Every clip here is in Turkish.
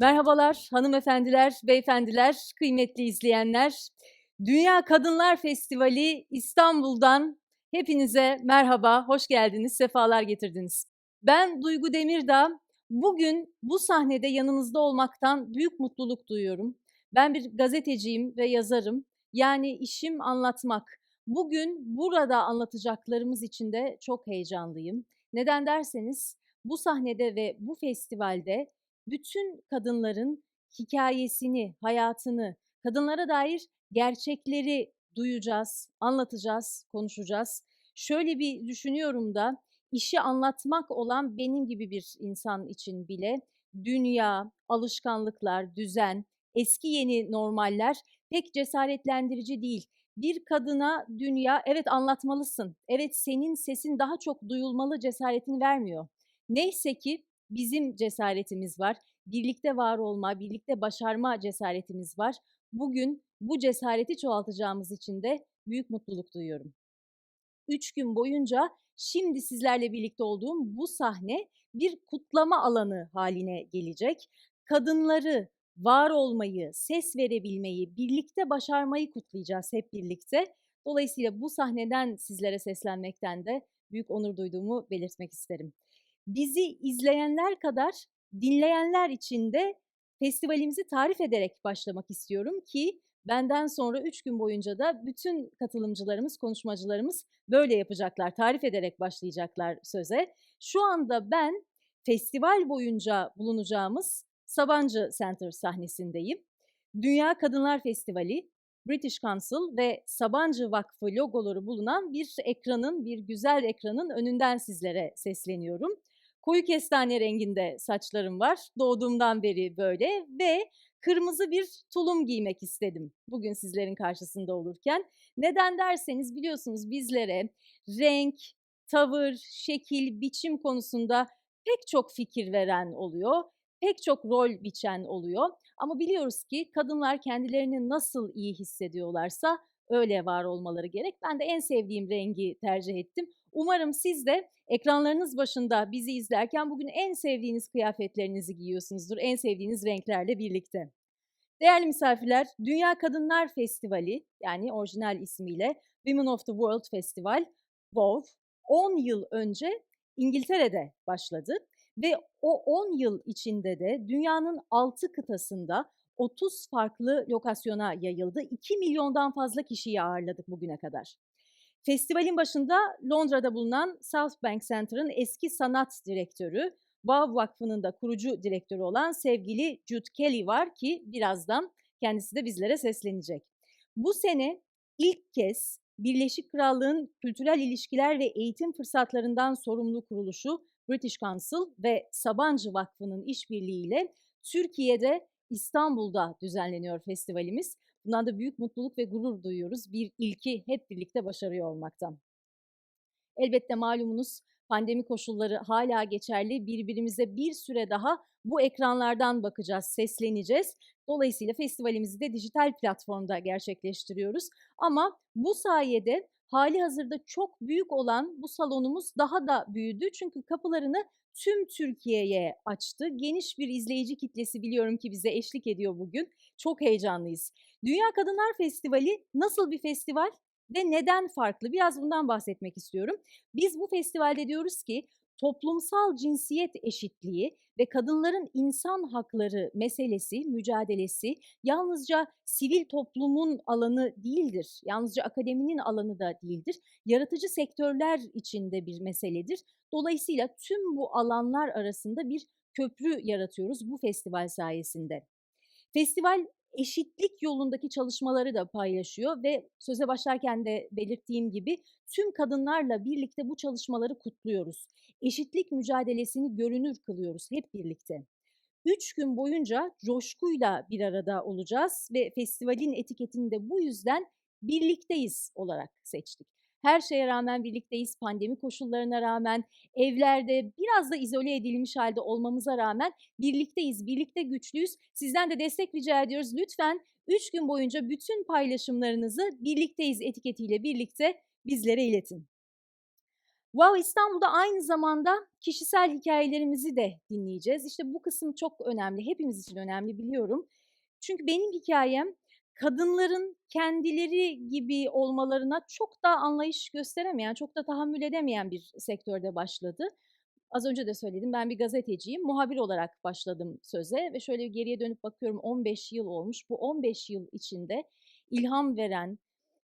Merhabalar hanımefendiler, beyefendiler, kıymetli izleyenler. Dünya Kadınlar Festivali İstanbul'dan hepinize merhaba, hoş geldiniz, sefalar getirdiniz. Ben Duygu Demirdağ, bugün bu sahnede yanınızda olmaktan büyük mutluluk duyuyorum. Ben bir gazeteciyim ve yazarım, yani işim anlatmak. Bugün burada anlatacaklarımız için de çok heyecanlıyım. Neden derseniz, bu sahnede ve bu festivalde bütün kadınların hikayesini, hayatını, kadınlara dair gerçekleri duyacağız, anlatacağız, konuşacağız. Şöyle bir düşünüyorum da, işi anlatmak olan benim gibi bir insan için bile dünya, alışkanlıklar, düzen, eski yeni normaller pek cesaretlendirici değil. Bir kadına dünya evet anlatmalısın, evet senin sesin daha çok duyulmalı cesaretini vermiyor. Neyse ki bizim cesaretimiz var. Birlikte var olma, birlikte başarma cesaretimiz var. Bugün bu cesareti çoğaltacağımız için de büyük mutluluk duyuyorum. 3 gün boyunca şimdi sizlerle birlikte olduğum bu sahne bir kutlama alanı haline gelecek. Kadınları, var olmayı, ses verebilmeyi, birlikte başarmayı kutlayacağız hep birlikte. Dolayısıyla bu sahneden sizlere seslenmekten de büyük onur duyduğumu belirtmek isterim. Bizi izleyenler kadar dinleyenler için de festivalimizi tarif ederek başlamak istiyorum ki benden sonra 3 gün boyunca da bütün katılımcılarımız, konuşmacılarımız böyle yapacaklar, tarif ederek başlayacaklar söze. Şu anda ben festival boyunca bulunacağımız Sabancı Center sahnesindeyim. Dünya Kadınlar Festivali, British Council ve Sabancı Vakfı logoları bulunan bir ekranın, bir güzel ekranın önünden sizlere sesleniyorum. Koyu kestane renginde saçlarım var, doğduğumdan beri böyle ve kırmızı bir tulum giymek istedim bugün sizlerin karşısında olurken. Neden derseniz biliyorsunuz bizlere renk, tavır, şekil, biçim konusunda pek çok fikir veren oluyor, pek çok rol biçen oluyor. Ama biliyoruz ki kadınlar kendilerini nasıl iyi hissediyorlarsa öyle var olmaları gerek. Ben de en sevdiğim rengi tercih ettim. Umarım siz de ekranlarınız başında bizi izlerken bugün en sevdiğiniz kıyafetlerinizi giyiyorsunuzdur, en sevdiğiniz renklerle birlikte. Değerli misafirler, Dünya Kadınlar Festivali, yani orijinal ismiyle Women of the World Festival, WOW, 10 yıl önce İngiltere'de başladı ve o 10 yıl içinde de dünyanın 6 kıtasında 30 farklı lokasyona yayıldı. 2 milyondan fazla kişiyi ağırladık bugüne kadar. Festivalin başında Londra'da bulunan Southbank Center'ın eski sanat direktörü, Wow Vakfı'nın da kurucu direktörü olan sevgili Jude Kelly var ki birazdan kendisi de bizlere seslenecek. Bu sene ilk kez Birleşik Krallığın kültürel ilişkiler ve eğitim fırsatlarından sorumlu kuruluşu British Council ve Sabancı Vakfı'nın işbirliğiyle Türkiye'de İstanbul'da düzenleniyor festivalimiz. Bundan da büyük mutluluk ve gurur duyuyoruz. Bir ilki hep birlikte başarıyor olmaktan. Elbette malumunuz pandemi koşulları hala geçerli. Birbirimize bir süre daha bu ekranlardan bakacağız, sesleneceğiz. Dolayısıyla festivalimizi de dijital platformda gerçekleştiriyoruz. Ama bu sayede hali hazırda çok büyük olan bu salonumuz daha da büyüdü. Çünkü kapılarını tüm Türkiye'ye açtı. Geniş bir izleyici kitlesi biliyorum ki bize eşlik ediyor bugün. Çok heyecanlıyız. Dünya Kadınlar Festivali nasıl bir festival? Ve neden farklı? Biraz bundan bahsetmek istiyorum. Biz bu festivalde diyoruz ki toplumsal cinsiyet eşitliği ve kadınların insan hakları meselesi, mücadelesi yalnızca sivil toplumun alanı değildir. Yalnızca akademinin alanı da değildir. Yaratıcı sektörler içinde bir meseledir. Dolayısıyla tüm bu alanlar arasında bir köprü yaratıyoruz bu festival sayesinde. Festival eşitlik yolundaki çalışmaları da paylaşıyor ve söze başlarken de belirttiğim gibi tüm kadınlarla birlikte bu çalışmaları kutluyoruz. Eşitlik mücadelesini görünür kılıyoruz hep birlikte. 3 gün boyunca coşkuyla bir arada olacağız ve festivalin etiketini de bu yüzden birlikteyiz olarak seçtik. Her şeye rağmen birlikteyiz, pandemi koşullarına rağmen, evlerde biraz da izole edilmiş halde olmamıza rağmen birlikteyiz, birlikte güçlüyüz. Sizden de destek rica ediyoruz. Lütfen 3 gün boyunca bütün paylaşımlarınızı birlikteyiz etiketiyle birlikte bizlere iletin. Wow İstanbul'da aynı zamanda kişisel hikayelerimizi de dinleyeceğiz. İşte bu kısım çok önemli, hepimiz için önemli biliyorum. Çünkü benim hikayem kadınların kendileri gibi olmalarına çok da anlayış gösteremeyen, çok da tahammül edemeyen bir sektörde başladı. Az önce de söyledim, ben bir gazeteciyim. Muhabir olarak başladım söze ve şöyle geriye dönüp bakıyorum 15 yıl olmuş. Bu 15 yıl içinde ilham veren,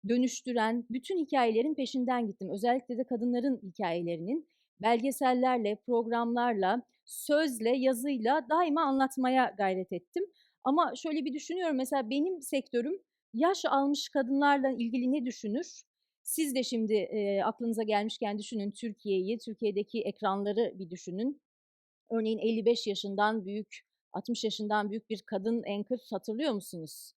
dönüştüren bütün hikayelerin peşinden gittim. Özellikle de kadınların hikayelerinin belgesellerle, programlarla, sözle, yazıyla daima anlatmaya gayret ettim. Ama şöyle bir düşünüyorum, mesela benim sektörüm yaş almış kadınlarla ilgili ne düşünür? Siz de şimdi aklınıza gelmişken düşünün Türkiye'yi, Türkiye'deki ekranları bir düşünün. Örneğin 55 yaşından büyük, 60 yaşından büyük bir kadın anchor hatırlıyor musunuz?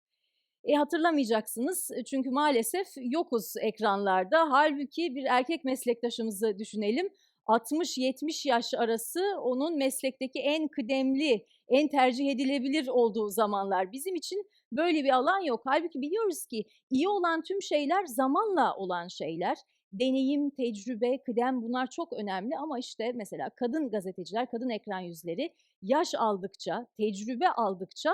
Hatırlamayacaksınız çünkü maalesef yokuz ekranlarda. Halbuki bir erkek meslektaşımızı düşünelim. 60-70 yaş arası onun meslekteki en kıdemli, en tercih edilebilir olduğu zamanlar. Bizim için böyle bir alan yok. Halbuki biliyoruz ki iyi olan tüm şeyler zamanla olan şeyler. Deneyim, tecrübe, kıdem bunlar çok önemli ama işte mesela kadın gazeteciler, kadın ekran yüzleri yaş aldıkça, tecrübe aldıkça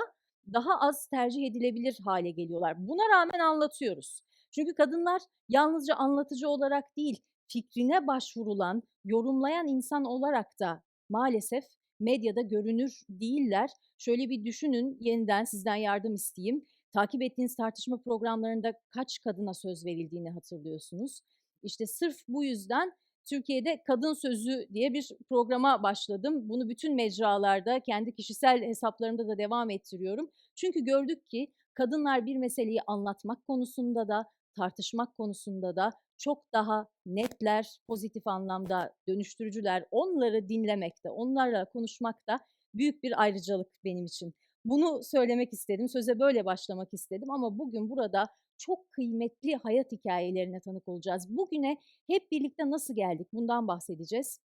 daha az tercih edilebilir hale geliyorlar. Buna rağmen anlatıyoruz. Çünkü kadınlar yalnızca anlatıcı olarak değil, fikrine başvurulan, yorumlayan insan olarak da maalesef medyada görünür değiller. Şöyle bir düşünün, yeniden sizden yardım isteyeyim. Takip ettiğiniz tartışma programlarında kaç kadına söz verildiğini hatırlıyorsunuz. İşte sırf bu yüzden Türkiye'de Kadın Sözü diye bir programa başladım. Bunu bütün mecralarda, kendi kişisel hesaplarımda da devam ettiriyorum. Çünkü gördük ki kadınlar bir meseleyi anlatmak konusunda da, tartışmak konusunda da çok daha netler, pozitif anlamda dönüştürücüler. Onları dinlemekte, onlarla konuşmakta büyük bir ayrıcalık benim için. Bunu söylemek istedim, söze böyle başlamak istedim ama bugün burada çok kıymetli hayat hikayelerine tanık olacağız. Bugüne hep birlikte nasıl geldik bundan bahsedeceğiz.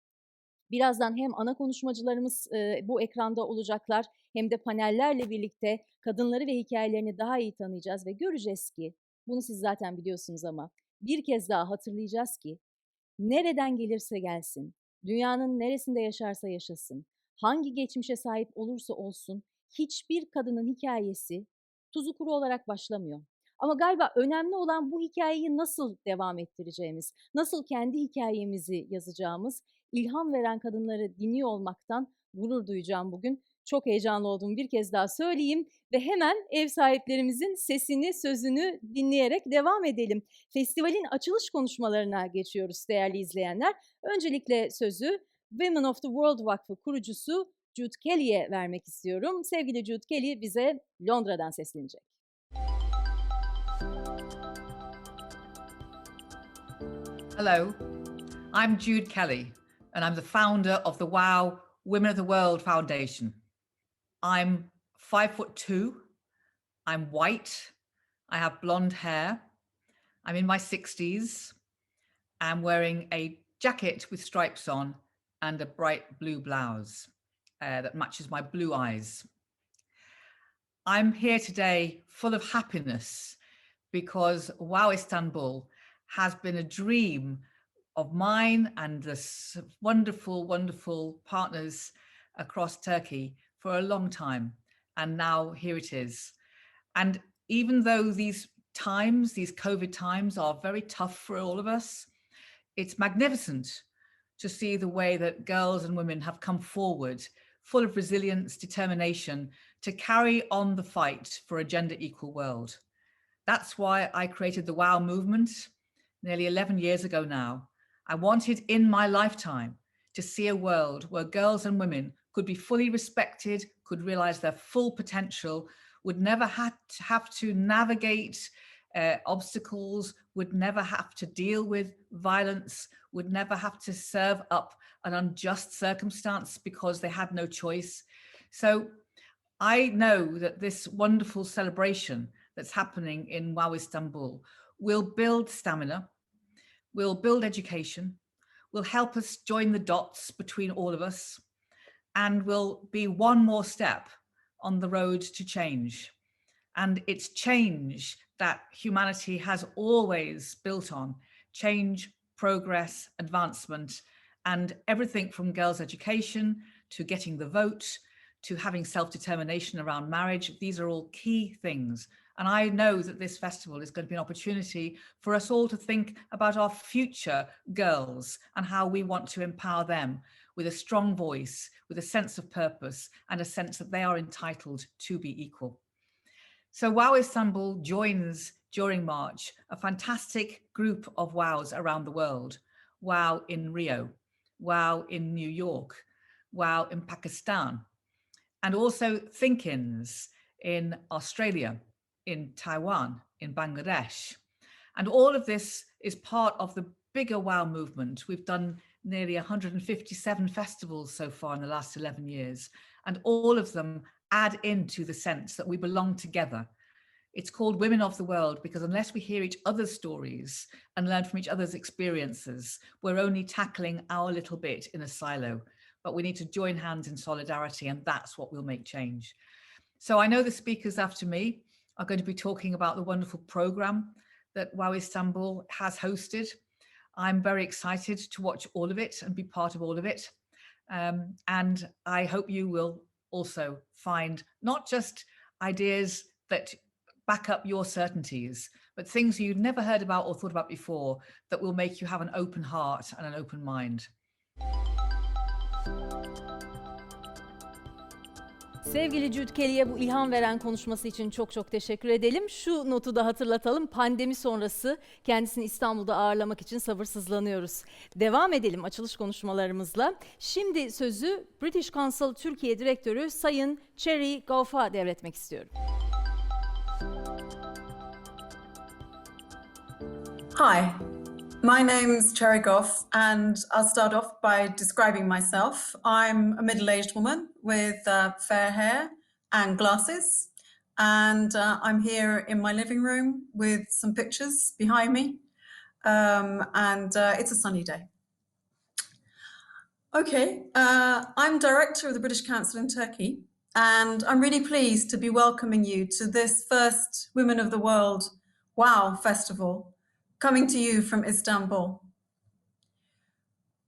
Birazdan hem ana konuşmacılarımız bu ekranda olacaklar hem de panellerle birlikte kadınları ve hikayelerini daha iyi tanıyacağız ve göreceğiz ki, bunu siz zaten biliyorsunuz ama bir kez daha hatırlayacağız ki nereden gelirse gelsin, dünyanın neresinde yaşarsa yaşasın, hangi geçmişe sahip olursa olsun hiçbir kadının hikayesi tuzu kuru olarak başlamıyor. Ama galiba önemli olan bu hikayeyi nasıl devam ettireceğimiz, nasıl kendi hikayemizi yazacağımız, ilham veren kadınları dinliyor olmaktan gurur duyacağım bugün. Çok heyecanlı olduğumu bir kez daha söyleyeyim ve hemen ev sahiplerimizin sesini, sözünü dinleyerek devam edelim. Festivalin açılış konuşmalarına geçiyoruz değerli izleyenler. Öncelikle sözü Women of the World Vakfı kurucusu Jude Kelly'e vermek istiyorum. Sevgili Jude Kelly bize Londra'dan seslenecek. Hello, I'm Jude Kelly, and I'm the founder of the WOW Women of the World Foundation. I'm 5'2", I'm white, I have blonde hair, I'm in my 60s, I'm wearing a jacket with stripes on and a bright blue blouse that matches my blue eyes. I'm here today full of happiness because WOW Istanbul has been a dream of mine and the wonderful, wonderful partners across Turkey for a long time. And now here it is. And even though these times, these COVID times are very tough for all of us, it's magnificent to see the way that girls and women have come forward, full of resilience, determination, to carry on the fight for a gender equal world. That's why I created the WOW movement nearly 11 years ago now. I wanted in my lifetime to see a world where girls and women could be fully respected, could realize their full potential, would never have to navigate obstacles, would never have to deal with violence, would never have to serve up an unjust circumstance because they had no choice. So I know that this wonderful celebration that's happening in WOW Istanbul will build stamina, will build education, will help us join the dots between all of us, and will be one more step on the road to change. And it's change that humanity has always built on, change progress, advancement, and everything from girls' education to getting the vote to having self-determination around marriage. These are all key things. And I know that this festival is going to be an opportunity for us all to think about our future girls and how we want to empower them with a strong voice, with a sense of purpose, and a sense that they are entitled to be equal. So WOW Istanbul joins during March a fantastic group of WOWs around the world. WOW in Rio, WOW in New York, WOW in Pakistan, and also Think-ins in Australia, in Taiwan, in Bangladesh. And all of this is part of the bigger WOW movement. We've done nearly 157 festivals so far in the last 11 years, and all of them add into the sense that we belong together. It's called Women of the World because unless we hear each other's stories and learn from each other's experiences, we're only tackling our little bit in a silo. But we need to join hands in solidarity, and that's what will make change. So I know the speakers after me are going to be talking about the wonderful program that WOW Istanbul has hosted. I'm very excited to watch all of it and be part of all of it. And I hope you will also find not just ideas that back up your certainties, but things you've never heard about or thought about before that will make you have an open heart and an open mind. Sevgili Jude Kelly'e bu ilham veren konuşması için çok çok teşekkür edelim. Şu notu da hatırlatalım. Pandemi sonrası kendisini İstanbul'da ağırlamak için sabırsızlanıyoruz. Devam edelim açılış konuşmalarımızla. Şimdi sözü British Council Türkiye Direktörü Sayın Cherry Gough'a devretmek istiyorum. Hi, my name's Cherry Gough, and I'll start off by describing myself. I'm a middle-aged woman with fair hair and glasses, and I'm here in my living room with some pictures behind me, and it's a sunny day. Okay, I'm Director of the British Council in Turkey, and I'm really pleased to be welcoming you to this first Women of the World WOW Festival, coming to you from Istanbul.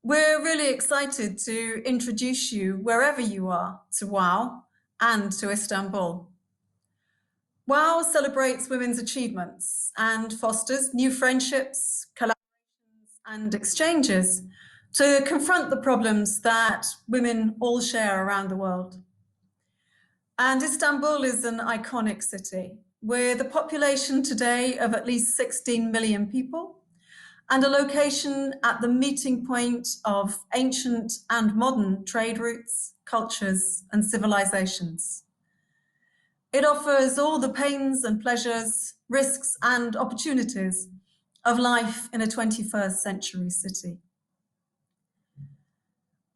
We're really excited to introduce you wherever you are to WOW and to Istanbul. WOW celebrates women's achievements and fosters new friendships, collaborations and exchanges to confront the problems that women all share around the world. And Istanbul is an iconic city with a population today of at least 16 million people and a location at the meeting point of ancient and modern trade routes, cultures and civilizations. It offers all the pains and pleasures, risks and opportunities of life in a 21st century city.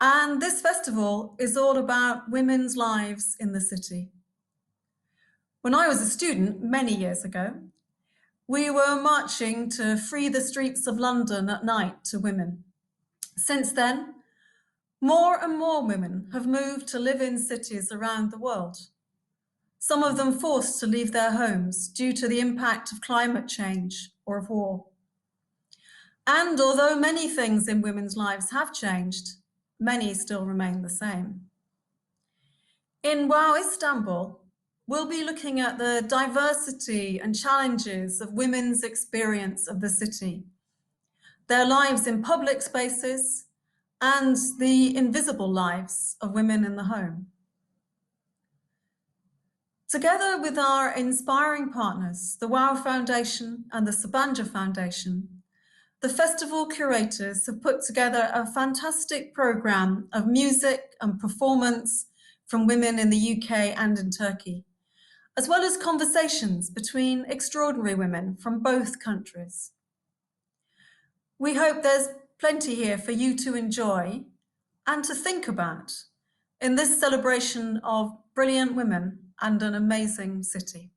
And this festival is all about women's lives in the city. When I was a student many years ago, we were marching to free the streets of London at night to women. Since then, more and more women have moved to live in cities around the world, some of them forced to leave their homes due to the impact of climate change or of war. And although many things in women's lives have changed, many still remain the same. In WOW Istanbul, we'll be looking at the diversity and challenges of women's experience of the city, their lives in public spaces, and the invisible lives of women in the home. Together with our inspiring partners, the WOW Foundation and the Sabancı Foundation, the festival curators have put together a fantastic program of music and performance from women in the UK and in Turkey, as well as conversations between extraordinary women from both countries. We hope there's plenty here for you to enjoy and to think about in this celebration of brilliant women and an amazing city.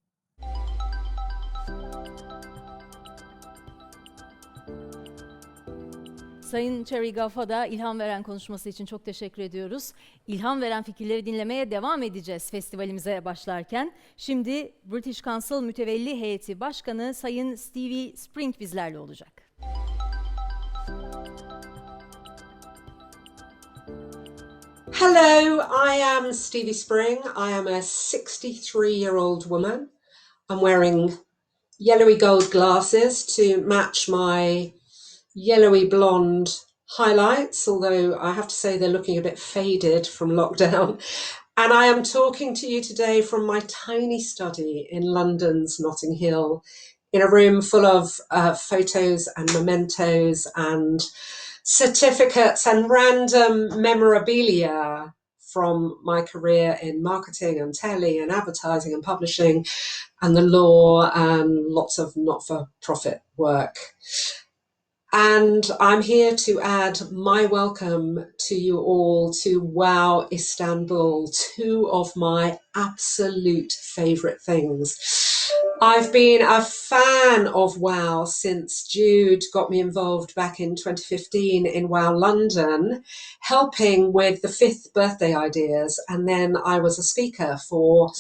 Sayın Cherry Gough'a da ilham veren konuşması için çok teşekkür ediyoruz. İlham veren fikirleri dinlemeye devam edeceğiz festivalimize başlarken. Şimdi British Council Mütevelli Heyeti Başkanı Sayın Stevie Spring bizlerle olacak. Hello, I am Stevie Spring. I am a 63-year-old woman. I'm wearing yellowy gold glasses to match my yellowy blonde highlights, although I have to say they're looking a bit faded from lockdown. And I am talking to you today from my tiny study in London's Notting Hill, in a room full of photos and mementos and certificates and random memorabilia from my career in marketing and telly and advertising and publishing and the law and lots of not-for-profit work. And I'm here to add my welcome to you all to Wow Istanbul, two of my absolute favourite things. I've been a fan of Wow since Jude got me involved back in 2015 in Wow London, helping with the 5th birthday ideas. And then I was a speaker for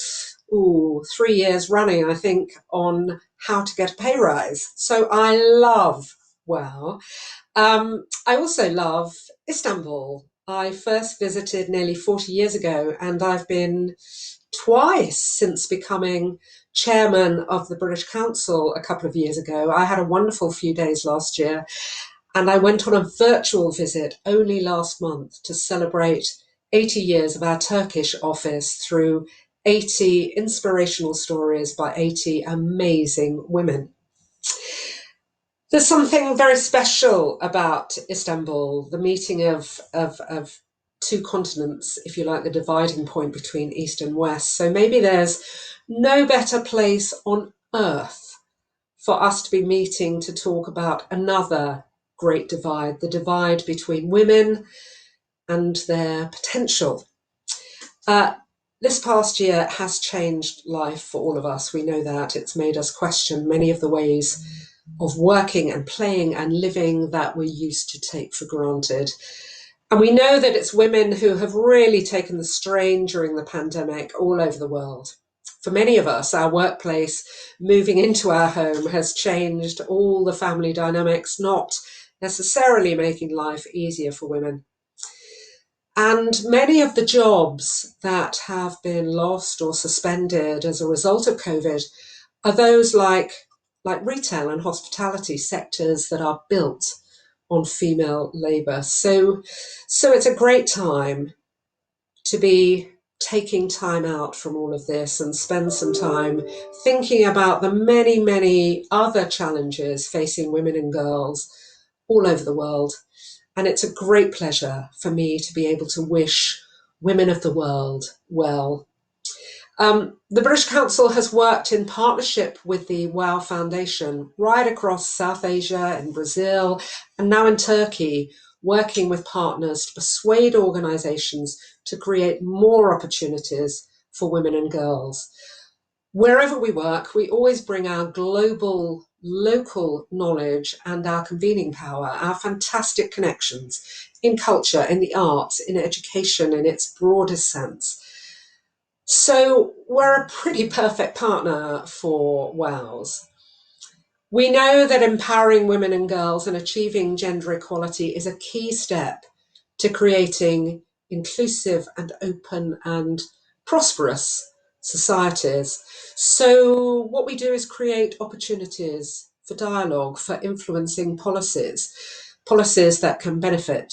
3 years running, I think, on how to get a pay rise. So I love Wow. I also love Istanbul. I first visited nearly 40 years ago, and I've been twice since becoming chairman of the British Council a couple of years ago. I had a wonderful few days last year, and I went on a virtual visit only last month to celebrate 80 years of our Turkish office through 80 inspirational stories by 80 amazing women. There's something very special about Istanbul, the meeting of two continents, if you like, the dividing point between East and West. So maybe there's no better place on earth for us to be meeting to talk about another great divide, the divide between women and their potential. This past year has changed life for all of us. We know that. It's made us question many of the ways of working and playing and living that we used to take for granted. And we know that it's women who have really taken the strain during the pandemic all over the world. For many of us, our workplace, moving into our home, has changed all the family dynamics, not necessarily making life easier for women. And many of the jobs that have been lost or suspended as a result of COVID are those like retail and hospitality sectors that are built on female labour. So it's a great time to be taking time out from all of this and spend some time thinking about the many, many other challenges facing women and girls all over the world. And it's a great pleasure for me to be able to wish women of the world well. The British Council has worked in partnership with the WOW Foundation right across South Asia, in Brazil, and now in Turkey, working with partners to persuade organisations to create more opportunities for women and girls. Wherever we work, we always bring our global, local knowledge and our convening power, our fantastic connections in culture, in the arts, in education, in its broadest sense. So we're a pretty perfect partner for WOWs. We know that empowering women and girls and achieving gender equality is a key step to creating inclusive and open and prosperous societies. So what we do is create opportunities for dialogue, for influencing policies that can benefit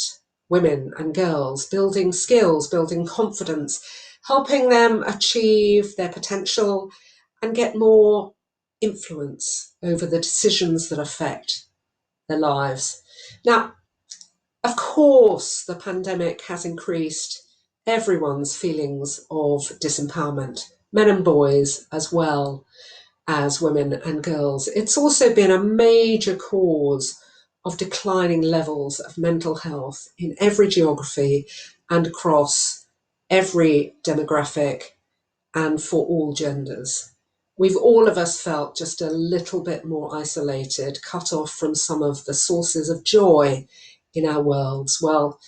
women and girls, building skills, building confidence, helping them achieve their potential and get more influence over the decisions that affect their lives. Now, of course, the pandemic has increased everyone's feelings of disempowerment, men and boys as well as women and girls. It's also been a major cause of declining levels of mental health in every geography and across every demographic and for all genders. We've all of us felt just a little bit more isolated, cut off from some of the sources of joy in our worlds. Well,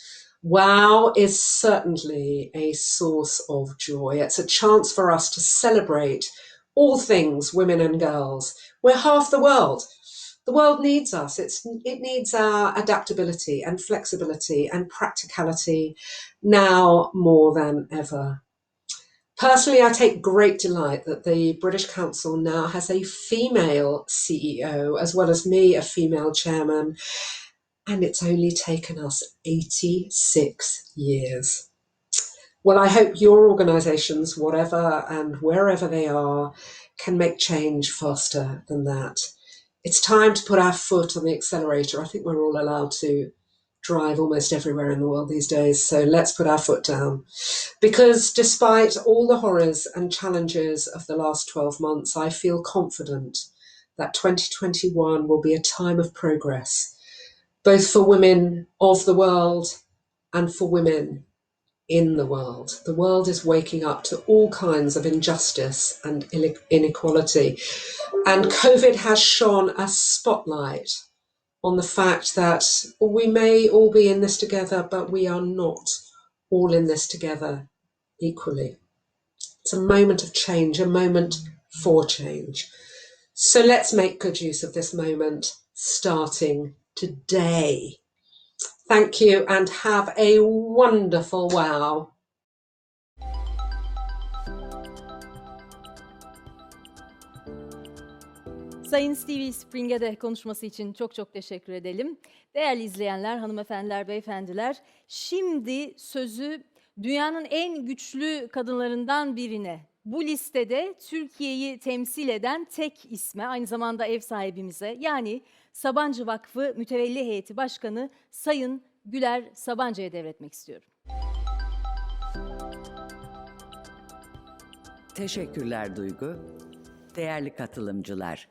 WOW is certainly a source of joy. It's a chance for us to celebrate all things women and girls. We're half the world, the world needs us. It needs our adaptability and flexibility and practicality now more than ever. Personally, I take great delight that the British Council now has a female CEO, as well as me, a female chairman, and it's only taken us 86 years. Well, I hope your organisations, whatever and wherever they are, can make change faster than that. It's time to put our foot on the accelerator. I think we're all allowed to drive almost everywhere in the world these days, so let's put our foot down. Because despite all the horrors and challenges of the last 12 months, I feel confident that 2021 will be a time of progress, both for women of the world and for women in the world. The world is waking up to all kinds of injustice and inequality. And COVID has shone a spotlight on the fact that we may all be in this together, but we are not all in this together equally. It's a moment of change, a moment for change. So let's make good use of this moment starting today. Thank you and have a wonderful wow. Sayın Stevie Spring'e de konuşması için çok çok teşekkür edelim. Değerli izleyenler, hanımefendiler, beyefendiler, şimdi sözü dünyanın en güçlü kadınlarından birine, bu listede Türkiye'yi temsil eden tek isme, aynı zamanda ev sahibimize, yani Sabancı Vakfı Mütevelli Heyeti Başkanı Sayın Güler Sabancı'ya devretmek istiyorum. Teşekkürler Duygu. Değerli katılımcılar,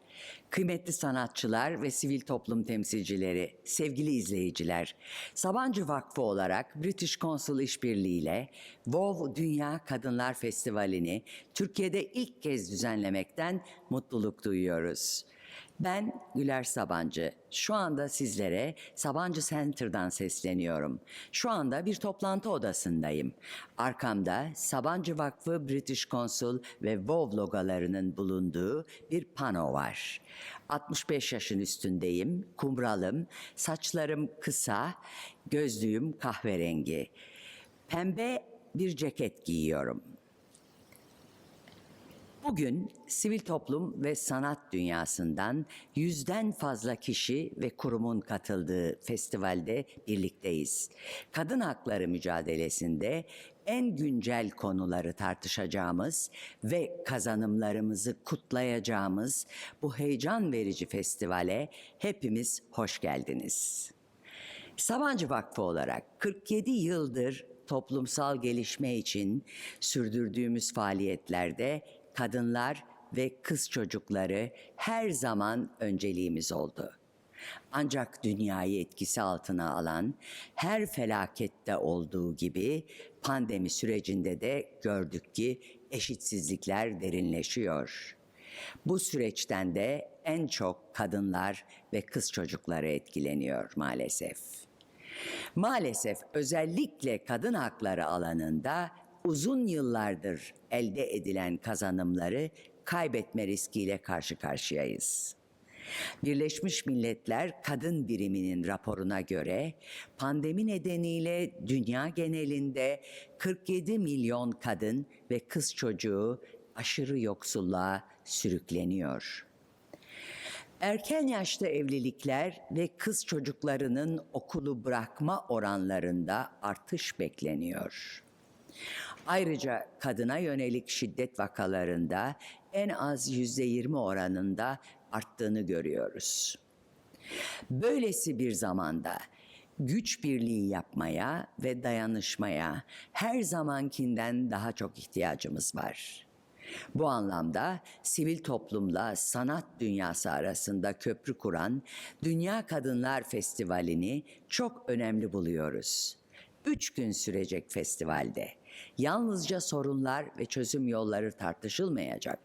kıymetli sanatçılar ve sivil toplum temsilcileri, sevgili izleyiciler, Sabancı Vakfı olarak British Council işbirliğiyle WoW Dünya Kadınlar Festivali'ni Türkiye'de ilk kez düzenlemekten mutluluk duyuyoruz. Ben Güler Sabancı. Şu anda sizlere Sabancı Center'dan sesleniyorum. Şu anda bir toplantı odasındayım. Arkamda Sabancı Vakfı British Council ve WoW logolarının bulunduğu bir pano var. 65 yaşın üstündeyim, kumralım, saçlarım kısa, gözlüğüm kahverengi. Pembe bir ceket giyiyorum. Bugün sivil toplum ve sanat dünyasından 100'den fazla kişi ve kurumun katıldığı festivalde birlikteyiz. Kadın hakları mücadelesinde en güncel konuları tartışacağımız ve kazanımlarımızı kutlayacağımız bu heyecan verici festivale hepimiz hoş geldiniz. Sabancı Vakfı olarak 47 yıldır toplumsal gelişme için sürdürdüğümüz faaliyetlerde kadınlar ve kız çocukları her zaman önceliğimiz oldu. Ancak dünyayı etkisi altına alan her felakette olduğu gibi pandemi sürecinde de gördük ki eşitsizlikler derinleşiyor. Bu süreçten de en çok kadınlar ve kız çocukları etkileniyor maalesef. Maalesef özellikle kadın hakları alanında uzun yıllardır elde edilen kazanımları kaybetme riskiyle karşı karşıyayız. Birleşmiş Milletler Kadın Biriminin raporuna göre pandemi nedeniyle dünya genelinde 47 milyon kadın ve kız çocuğu aşırı yoksulluğa sürükleniyor. Erken yaşta evlilikler ve kız çocuklarının okulu bırakma oranlarında artış bekleniyor. Ayrıca kadına yönelik şiddet vakalarında en az %20 oranında arttığını görüyoruz. Böylesi bir zamanda güç birliği yapmaya ve dayanışmaya her zamankinden daha çok ihtiyacımız var. Bu anlamda sivil toplumla sanat dünyası arasında köprü kuran Dünya Kadınlar Festivali'ni çok önemli buluyoruz. 3 gün sürecek festivalde yalnızca sorunlar ve çözüm yolları tartışılmayacak.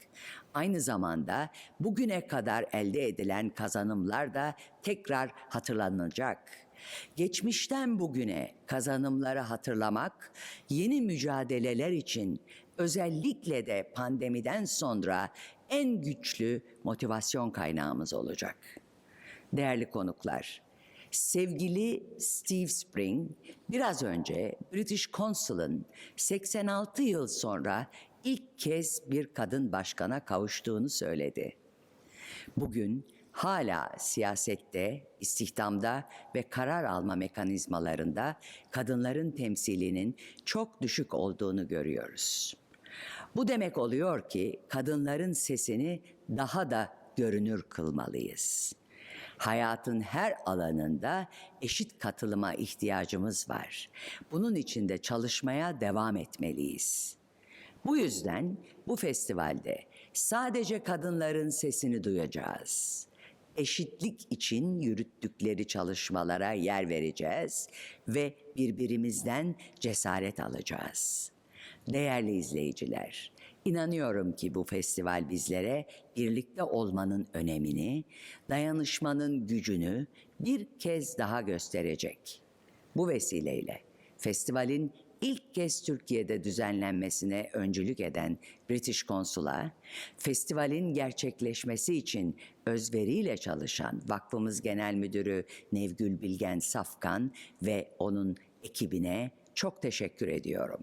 Aynı zamanda bugüne kadar elde edilen kazanımlar da tekrar hatırlanacak. Geçmişten bugüne kazanımları hatırlamak, yeni mücadeleler için özellikle de pandemiden sonra en güçlü motivasyon kaynağımız olacak. değerli konuklar, sevgili Steve Spring biraz önce British Council'ın 86 yıl sonra ilk kez bir kadın başkana kavuştuğunu söyledi. Bugün hala siyasette, istihdamda ve karar alma mekanizmalarında kadınların temsilinin çok düşük olduğunu görüyoruz. Bu demek oluyor ki kadınların sesini daha da görünür kılmalıyız. Hayatın her alanında eşit katılıma ihtiyacımız var. Bunun için de çalışmaya devam etmeliyiz. Bu yüzden bu festivalde sadece kadınların sesini duyacağız. Eşitlik için yürüttükleri çalışmalara yer vereceğiz ve birbirimizden cesaret alacağız. Değerli izleyiciler, inanıyorum ki bu festival bizlere birlikte olmanın önemini, dayanışmanın gücünü bir kez daha gösterecek. Bu vesileyle festivalin ilk kez Türkiye'de düzenlenmesine öncülük eden British Council'a, festivalin gerçekleşmesi için özveriyle çalışan vakfımız Genel Müdürü Nevgül Bilgen Safkan ve onun ekibine çok teşekkür ediyorum.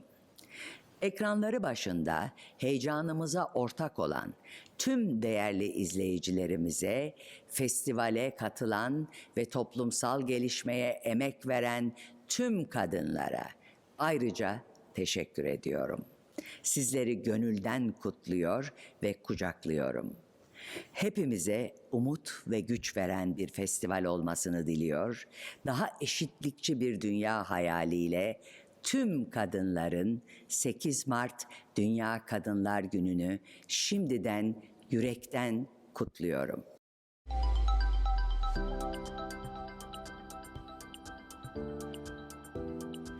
Ekranları başında heyecanımıza ortak olan tüm değerli izleyicilerimize, festivale katılan ve toplumsal gelişmeye emek veren tüm kadınlara ayrıca teşekkür ediyorum. Sizleri gönülden kutluyor ve kucaklıyorum. Hepimize umut ve güç veren bir festival olmasını diliyor. Daha eşitlikçi bir dünya hayaliyle tüm kadınların 8 Mart Dünya Kadınlar Günü'nü şimdiden yürekten kutluyorum.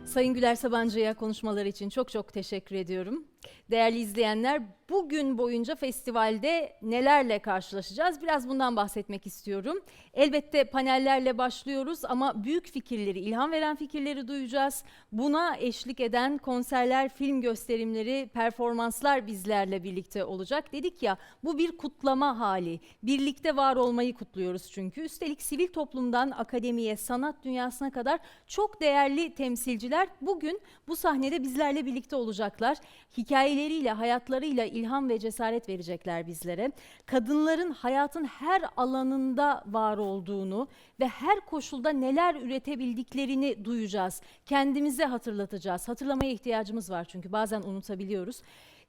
Sayın Güler Sabancı'ya konuşmaları için çok teşekkür ediyorum. Değerli izleyenler, bugün boyunca festivalde nelerle karşılaşacağız? Biraz bundan bahsetmek istiyorum. Elbette panellerle başlıyoruz ama büyük fikirleri, ilham veren fikirleri duyacağız. Buna eşlik eden konserler, film gösterimleri, performanslar bizlerle birlikte olacak. Dedik ya, bu bir kutlama hali. Birlikte var olmayı kutluyoruz çünkü. Üstelik sivil toplumdan akademiye, sanat dünyasına kadar çok değerli temsilciler bugün bu sahnede bizlerle birlikte olacaklar. Hikayeleriyle, hayatlarıyla ilham ve cesaret verecekler bizlere. Kadınların hayatın her alanında var olduğunu ve her koşulda neler üretebildiklerini duyacağız. Kendimize hatırlatacağız. Hatırlamaya ihtiyacımız var çünkü bazen unutabiliyoruz.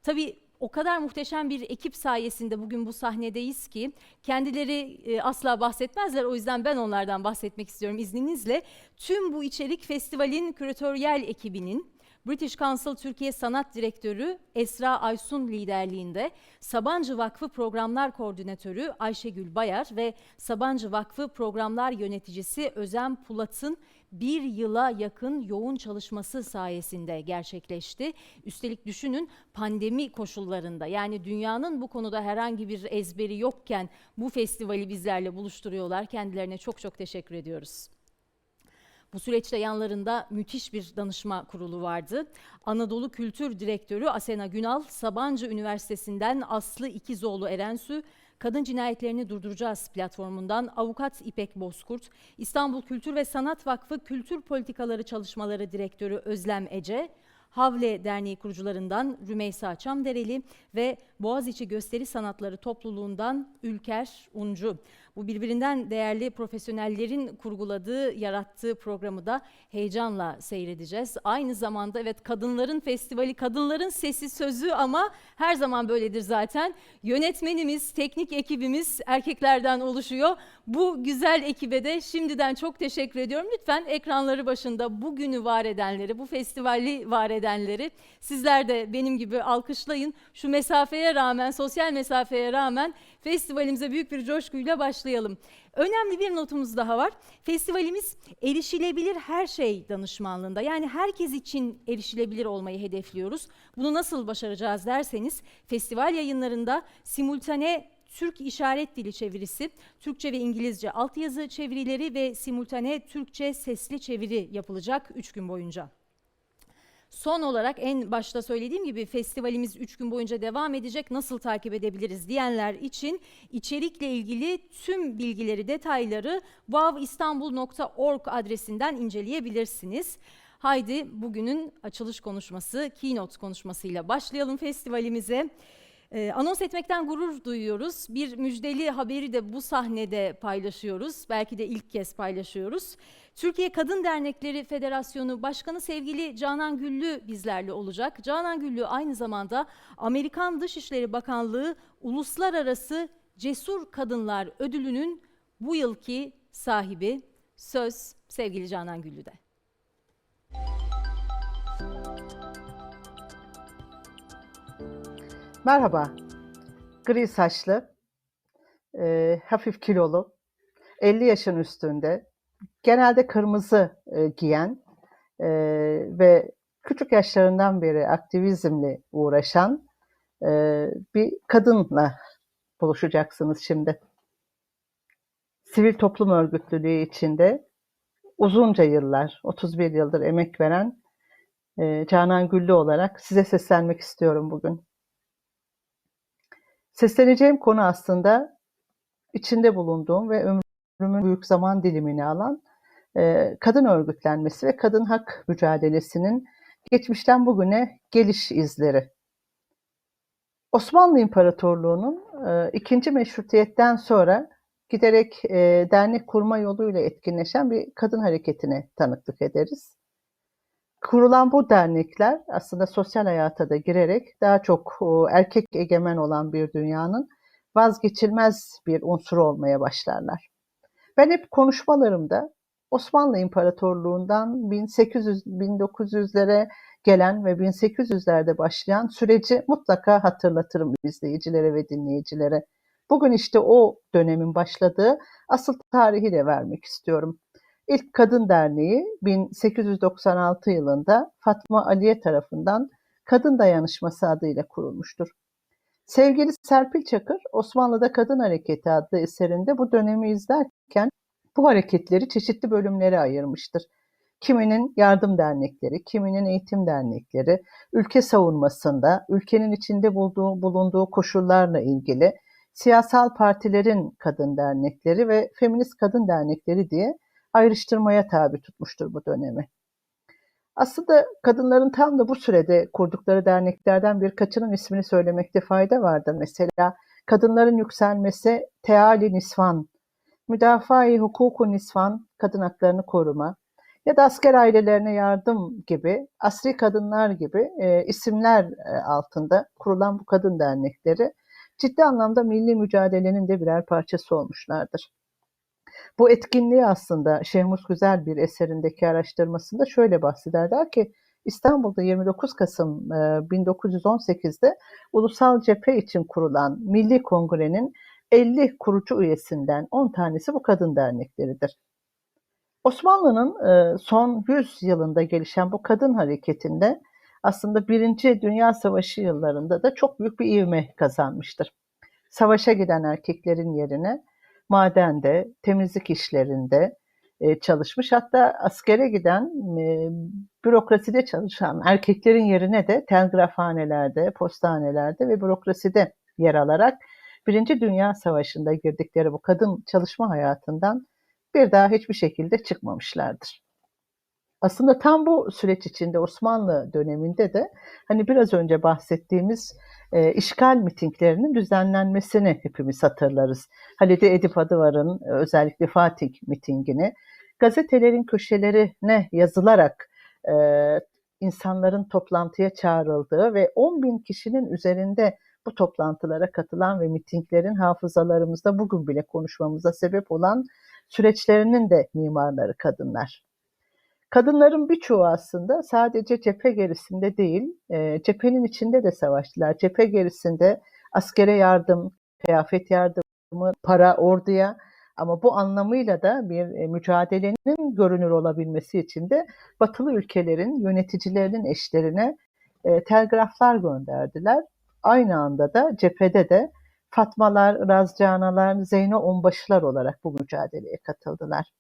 Tabii o kadar muhteşem bir ekip sayesinde bugün bu sahnedeyiz ki kendileri asla bahsetmezler. O yüzden ben onlardan bahsetmek istiyorum izninizle. Tüm bu içerik festivalin küratöryel ekibinin, British Council Türkiye Sanat Direktörü Esra Aysun liderliğinde Sabancı Vakfı Programlar Koordinatörü Ayşegül Bayar ve Sabancı Vakfı Programlar Yöneticisi Özlem Pulat'ın bir yıla yakın yoğun çalışması sayesinde gerçekleşti. Üstelik düşünün, pandemi koşullarında, yani dünyanın bu konuda herhangi bir ezberi yokken bu festivali bizlerle buluşturuyorlar. Kendilerine çok teşekkür ediyoruz. Bu süreçte yanlarında müthiş bir danışma kurulu vardı. Anadolu Kültür Direktörü Asena Günal, Sabancı Üniversitesi'nden Aslı İkizoğlu Erensu, Kadın Cinayetlerini Durduracağız platformundan Avukat İpek Bozkurt, İstanbul Kültür ve Sanat Vakfı Kültür Politikaları Çalışmaları Direktörü Özlem Ece, Havle Derneği kurucularından Rümeysa Çamdereli ve Boğaziçi Gösteri Sanatları Topluluğundan Ülker Uncu. Bu birbirinden değerli profesyonellerin kurguladığı, yarattığı programı da heyecanla seyredeceğiz. Aynı zamanda evet, kadınların festivali, kadınların sesi sözü ama her zaman böyledir zaten. Yönetmenimiz, teknik ekibimiz erkeklerden oluşuyor. Bu güzel ekibe de şimdiden çok teşekkür ediyorum. Lütfen ekranları başında bugünü var edenleri, bu festivali var edenleri sizler de benim gibi alkışlayın. Şu mesafeye rağmen, sosyal mesafeye rağmen festivalimize büyük bir coşkuyla başlayalım. Önemli bir notumuz daha var. Festivalimiz erişilebilir her şey danışmanlığında. Yani herkes için erişilebilir olmayı hedefliyoruz. Bunu nasıl başaracağız derseniz, festival yayınlarında simultane Türk İşaret Dili çevirisi, Türkçe ve İngilizce altyazı çevirileri ve simultane Türkçe sesli çeviri yapılacak 3 gün boyunca. Son olarak en başta söylediğim gibi festivalimiz 3 gün boyunca devam edecek. Nasıl takip edebiliriz diyenler için içerikle ilgili tüm bilgileri, detayları wowistanbul.org adresinden inceleyebilirsiniz. Haydi bugünün açılış konuşması, keynote konuşmasıyla başlayalım festivalimize. Anons etmekten gurur duyuyoruz. Bir müjdeli haberi de bu sahnede paylaşıyoruz. Belki de ilk kez paylaşıyoruz. Türkiye Kadın Dernekleri Federasyonu Başkanı sevgili Canan Güllü bizlerle olacak. Canan Güllü aynı zamanda Amerikan Dışişleri Bakanlığı Uluslararası Cesur Kadınlar Ödülü'nün bu yılki sahibi. Söz sevgili Canan Güllü'de. Merhaba, gri saçlı, hafif kilolu, 50 yaşın üstünde, genelde kırmızı giyen ve küçük yaşlarından beri aktivizmle uğraşan bir kadınla buluşacaksınız şimdi. Sivil toplum örgütlülüğü içinde uzunca yıllar, 31 yıldır emek veren Canan Güllü olarak size seslenmek istiyorum bugün. Sesleneceğim konu aslında içinde bulunduğum ve ömrümün büyük zaman dilimini alan kadın örgütlenmesi ve kadın hak mücadelesinin geçmişten bugüne geliş izleri. Osmanlı İmparatorluğu'nun ikinci meşrutiyetten sonra giderek dernek kurma yoluyla etkinleşen bir kadın hareketine tanıklık ederiz. Kurulan bu dernekler aslında sosyal hayata da girerek daha çok erkek egemen olan bir dünyanın vazgeçilmez bir unsuru olmaya başlarlar. Ben hep konuşmalarımda Osmanlı İmparatorluğu'ndan 1900'lere gelen ve 1800'lerde başlayan süreci mutlaka hatırlatırım izleyicilere ve dinleyicilere. Bugün işte o dönemin başladığı asıl tarihi de vermek istiyorum. İlk Kadın Derneği 1896 yılında Fatma Aliye tarafından Kadın Dayanışması adıyla kurulmuştur. Sevgili Serpil Çakır, Osmanlı'da Kadın Hareketi adlı eserinde bu dönemi izlerken bu hareketleri çeşitli bölümlere ayırmıştır. Kiminin yardım dernekleri, kiminin eğitim dernekleri, ülke savunmasında, ülkenin içinde bulunduğu koşullarla ilgili siyasal partilerin kadın dernekleri ve feminist kadın dernekleri diye ayrıştırmaya tabi tutmuştur bu dönemi. Aslında kadınların tam da bu sürede kurdukları derneklerden birkaçının ismini söylemekte fayda vardır. Mesela Kadınların Yükselmesi Teali Nisvan, Müdafaa-i Hukuku Nisvan, kadın haklarını koruma ya da asker ailelerine yardım gibi, asri kadınlar gibi isimler altında kurulan bu kadın dernekleri ciddi anlamda milli mücadelenin de birer parçası olmuşlardır. Bu etkinliği aslında Şehmus Güzel bir eserindeki araştırmasında şöyle bahseder. Der ki İstanbul'da 29 Kasım 1918'de Ulusal Cephe için kurulan Milli Kongre'nin 50 kurucu üyesinden 10 tanesi bu kadın dernekleridir. Osmanlı'nın son 100 yılında gelişen bu kadın hareketinde aslında Birinci Dünya Savaşı yıllarında da çok büyük bir ivme kazanmıştır. Savaşa giden erkeklerin yerine madende, temizlik işlerinde çalışmış. Hatta askere giden, bürokraside çalışan erkeklerin yerine de telgrafhanelerde, postanelerde ve bürokraside yer alarak Birinci Dünya Savaşı'nda girdikleri bu kadın çalışma hayatından bir daha hiçbir şekilde çıkmamışlardır. Aslında tam bu süreç içinde Osmanlı döneminde de hani biraz önce bahsettiğimiz işgal mitinglerinin düzenlenmesini hepimiz hatırlarız. Halide Edip Adıvar'ın özellikle Fatih mitingini gazetelerin köşelerine yazılarak insanların toplantıya çağrıldığı ve 10.000 kişinin üzerinde bu toplantılara katılan ve mitinglerin hafızalarımızda bugün bile konuşmamıza sebep olan süreçlerinin de mimarları kadınlar. Kadınların birçoğu aslında sadece cephe gerisinde değil, cephenin içinde de savaştılar. Cephe gerisinde askere yardım, kıyafet yardımı, para orduya ama bu anlamıyla da bir mücadelenin görünür olabilmesi için de batılı ülkelerin yöneticilerinin eşlerine telgraflar gönderdiler. Aynı anda da cephede de Fatmalar, Razcanalar, Zeyno Onbaşılar olarak bu mücadeleye katıldılar.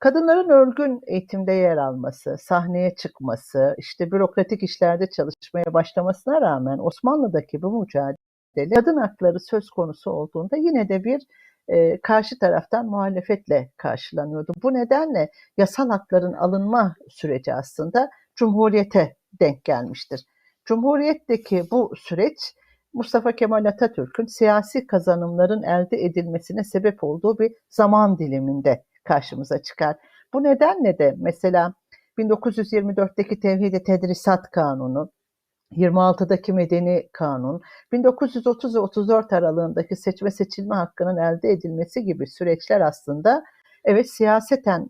Kadınların örgün eğitimde yer alması, sahneye çıkması, işte bürokratik işlerde çalışmaya başlamasına rağmen Osmanlı'daki bu mücadele kadın hakları söz konusu olduğunda yine de bir karşı taraftan muhalefetle karşılanıyordu. Bu nedenle yasal hakların alınma süreci aslında Cumhuriyete denk gelmiştir. Cumhuriyetteki bu süreç Mustafa Kemal Atatürk'ün siyasi kazanımların elde edilmesine sebep olduğu bir zaman diliminde karşımıza çıkar. Bu nedenle de mesela 1924'teki Tevhid-i Tedrisat Kanunu, 26'daki Medeni Kanun, 1930 ve 34 aralığındaki seçme seçilme hakkının elde edilmesi gibi süreçler aslında evet siyaseten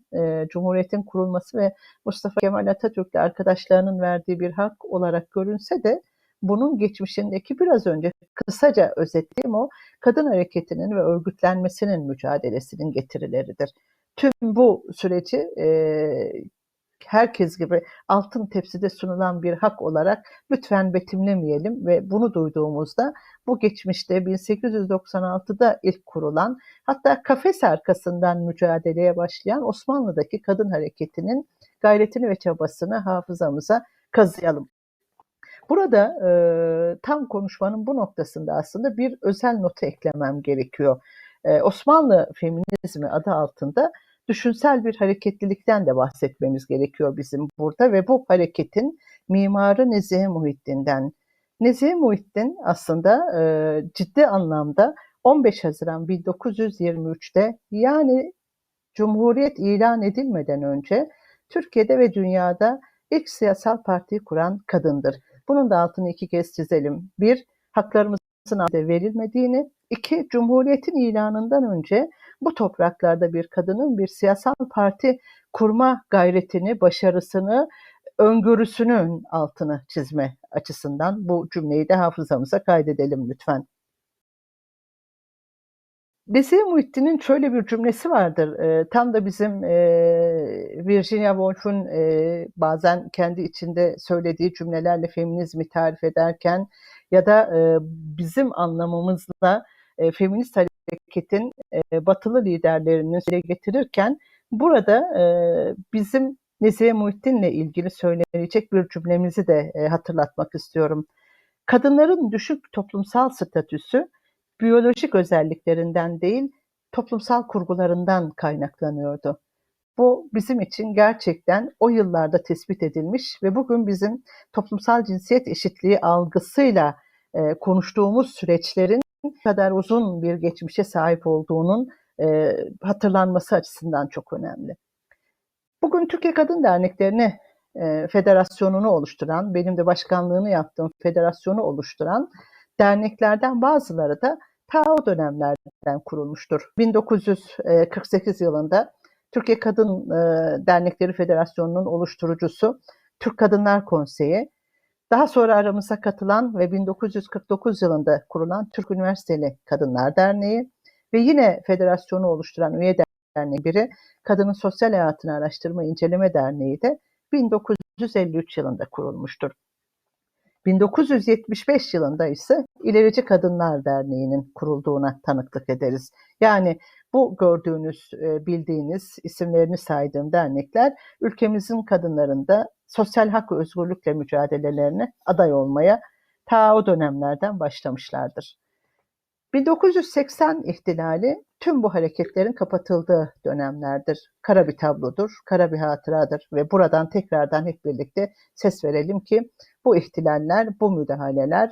Cumhuriyet'in kurulması ve Mustafa Kemal Atatürk'le arkadaşlarının verdiği bir hak olarak görünse de bunun geçmişindeki biraz önce kısaca özetlediğim o kadın hareketinin ve örgütlenmesinin mücadelesinin getirileridir. Tüm bu süreci herkes gibi altın tepside sunulan bir hak olarak lütfen betimlemeyelim ve bunu duyduğumuzda bu geçmişte 1896'da ilk kurulan hatta kafes arkasından mücadeleye başlayan Osmanlı'daki kadın hareketinin gayretini ve çabasını hafızamıza kazıyalım. Burada tam konuşmanın bu noktasında aslında bir özel nota eklemem gerekiyor. Osmanlı feminizmi adı altında düşünsel bir hareketlilikten de bahsetmemiz gerekiyor bizim burada ve bu hareketin mimarı Nezihe Muhittin'den. Nezihe Muhittin aslında ciddi anlamda 15 Haziran 1923'te yani Cumhuriyet ilan edilmeden önce Türkiye'de ve dünyada ilk siyasal partiyi kuran kadındır. Bunun da altını iki kez çizelim. Bir, haklarımızın elde verilmediğini. İki, Cumhuriyet'in ilanından önce bu topraklarda bir kadının bir siyasal parti kurma gayretini, başarısını, öngörüsünün altını çizme açısından bu cümleyi de hafızamıza kaydedelim lütfen. Nezihe Muhittin'in şöyle bir cümlesi vardır. Tam da bizim Virginia Woolf'un bazen kendi içinde söylediği cümlelerle feminizmi tarif ederken ya da bizim anlamımızla feminist hareketin batılı liderlerini dile getirirken burada bizim Nezihe Muhittin'le ilgili söylenecek bir cümlemizi de hatırlatmak istiyorum. Kadınların düşük toplumsal statüsü biyolojik özelliklerinden değil, toplumsal kurgularından kaynaklanıyordu. Bu bizim için gerçekten o yıllarda tespit edilmiş ve bugün bizim toplumsal cinsiyet eşitliği algısıyla konuştuğumuz süreçlerin kadar uzun bir geçmişe sahip olduğunun hatırlanması açısından çok önemli. Bugün Türkiye Kadın Derneklerini federasyonunu oluşturan, benim de başkanlığını yaptığım federasyonu oluşturan derneklerden bazıları da ta o dönemlerden kurulmuştur. 1948 yılında Türkiye Kadın Dernekleri Federasyonu'nun oluşturucusu Türk Kadınlar Konseyi, daha sonra aramıza katılan ve 1949 yılında kurulan Türk Üniversiteli Kadınlar Derneği ve yine federasyonu oluşturan üye derneği biri Kadının Sosyal Hayatını Araştırma İnceleme Derneği de 1953 yılında kurulmuştur. 1975 yılında ise İlerici Kadınlar Derneği'nin kurulduğuna tanıklık ederiz. Yani bu gördüğünüz, bildiğiniz, isimlerini saydığım dernekler ülkemizin kadınlarında sosyal hak ve özgürlükle mücadelelerine aday olmaya ta o dönemlerden başlamışlardır. 1980 ihtilali tüm bu hareketlerin kapatıldığı dönemlerdir. Kara bir tablodur, kara bir hatıradır ve buradan tekrardan hep birlikte ses verelim ki bu ihtilaller, bu müdahaleler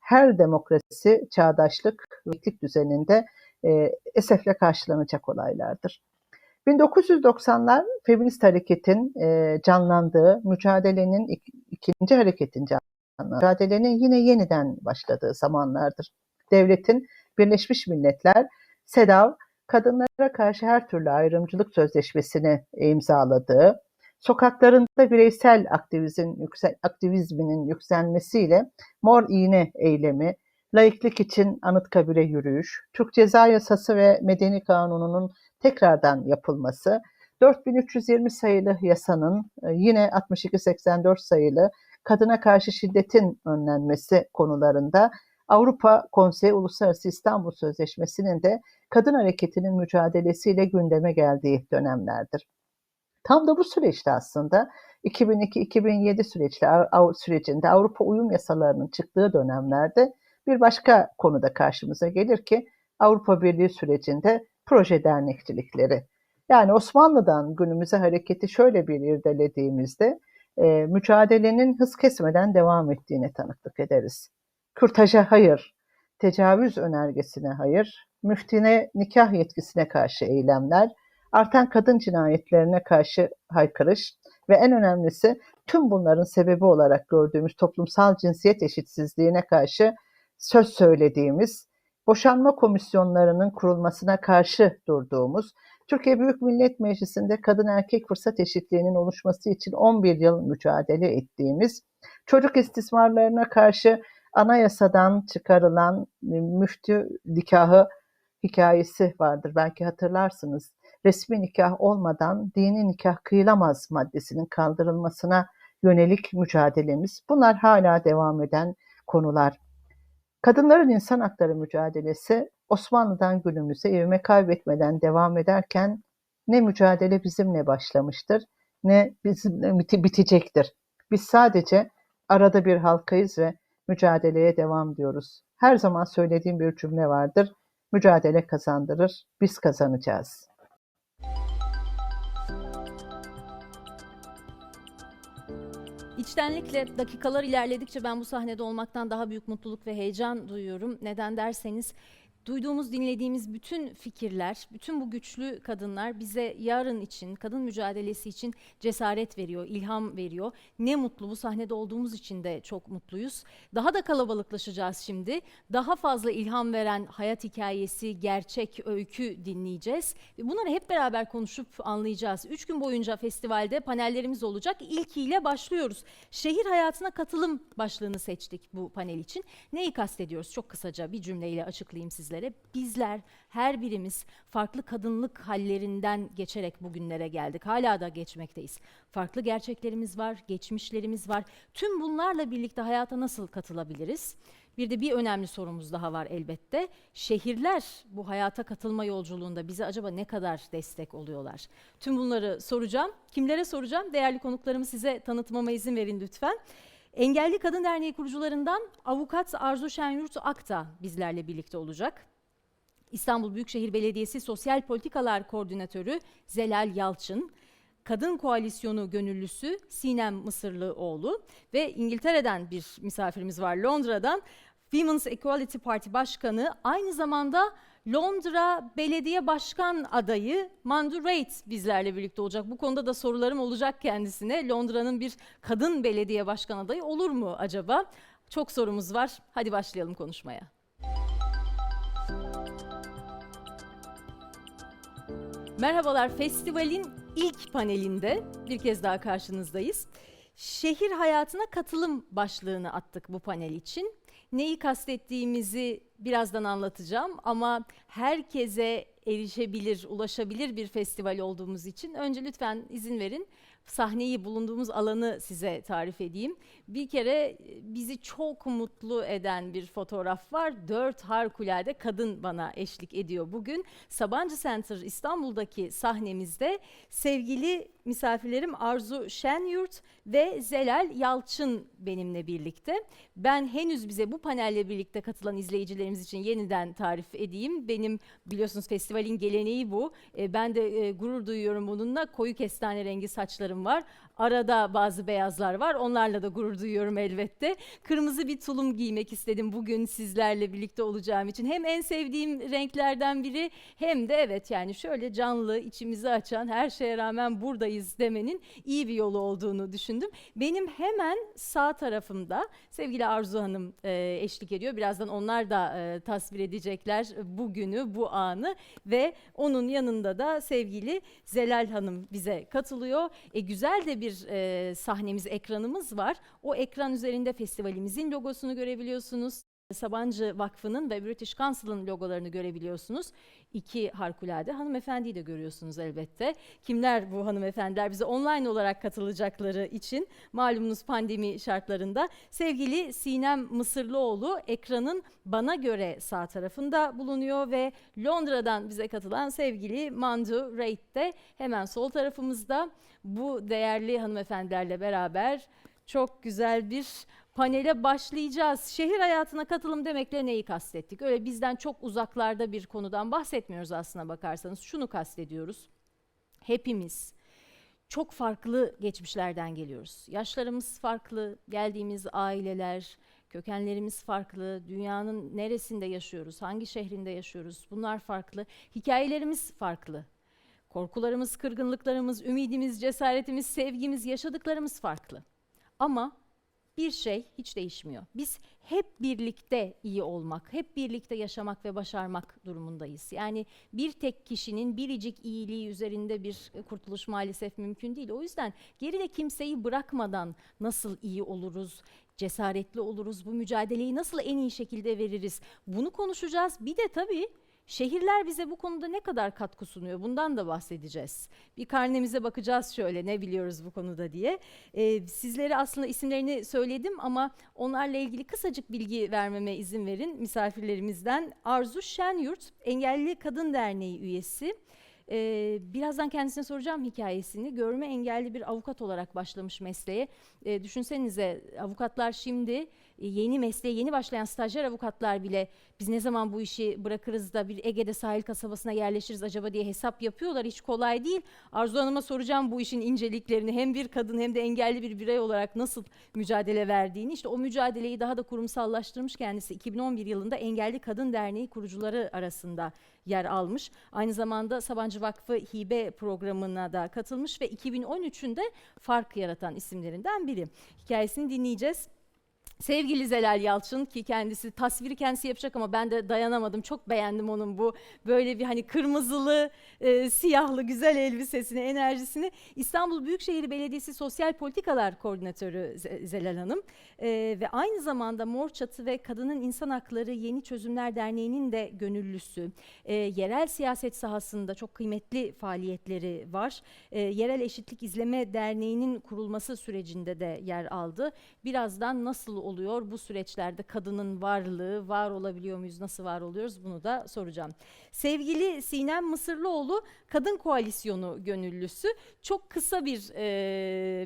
her demokrasi, çağdaşlık ve etik düzeninde esefle karşılanacak olaylardır. 1990'lar feminist hareketin canlandığı, mücadelenin ikinci hareketin canlandığı, mücadelenin yine yeniden başladığı zamanlardır. Devletin Birleşmiş Milletler, SEDAV, kadınlara karşı her türlü ayrımcılık sözleşmesini imzaladığı, sokaklarında bireysel aktivizminin yükselmesiyle Mor İğne eylemi, laiklik için Anıtkabir'e yürüyüş, Türk Ceza Yasası ve Medeni Kanunu'nun tekrardan yapılması, 4320 sayılı yasanın yine 6284 sayılı kadına karşı şiddetin önlenmesi konularında Avrupa Konseyi Uluslararası İstanbul Sözleşmesi'nin de kadın hareketinin mücadelesiyle gündeme geldiği dönemlerdir. Tam da bu süreçte aslında 2002-2007 sürecinde Avrupa uyum yasalarının çıktığı dönemlerde bir başka konuda karşımıza gelir ki Avrupa Birliği sürecinde proje dernekçilikleri. Yani Osmanlı'dan günümüze hareketi şöyle bir irdelediğimizde mücadelenin hız kesmeden devam ettiğine tanıklık ederiz. Kürtaja hayır, tecavüz önergesine hayır, müftine nikah yetkisine karşı eylemler, artan kadın cinayetlerine karşı haykırış ve en önemlisi tüm bunların sebebi olarak gördüğümüz toplumsal cinsiyet eşitsizliğine karşı söz söylediğimiz, boşanma komisyonlarının kurulmasına karşı durduğumuz, Türkiye Büyük Millet Meclisi'nde kadın erkek fırsat eşitliğinin oluşması için 11 yıl mücadele ettiğimiz, çocuk istismarlarına karşı anayasadan çıkarılan müftü nikahı hikayesi vardır. Belki hatırlarsınız. Resmi nikah olmadan dini nikah kıyılamaz maddesinin kaldırılmasına yönelik mücadelemiz. Bunlar hala devam eden konular. Kadınların insan hakları mücadelesi Osmanlı'dan günümüze ivme kaybetmeden devam ederken ne mücadele bizimle başlamıştır ne bizimle bitecektir. Biz sadece arada bir halkayız ve mücadeleye devam diyoruz. Her zaman söylediğim bir cümle vardır. Mücadele kazandırır, biz kazanacağız. İçtenlikle dakikalar ilerledikçe ben bu sahnede olmaktan daha büyük mutluluk ve heyecan duyuyorum. Neden derseniz duyduğumuz, dinlediğimiz bütün fikirler, bütün bu güçlü kadınlar bize yarın için, kadın mücadelesi için cesaret veriyor, ilham veriyor. Ne mutlu, bu sahnede olduğumuz için de çok mutluyuz. Daha da kalabalıklaşacağız şimdi. Daha fazla ilham veren hayat hikayesi, gerçek öykü dinleyeceğiz. Bunları hep beraber konuşup anlayacağız. 3 gün boyunca festivalde panellerimiz olacak. İlkiyle başlıyoruz. Şehir hayatına katılım başlığını seçtik bu panel için. Neyi kastediyoruz? Çok kısaca bir cümleyle açıklayayım sizlere. Bizler, her birimiz farklı kadınlık hallerinden geçerek bugünlere geldik. Hala da geçmekteyiz. Farklı gerçeklerimiz var, geçmişlerimiz var. Tüm bunlarla birlikte hayata nasıl katılabiliriz? Bir önemli sorumuz daha var elbette. Şehirler bu hayata katılma yolculuğunda bize acaba ne kadar destek oluyorlar? Tüm bunları soracağım. Kimlere soracağım? Değerli konuklarımı size tanıtmama izin verin lütfen. Engelli Kadın Derneği kurucularından Avukat Arzu Şenyurt Akta bizlerle birlikte olacak. İstanbul Büyükşehir Belediyesi Sosyal Politikalar Koordinatörü Zelal Yalçın, Kadın Koalisyonu gönüllüsü Sinem Mısırlıoğlu ve İngiltere'den bir misafirimiz var, Londra'dan. Women's Equality Party Başkanı, aynı zamanda Londra Belediye Başkan adayı Mandu Reid bizlerle birlikte olacak. Bu konuda da sorularım olacak kendisine. Londra'nın bir kadın belediye başkan adayı olur mu acaba? Çok sorumuz var. Hadi başlayalım konuşmaya. Merhabalar, festivalin ilk panelinde bir kez daha karşınızdayız. Şehir hayatına katılım başlığını attık bu panel için. Neyi kastettiğimizi birazdan anlatacağım ama herkese erişebilir, ulaşabilir bir festival olduğumuz için önce lütfen izin verin sahneyi, bulunduğumuz alanı size tarif edeyim. Bir kere bizi çok mutlu eden bir fotoğraf var. 4 harikulade kadın bana eşlik ediyor bugün. Sabancı Center İstanbul'daki sahnemizde sevgili misafirlerim Arzu Şenyurt ve Zelal Yalçın benimle birlikte. Ben henüz bize bu panelle birlikte katılan izleyicilerimiz için yeniden tarif edeyim. Benim biliyorsunuz festivalin geleneği bu. Ben de gurur duyuyorum bununla. Koyu kestane rengi saçlarım var. Arada bazı beyazlar var. Onlarla da gurur duyuyorum elbette. Kırmızı bir tulum giymek istedim bugün sizlerle birlikte olacağım için. Hem en sevdiğim renklerden biri hem de evet yani şöyle canlı, içimizi açan, her şeye rağmen buradayız demenin iyi bir yolu olduğunu düşündüm. Benim hemen sağ tarafımda sevgili Arzu Hanım eşlik ediyor. Birazdan onlar da tasvir edecekler bugünü, bu anı ve onun yanında da sevgili Zelal Hanım bize katılıyor. Güzel de bir sahnemiz, ekranımız var. O ekran üzerinde festivalimizin logosunu görebiliyorsunuz. Sabancı Vakfı'nın ve British Council'ın logolarını görebiliyorsunuz. İki harikulade hanımefendiyi de görüyorsunuz elbette. Kimler bu hanımefendiler? Bize online olarak katılacakları için malumunuz pandemi şartlarında. Sevgili Sinem Mısırlıoğlu ekranın bana göre sağ tarafında bulunuyor ve Londra'dan bize katılan sevgili Mandu Reid de hemen sol tarafımızda. Bu değerli hanımefendilerle beraber çok güzel bir panele başlayacağız. Şehir hayatına katılım demekle neyi kastettik? Öyle bizden çok uzaklarda bir konudan bahsetmiyoruz aslına bakarsanız. Şunu kastediyoruz. Hepimiz çok farklı geçmişlerden geliyoruz. Yaşlarımız farklı, geldiğimiz aileler, kökenlerimiz farklı, dünyanın neresinde yaşıyoruz, hangi şehrinde yaşıyoruz bunlar farklı, hikayelerimiz farklı. Korkularımız, kırgınlıklarımız, ümidimiz, cesaretimiz, sevgimiz, yaşadıklarımız farklı. Ama bir şey hiç değişmiyor. Biz hep birlikte iyi olmak, hep birlikte yaşamak ve başarmak durumundayız. Yani bir tek kişinin biricik iyiliği üzerinde bir kurtuluş maalesef mümkün değil. O yüzden geride kimseyi bırakmadan nasıl iyi oluruz, cesaretli oluruz, bu mücadeleyi nasıl en iyi şekilde veririz? Bunu konuşacağız. Bir de tabii şehirler bize bu konuda ne kadar katkı sunuyor? Bundan da bahsedeceğiz. Bir karnemize bakacağız şöyle ne biliyoruz bu konuda diye. Sizlere aslında isimlerini söyledim ama onlarla ilgili kısacık bilgi vermeme izin verin misafirlerimizden. Arzu Şenyurt, Engelli Kadın Derneği üyesi. Birazdan kendisine soracağım hikayesini. Görme engelli bir avukat olarak başlamış mesleğe. Düşünsenize avukatlar şimdi yeni mesleğe yeni başlayan stajyer avukatlar bile biz ne zaman bu işi bırakırız da bir Ege'de sahil kasabasına yerleşiriz acaba diye hesap yapıyorlar. Hiç kolay değil. Arzu Hanım'a soracağım bu işin inceliklerini, hem bir kadın hem de engelli bir birey olarak nasıl mücadele verdiğini. İşte o mücadeleyi daha da kurumsallaştırmış kendisi. 2011 yılında Engelli Kadın Derneği kurucuları arasında yer almış. Aynı zamanda Sabancı Vakfı hibe programına da katılmış ve 2013'ünde fark yaratan isimlerinden biri. Hikayesini dinleyeceğiz. Sevgili Zelal Yalçın ki kendisi tasviri kendisi yapacak ama ben de dayanamadım. Çok beğendim onun bu böyle bir hani kırmızılı, siyahlı güzel elbisesini, enerjisini. İstanbul Büyükşehir Belediyesi Sosyal Politikalar Koordinatörü Zelal Hanım ve aynı zamanda Mor Çatı ve Kadının İnsan Hakları Yeni Çözümler Derneği'nin de gönüllüsü. Yerel siyaset sahasında çok kıymetli faaliyetleri var. Yerel Eşitlik İzleme Derneği'nin kurulması sürecinde de yer aldı. Birazdan nasıl oluyor bu süreçlerde kadının varlığı, var olabiliyor muyuz, nasıl var oluyoruz bunu da soracağım. Sevgili Sinem Mısırlıoğlu Kadın Koalisyonu gönüllüsü. Çok kısa bir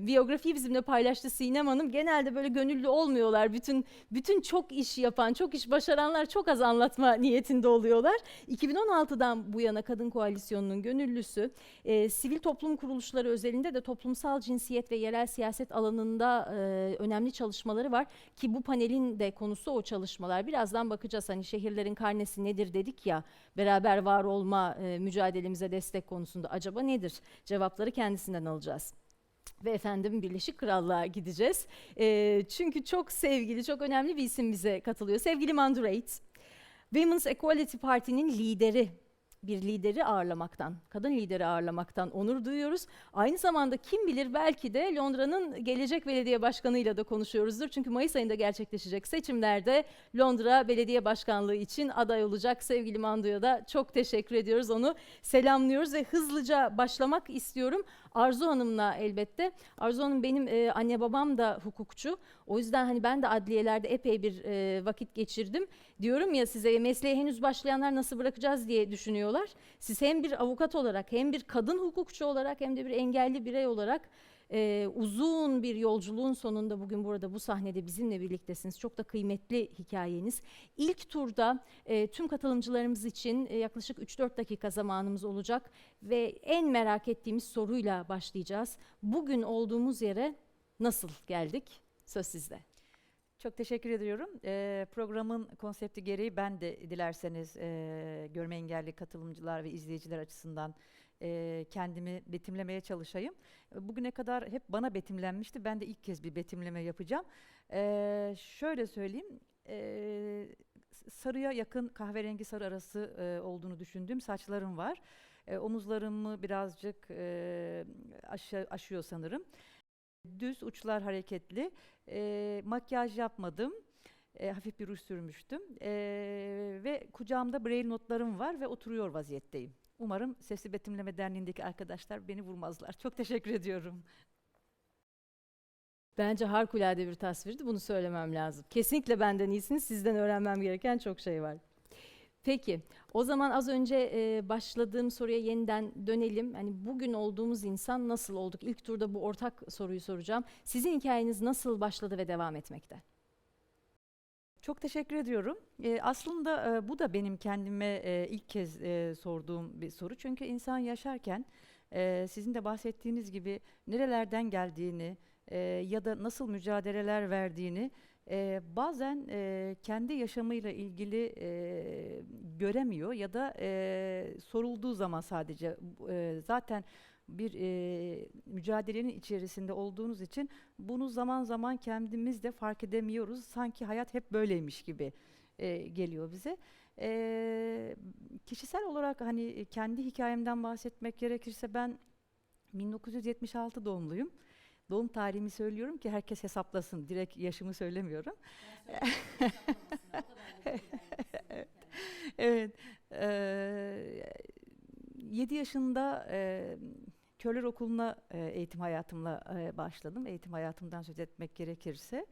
biyografiyi bizimle paylaştı Sinem Hanım. Genelde böyle gönüllü olmuyorlar. Bütün çok iş yapan, çok iş başaranlar çok az anlatma niyetinde oluyorlar. 2016'dan bu yana Kadın Koalisyonu'nun gönüllüsü. Sivil toplum kuruluşları özelinde de toplumsal cinsiyet ve yerel siyaset alanında önemli çalışmaları var. Ki bu panelin de konusu o çalışmalar. Birazdan bakacağız hani şehirlerin karnesi nedir dedik ya, beraber var olma mücadelemize destek konusunda acaba nedir? Cevapları kendisinden alacağız. Ve efendim Birleşik Krallığa gideceğiz. Çünkü çok sevgili, çok önemli bir isim bize katılıyor. Sevgili Mandu Reid, Women's Equality Party'nin lideri. Bir lideri ağırlamaktan, kadın lideri ağırlamaktan onur duyuyoruz. Aynı zamanda kim bilir belki de Londra'nın gelecek belediye başkanıyla da konuşuyoruzdur. Çünkü Mayıs ayında gerçekleşecek seçimlerde Londra Belediye Başkanlığı için aday olacak sevgili Mandu'ya da çok teşekkür ediyoruz. Onu selamlıyoruz ve hızlıca başlamak istiyorum. Arzu Hanım'la elbette. Arzu Hanım benim anne babam da hukukçu. O yüzden hani ben de adliyelerde epey bir vakit geçirdim. Diyorum ya size mesleğe henüz başlayanlar nasıl bırakacağız diye düşünüyorlar. Siz hem bir avukat olarak hem bir kadın hukukçu olarak hem de bir engelli birey olarak uzun bir yolculuğun sonunda bugün burada bu sahnede bizimle birliktesiniz. Çok da kıymetli hikayeniz. İlk turda tüm katılımcılarımız için yaklaşık 3-4 dakika zamanımız olacak ve en merak ettiğimiz soruyla başlayacağız. Bugün olduğumuz yere nasıl geldik? Söz sizde. Çok teşekkür ediyorum. Programın konsepti gereği ben de dilerseniz görme engelli katılımcılar ve izleyiciler açısından kendimi betimlemeye çalışayım. Bugüne kadar hep bana betimlenmişti. Ben de ilk kez bir betimleme yapacağım. Şöyle söyleyeyim. Sarıya yakın kahverengi sarı arası olduğunu düşündüğüm saçlarım var. Omuzlarımı birazcık aşıyor sanırım. Düz uçlar hareketli. Makyaj yapmadım. Hafif bir ruj sürmüştüm. Ve kucağımda Braille notlarım var ve oturuyor vaziyetteyim. Umarım Sesli Betimleme Derneği'ndeki arkadaşlar beni vurmazlar. Çok teşekkür ediyorum. Bence harikulade bir tasvirdi. Bunu söylemem lazım. Kesinlikle benden iyisiniz. Sizden öğrenmem gereken çok şey var. Peki, o zaman az önce başladığım soruya yeniden dönelim. Hani bugün olduğumuz insan nasıl olduk? İlk turda bu ortak soruyu soracağım. Sizin hikayeniz nasıl başladı ve devam etmekte? Çok teşekkür ediyorum. Aslında bu da benim kendime ilk kez sorduğum bir soru. Çünkü insan yaşarken sizin de bahsettiğiniz gibi nerelerden geldiğini ya da nasıl mücadeleler verdiğini bazen kendi yaşamıyla ilgili göremiyor ya da sorulduğu zaman sadece zaten bir mücadelenin içerisinde olduğunuz için bunu zaman zaman kendimiz de fark edemiyoruz. Sanki hayat hep böyleymiş gibi geliyor bize. Kişisel olarak hani kendi hikayemden bahsetmek gerekirse ben 1976 doğumluyum. Doğum tarihimi söylüyorum ki herkes hesaplasın. Direkt yaşımı söylemiyorum. Evet. 7 yaşında Körler Okulu'na eğitim hayatımla başladım. Eğitim hayatımdan söz etmek gerekirse.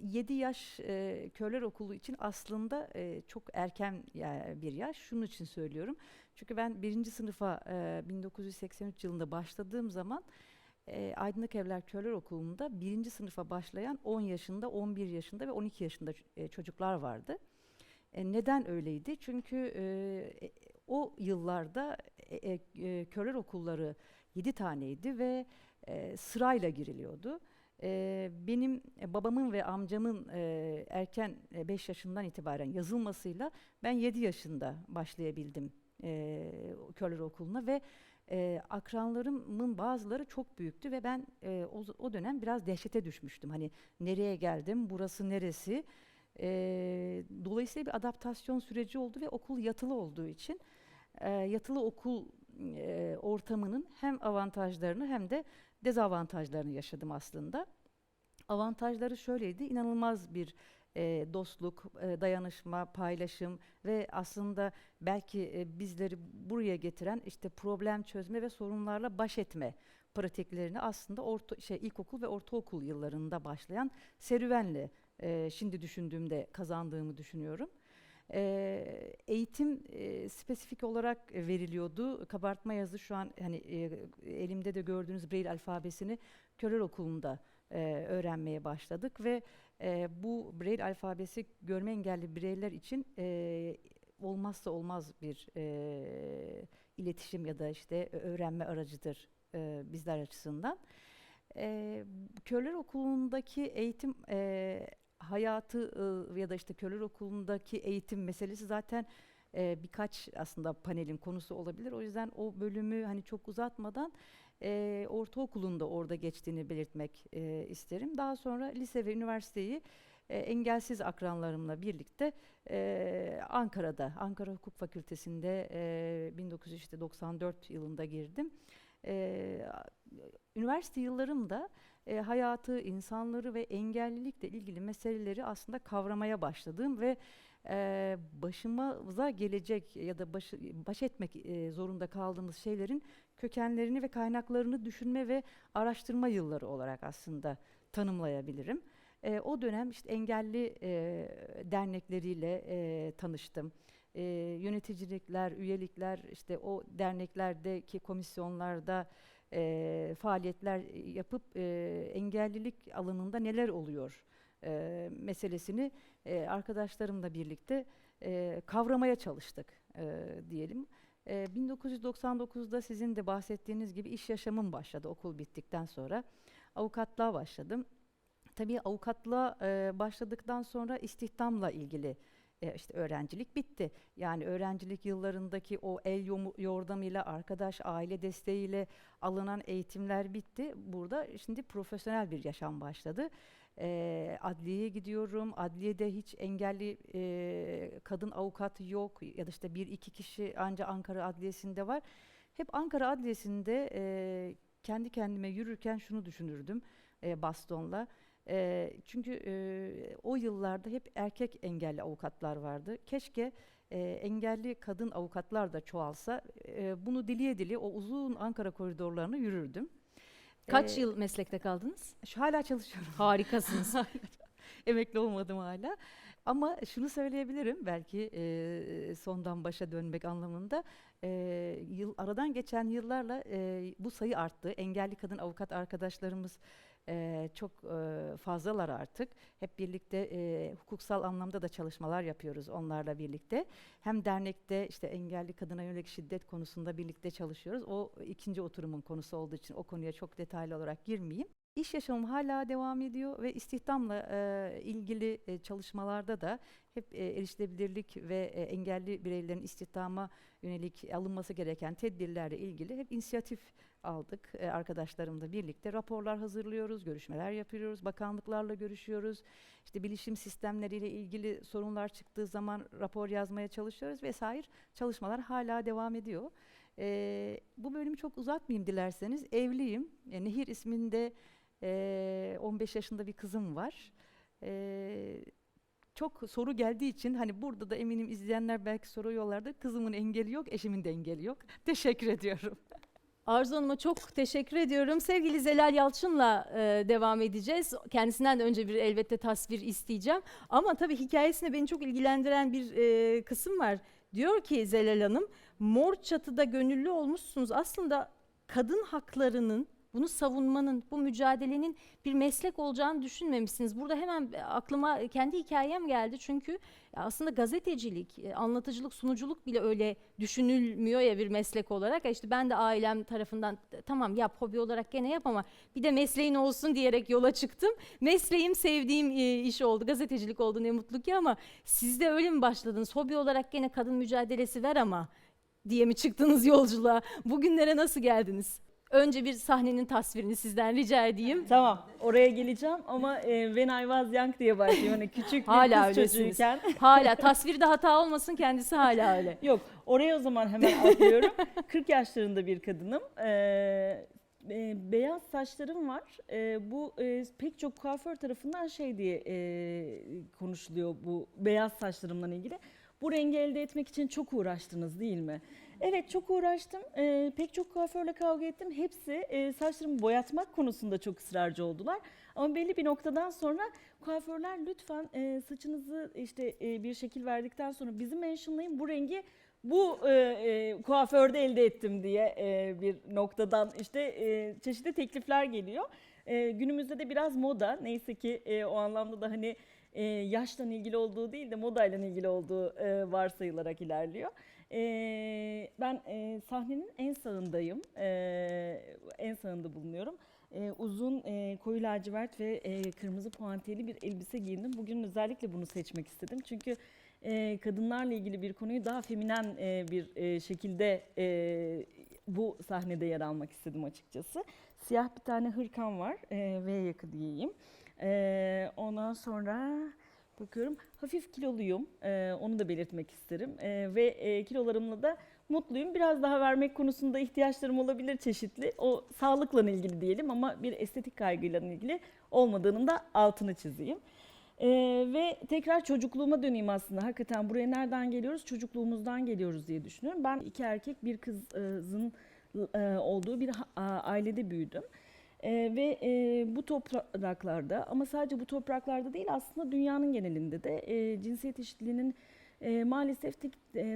7 yaş Körler Okulu için aslında çok erken bir yaş. Şunun için söylüyorum. Çünkü ben 1. sınıfa 1983 yılında başladığım zaman Aydınlık Evler Körler Okulu'nda 1. sınıfa başlayan 10 yaşında, 11 yaşında ve 12 yaşında çocuklar vardı. Neden öyleydi? Çünkü o yıllarda körler okulları 7 taneydi ve sırayla giriliyordu. Benim babamın ve amcamın erken 5 yaşından itibaren yazılmasıyla ben 7 yaşında başlayabildim körler okuluna ve akranlarımın bazıları çok büyüktü ve ben o dönem biraz dehşete düşmüştüm. Hani nereye geldim, burası neresi? Dolayısıyla bir adaptasyon süreci oldu ve okul yatılı olduğu için yatılı okul ortamının hem avantajlarını hem de dezavantajlarını yaşadım aslında. Avantajları şöyleydi, inanılmaz bir dostluk, dayanışma, paylaşım ve aslında belki bizleri buraya getiren işte problem çözme ve sorunlarla baş etme pratiklerini aslında ilkokul ve ortaokul yıllarında başlayan serüvenle şimdi düşündüğümde kazandığımı düşünüyorum. Eğitim spesifik olarak veriliyordu. Kabartma yazı şu an hani elimde de gördüğünüz Braille alfabesini Körler Okulu'nda öğrenmeye başladık ve bu Braille alfabesi görme engelli bireyler için olmazsa olmaz bir iletişim ya da işte öğrenme aracıdır bizler açısından. Körler Okulu'ndaki eğitim hayatı ya da işte Körler Okulu'ndaki eğitim meselesi zaten birkaç aslında panelin konusu olabilir. O yüzden o bölümü hani çok uzatmadan ortaokulun da orada geçtiğini belirtmek isterim. Daha sonra lise ve üniversiteyi engelsiz akranlarımla birlikte Ankara'da, Ankara Hukuk Fakültesi'nde 1994 yılında girdim. Üniversite yıllarımda hayatı, insanları ve engellilikle ilgili meseleleri aslında kavramaya başladım ve başımıza gelecek ya da baş etmek zorunda kaldığımız şeylerin kökenlerini ve kaynaklarını düşünme ve araştırma yılları olarak aslında tanımlayabilirim. O dönem işte engelli dernekleriyle tanıştım. Yöneticilikler, üyelikler, işte o derneklerdeki komisyonlarda faaliyetler yapıp engellilik alanında neler oluyor meselesini arkadaşlarımla birlikte kavramaya çalıştık diyelim. 1999'da sizin de bahsettiğiniz gibi iş yaşamım başladı okul bittikten sonra. Avukatlığa başladım. Tabii avukatlığa başladıktan sonra istihdamla ilgili işte öğrencilik bitti. Yani öğrencilik yıllarındaki o el yordamıyla, arkadaş, aile desteğiyle alınan eğitimler bitti. Burada şimdi profesyonel bir yaşam başladı. Adliyeye gidiyorum. Adliyede hiç engelli kadın avukat yok ya da işte bir iki kişi ancak Ankara Adliyesi'nde var. Hep Ankara Adliyesi'nde kendi kendime yürürken şunu düşünürdüm bastonla. Çünkü o yıllarda hep erkek engelli avukatlar vardı. Keşke engelli kadın avukatlar da çoğalsa. Bunu dileye dileye o uzun Ankara koridorlarını yürürdüm. Kaç Ee, yıl meslekte kaldınız? Hala çalışıyorum. Harikasınız. Emekli olmadım hala. Ama şunu söyleyebilirim belki sondan başa dönmek anlamında. Aradan geçen yıllarla bu sayı arttı. Engelli kadın avukat arkadaşlarımız çok fazlalar artık. Hep birlikte hukuksal anlamda da çalışmalar yapıyoruz onlarla birlikte. Hem dernekte işte engelli kadına yönelik şiddet konusunda birlikte çalışıyoruz. O ikinci oturumun konusu olduğu için o konuya çok detaylı olarak girmeyeyim. İş yaşamım hala devam ediyor ve istihdamla ilgili çalışmalarda da hep erişilebilirlik ve engelli bireylerin istihdama yönelik alınması gereken tedbirlerle ilgili hep inisiyatif aldık arkadaşlarımla birlikte. Raporlar hazırlıyoruz, görüşmeler yapıyoruz, bakanlıklarla görüşüyoruz. İşte bilişim sistemleriyle ilgili sorunlar çıktığı zaman rapor yazmaya çalışıyoruz vesaire. Çalışmalar hala devam ediyor. Bu bölümü çok uzatmayayım dilerseniz. Evliyim. Nehir isminde 15 yaşında bir kızım var. Çok soru geldiği için hani burada da eminim izleyenler belki soru yollarda. Kızımın engeli yok, eşimin de engeli yok. Teşekkür ediyorum. Arzu Hanım'a çok teşekkür ediyorum. Sevgili Zelal Yalçın'la devam edeceğiz. Kendisinden de önce bir elbette tasvir isteyeceğim. Ama tabii hikayesinde beni çok ilgilendiren bir kısım var. Diyor ki Zelal Hanım, Mor Çatı'da gönüllü olmuşsunuz. Aslında kadın haklarının, bunu savunmanın, bu mücadelenin bir meslek olacağını düşünmemişsiniz. Burada hemen aklıma kendi hikayem geldi. Çünkü aslında gazetecilik, anlatıcılık, sunuculuk bile öyle düşünülmüyor ya bir meslek olarak. İşte ben de ailem tarafından tamam yap, hobi olarak gene yap ama bir de mesleğin olsun diyerek yola çıktım. Mesleğim sevdiğim iş oldu, gazetecilik oldu ne mutlu ki ama siz de öyle mi başladınız? Hobi olarak gene kadın mücadelesi ver ama diye mi çıktınız yolculuğa? Bugünlere nasıl geldiniz? Önce bir sahnenin tasvirini sizden rica edeyim. Tamam, oraya geleceğim ama When I Was Young diye başlıyor. Hani küçük bir Hala kız öylesiniz. çocuğuyken. Hala tasvirde hata olmasın, kendisi hala öyle. Yok, oraya o zaman hemen atlıyorum. 40 yaşlarında bir kadınım. Beyaz saçlarım var. Bu pek çok kuaför tarafından şey diye konuşuluyor bu beyaz saçlarımla ilgili. Bu rengi elde etmek için çok uğraştınız değil mi? Evet, çok uğraştım. Pek çok kuaförle kavga ettim. Hepsi saçlarımı boyatmak konusunda çok ısrarcı oldular. Ama belli bir noktadan sonra kuaförler lütfen saçınızı işte bir şekil verdikten sonra bizi mentionlayın, bu rengi bu kuaförde elde ettim diye bir noktadan işte çeşitli teklifler geliyor. Günümüzde de biraz moda, neyse ki o anlamda da hani yaşla ilgili olduğu değil de modayla ilgili olduğu varsayılarak ilerliyor. Ben sahnenin en sağındayım, en sağında bulunuyorum. Uzun koyu lacivert ve kırmızı puantiyeli bir elbise giyindim. Bugün özellikle bunu seçmek istedim çünkü kadınlarla ilgili bir konuyu daha feminen bir şekilde bu sahnede yer almak istedim açıkçası. Siyah bir tane hırkam var, V yaka diyeyim. Ondan sonra bakıyorum hafif kiloluyum, onu da belirtmek isterim ve kilolarımla da mutluyum. Biraz daha vermek konusunda ihtiyaçlarım olabilir çeşitli. O sağlıkla ilgili diyelim ama bir estetik kaygıyla ilgili olmadığının da altını çizeyim. Ve tekrar çocukluğuma döneyim aslında. Hakikaten buraya nereden geliyoruz? Çocukluğumuzdan geliyoruz diye düşünüyorum. Ben 2 erkek bir kızın olduğu bir ailede büyüdüm. Ve bu topraklarda ama sadece bu topraklarda değil aslında dünyanın genelinde de cinsiyet eşitliğinin maalesef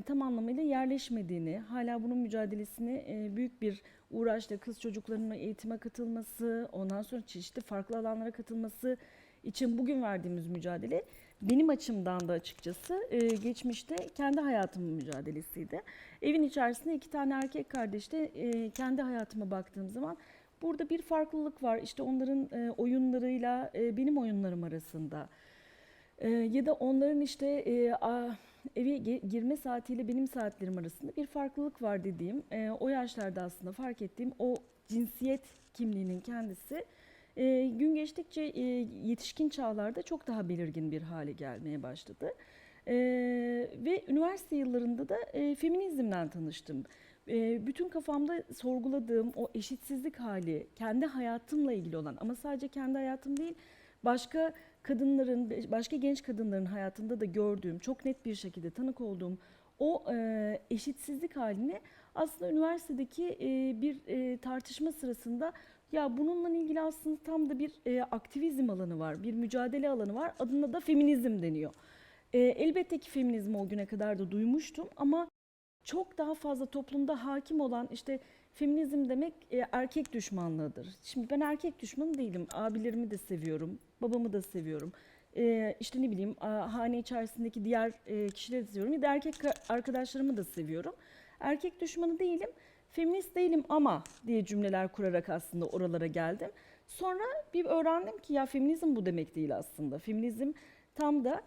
tam anlamıyla yerleşmediğini, hala bunun mücadelesini büyük bir uğraşla kız çocuklarının eğitime katılması, ondan sonra çeşitli farklı alanlara katılması için bugün verdiğimiz mücadele benim açımdan da açıkçası geçmişte kendi hayatımın mücadelesiydi. Evin içerisinde 2 tane erkek kardeşte kendi hayatıma baktığım zaman burada bir farklılık var. İşte onların oyunlarıyla benim oyunlarım arasında. Ya da onların işte eve girme saatiyle benim saatlerim arasında bir farklılık var dediğim, o yaşlarda aslında fark ettiğim o cinsiyet kimliğinin kendisi gün geçtikçe yetişkin çağlarda çok daha belirgin bir hale gelmeye başladı. Ve üniversite yıllarında da feminizmden tanıştım. Bütün kafamda sorguladığım o eşitsizlik hali, kendi hayatımla ilgili olan ama sadece kendi hayatım değil, başka kadınların, başka genç kadınların hayatında da gördüğüm, çok net bir şekilde tanık olduğum o eşitsizlik halini aslında üniversitedeki bir tartışma sırasında ya bununla ilgili aslında tam da bir aktivizm alanı var, bir mücadele alanı var. Adına da feminizm deniyor. Elbette ki feminizmi o güne kadar da duymuştum ama çok daha fazla toplumda hakim olan işte feminizm demek erkek düşmanlığıdır. Şimdi ben erkek düşmanı değilim. Abilerimi de seviyorum, babamı da seviyorum. İşte ne bileyim hane içerisindeki diğer kişileri de seviyorum. Ya da erkek arkadaşlarımı da seviyorum. Erkek düşmanı değilim, feminist değilim ama diye cümleler kurarak aslında oralara geldim. Sonra bir öğrendim ki ya feminizm bu demek değil aslında. Feminizm tam da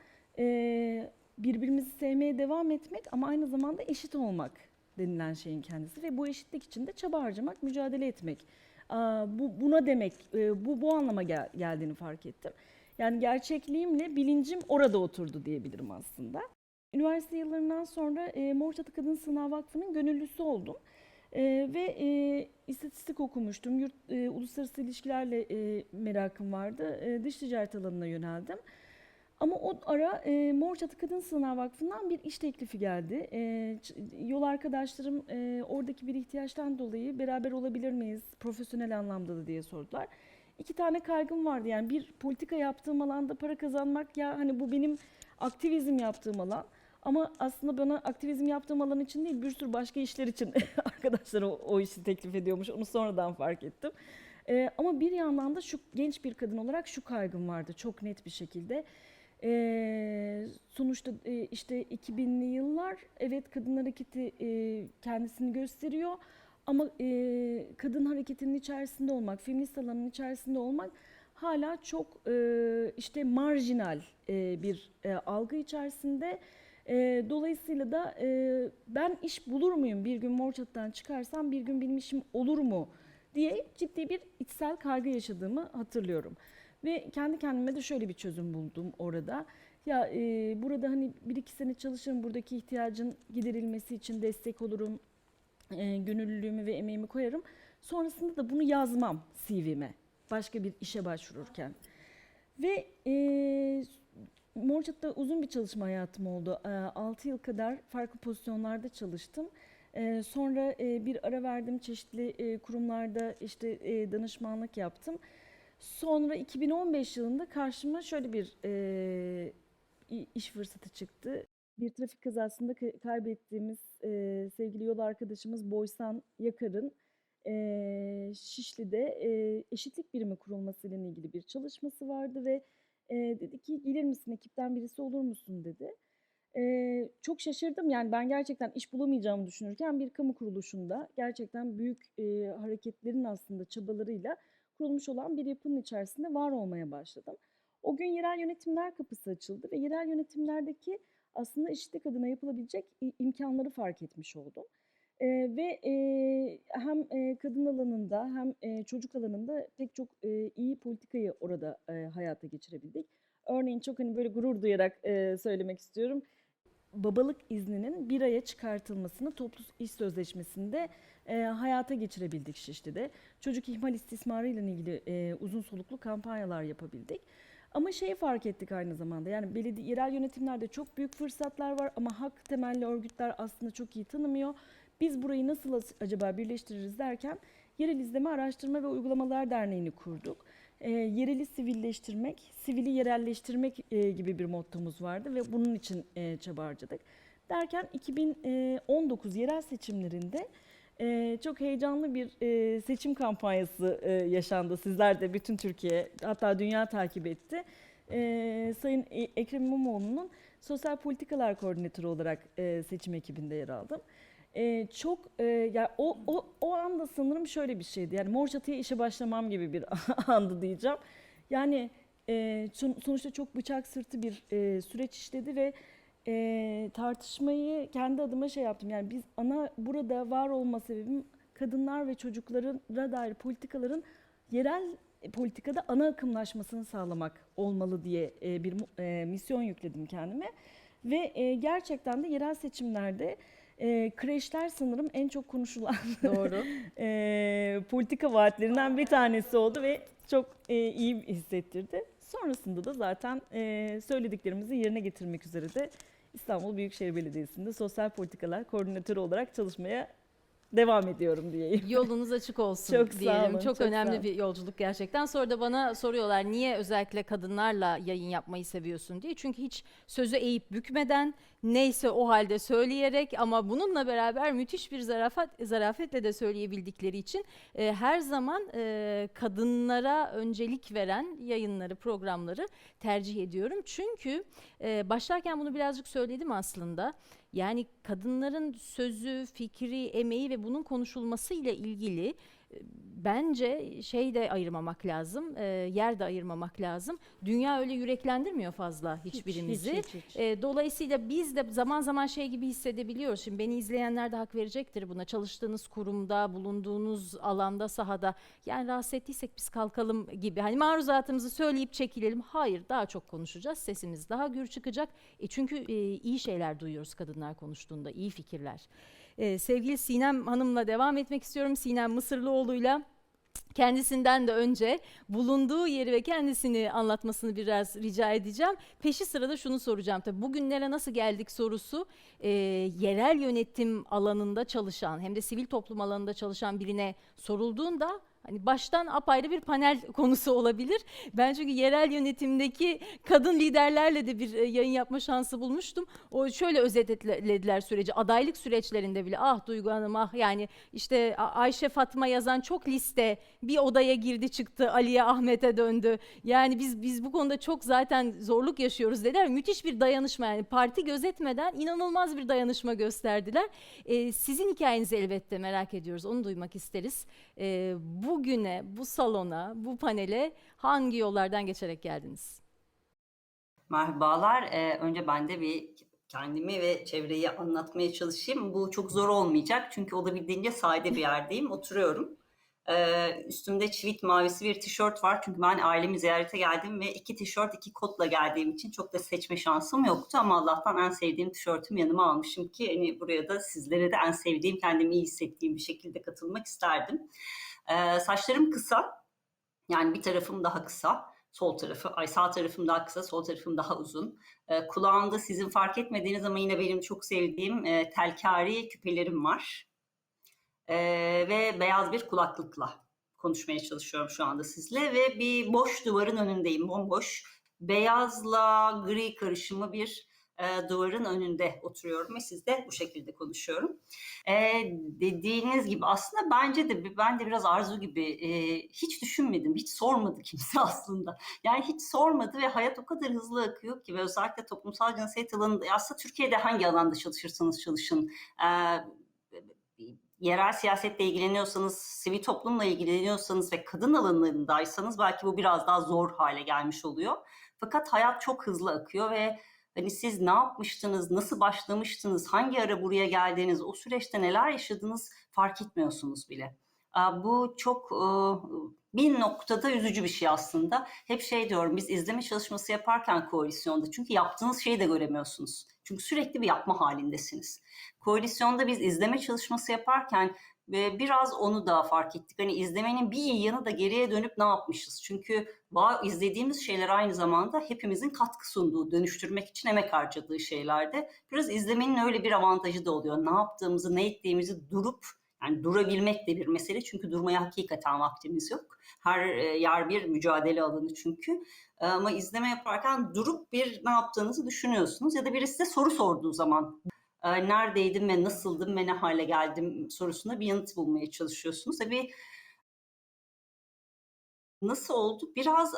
birbirimizi sevmeye devam etmek ama aynı zamanda eşit olmak denilen şeyin kendisi ve bu eşitlik için de çaba harcamak, mücadele etmek. Buna demek, bu anlama geldiğini fark ettim. Yani gerçekliğimle bilincim orada oturdu diyebilirim aslında. Üniversite yıllarından sonra Mor Çatı Kadın Sığınağı Vakfı'nın gönüllüsü oldum. Ve istatistik okumuştum. Uluslararası ilişkilerle merakım vardı. Dış ticaret alanına yöneldim. Ama o ara Mor Çatı Kadın Sığınağı Vakfı'ndan bir iş teklifi geldi. Yol arkadaşlarım oradaki bir ihtiyaçtan dolayı beraber olabilir miyiz profesyonel anlamda da diye sordular. 2 tane kaygım vardı. Yani bir, politika yaptığım alanda para kazanmak, ya hani bu benim aktivizm yaptığım alan. Ama aslında bana aktivizm yaptığım alan için değil, bir sürü başka işler için arkadaşlar o işi teklif ediyormuş. Onu sonradan fark ettim. Ama bir yandan da şu genç bir kadın olarak şu kaygım vardı çok net bir şekilde. Sonuçta işte 2000'li yıllar, evet kadın hareketi kendisini gösteriyor ama kadın hareketinin içerisinde olmak, feminist alanın içerisinde olmak hala çok işte marjinal bir algı içerisinde. Dolayısıyla da ben iş bulur muyum, bir gün Mor Çatı'dan çıkarsam bir gün benim işim olur mu diye ciddi bir içsel kaygı yaşadığımı hatırlıyorum. Ve kendi kendime de şöyle bir çözüm buldum orada. Ya burada hani 1-2 sene çalışırım, buradaki ihtiyacın giderilmesi için destek olurum, gönüllülüğümü ve emeğimi koyarım. Sonrasında da bunu yazmam CV'me, başka bir işe başvururken. Ve Mor Çatı'da uzun bir çalışma hayatım oldu. 6 yıl kadar farklı pozisyonlarda çalıştım. Sonra bir ara verdim, çeşitli kurumlarda işte danışmanlık yaptım. Sonra 2015 yılında karşıma şöyle bir iş fırsatı çıktı. Bir trafik kazasında kaybettiğimiz sevgili yol arkadaşımız Boysan Yakar'ın Şişli'de eşitlik birimi kurulmasıyla ilgili bir çalışması vardı ve dedi ki gelir misin, ekipten birisi olur musun dedi. Çok şaşırdım, yani ben gerçekten iş bulamayacağımı düşünürken bir kamu kuruluşunda gerçekten büyük hareketlerin aslında çabalarıyla kurulmuş olan bir yapının içerisinde var olmaya başladım. O gün yerel yönetimler kapısı açıldı ve yerel yönetimlerdeki aslında eşitlik adına yapılabilecek imkanları fark etmiş oldum. Ve hem kadın alanında hem çocuk alanında pek çok iyi politikayı orada hayata geçirebildik. Örneğin çok hani böyle gurur duyarak söylemek istiyorum. Babalık izninin 1 aya çıkartılmasını toplu iş sözleşmesinde hayata geçirebildik Şişli'de. Çocuk ihmal istismarı ile ilgili uzun soluklu kampanyalar yapabildik. Ama şeyi fark ettik aynı zamanda, yani belediye, yerel yönetimlerde çok büyük fırsatlar var ama hak temelli örgütler aslında çok iyi tanımıyor. Biz burayı nasıl acaba birleştiririz derken Yerel İzleme Araştırma ve Uygulamalar Derneği'ni kurduk. Yereli sivilleştirmek, sivili yerelleştirmek gibi bir mottomuz vardı ve bunun için çaba harcadık. Derken 2019 yerel seçimlerinde çok heyecanlı bir seçim kampanyası yaşandı. Sizler de, bütün Türkiye, hatta dünya takip etti. Sayın Ekrem İmamoğlu'nun Sosyal Politikalar Koordinatörü olarak seçim ekibinde yer aldım. Yani o anda sanırım şöyle bir şeydi. Yani Mor Çatı'ya işe başlamam gibi bir andı diyeceğim. Yani sonuçta çok bıçak sırtı bir süreç işledi ve tartışmayı kendi adıma şey yaptım. Yani biz burada var olma sebebim kadınlar ve çocuklara dair politikaların yerel politikada ana akımlaşmasını sağlamak olmalı diye bir misyon yükledim kendime. Ve gerçekten de yerel seçimlerde Kreşler sanırım en çok konuşulan Doğru. politika vaatlerinden bir tanesi oldu ve çok iyi hissettirdi. Sonrasında da zaten söylediklerimizi yerine getirmek üzere de İstanbul Büyükşehir Belediyesi'nde sosyal politikalar koordinatörü olarak çalışmaya devam ediyorum diyeyim. Yolunuz açık olsun Çok sağ diyelim. olun, Çok çok önemli sağ olun. bir yolculuk gerçekten. Sonra da bana soruyorlar niye özellikle kadınlarla yayın yapmayı seviyorsun diye. Çünkü hiç sözü eğip bükmeden, neyse o halde söyleyerek ama bununla beraber müthiş bir zarafetle de söyleyebildikleri için her zaman kadınlara öncelik veren yayınları, programları tercih ediyorum. Çünkü başlarken bunu birazcık söyledim aslında. Yani kadınların sözü, fikri, emeği ve bunun konuşulması ile ilgili bence şey de ayırmamak lazım, yer de ayırmamak lazım. Dünya öyle yüreklendirmiyor fazla hiçbirimizi. Hiç. Dolayısıyla biz de zaman zaman şey gibi hissedebiliyoruz. Şimdi beni izleyenler de hak verecektir buna. Çalıştığınız kurumda, bulunduğunuz alanda, sahada yani rahatsız ettiysek biz kalkalım gibi. Hani maruzatımızı söyleyip çekilelim. Hayır, daha çok konuşacağız. Sesimiz daha gür çıkacak. Çünkü iyi şeyler duyuyoruz kadınlar konuştuğunda, iyi fikirler. Sevgili Sinem Hanım'la devam etmek istiyorum. Sinem Mısırlıoğlu'yla kendisinden de önce bulunduğu yeri ve kendisini anlatmasını biraz rica edeceğim. Peşi sırada şunu soracağım. Tabii bugünlere nasıl geldik sorusu yerel yönetim alanında çalışan hem de sivil toplum alanında çalışan birine sorulduğunda hani baştan apayrı bir panel konusu olabilir. Ben çünkü yerel yönetimdeki kadın liderlerle de bir yayın yapma şansı bulmuştum. O şöyle özetlediler süreci. Adaylık süreçlerinde bile ah Duygu Hanım ah yani işte Ayşe Fatma yazan çok liste bir odaya girdi çıktı Ali'ye Ahmet'e döndü. Yani biz bu konuda çok zaten zorluk yaşıyoruz dediler. Müthiş bir dayanışma yani parti gözetmeden inanılmaz bir dayanışma gösterdiler. Sizin hikayenizi elbette merak ediyoruz. Onu duymak isteriz. Bugüne, bu salona, bu panele hangi yollardan geçerek geldiniz? Merhabalar. Önce ben de bir kendimi ve çevreyi anlatmaya çalışayım. Bu çok zor olmayacak çünkü olabildiğince sade bir yerdeyim. Oturuyorum. Üstümde çivit mavisi bir tişört var. Çünkü ben ailemi ziyarete geldim ve 2 tişört, 2 kotla geldiğim için çok da seçme şansım yoktu. Ama Allah'tan en sevdiğim tişörtümü yanıma almışım ki hani buraya da sizlere de en sevdiğim, kendimi iyi hissettiğim bir şekilde katılmak isterdim. Saçlarım kısa. Yani bir tarafım daha kısa. Sağ tarafım daha kısa, sol tarafım daha uzun. Kulağımda sizin fark etmediğiniz ama yine benim çok sevdiğim telkari küpelerim var. Ve beyaz bir kulaklıkla konuşmaya çalışıyorum şu anda sizle ve bir boş duvarın önündeyim, bomboş. Beyazla gri karışımı bir duvarın önünde oturuyorum ve sizle bu şekilde konuşuyorum. Dediğiniz gibi aslında ben de biraz Arzu gibi hiç düşünmedim, hiç sormadı kimse aslında. Yani hiç sormadı ve hayat o kadar hızlı akıyor ki ve özellikle toplumsal cinsiyet alanında aslında Türkiye'de hangi alanda çalışırsanız çalışın yerel siyasetle ilgileniyorsanız, sivil toplumla ilgileniyorsanız ve kadın alanlarındaysanız belki bu biraz daha zor hale gelmiş oluyor. Fakat hayat çok hızlı akıyor ve hani siz ne yapmıştınız, nasıl başlamıştınız, hangi ara buraya geldiniz, o süreçte neler yaşadınız fark etmiyorsunuz bile. Bu çok bir noktada üzücü bir şey aslında. Hep şey diyorum, biz izleme çalışması yaparken koalisyonda çünkü yaptığınız şeyi de göremiyorsunuz. Çünkü sürekli bir yapma halindesiniz. Koalisyonda biz izleme çalışması yaparken biraz onu da fark ettik. Hani izlemenin bir iyi yanı da geriye dönüp ne yapmışız? Çünkü izlediğimiz şeyler aynı zamanda hepimizin katkı sunduğu, dönüştürmek için emek harcadığı şeylerde. Biraz izlemenin öyle bir avantajı da oluyor. Ne yaptığımızı, ne ettiğimizi yani durabilmek de bir mesele. Çünkü durmaya hakikaten vaktimiz yok. Her yer bir mücadele alanı çünkü. Ama izleme yaparken durup ne yaptığınızı düşünüyorsunuz. Ya da birisi de soru sorduğu zaman neredeydim ve nasıldım ve ne hale geldim sorusuna bir yanıt bulmaya çalışıyorsunuz. Tabii nasıl oldu? Biraz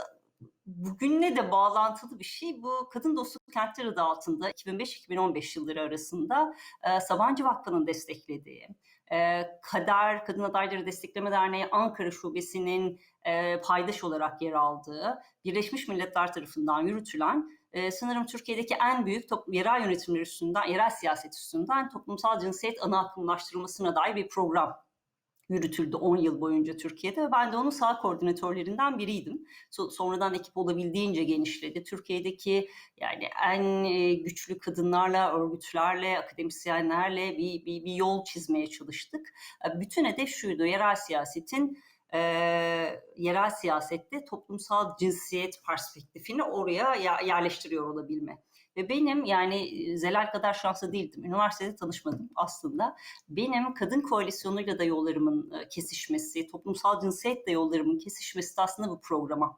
bugünle de bağlantılı bir şey. Bu Kadın Dostluk Kentleri adı altında 2005-2015 yılları arasında Sabancı Vakfı'nın desteklediği, Kader Kadın Adayları Destekleme Derneği Ankara Şubesi'nin paydaş olarak yer aldığı, Birleşmiş Milletler tarafından yürütülen sanırım Türkiye'deki en büyük yerel yönetimler üstünden, yerel siyaset üstünden toplumsal cinsiyet ana akımlaştırılmasına dair bir program yürütüldü 10 yıl boyunca Türkiye'de ve ben de onun sağ koordinatörlerinden biriydim. Sonradan ekip olabildiğince genişledi. Türkiye'deki yani en güçlü kadınlarla, örgütlerle, akademisyenlerle bir yol çizmeye çalıştık. Bütün hedef şuydu: yerel siyasette toplumsal cinsiyet perspektifini oraya yerleştiriyor olabilme. Ve benim yani Zelal kadar şanslı değildim. Üniversitede tanışmadım aslında. Benim kadın koalisyonuyla da yollarımın kesişmesi, toplumsal cinsiyetle yollarımın kesişmesi de aslında bu programa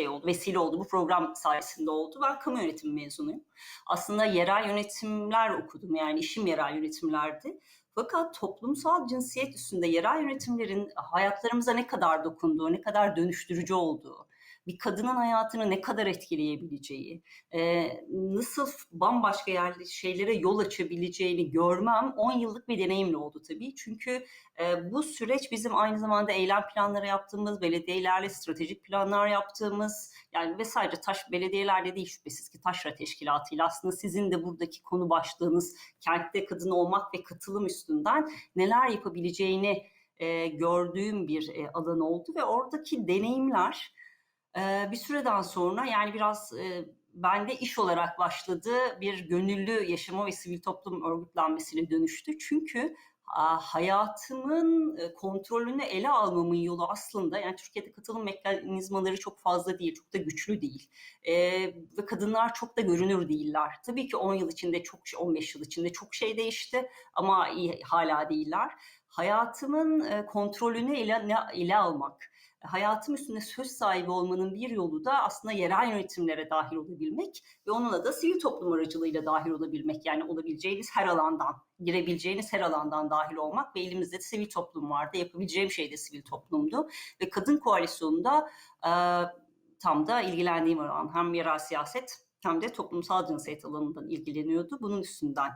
oldu, vesile oldu. Bu program sayesinde oldu. Ben kamu yönetimi mezunuyum. Aslında yerel yönetimler okudum. Yani işim yerel yönetimlerdi. Fakat toplumsal cinsiyet üstünde yerel yönetimlerin hayatlarımıza ne kadar dokunduğu, ne kadar dönüştürücü olduğu, bir kadının hayatını ne kadar etkileyebileceği, nasıl bambaşka şeylere yol açabileceğini görmem 10 yıllık bir deneyimle oldu tabii. Çünkü bu süreç bizim aynı zamanda eylem planları yaptığımız, belediyelerle stratejik planlar yaptığımız, yani ve sadece belediyelerle değil şüphesiz ki Taşra Teşkilatı'yla aslında sizin de buradaki konu başlığınız kentte kadın olmak ve katılım üstünden neler yapabileceğini gördüğüm bir alan oldu ve oradaki deneyimler bir süreden sonra yani biraz bende iş olarak başladığı bir gönüllü yaşama ve sivil toplum örgütlenmesine dönüştü. Çünkü hayatımın kontrolünü ele almamın yolu aslında, yani Türkiye'de katılım mekanizmaları çok fazla değil, çok da güçlü değil. Ve kadınlar çok da görünür değiller. Tabii ki 10 yıl içinde 15 yıl içinde çok şey değişti ama hala değiller. Hayatımın kontrolünü ele almak, hayatım üstünde söz sahibi olmanın bir yolu da aslında yerel yönetimlere dahil olabilmek ve onunla da sivil toplum aracılığıyla dahil olabilmek. Yani olabileceğiniz her alandan, girebileceğiniz her alandan dahil olmak ve elimizde de sivil toplum vardı. Yapabileceğim şey de sivil toplumdu. Ve Kadın Koalisyonu'nda tam da ilgilendiğim alan hem yerel siyaset hem de toplumsal cinsiyet alanından ilgileniyordu. Bunun üstünden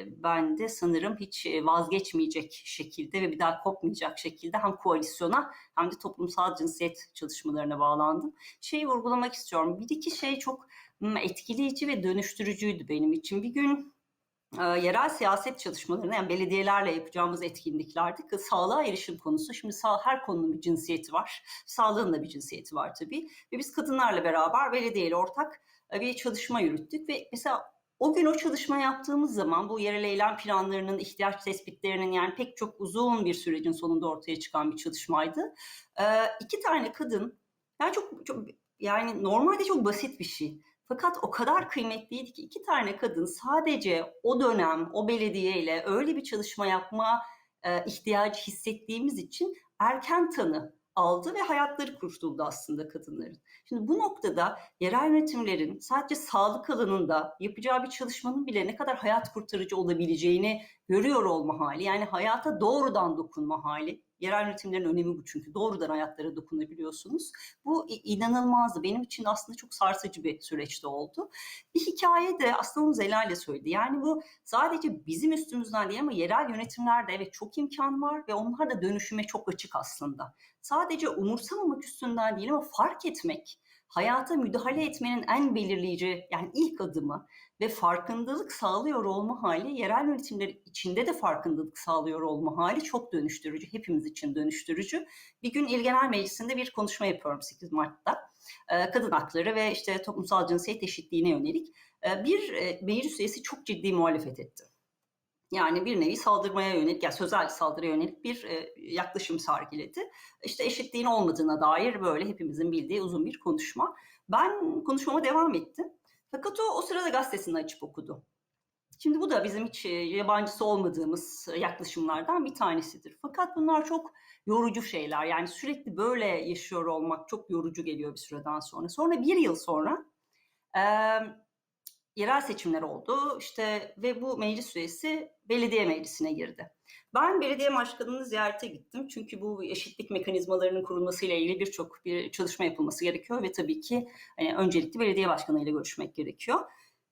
ben de sanırım hiç vazgeçmeyecek şekilde ve bir daha kopmayacak şekilde hem koalisyona hem de toplumsal cinsiyet çalışmalarına bağlandım. Şeyi vurgulamak istiyorum. Bir iki şey çok etkileyici ve dönüştürücüydü benim için. Bir gün yerel siyaset çalışmalarına, yani belediyelerle yapacağımız etkinliklerde sağlığa erişim konusu. Şimdi her konunun bir cinsiyeti var. Sağlığın da bir cinsiyeti var tabii. Ve biz kadınlarla beraber belediyeyle ortak bir çalışma yürüttük ve mesela o gün o çalışma yaptığımız zaman bu yerel eylem planlarının, ihtiyaç tespitlerinin, yani pek çok uzun bir sürecin sonunda ortaya çıkan bir çalışmaydı. 2 tane kadın, yani çok yani normalde çok basit bir şey. Fakat o kadar kıymetliydi ki 2 tane kadın sadece o dönem o belediyeyle öyle bir çalışma yapma ihtiyacı hissettiğimiz için erken tanı aldı ve hayatları kurtuldu aslında kadınların. Şimdi bu noktada yerel yönetimlerin sadece sağlık alanında yapacağı bir çalışmanın bile ne kadar hayat kurtarıcı olabileceğini görüyor olma hali, yani hayata doğrudan dokunma hali. Yerel yönetimlerin önemi bu, çünkü doğrudan hayatlara dokunabiliyorsunuz. Bu inanılmazdı. Benim için aslında çok sarsıcı bir süreçte oldu. Bir hikaye de aslında onu Zelal'le söyledi. Yani bu sadece bizim üstümüzden değil ama yerel yönetimlerde evet çok imkan var ve onlar da dönüşüme çok açık aslında. Sadece umursamamak üstünden değil ama fark etmek, hayata müdahale etmenin en belirleyici, yani ilk adımı ve farkındalık sağlıyor olma hali, yerel yönetimler içinde de farkındalık sağlıyor olma hali çok dönüştürücü, hepimiz için dönüştürücü. Bir gün İl Genel Meclisi'nde bir konuşma yapıyorum 8 Mart'ta. Kadın hakları ve işte toplumsal cinsiyet eşitliğine yönelik bir meclis üyesi çok ciddi muhalefet etti. Yani bir nevi saldırmaya yönelik, yani sözel saldırıya yönelik bir yaklaşım sergiledi. İşte eşitliğin olmadığına dair böyle hepimizin bildiği uzun bir konuşma. Ben konuşmama devam ettim. Fakat o sırada gazetesini açıp okudu. Şimdi bu da bizim hiç yabancısı olmadığımız yaklaşımlardan bir tanesidir. Fakat bunlar çok yorucu şeyler. Yani sürekli böyle yaşıyor olmak çok yorucu geliyor bir süreden sonra. Sonra bir yıl sonra yerel seçimler oldu işte ve bu meclis üyesi belediye meclisine girdi. Ben belediye başkanını ziyarete gittim. Çünkü bu eşitlik mekanizmalarının kurulmasıyla ilgili birçok bir çalışma yapılması gerekiyor ve tabii ki hani öncelikle belediye başkanıyla görüşmek gerekiyor.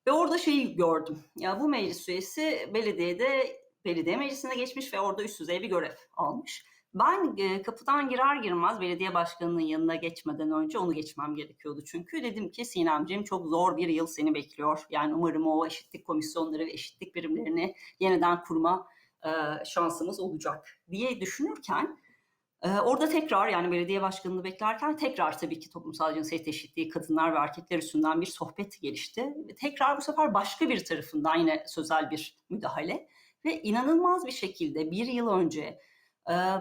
Ve orada şeyi gördüm. Ya bu meclis üyesi belediye meclisine geçmiş ve orada üst düzey bir görev almış. Ben kapıdan girer girmez belediye başkanının yanına geçmeden önce onu geçmem gerekiyordu. Çünkü dedim ki Sinemciğim, çok zor bir yıl seni bekliyor. Yani umarım o eşitlik komisyonları ve eşitlik birimlerini yeniden kurma şansımız olacak diye düşünürken orada tekrar yani belediye başkanını beklerken tekrar tabii ki toplumsal cinsiyet eşitliği kadınlar ve erkekler üstünden bir sohbet gelişti. Tekrar bu sefer başka bir tarafından yine sözel bir müdahale ve inanılmaz bir şekilde bir yıl önce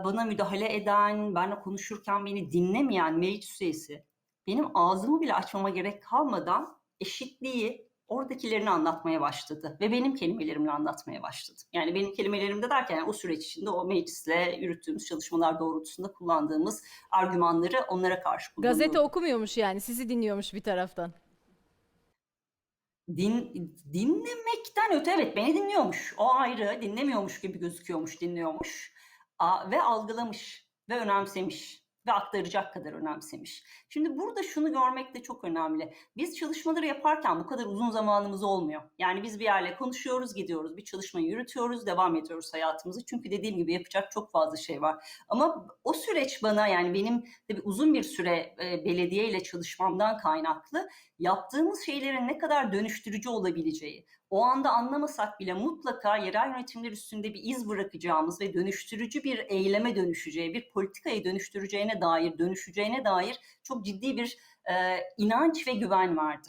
bana müdahale eden, benimle konuşurken beni dinlemeyen meclis üyesi benim ağzımı bile açmama gerek kalmadan eşitliği oradakilerini anlatmaya başladı ve benim kelimelerimle anlatmaya başladı. Yani benim kelimelerimde derken yani o süreç içinde o meclisle yürüttüğümüz çalışmalar doğrultusunda kullandığımız argümanları onlara karşı kullanıyordum. Gazete okumuyormuş yani, sizi dinliyormuş bir taraftan. Dinlemekten öte evet beni dinliyormuş. O ayrı, dinlemiyormuş gibi gözüküyormuş, dinliyormuş. Ve algılamış ve önemsemiş ve aktaracak kadar önemsemiş. Şimdi burada şunu görmek de çok önemli. Biz çalışmaları yaparken bu kadar uzun zamanımız olmuyor. Yani biz bir yerle konuşuyoruz, gidiyoruz, bir çalışmayı yürütüyoruz, devam ediyoruz hayatımızı. Çünkü dediğim gibi yapacak çok fazla şey var. Ama o süreç bana yani benim tabii uzun bir süre belediyeyle çalışmamdan kaynaklı yaptığımız şeylerin ne kadar dönüştürücü olabileceği, o anda anlamasak bile mutlaka yerel yönetimler üstünde bir iz bırakacağımız ve dönüştürücü bir eyleme dönüşeceği, bir politikayı dönüşeceğine dair çok ciddi bir inanç ve güven vardı.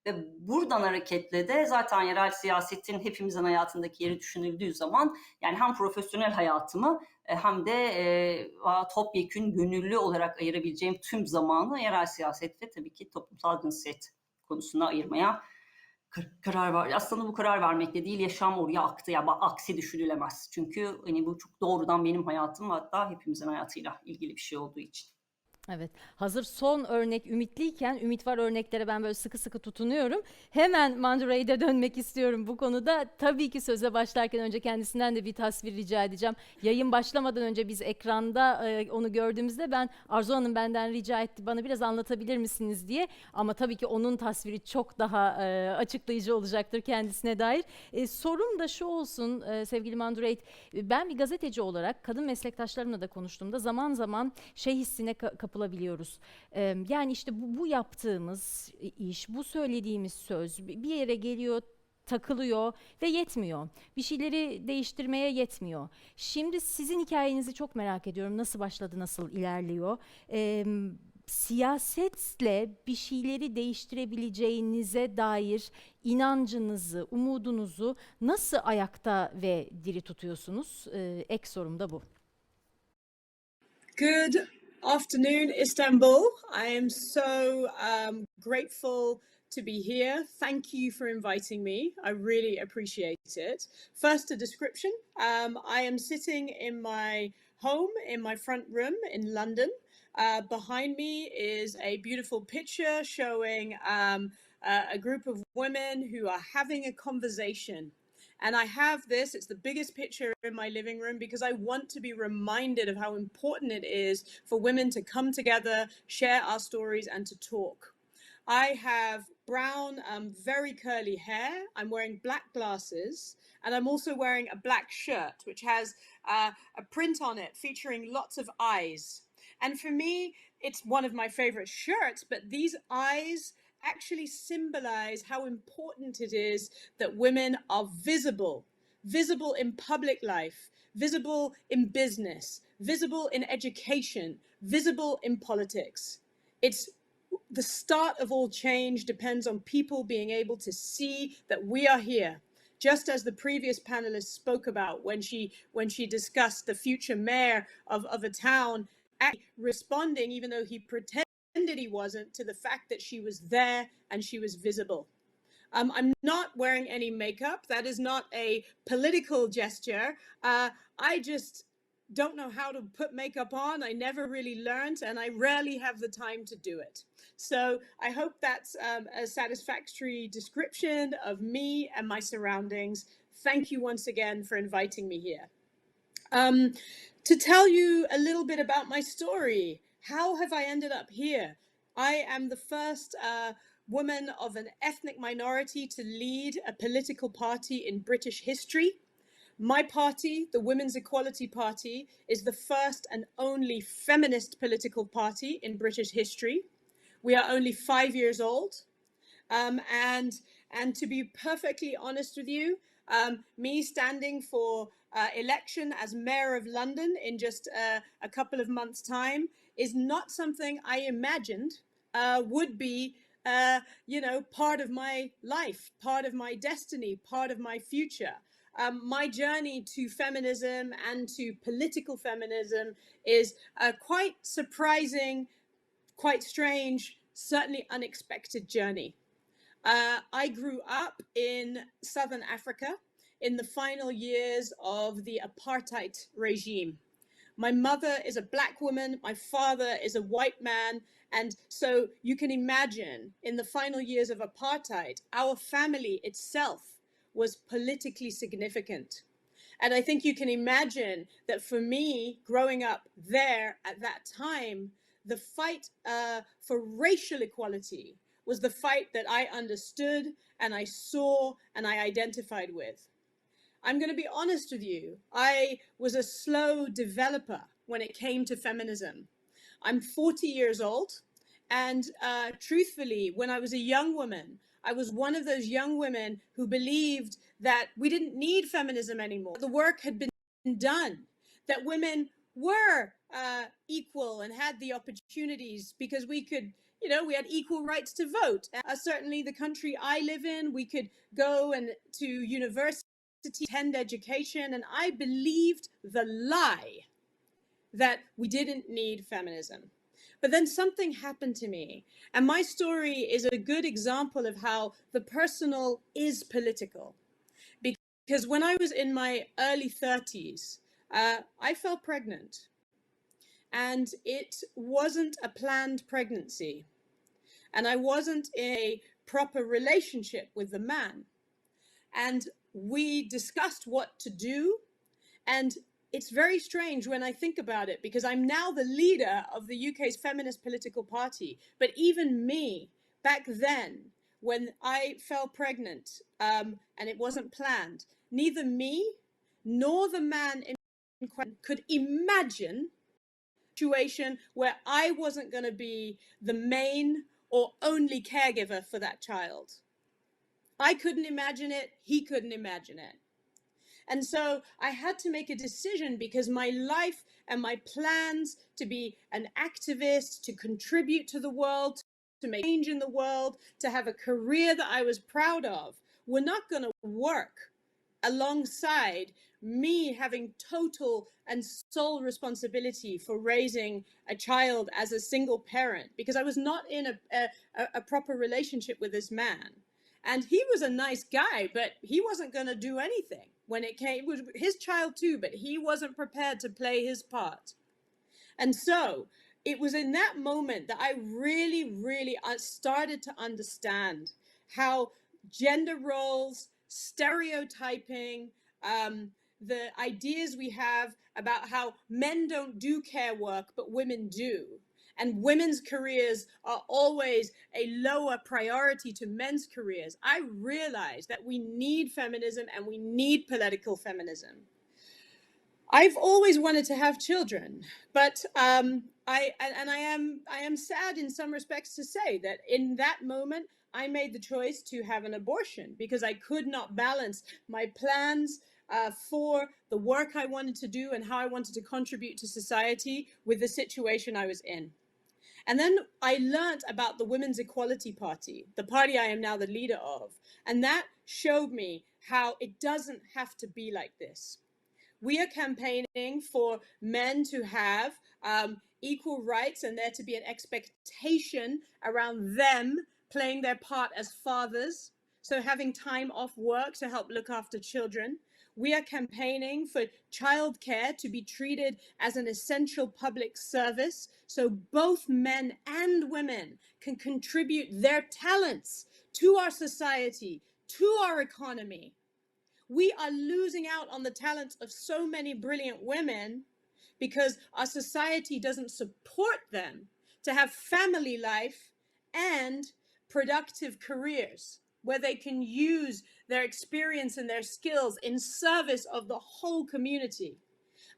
Ve buradan hareketle de zaten yerel siyasetin hepimizin hayatındaki yeri düşünüldüğü zaman yani hem profesyonel hayatımı hem de topyekün gönüllü olarak ayırabileceğim tüm zamanı yerel siyaset ve tabii ki toplumsal cinsiyet konusuna ayırmaya karar var. Aslında bu karar vermekle değil, yaşam oraya aktı ya aksi düşünülemez. Çünkü hani bu çok doğrudan benim hayatım hatta hepimizin hayatıyla ilgili bir şey olduğu için. Evet. Hazır son örnek ümitliyken, ümit var örneklere ben böyle sıkı sıkı tutunuyorum. Hemen Mandure'ye dönmek istiyorum bu konuda. Tabii ki söze başlarken önce kendisinden de bir tasvir rica edeceğim. Yayın başlamadan önce biz ekranda onu gördüğümüzde ben Arzu Hanım benden rica etti bana biraz anlatabilir misiniz diye. Ama tabii ki onun tasviri çok daha açıklayıcı olacaktır kendisine dair. Sorum da şu olsun sevgili Mandure, ben bir gazeteci olarak kadın meslektaşlarımla da konuştuğumda zaman zaman şey hissine kapılabiliyoruz. Yani işte bu yaptığımız iş, bu söylediğimiz söz bir yere geliyor, takılıyor ve yetmiyor. Bir şeyleri değiştirmeye yetmiyor. Şimdi sizin hikayenizi çok merak ediyorum. Nasıl başladı, nasıl ilerliyor? Siyasetle bir şeyleri değiştirebileceğinize dair inancınızı, umudunuzu nasıl ayakta ve diri tutuyorsunuz? Ek sorum da bu. Good afternoon, Istanbul. I am so grateful to be here. Thank you for inviting me. I really appreciate it. First, a description. I am sitting in my home, in my front room in London. Behind me is a beautiful picture showing a group of women who are having a conversation. And I have this, it's the biggest picture in my living room because I want to be reminded of how important it is for women to come together, share our stories and to talk. I have brown, very curly hair. I'm wearing black glasses and I'm also wearing a black shirt, which has a print on it featuring lots of eyes. And for me, it's one of my favorite shirts, but these eyes actually symbolize how important it is that women are visible in public life, visible in business, visible in education, visible in politics. It's the start of all change depends on people being able to see that we are here. Just as the previous panelist spoke about when she discussed the future mayor of a town, responding, even though he pretended he wasn't, to the fact that she was there and she was visible. I'm not wearing any makeup. That is not a political gesture. I just don't know how to put makeup on. I never really learned and I rarely have the time to do it. So I hope that's a satisfactory description of me and my surroundings. Thank you once again for inviting me here. To tell you a little bit about my story, how have I ended up here? I am the first woman of an ethnic minority to lead a political party in British history. My party, the Women's Equality Party, is the first and only feminist political party in British history. We are only 5 years old. And to be perfectly honest with you, Me standing for election as Mayor of London in just a couple of months' time is not something I imagined would be, part of my life, part of my destiny, part of my future. My journey to feminism and to political feminism is a quite surprising, quite strange, certainly unexpected journey. I grew up in Southern Africa in the final years of the apartheid regime. My mother is a black woman, my father is a white man, and so you can imagine in the final years of apartheid, our family itself was politically significant. And I think you can imagine that for me, growing up there at that time, the fight for racial equality was the fight that I understood and I saw and I identified with. I'm going to be honest with you. I was a slow developer when it came to feminism. I'm 40 years old. And truthfully, when I was a young woman, I was one of those young women who believed that we didn't need feminism anymore. The work had been done, that women were equal and had the opportunities because we could, we had equal rights to vote. Certainly the country I live in, we could go and to university, attend education, and I believed the lie that we didn't need feminism. But then something happened to me, and my story is a good example of how the personal is political. Because when I was in my early 30s, I fell pregnant, and it wasn't a planned pregnancy, and I wasn't in a proper relationship with the man. And we discussed what to do, and it's very strange when I think about it, because I'm now the leader of the UK's feminist political party. But even me, back then, when I fell pregnant and it wasn't planned, neither me nor the man in question could imagine a situation where I wasn't going to be the main or only caregiver for that child. I couldn't imagine it. He couldn't imagine it. And so I had to make a decision, because my life and my plans to be an activist, to contribute to the world, to make change in the world, to have a career that I was proud of, were not going to work alongside me having total and sole responsibility for raising a child as a single parent, because I was not in a proper relationship with this man. And he was a nice guy, but he wasn't going to do anything when it came. It was his child too, but he wasn't prepared to play his part. And so it was in that moment that I really started to understand how gender roles, stereotyping, the ideas we have about how men don't do care work, but women do. And women's careers are always a lower priority to men's careers. I realized that we need feminism and we need political feminism. I've always wanted to have children, but I am sad in some respects to say that in that moment I made the choice to have an abortion, because I could not balance my plans for the work I wanted to do and how I wanted to contribute to society with the situation I was in. And then I learned about the Women's Equality Party, the party I am now the leader of. And that showed me how it doesn't have to be like this. We are campaigning for men to have equal rights, and there to be an expectation around them playing their part as fathers. So having time off work to help look after children. We are campaigning for childcare to be treated as an essential public service, so both men and women can contribute their talents to our society, to our economy. We are losing out on the talents of so many brilliant women because our society doesn't support them to have family life and productive careers, where they can use their experience and their skills in service of the whole community.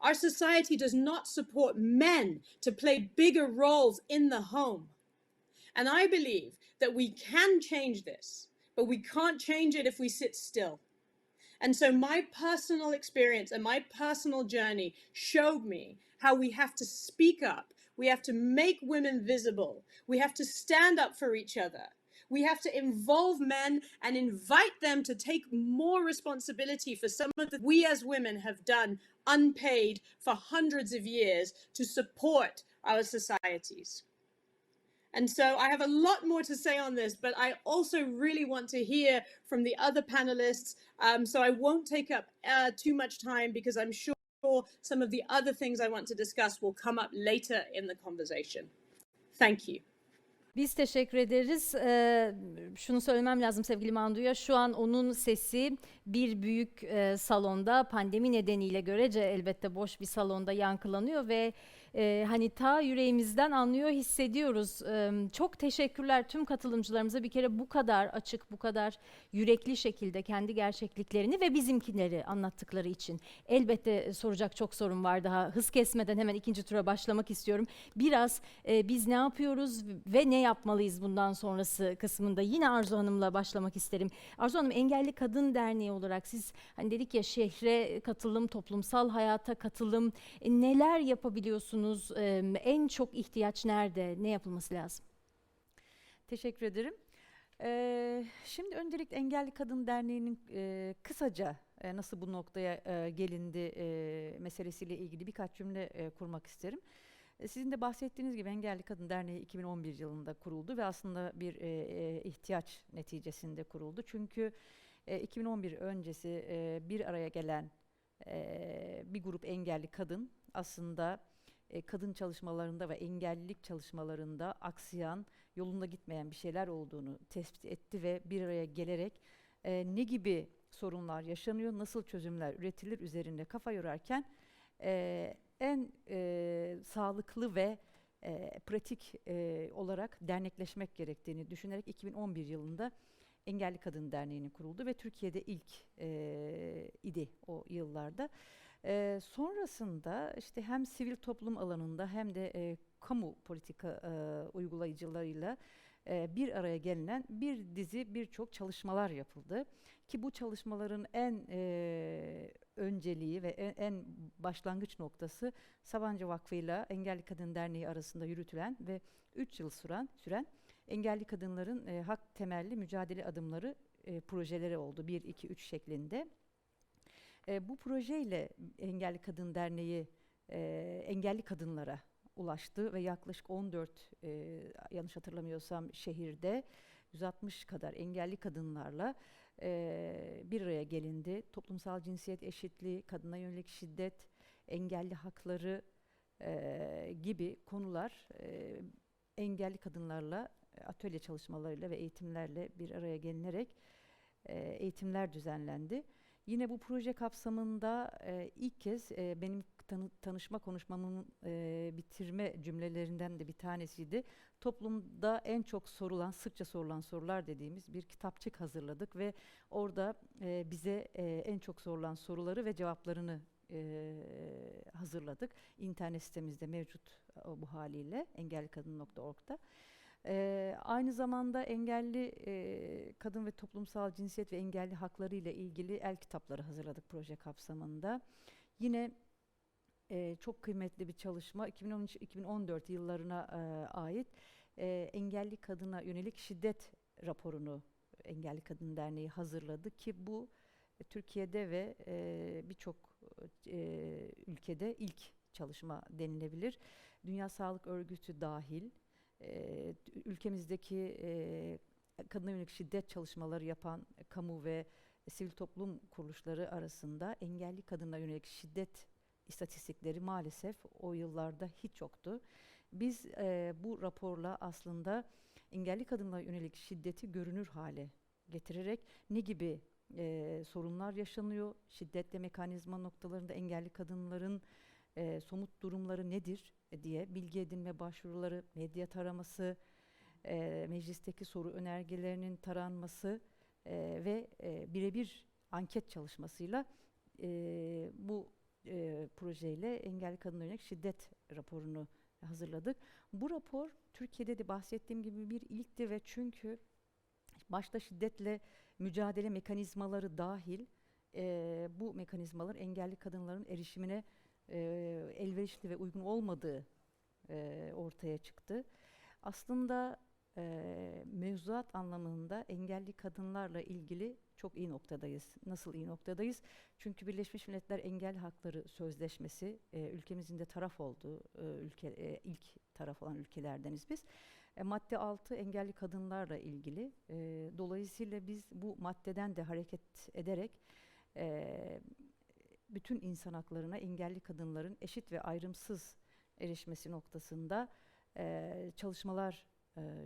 Our society does not support men to play bigger roles in the home. And I believe that we can change this, but we can't change it if we sit still. And so my personal experience and my personal journey showed me how we have to speak up. We have to make women visible. We have to stand up for each other. We have to involve men and invite them to take more responsibility for some of the we as women have done unpaid for hundreds of years to support our societies. And so I have a lot more to say on this, but I also really want to hear from the other panelists. So I won't take up too much time because I'm sure some of the other things I want to discuss will come up later in the conversation. Thank you. Biz teşekkür ederiz. Şunu söylemem lazım sevgili Mandu'ya. Şu an onun sesi bir büyük salonda, pandemi nedeniyle görece elbette boş bir salonda yankılanıyor ve hani ta yüreğimizden anlıyor, hissediyoruz. Çok teşekkürler tüm katılımcılarımıza, bir kere bu kadar açık, bu kadar yürekli şekilde kendi gerçekliklerini ve bizimkileri anlattıkları için. Elbette soracak çok sorun var daha. Hız kesmeden hemen ikinci tura başlamak istiyorum. Biraz biz ne yapıyoruz ve ne yapmalıyız bundan sonrası kısmında yine Arzu Hanım'la başlamak isterim. Arzu Hanım, Engelli Kadın Derneği olarak siz hani dedik ya, şehre katılım, toplumsal hayata katılım, neler yapabiliyorsunuz? En çok ihtiyaç nerede? Ne yapılması lazım? Teşekkür ederim. Şimdi öncelikle Engelli Kadın Derneği'nin kısaca nasıl bu noktaya gelindi meselesiyle ilgili birkaç cümle kurmak isterim. Sizin de bahsettiğiniz gibi Engelli Kadın Derneği 2011 yılında kuruldu ve aslında bir ihtiyaç neticesinde kuruldu. Çünkü 2011 öncesi bir araya gelen bir grup engelli kadın aslında kadın çalışmalarında ve engellilik çalışmalarında aksayan, yolunda gitmeyen bir şeyler olduğunu tespit etti ve bir araya gelerek ne gibi sorunlar yaşanıyor, nasıl çözümler üretilir üzerinde kafa yorarken en sağlıklı ve pratik olarak dernekleşmek gerektiğini düşünerek 2011 yılında Engelli Kadın Derneği'nin kuruldu ve Türkiye'de ilk idi o yıllarda. Sonrasında işte hem sivil toplum alanında hem de kamu politika uygulayıcılarıyla bir araya gelinen bir dizi birçok çalışmalar yapıldı. Ki bu çalışmaların en önceliği ve en başlangıç noktası Sabancı Vakfı ile Engelli Kadın Derneği arasında yürütülen ve 3 yıl süren engelli kadınların hak temelli mücadele adımları projeleri oldu. 1, 2, 3 şeklinde. Bu projeyle Engelli Kadın Derneği engelli kadınlara ulaştı ve yaklaşık 14 yanlış hatırlamıyorsam şehirde 160 kadar engelli kadınlarla bir araya gelindi. Toplumsal cinsiyet eşitliği, kadına yönelik şiddet, engelli hakları gibi konular engelli kadınlarla atölye çalışmalarıyla ve eğitimlerle bir araya gelinerek eğitimler düzenlendi. Yine bu proje kapsamında ilk kez benim tanışma konuşmamın bitirme cümlelerinden de bir tanesiydi. Toplumda en çok sorulan, sıkça sorulan sorular dediğimiz bir kitapçık hazırladık ve orada bize en çok sorulan soruları ve cevaplarını hazırladık. İnternet sitemizde mevcut bu haliyle engellikadın.org'da. Aynı zamanda engelli kadın ve toplumsal cinsiyet ve engelli hakları ile ilgili el kitapları hazırladık proje kapsamında. Yine çok kıymetli bir çalışma 2013-2014 yıllarına ait engelli kadına yönelik şiddet raporunu Engelli Kadın Derneği hazırladı ki bu Türkiye'de ve birçok ülkede ilk çalışma denilebilir. Dünya Sağlık Örgütü dahil ülkemizdeki kadına yönelik şiddet çalışmaları yapan kamu ve sivil toplum kuruluşları arasında engelli kadına yönelik şiddet istatistikleri maalesef o yıllarda hiç yoktu. Biz bu raporla aslında engelli kadınlara yönelik şiddeti görünür hale getirerek ne gibi sorunlar yaşanıyor, şiddetle mekanizma noktalarında engelli kadınların somut durumları nedir diye bilgi edinme başvuruları, medya taraması, meclisteki soru önergelerinin taranması ve birebir anket çalışmasıyla bu projeyle engelli kadınlara yönelik şiddet raporunu hazırladık. Bu rapor Türkiye'de de bahsettiğim gibi bir ilkti ve çünkü başta şiddetle mücadele mekanizmaları dahil bu mekanizmaların engelli kadınların erişimine elverişli ve uygun olmadığı ortaya çıktı. Aslında mevzuat anlamında engelli kadınlarla ilgili çok iyi noktadayız. Nasıl iyi noktadayız? Çünkü Birleşmiş Milletler Engelli Hakları Sözleşmesi ülkemizin de taraf olduğu ilk taraf olan ülkelerdeniz biz. Madde 6 engelli kadınlarla ilgili. Dolayısıyla biz bu maddeden de hareket ederek bütün insan haklarına engelli kadınların eşit ve ayrımsız erişmesi noktasında çalışmalar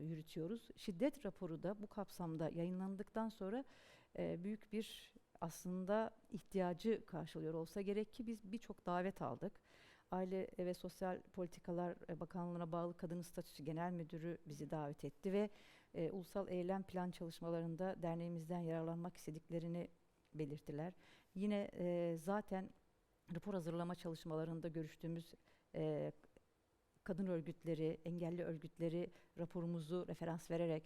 yürütüyoruz. Şiddet raporu da bu kapsamda yayınlandıktan sonra büyük bir aslında ihtiyacı karşılıyor olsa gerek ki biz birçok davet aldık. Aile ve Sosyal Politikalar Bakanlığı'na bağlı Kadın Statüsü Genel Müdürü bizi davet etti ve ulusal eylem plan çalışmalarında derneğimizden yararlanmak istediklerini belirttiler. Yine zaten rapor hazırlama çalışmalarında görüştüğümüz kadın örgütleri, engelli örgütleri raporumuzu referans vererek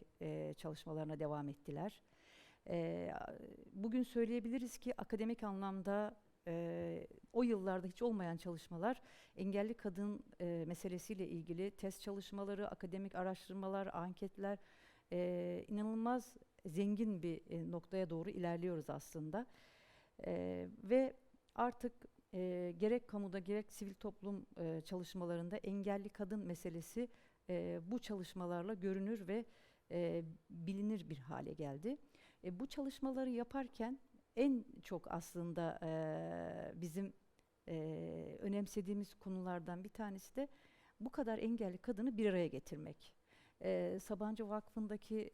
çalışmalarına devam ettiler. Bugün söyleyebiliriz ki akademik anlamda o yıllarda hiç olmayan çalışmalar, engelli kadın meselesiyle ilgili test çalışmaları, akademik araştırmalar, anketler inanılmaz zengin bir noktaya doğru ilerliyoruz aslında. Ve artık gerek kamuda gerek sivil toplum çalışmalarında engelli kadın meselesi bu çalışmalarla görünür ve bilinir bir hale geldi. Bu çalışmaları yaparken en çok aslında bizim önemsediğimiz konulardan bir tanesi de bu kadar engelli kadını bir araya getirmek. Sabancı Vakfı'ndaki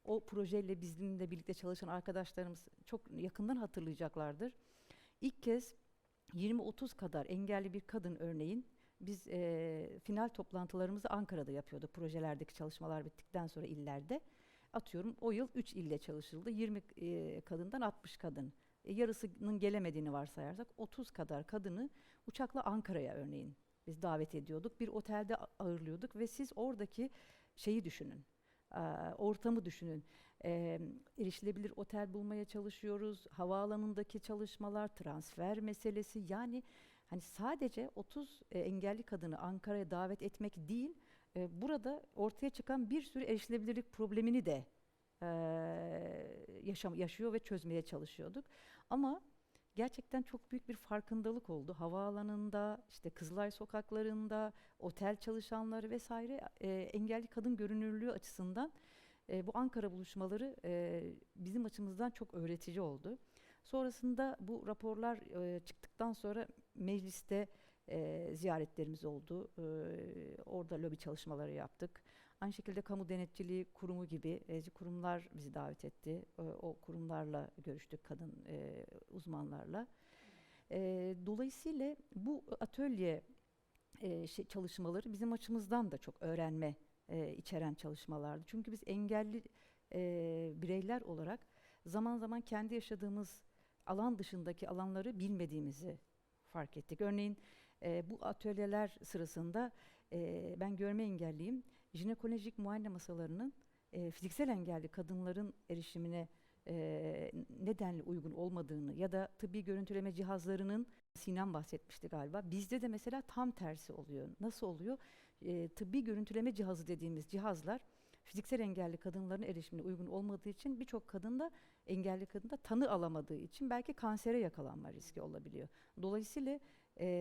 o projeyle bizimle birlikte çalışan arkadaşlarımız çok yakından hatırlayacaklardır. İlk kez 20-30 kadar engelli bir kadın örneğin biz final toplantılarımızı Ankara'da yapıyorduk. Projelerdeki çalışmalar bittikten sonra illerde. Atıyorum o yıl 3 ilde çalışıldı. 20 kadından 60 kadın. Yarısının gelemediğini varsayarsak 30 kadar kadını uçakla Ankara'ya örneğin biz davet ediyorduk. Bir otelde ağırlıyorduk ve siz oradaki şeyi düşünün. Ortamı düşünün. Erişilebilir otel bulmaya çalışıyoruz. Havaalanındaki çalışmalar, transfer meselesi, yani hani sadece 30 engelli kadını Ankara'ya davet etmek değil, burada ortaya çıkan bir sürü erişilebilirlik problemini de yaşıyor ve çözmeye çalışıyorduk. Ama gerçekten çok büyük bir farkındalık oldu. Havaalanında, işte Kızılay sokaklarında, otel çalışanları vesaire engelli kadın görünürlüğü açısından bu Ankara buluşmaları bizim açımızdan çok öğretici oldu. Sonrasında bu raporlar çıktıktan sonra mecliste ziyaretlerimiz oldu. Orada lobi çalışmaları yaptık. Aynı şekilde Kamu Denetçiliği Kurumu gibi kurumlar bizi davet etti. O kurumlarla görüştük, kadın uzmanlarla. Dolayısıyla bu atölye çalışmaları bizim açımızdan da çok öğrenme içeren çalışmalardı. Çünkü biz engelli bireyler olarak zaman zaman kendi yaşadığımız alan dışındaki alanları bilmediğimizi fark ettik. Örneğin bu atölyeler sırasında ben görme engelliyim. Jinekolojik muayene masalarının fiziksel engelli kadınların erişimine nedenle uygun olmadığını ya da tıbbi görüntüleme cihazlarının, Sinem bahsetmişti galiba, bizde de mesela tam tersi oluyor. Nasıl oluyor? Tıbbi görüntüleme cihazı dediğimiz cihazlar fiziksel engelli kadınların erişimine uygun olmadığı için birçok kadında, engelli kadında tanı alamadığı için belki kansere yakalanma riski olabiliyor. Dolayısıyla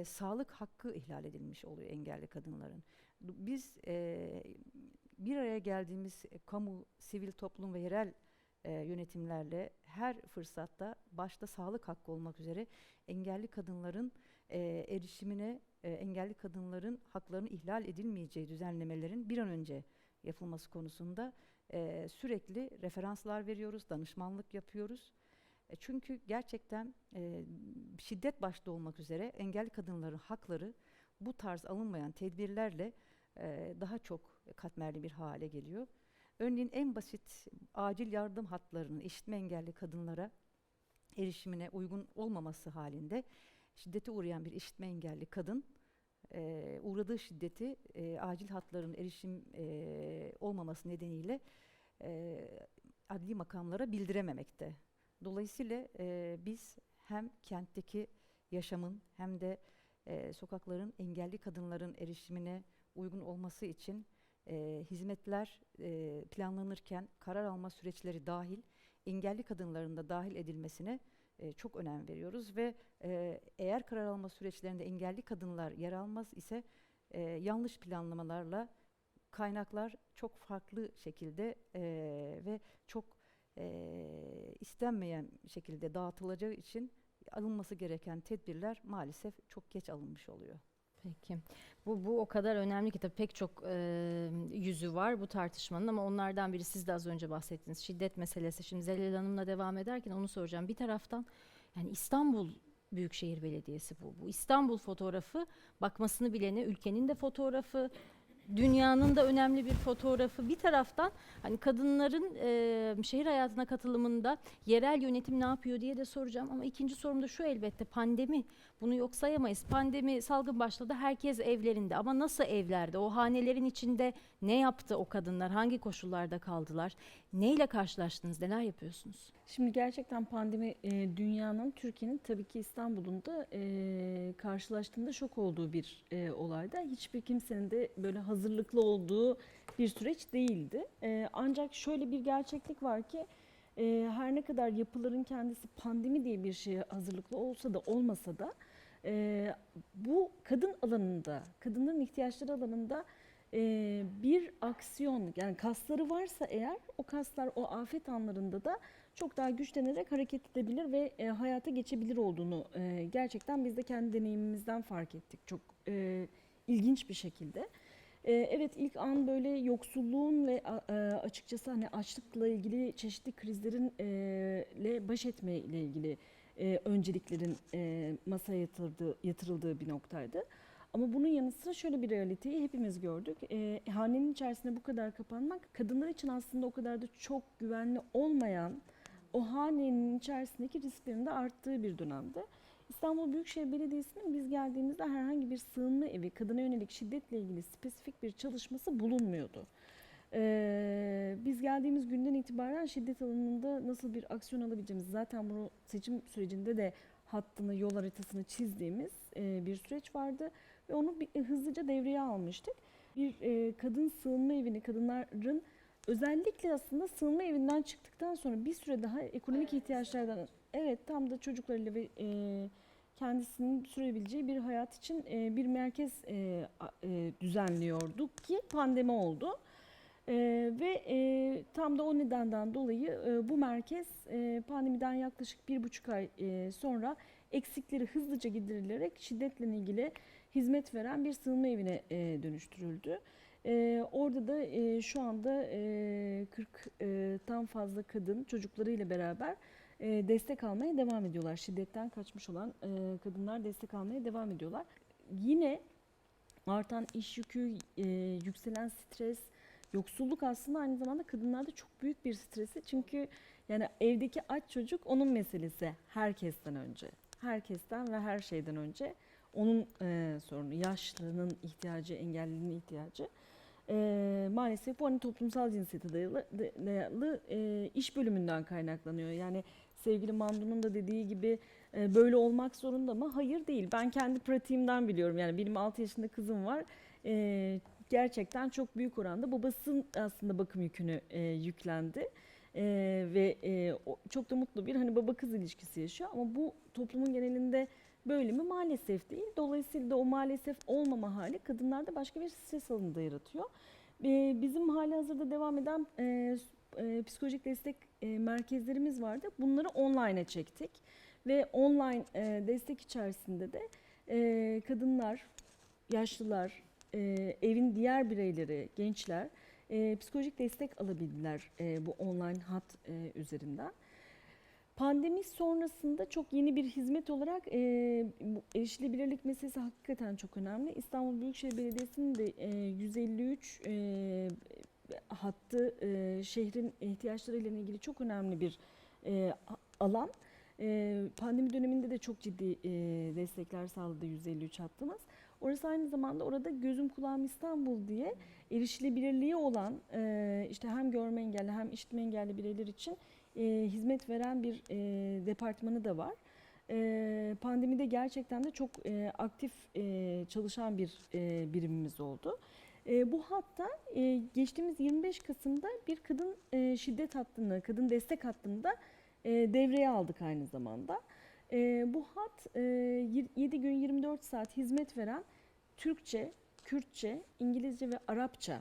sağlık hakkı ihlal edilmiş oluyor engelli kadınların. Biz bir araya geldiğimiz kamu, sivil toplum ve yerel yönetimlerle her fırsatta, başta sağlık hakkı olmak üzere, engelli kadınların erişimine, engelli kadınların haklarının ihlal edilmeyeceği düzenlemelerin bir an önce yapılması konusunda sürekli referanslar veriyoruz, danışmanlık yapıyoruz. Çünkü gerçekten şiddet başta olmak üzere engelli kadınların hakları bu tarz alınmayan tedbirlerle daha çok katmerli bir hale geliyor. Örneğin en basit acil yardım hatlarının işitme engelli kadınlara erişimine uygun olmaması halinde şiddete uğrayan bir işitme engelli kadın uğradığı şiddeti acil hatların erişim olmaması nedeniyle adli makamlara bildirememekte. Dolayısıyla biz hem kentteki yaşamın hem de sokakların engelli kadınların erişimine uygun olması için hizmetler planlanırken karar alma süreçleri dahil engelli kadınların da dahil edilmesine çok önem veriyoruz ve eğer karar alma süreçlerinde engelli kadınlar yer almaz ise yanlış planlamalarla kaynaklar çok farklı şekilde ve çok istenmeyen şekilde dağıtılacağı için alınması gereken tedbirler maalesef çok geç alınmış oluyor. Peki. Bu o kadar önemli ki tabii pek çok yüzü var bu tartışmanın ama onlardan biri siz de az önce bahsettiniz. Şiddet meselesi. Şimdi Zelal Hanım'la devam ederken onu soracağım. Bir taraftan yani İstanbul Büyükşehir Belediyesi bu. Bu İstanbul fotoğrafı bakmasını bilene ülkenin de fotoğrafı, dünyanın da önemli bir fotoğrafı. Bir taraftan hani kadınların şehir hayatına katılımında yerel yönetim ne yapıyor diye de soracağım. Ama ikinci sorum da şu, elbette pandemi. Bunu yok sayamayız. Pandemi, salgın başladı. Herkes evlerinde. Ama nasıl evlerde? O hanelerin içinde ne yaptı o kadınlar? Hangi koşullarda kaldılar? Neyle karşılaştınız? Neler yapıyorsunuz? Şimdi gerçekten pandemi dünyanın, Türkiye'nin, tabii ki İstanbul'un da karşılaştığında şok olduğu bir olayda. Hiçbir kimsenin de böyle hazırlıklı olduğu bir süreç değildi. Ancak şöyle bir gerçeklik var ki her ne kadar yapıların kendisi pandemi diye bir şeye hazırlıklı olsa da olmasa da bu kadın alanında, kadınların ihtiyaçları alanında bir aksiyon, yani kasları varsa eğer o kaslar o afet anlarında da çok daha güçlenerek hareket edebilir ve hayata geçebilir olduğunu gerçekten biz de kendi deneyimimizden fark ettik çok ilginç bir şekilde. Evet, ilk an böyle yoksulluğun ve açıkçası hani açlıkla ilgili çeşitli krizlerin baş etme ile ilgili önceliklerin masaya yatırıldığı bir noktaydı. Ama bunun yanı sıra şöyle bir realiteyi hepimiz gördük. Hanenin içerisinde bu kadar kapanmak kadınlar için aslında o kadar da çok güvenli olmayan, o hanenin içerisindeki risklerin de arttığı bir dönemde. İstanbul Büyükşehir Belediyesi'nin biz geldiğimizde herhangi bir sığınma evi, kadına yönelik şiddetle ilgili spesifik bir çalışması bulunmuyordu. Biz geldiğimiz günden itibaren şiddet alanında nasıl bir aksiyon alabileceğimiz, zaten bunu seçim sürecinde de hattını, yol haritasını çizdiğimiz bir süreç vardı ve onu hızlıca devreye almıştık. Bir kadın sığınma evini, kadınların özellikle aslında sığınma evinden çıktıktan sonra bir süre daha ekonomik ihtiyaçlardan, evet, tam da çocuklarıyla ve kendisinin sürebileceği bir hayat için bir merkez düzenliyorduk ki pandemi oldu. Ve tam da o nedenden dolayı bu merkez pandemiden yaklaşık 1,5 ay sonra eksikleri hızlıca giderilerek şiddetle ilgili hizmet veren bir sığınma evine dönüştürüldü. Orada da şu anda 40'tan fazla kadın çocuklarıyla beraber destek almaya devam ediyorlar. Şiddetten kaçmış olan kadınlar destek almaya devam ediyorlar. Yine artan iş yükü, yükselen stres, yoksulluk aslında aynı zamanda kadınlarda çok büyük bir stresi. Çünkü yani evdeki aç çocuk onun meselesi herkesten önce. Herkesten ve her şeyden önce onun sorunu. Yaşlının ihtiyacı, engellinin ihtiyacı. Maalesef bu hani toplumsal cinsiyete dayalı iş bölümünden kaynaklanıyor. Yani sevgili Mandu'nun da dediği gibi böyle olmak zorunda mı? Hayır, değil. Ben kendi pratiğimden biliyorum. Yani benim 6 yaşında kızım var. Gerçekten çok büyük oranda babasının aslında bakım yükünü yüklendi. Ve çok da mutlu bir hani baba kız ilişkisi yaşıyor. Ama bu toplumun genelinde böyle mi? Maalesef değil. Dolayısıyla da o maalesef olmama hali kadınlarda başka bir stres alanı da yaratıyor. Bizim halihazırda devam eden psikolojik destek merkezlerimiz vardı. Bunları online'a çektik. Ve online destek içerisinde de kadınlar, yaşlılar, evin diğer bireyleri, gençler psikolojik destek alabildiler bu online hat üzerinden. Pandemi sonrasında çok yeni bir hizmet olarak bu erişilebilirlik meselesi hakikaten çok önemli. İstanbul Büyükşehir Belediyesi'nin de 153 hattı şehrin ihtiyaçlarıyla ilgili çok önemli bir alan. Pandemi döneminde de çok ciddi destekler sağladı 153 hattımız. Orası aynı zamanda orada Gözüm Kulağım İstanbul diye erişilebilirliği olan işte hem görme engelli hem işitme engelli bireyler için hizmet veren bir departmanı da var. Pandemide gerçekten de çok aktif çalışan bir birimimiz oldu. Bu hatta geçtiğimiz 25 Kasım'da bir kadın şiddet hattını, kadın destek hattını da devreye aldık aynı zamanda. Bu hat 7 gün 24 saat hizmet veren Türkçe, Kürtçe, İngilizce ve Arapça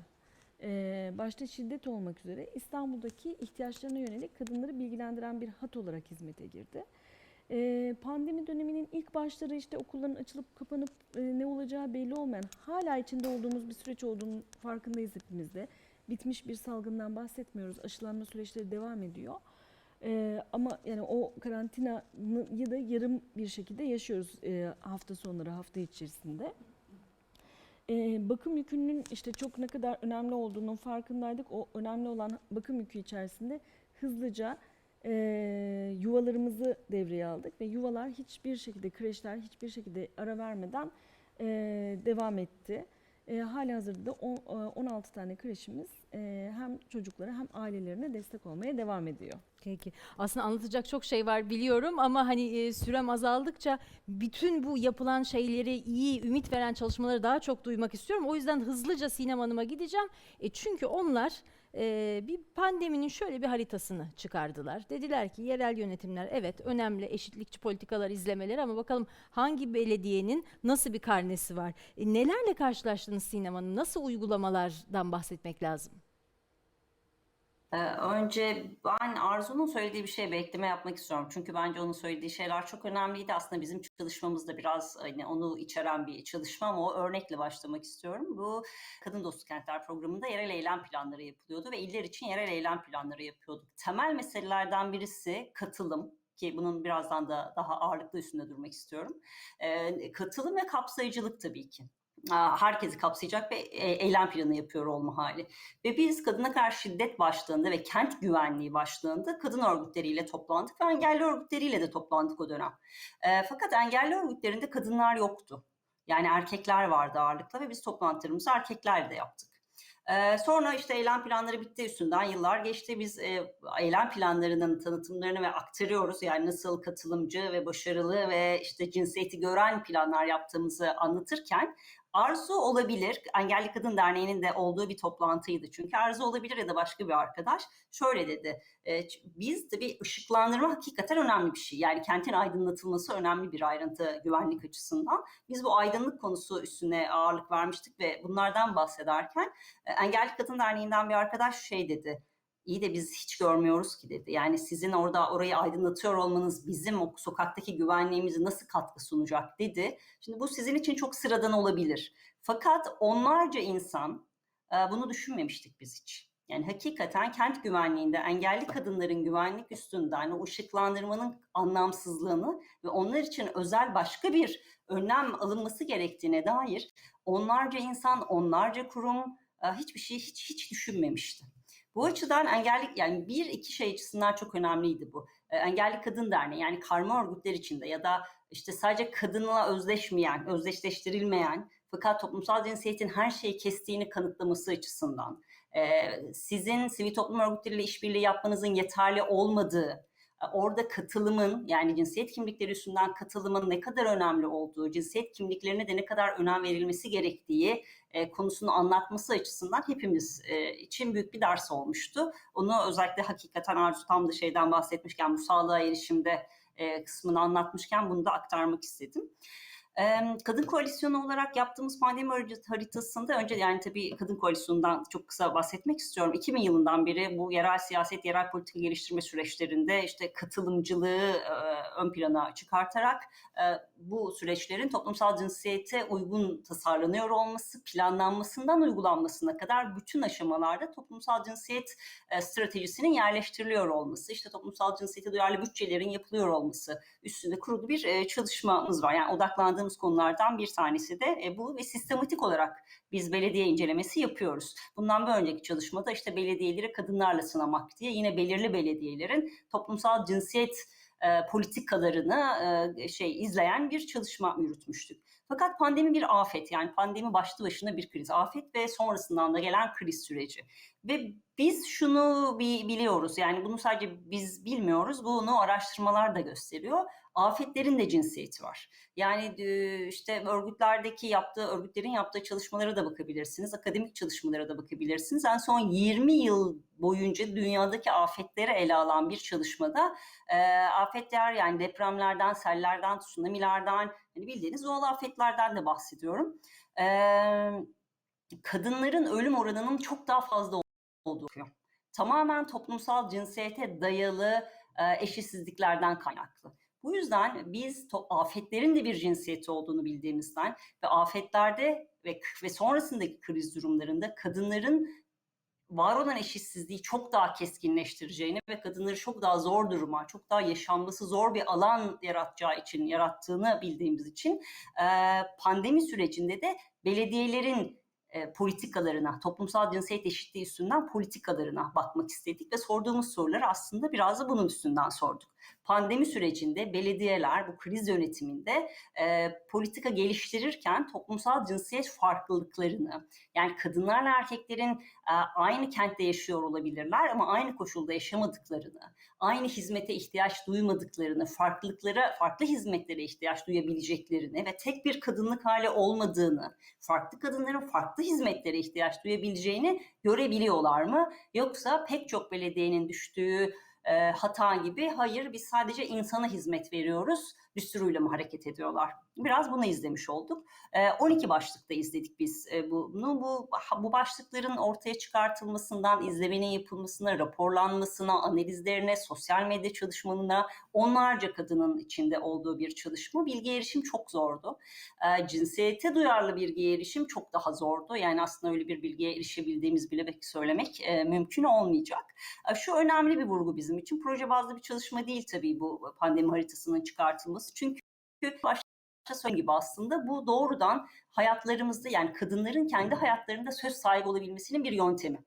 başta şiddet olmak üzere İstanbul'daki ihtiyaçlarına yönelik kadınları bilgilendiren bir hat olarak hizmete girdi. Pandemi döneminin ilk başları işte okulların açılıp kapanıp ne olacağı belli olmayan, hala içinde olduğumuz bir süreç olduğunun farkındayız hepimiz de. Bitmiş bir salgından bahsetmiyoruz. Aşılanma süreçleri devam ediyor. Ama yani o karantinayı da yarım bir şekilde yaşıyoruz hafta sonları, hafta içerisinde. Bakım yükünün işte çok ne kadar önemli olduğunun farkındaydık. O önemli olan bakım yükü içerisinde hızlıca yuvalarımızı devreye aldık ve yuvalar hiçbir şekilde, kreşler hiçbir şekilde ara vermeden devam etti. Halihazırda da 16 tane kreşimiz hem çocuklara hem ailelerine destek olmaya devam ediyor. Peki. Aslında anlatacak çok şey var biliyorum ama hani sürem azaldıkça bütün bu yapılan şeyleri, iyi, ümit veren çalışmaları daha çok duymak istiyorum. O yüzden hızlıca Sinem Hanım'a gideceğim. Çünkü onlar bir pandeminin şöyle bir haritasını çıkardılar. Dediler ki yerel yönetimler evet önemli eşitlikçi politikalar izlemeleri ama bakalım hangi belediyenin nasıl bir karnesi var? Nelerle karşılaştınız Sinem Hanım? Nasıl uygulamalardan bahsetmek lazım? Önce ben Arzu'nun söylediği bir şeye bir ekleme yapmak istiyorum. Çünkü bence onun söylediği şeyler çok önemliydi. Aslında bizim çalışmamız da biraz hani onu içeren bir çalışma ama o örnekle başlamak istiyorum. Bu Kadın Dostu Kentler programında yerel eylem planları yapılıyordu ve iller için yerel eylem planları yapıyorduk. Temel meselelerden birisi katılım. Ki bunun birazdan da daha ağırlıklı üstünde durmak istiyorum. Katılım ve kapsayıcılık tabii ki. Herkesi kapsayacak bir eylem planı yapıyor olma hali. Ve biz kadına karşı şiddet başlığında ve kent güvenliği başlığında kadın örgütleriyle toplandık ve engelli örgütleriyle de toplandık o dönem. Fakat engelli örgütlerinde kadınlar yoktu. Yani erkekler vardı ağırlıkla ve biz toplantılarımızı erkeklerle de yaptık. Sonra işte eylem planları bitti, üstünden yıllar geçti. Biz eylem planlarının tanıtımlarını ve aktarıyoruz. Yani nasıl katılımcı ve başarılı ve işte cinsiyeti gören planlar yaptığımızı anlatırken Arzu Olabilir, Engelli Kadın Derneği'nin de olduğu bir toplantıydı. Çünkü Arzu Olabilir ya da başka bir arkadaş şöyle dedi. Biz tabii ışıklandırma hakikaten önemli bir şey. Yani kentin aydınlatılması önemli bir ayrıntı güvenlik açısından. Biz bu aydınlık konusu üstüne ağırlık vermiştik ve bunlardan bahsederken Engelli Kadın Derneği'nden bir arkadaş şey dedi. İyi de biz hiç görmüyoruz ki dedi. Yani sizin orayı aydınlatıyor olmanız bizim o sokaktaki güvenliğimize nasıl katkı sunacak dedi. Şimdi bu sizin için çok sıradan olabilir. Fakat onlarca insan bunu düşünmemiştik biz hiç. Yani hakikaten kent güvenliğinde engelli kadınların güvenlik üstünden o ışıklandırmanın anlamsızlığını ve onlar için özel başka bir önlem alınması gerektiğine dair onlarca insan, onlarca kurum hiçbir şey hiç düşünmemişti. Bu açıdan engelli, yani bir iki şey açısından çok önemliydi bu. Engelli Kadın Derneği, yani karma örgütler içinde ya da işte sadece kadınla özdeşmeyen, özdeşleştirilmeyen fakat toplumsal cinsiyetin her şeyi kestiğini kanıtlaması açısından, sizin sivil toplum örgütleriyle işbirliği yapmanızın yeterli olmadığı, orada katılımın, yani cinsiyet kimlikleri üstünden katılımın ne kadar önemli olduğu, cinsiyet kimliklerine de ne kadar önem verilmesi gerektiği konusunu anlatması açısından hepimiz için büyük bir ders olmuştu. Onu özellikle hakikaten Arzu tam da şeyden bahsetmişken, bu sağlığa erişimde kısmını anlatmışken bunu da aktarmak istedim. Kadın Koalisyonu olarak yaptığımız pandemi haritasında önce yani tabii Kadın Koalisyonu'ndan çok kısa bahsetmek istiyorum. 2000 yılından beri bu yerel siyaset, yerel politika geliştirme süreçlerinde işte katılımcılığı ön plana çıkartarak bu süreçlerin toplumsal cinsiyete uygun tasarlanıyor olması, planlanmasından uygulanmasına kadar bütün aşamalarda toplumsal cinsiyet stratejisinin yerleştiriliyor olması, işte toplumsal cinsiyete duyarlı bütçelerin yapılıyor olması üstünde kurulu bir çalışmamız var. Yani odaklandığımız konulardan bir tanesi de bu ve sistematik olarak biz belediye incelemesi yapıyoruz. Bundan bir önceki çalışmada işte belediyeleri kadınlarla sınamak diye yine belirli belediyelerin toplumsal cinsiyet politikalarını izleyen bir çalışma yürütmüştük. Fakat pandemi bir afet, yani pandemi başlı başına bir kriz, afet ve sonrasından da gelen kriz süreci. Ve biz şunu biliyoruz, yani bunu sadece biz bilmiyoruz, bunu araştırmalar da gösteriyor. Afetlerin de cinsiyeti var. Yani işte örgütlerin yaptığı çalışmalara da bakabilirsiniz, akademik çalışmalara da bakabilirsiniz. En son 20 yıl boyunca dünyadaki afetleri ele alan bir çalışmada afetler, yani depremlerden, sellerden, tsunamilerden, yani bildiğiniz doğal afetlerden de bahsediyorum. Kadınların ölüm oranının çok daha fazla olduğu. Tamamen toplumsal cinsiyete dayalı eşitsizliklerden kaynaklı. Bu yüzden biz afetlerin de bir cinsiyeti olduğunu bildiğimizden ve afetlerde ve sonrasındaki kriz durumlarında kadınların var olan eşitsizliği çok daha keskinleştireceğini ve kadınları çok daha zor duruma, çok daha yaşanması zor bir alan yarattığını bildiğimiz için pandemi sürecinde de belediyelerin politikalarına, toplumsal cinsiyet eşitliği üstünden politikalarına bakmak istedik ve sorduğumuz soruları aslında biraz da bunun üstünden sorduk. Pandemi sürecinde belediyeler bu kriz yönetiminde politika geliştirirken toplumsal cinsiyet farklılıklarını, yani kadınlarla erkeklerin aynı kentte yaşıyor olabilirler ama aynı koşulda yaşamadıklarını, aynı hizmete ihtiyaç duymadıklarını, farklı hizmetlere ihtiyaç duyabileceklerini ve tek bir kadınlık hali olmadığını, farklı kadınların farklı hizmetlere ihtiyaç duyabileceğini görebiliyorlar mı? Yoksa pek çok belediyenin düştüğü hata gibi, hayır biz sadece insana hizmet veriyoruz düsturuyla mı hareket ediyorlar? Biraz bunu izlemiş olduk. 12 başlıkta izledik biz bunu. Bu başlıkların ortaya çıkartılmasından, izlemenin yapılmasına, raporlanmasına, analizlerine, sosyal medya çalışmalarına onlarca kadının içinde olduğu bir çalışma. Bilgiye erişim çok zordu. Cinsiyete duyarlı bilgiye erişim çok daha zordu. Yani aslında öyle bir bilgiye erişebildiğimiz bile belki söylemek mümkün olmayacak. Şu önemli bir vurgu bizim için. Proje bazlı bir çalışma değil tabii bu pandemi haritasının çıkartılması. Çünkü başta söylediğim gibi aslında bu doğrudan hayatlarımızda, yani kadınların kendi hayatlarında söz sahibi olabilmesinin bir yöntemi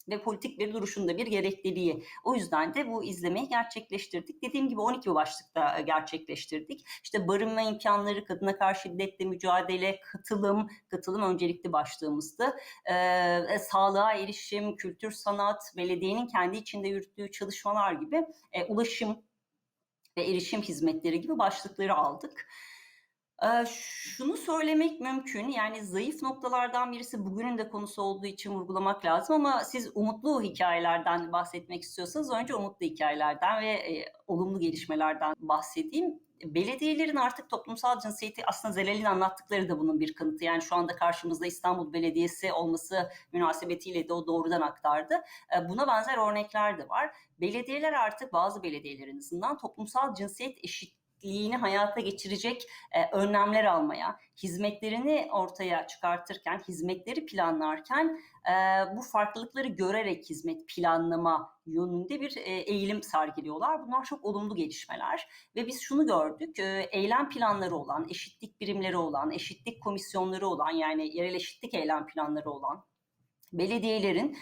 ve politik bir duruşunda bir gerekliliği. O yüzden de bu izlemeyi gerçekleştirdik. Dediğim gibi 12 başlıkta gerçekleştirdik. İşte barınma imkanları, kadına karşı şiddetle mücadele, katılım öncelikli başlığımızdı. Sağlığa erişim, kültür, sanat, belediyenin kendi içinde yürüttüğü çalışmalar gibi ulaşım ve erişim hizmetleri gibi başlıkları aldık. Şunu söylemek mümkün, yani zayıf noktalardan birisi bugünün de konusu olduğu için vurgulamak lazım ama siz umutlu hikayelerden bahsetmek istiyorsanız önce umutlu hikayelerden ve olumlu gelişmelerden bahsedeyim. Belediyelerin artık toplumsal cinsiyeti, aslında Zelal'in anlattıkları da bunun bir kanıtı. Yani şu anda karşımızda İstanbul Belediyesi olması münasebetiyle de o doğrudan aktardı. Buna benzer örnekler de var. Belediyeler artık, bazı belediyelerin en azından toplumsal cinsiyet eşitliğini hayata geçirecek önlemler almaya, hizmetlerini ortaya çıkartırken, hizmetleri planlarken bu farklılıkları görerek hizmet planlama yönünde bir eğilim sergiliyorlar. Bunlar çok olumlu gelişmeler ve biz şunu gördük, eylem planları olan, eşitlik birimleri olan, eşitlik komisyonları olan, yani yerel eşitlik eylem planları olan belediyelerin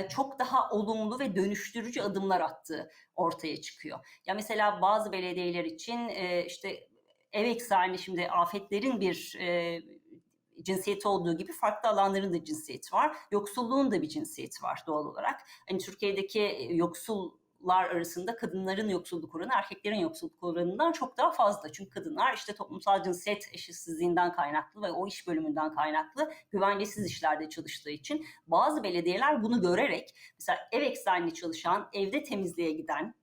çok daha olumlu ve dönüştürücü adımlar attığı ortaya çıkıyor. Ya mesela bazı belediyeler için işte ev eksenli, şimdi afetlerin bir cinsiyeti olduğu gibi farklı alanların da cinsiyeti var. Yoksulluğun da bir cinsiyeti var doğal olarak. Hani Türkiye'deki yoksullar arasında kadınların yoksulluk oranı erkeklerin yoksulluk oranından çok daha fazla. Çünkü kadınlar işte toplumsal cinsiyet eşitsizliğinden kaynaklı ve o iş bölümünden kaynaklı güvencesiz işlerde çalıştığı için bazı belediyeler bunu görerek, mesela ev eksenli çalışan, evde temizliğe giden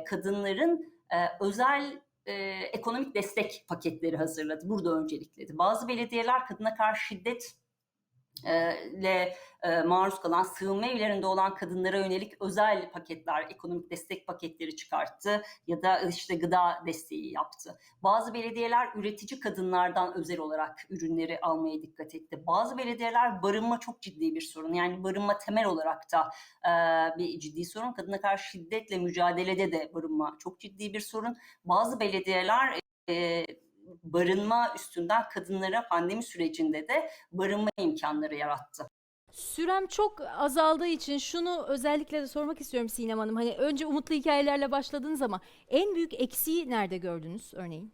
kadınların özel ekonomik destek paketleri hazırladı. Burada öncelikledi. Bazı belediyeler kadına karşı şiddet maruz kalan, sığınma evlerinde olan kadınlara yönelik özel paketler, ekonomik destek paketleri çıkarttı ya da işte gıda desteği yaptı. Bazı belediyeler üretici kadınlardan özel olarak ürünleri almaya dikkat etti. Bazı belediyeler, barınma çok ciddi bir sorun. Yani barınma temel olarak da bir ciddi sorun. Kadına karşı şiddetle mücadelede de barınma çok ciddi bir sorun. Bazı belediyeler barınma üstünden kadınlara pandemi sürecinde de barınma imkanları yarattı. Sürem çok azaldığı için şunu özellikle de sormak istiyorum Sinem Hanım. Hani önce umutlu hikayelerle başladınız ama en büyük eksiği nerede gördünüz örneğin?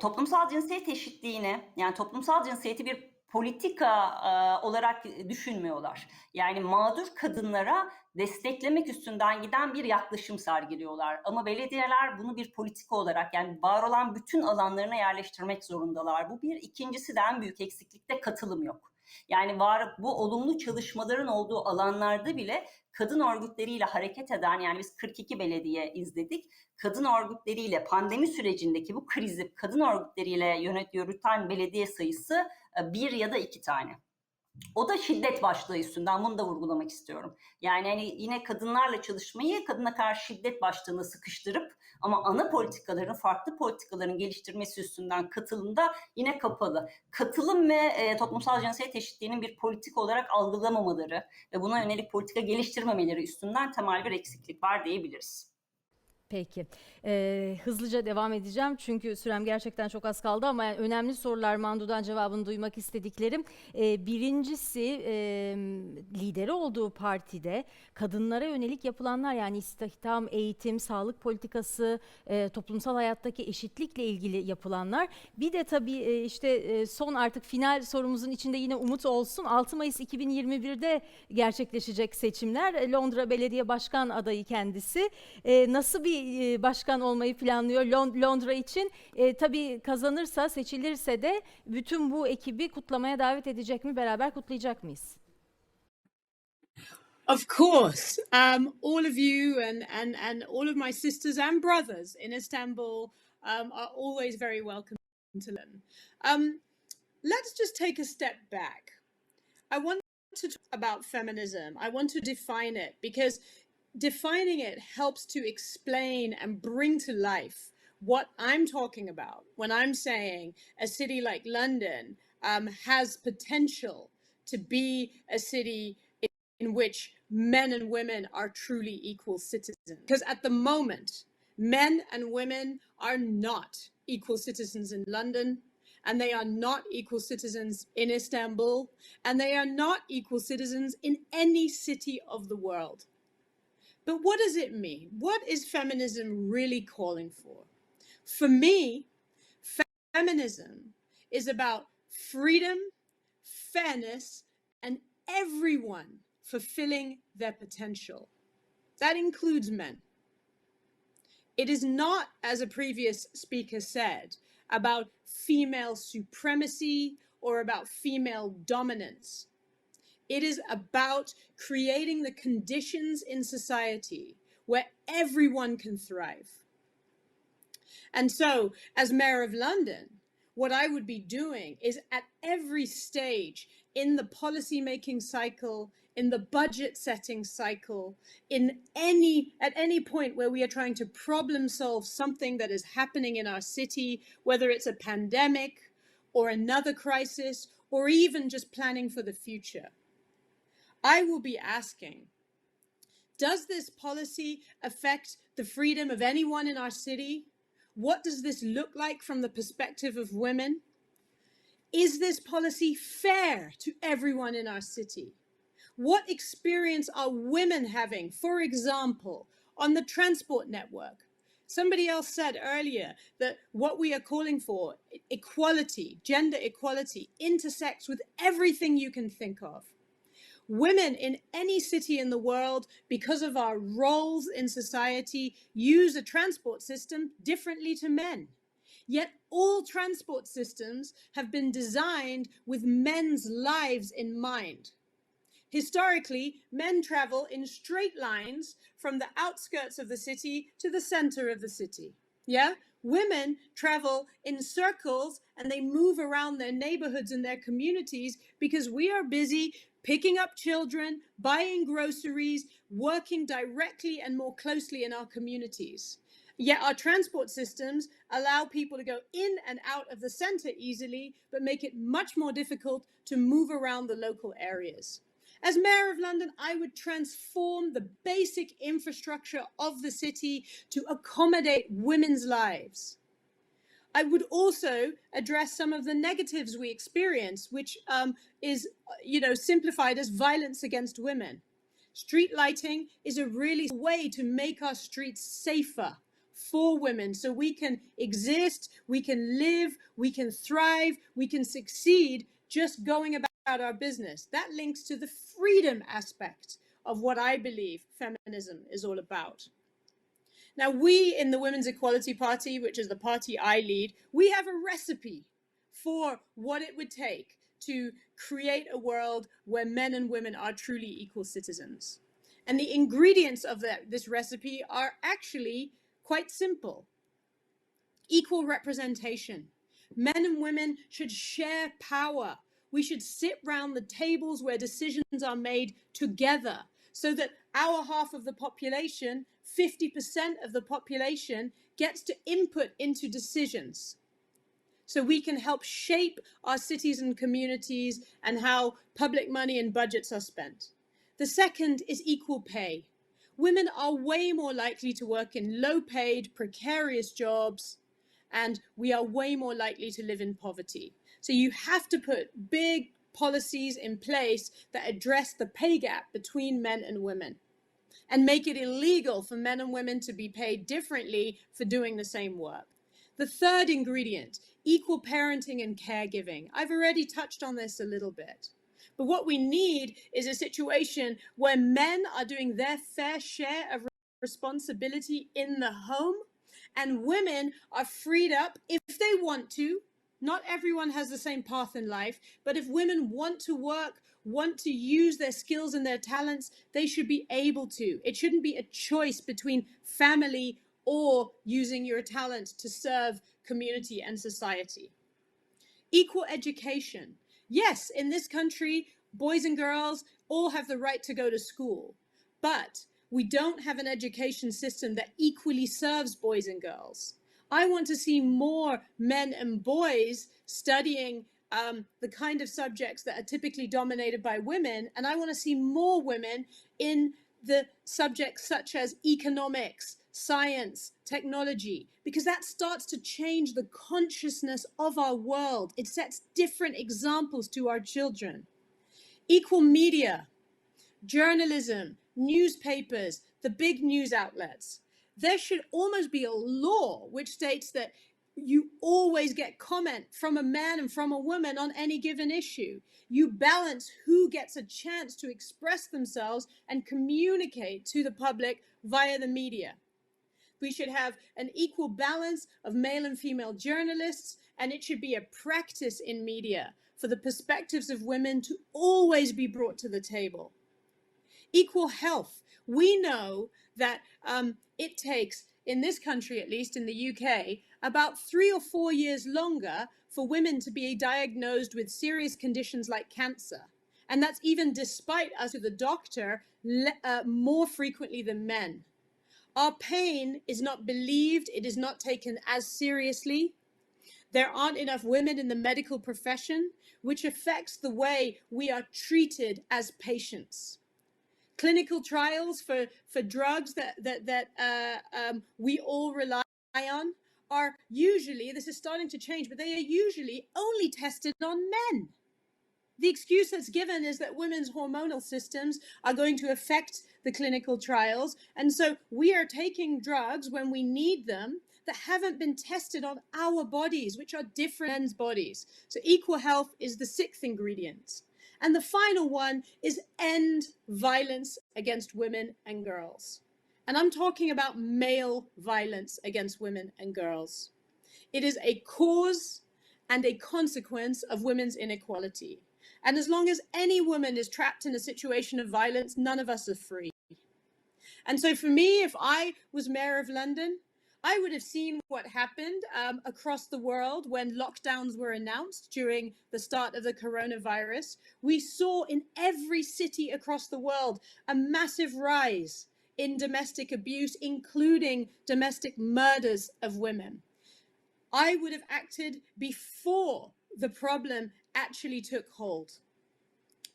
Toplumsal cinsiyet eşitliğini, yani toplumsal cinsiyeti bir politika olarak düşünmüyorlar. Yani mağdur kadınlara desteklemek üstünden giden bir yaklaşım sergiliyorlar. Ama belediyeler bunu bir politika olarak, yani var olan bütün alanlarına yerleştirmek zorundalar. Bu bir. İkincisi de en büyük eksiklikte katılım yok. Yani bu olumlu çalışmaların olduğu alanlarda bile kadın örgütleriyle hareket eden, yani biz 42 belediye izledik, kadın örgütleriyle pandemi sürecindeki bu krizi kadın örgütleriyle yürüten belediye sayısı 1 ya da 2 tane. O da şiddet başlığı üstünden, bunu da vurgulamak istiyorum. Yani hani yine kadınlarla çalışmayı kadına karşı şiddet başlığına sıkıştırıp ama ana politikaların, farklı politikaların geliştirmesi üstünden katılımda yine kapalı. Katılım ve toplumsal cinsiyet eşitliğinin bir politik olarak algılamamaları ve buna yönelik politika geliştirmemeleri üstünden temel bir eksiklik var diyebiliriz. Peki. Hızlıca devam edeceğim çünkü sürem gerçekten çok az kaldı ama yani önemli sorular, Mandu'dan cevabını duymak istediklerim. Birincisi lideri olduğu partide kadınlara yönelik yapılanlar, yani istihdam, eğitim, sağlık politikası, toplumsal hayattaki eşitlikle ilgili yapılanlar. Bir de tabii işte son artık final sorumuzun içinde yine umut olsun. 6 Mayıs 2021'de gerçekleşecek seçimler. Londra Belediye Başkan adayı kendisi. Nasıl bir başkan olmayı planlıyor Londra için? Tabii kazanırsa, seçilirse de bütün bu ekibi kutlamaya davet edecek mi? Beraber kutlayacak mıyız? Of course, all of you and all of my sisters and brothers in Istanbul are always very welcome to learn. Let's just take a step back. I want to talk about feminism. I want to define it because defining it helps to explain and bring to life what I'm talking about when I'm saying a city like London has potential to be a city in which men and women are truly equal citizens. Because at the moment, men and women are not equal citizens in London, and they are not equal citizens in Istanbul, and they are not equal citizens in any city of the world. But what does it mean? What is feminism really calling for? For me, feminism is about freedom, fairness, and everyone fulfilling their potential. That includes men. It is not, as a previous speaker said, about female supremacy or about female dominance. It is about creating the conditions in society where everyone can thrive. And so, as Mayor of London, what I would be doing is at every stage in the policy-making cycle, in the budget setting cycle, at any point where we are trying to problem solve something that is happening in our city, whether it's a pandemic or another crisis, or even just planning for the future, I will be asking, does this policy affect the freedom of anyone in our city? What does this look like from the perspective of women? Is this policy fair to everyone in our city? What experience are women having, for example, on the transport network? Somebody else said earlier that what we are calling for, equality, gender equality, intersects with everything you can think of. Women in any city in the world, because of our roles in society, use a transport system differently to men. Yet all transport systems have been designed with men's lives in mind. Historically, men travel in straight lines from the outskirts of the city to the center of the city. Yeah? Women travel in circles and they move around their neighborhoods and their communities because we are busy picking up children, buying groceries, working directly and more closely in our communities. Yet our transport systems allow people to go in and out of the center easily, but make it much more difficult to move around the local areas. As Mayor of London, I would transform the basic infrastructure of the city to accommodate women's lives. I would also address some of the negatives we experience, which is, simplified as violence against women. Street lighting is a really way to make our streets safer for women so we can exist, we can live, we can thrive, we can succeed just going about our business. That links to the freedom aspect of what I believe feminism is all about. Now, we in the Women's Equality Party, which is the party I lead, we have a recipe for what it would take to create a world where men and women are truly equal citizens. And the ingredients of this recipe are actually quite simple. Equal representation. Men and women should share power. We should sit round the tables where decisions are made together so that our half of the population, 50% of the population, gets to input into decisions. So we can help shape our cities and communities and how public money and budgets are spent. The second is equal pay. Women are way more likely to work in low-paid, precarious jobs, and we are way more likely to live in poverty. So you have to put big policies in place that address the pay gap between men and women and make it illegal for men and women to be paid differently for doing the same work. The third ingredient, equal parenting and caregiving. I've already touched on this a little bit. But what we need is a situation where men are doing their fair share of responsibility in the home and women are freed up if they want to. Not everyone has the same path in life, but if women want to work, want to use their skills and their talents, they should be able to. It shouldn't be a choice between family or using your talent to serve community and society. Equal education. Yes, in this country, boys and girls all have the right to go to school, but we don't have an education system that equally serves boys and girls. I want to see more men and boys studying the kind of subjects that are typically dominated by women, and I want to see more women in the subjects such as economics, science, technology, because that starts to change the consciousness of our world. It sets different examples to our children. Equal media, journalism, newspapers, the big news outlets. There should almost be a law which states that you always get comment from a man and from a woman on any given issue. You balance who gets a chance to express themselves and communicate to the public via the media. We should have an equal balance of male and female journalists, and it should be a practice in media for the perspectives of women to always be brought to the table. Equal health. We know that it takes, in this country at least, in the UK, about 3 or 4 years longer for women to be diagnosed with serious conditions like cancer. And that's even despite us with a doctor more frequently than men. Our pain is not believed, it is not taken as seriously. There aren't enough women in the medical profession, which affects the way we are treated as patients. Clinical trials for drugs that we all rely on are usually, this is starting to change, but they are usually only tested on men. The excuse that's given is that women's hormonal systems are going to affect the clinical trials, and so we are taking drugs when we need them that haven't been tested on our bodies, which are different men's bodies. So equal health is the 6th ingredient. And the final one is end violence against women and girls. And I'm talking about male violence against women and girls. It is a cause and a consequence of women's inequality. And as long as any woman is trapped in a situation of violence, none of us are free. And so for me, if I was Mayor of London, I would have seen what happened across the world when lockdowns were announced during the start of the coronavirus. We saw in every city across the world a massive rise in domestic abuse, including domestic murders of women. I would have acted before the problem actually took hold.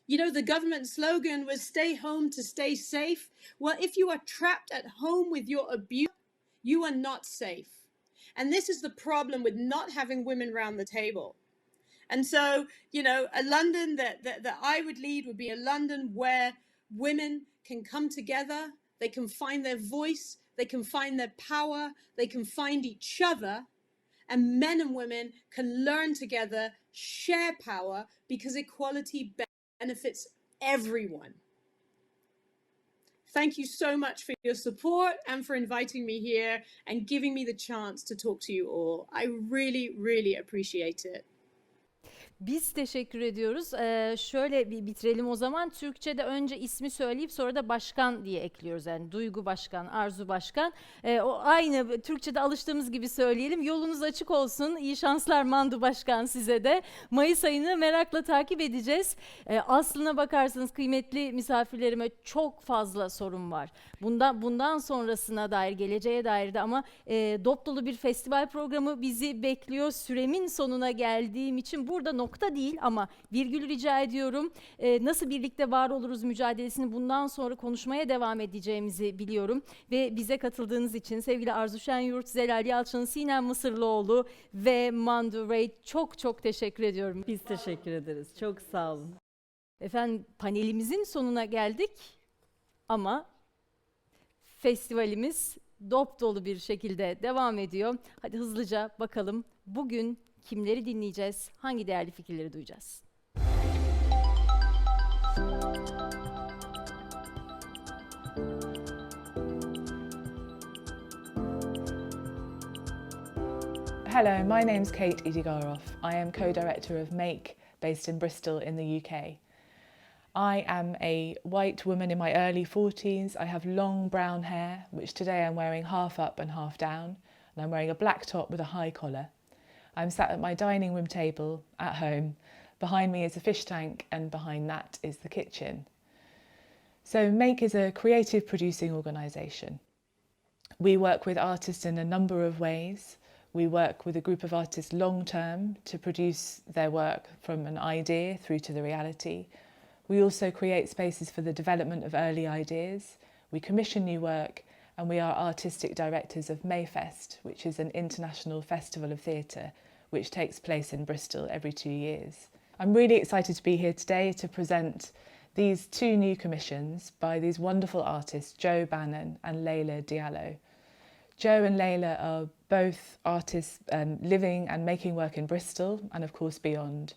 You know, the government slogan was stay home to stay safe. Well, if you are trapped at home with your abuse, you are not safe. And this is the problem with not having women around the table. And so, you know, a London that I would lead would be a London where women can come together, they can find their voice, they can find their power, they can find each other, and men and women can learn together, share power, because equality benefits everyone. Thank you so much for your support and for inviting me here and giving me the chance to talk to you all. I really, really appreciate it. Biz teşekkür ediyoruz. Şöyle bir bitirelim o zaman. Türkçe'de önce ismi söyleyip sonra da başkan diye ekliyoruz. Yani Duygu Başkan, Arzu Başkan. O aynı Türkçe'de alıştığımız gibi söyleyelim. Yolunuz açık olsun. İyi şanslar Mandu Başkan size de. Mayıs ayını merakla takip edeceğiz. Aslına bakarsanız kıymetli misafirlerime çok fazla sorun var. Bundan sonrasına dair, geleceğe dair de ama dop dolu bir festival programı bizi bekliyor. Süremin sonuna geldiğim için burada nokta değil ama virgül rica ediyorum. Nasıl birlikte var oluruz mücadelesini bundan sonra konuşmaya devam edeceğimizi biliyorum. Ve bize katıldığınız için sevgili Arzu Şenyurt, Zelal Yalçın, Sinem Mısırlıoğlu ve Mandu Ray çok çok teşekkür ediyorum. Biz teşekkür ederiz. Çok sağ olun. Efendim panelimizin sonuna geldik ama festivalimiz dop dolu bir şekilde devam ediyor. Hadi hızlıca bakalım bugün kimleri dinleyeceğiz, hangi değerli fikirleri duyacağız? Hello, my name's Kate Idigaroff. I am co-director of Make, based in Bristol in the UK. I am a white woman in my early 40s. I have long brown hair, which today I'm wearing half up and half down, and I'm wearing a black top with a high collar. I'm sat at my dining room table at home. Behind me is a fish tank and behind that is the kitchen. So Make is a creative producing organisation. We work with artists in a number of ways. We work with a group of artists long term to produce their work from an idea through to the reality. We also create spaces for the development of early ideas. We commission new work and we are artistic directors of Mayfest, which is an international festival of theatre which takes place in Bristol every 2 years. I'm really excited to be here today to present these two new commissions by these wonderful artists, Joe Bannon and Layla Diallo. Joe and Layla are both artists living and making work in Bristol and of course beyond.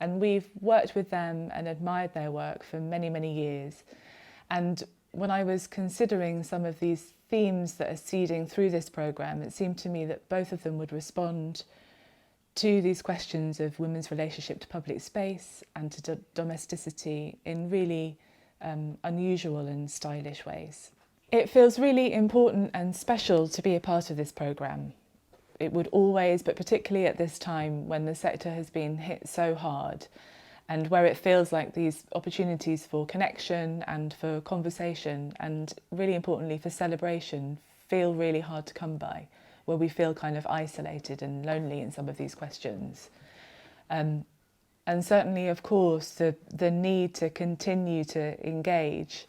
And we've worked with them and admired their work for many, many years. And when I was considering some of these themes that are seeding through this programme, it seemed to me that both of them would respond to these questions of women's relationship to public space and to domesticity in really unusual and stylish ways. It feels really important and special to be a part of this programme. It would always, but particularly at this time when the sector has been hit so hard and where it feels like these opportunities for connection and for conversation and really importantly for celebration feel really hard to come by, where we feel kind of isolated and lonely in some of these questions. And certainly, of course, the need to continue to engage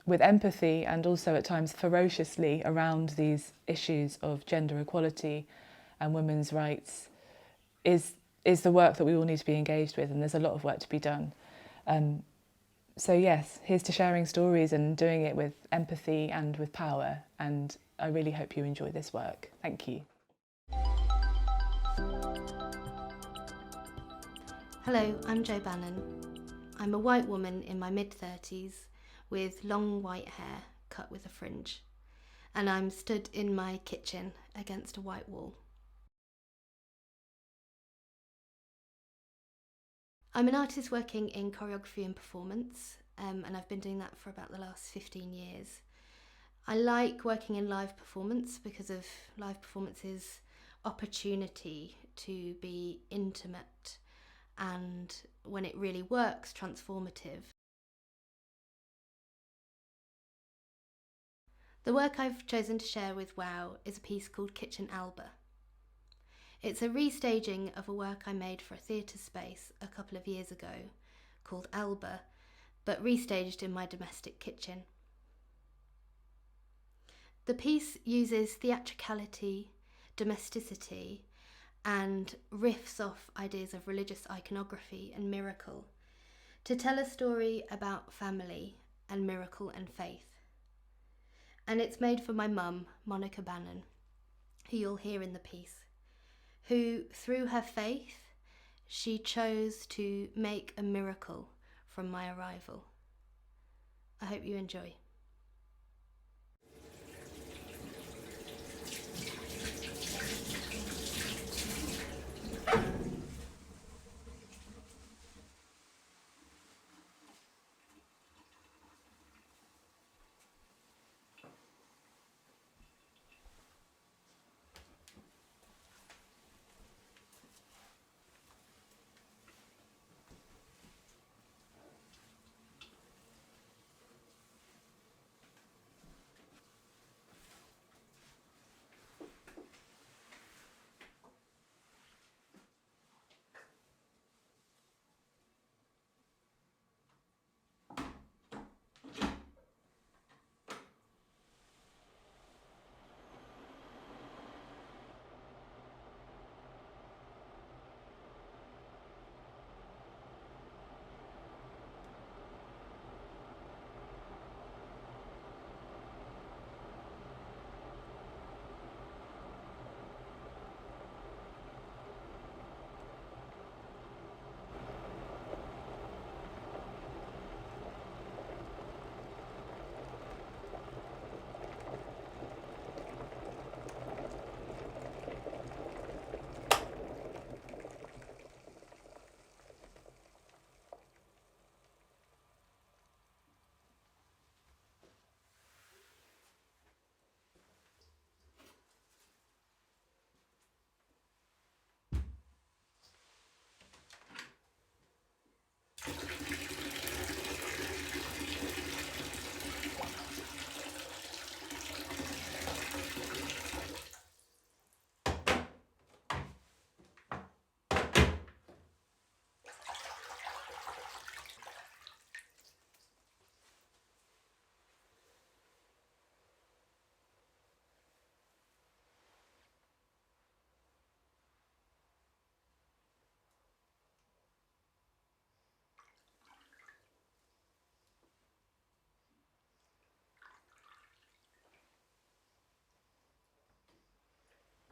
with empathy and also at times ferociously around these issues of gender equality and women's rights is the work that we all need to be engaged with, and there's a lot of work to be done. So yes, here's to sharing stories and doing it with empathy and with power, and I really hope you enjoy this work. Thank you. Hello, I'm Jo Bannon. I'm a white woman in my mid-30s with long white hair cut with a fringe, and I'm stood in my kitchen against a white wall. I'm an artist working in choreography and performance, and I've been doing that for about the last 15 years. I like working in live performance because of live performance's opportunity to be intimate and, when it really works, transformative. The work I've chosen to share with WOW is a piece called Kitchen Alba. It's a restaging of a work I made for a theatre space a couple of years ago called Alba, but restaged in my domestic kitchen. The piece uses theatricality, domesticity, and riffs off ideas of religious iconography and miracle, to tell a story about family and miracle and faith. And it's made for my mum, Monica Bannon, who you'll hear in the piece, who, through her faith, she chose to make a miracle from my arrival. I hope you enjoy.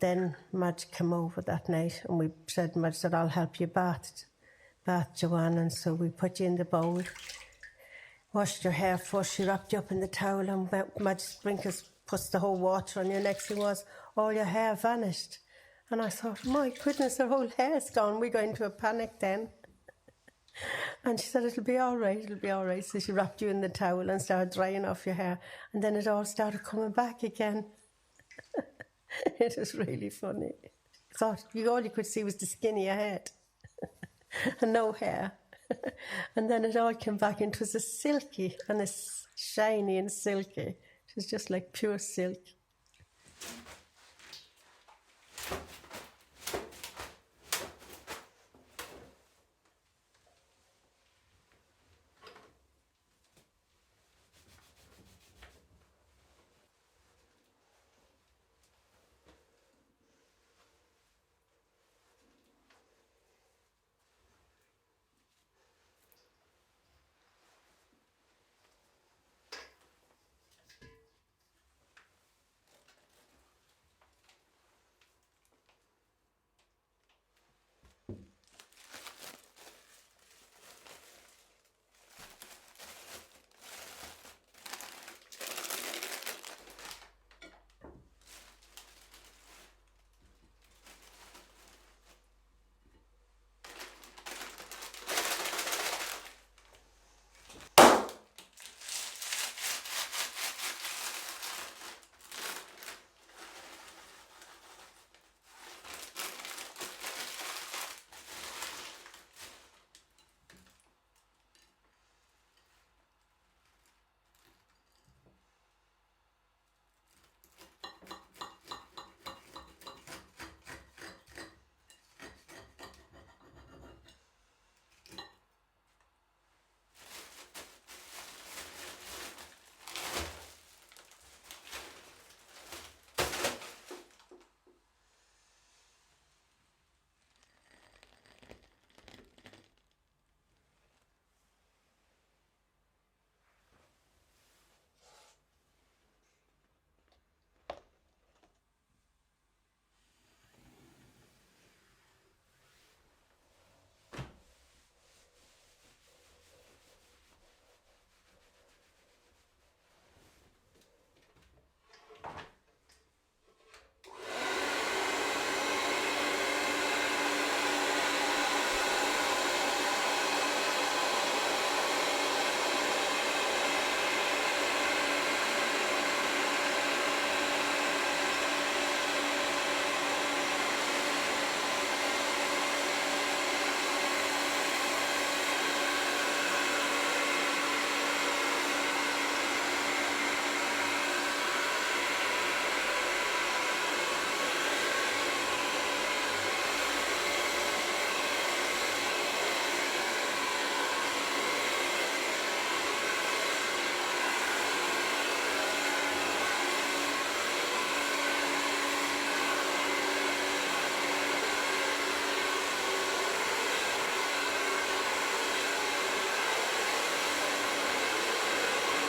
Then Madge came over that night and Madge said, I'll help you bath Joanne. And so we put you in the bowl, washed your hair first, she wrapped you up in the towel, and Madge sprinkles, puts the whole water on your. Next thing was, all your hair vanished. And I thought, my goodness, her whole hair's gone. We got into a panic then. And she said, it'll be all right, it'll be all right. So she wrapped you in the towel and started drying off your hair. And then it all started coming back again. It was really funny. I thought all you could see was the skin of your head and no hair. And then it all came back and it was a silky and a shiny and silky. It was just like pure silk.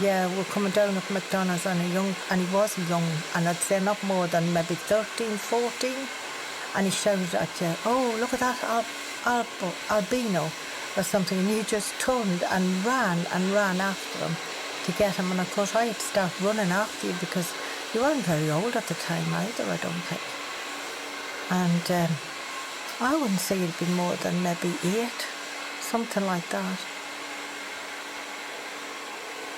Yeah, we're coming down at McDonald's and and he wasn't young, and I'd say not more than maybe 13, 14. And he shouted at you, "Oh, look at that albino," or something. And you just turned and ran after him to get him. And of course I had to start running after you because you weren't very old at the time either, I don't think. And I wouldn't say you'd been more than maybe 8, something like that.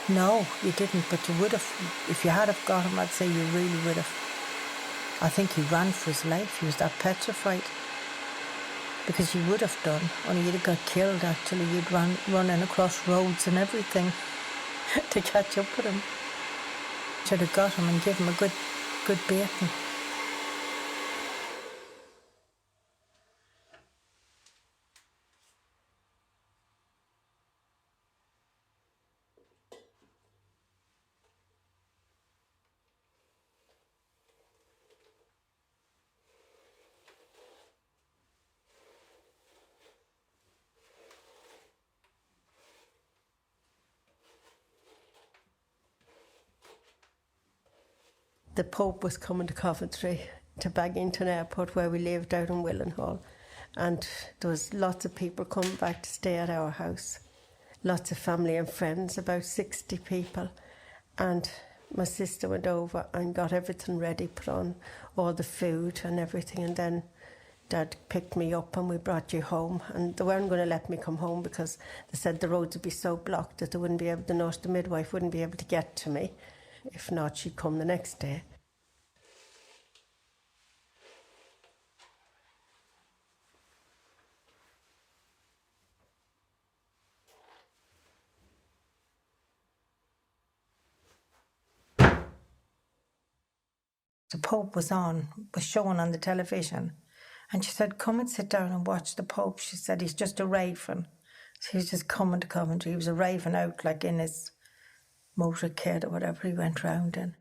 No, you didn't, but you would have. If you had have got him, I'd say you really would have. I think he ran for his life. He was that petrified. Because you would have done, only you'd have got killed actually. You'd running across roads and everything to catch up with him. Should have got him and give him a good beating. The Pope was coming to Coventry, to Baginton Airport, where we lived out in Willenhall. And there was lots of people coming back to stay at our house. Lots of family and friends, about 60 people. And my sister went over and got everything ready, put on all the food and everything. And then Dad picked me up and we brought you home. And they weren't going to let me come home because they said the roads would be so blocked that they wouldn't be able, the nurse, the midwife wouldn't be able to get to me. If not, she'd come the next day. The Pope was shown on the television. And she said, "Come and sit down and watch the Pope." She said, "He's just a raving." So he was just coming to Coventry. He was a raving out like in his motorcade or whatever he went round in.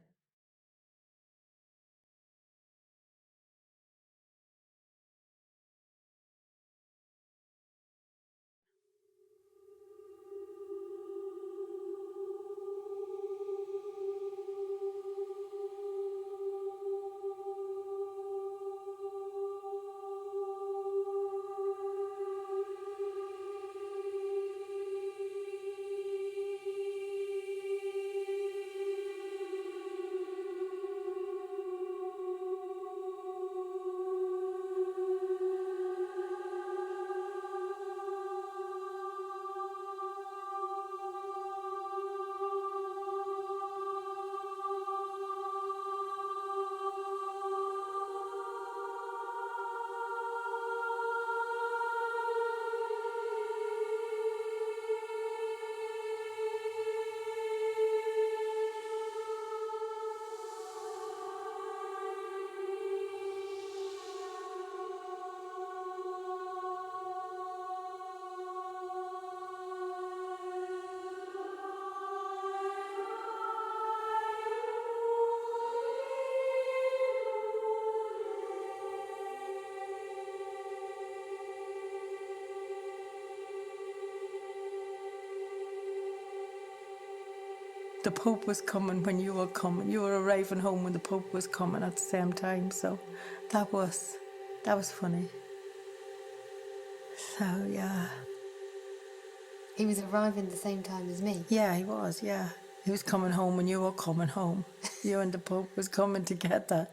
The Pope was coming when you were coming. You were arriving home when the Pope was coming at the same time. So that was funny. So, yeah. He was arriving the same time as me. Yeah, he was, yeah. He was coming home when you were coming home. You and the Pope was coming together.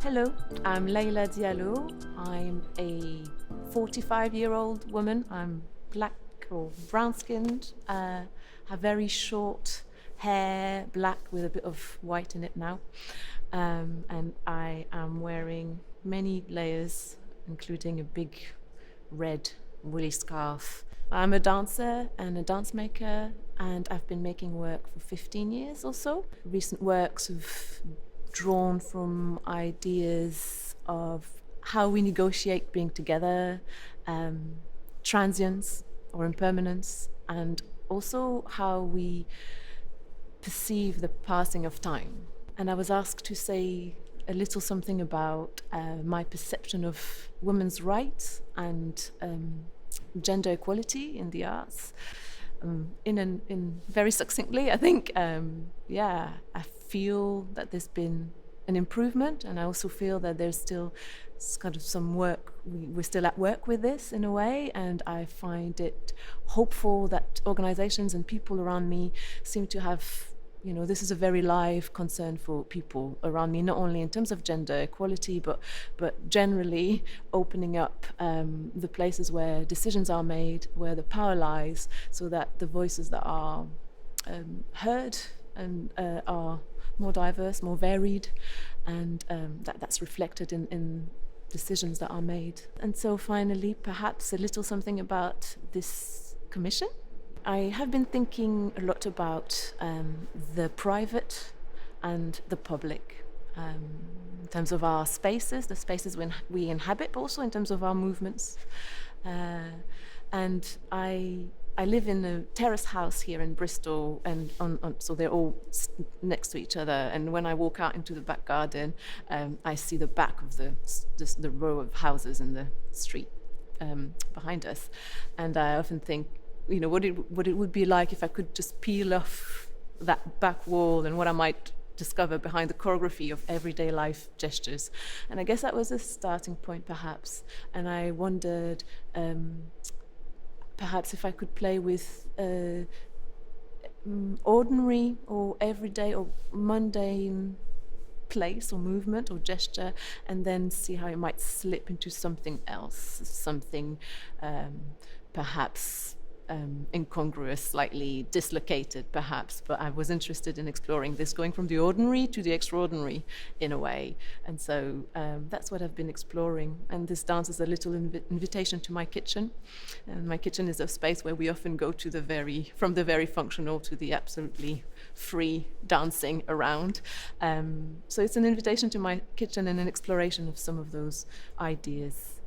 Hello, I'm Leila Diallo. I'm a 45-year-old woman. I'm black or brown-skinned, have very short hair, black with a bit of white in it now. And I am wearing many layers, including a big red woolly scarf. I'm a dancer and a dance maker, and I've been making work for 15 years or so. Recent works have drawn from ideas of how we negotiate being together, transience or impermanence, and also how we perceive the passing of time. And I was asked to say a little something about my perception of women's rights and gender equality in the arts. In very succinctly, I think, I feel that there's been an improvement, and I also feel that there's still kind of some work. We're still at work with this in a way, and I find it hopeful that organizations and people around me seem to have, this is a very live concern for people around me, not only in terms of gender equality, but generally opening up the places where decisions are made, where the power lies, so that the voices that are heard and are more diverse, more varied, and that's reflected in decisions that are made. And so finally, perhaps a little something about this commission. I have been thinking a lot about the private and the public in terms of our spaces, the spaces we inhabit, but also in terms of our movements. And I live in a terrace house here in Bristol, and so they're all next to each other. And when I walk out into the back garden, I see the back of the row of houses in the street behind us. And I often think, what it would be like if I could just peel off that back wall and what I might discover behind the choreography of everyday life gestures. And I guess that was a starting point, perhaps. And I wondered, perhaps if I could play with ordinary or everyday or mundane place or movement or gesture, and then see how it might slip into something else, something perhaps incongruous, slightly dislocated perhaps, but I was interested in exploring this, going from the ordinary to the extraordinary in a way. And so that's what I've been exploring. And this dance is a little invitation to my kitchen. And my kitchen is a space where we often go to from the very functional to the absolutely free dancing around. So it's an invitation to my kitchen and an exploration of some of those ideas.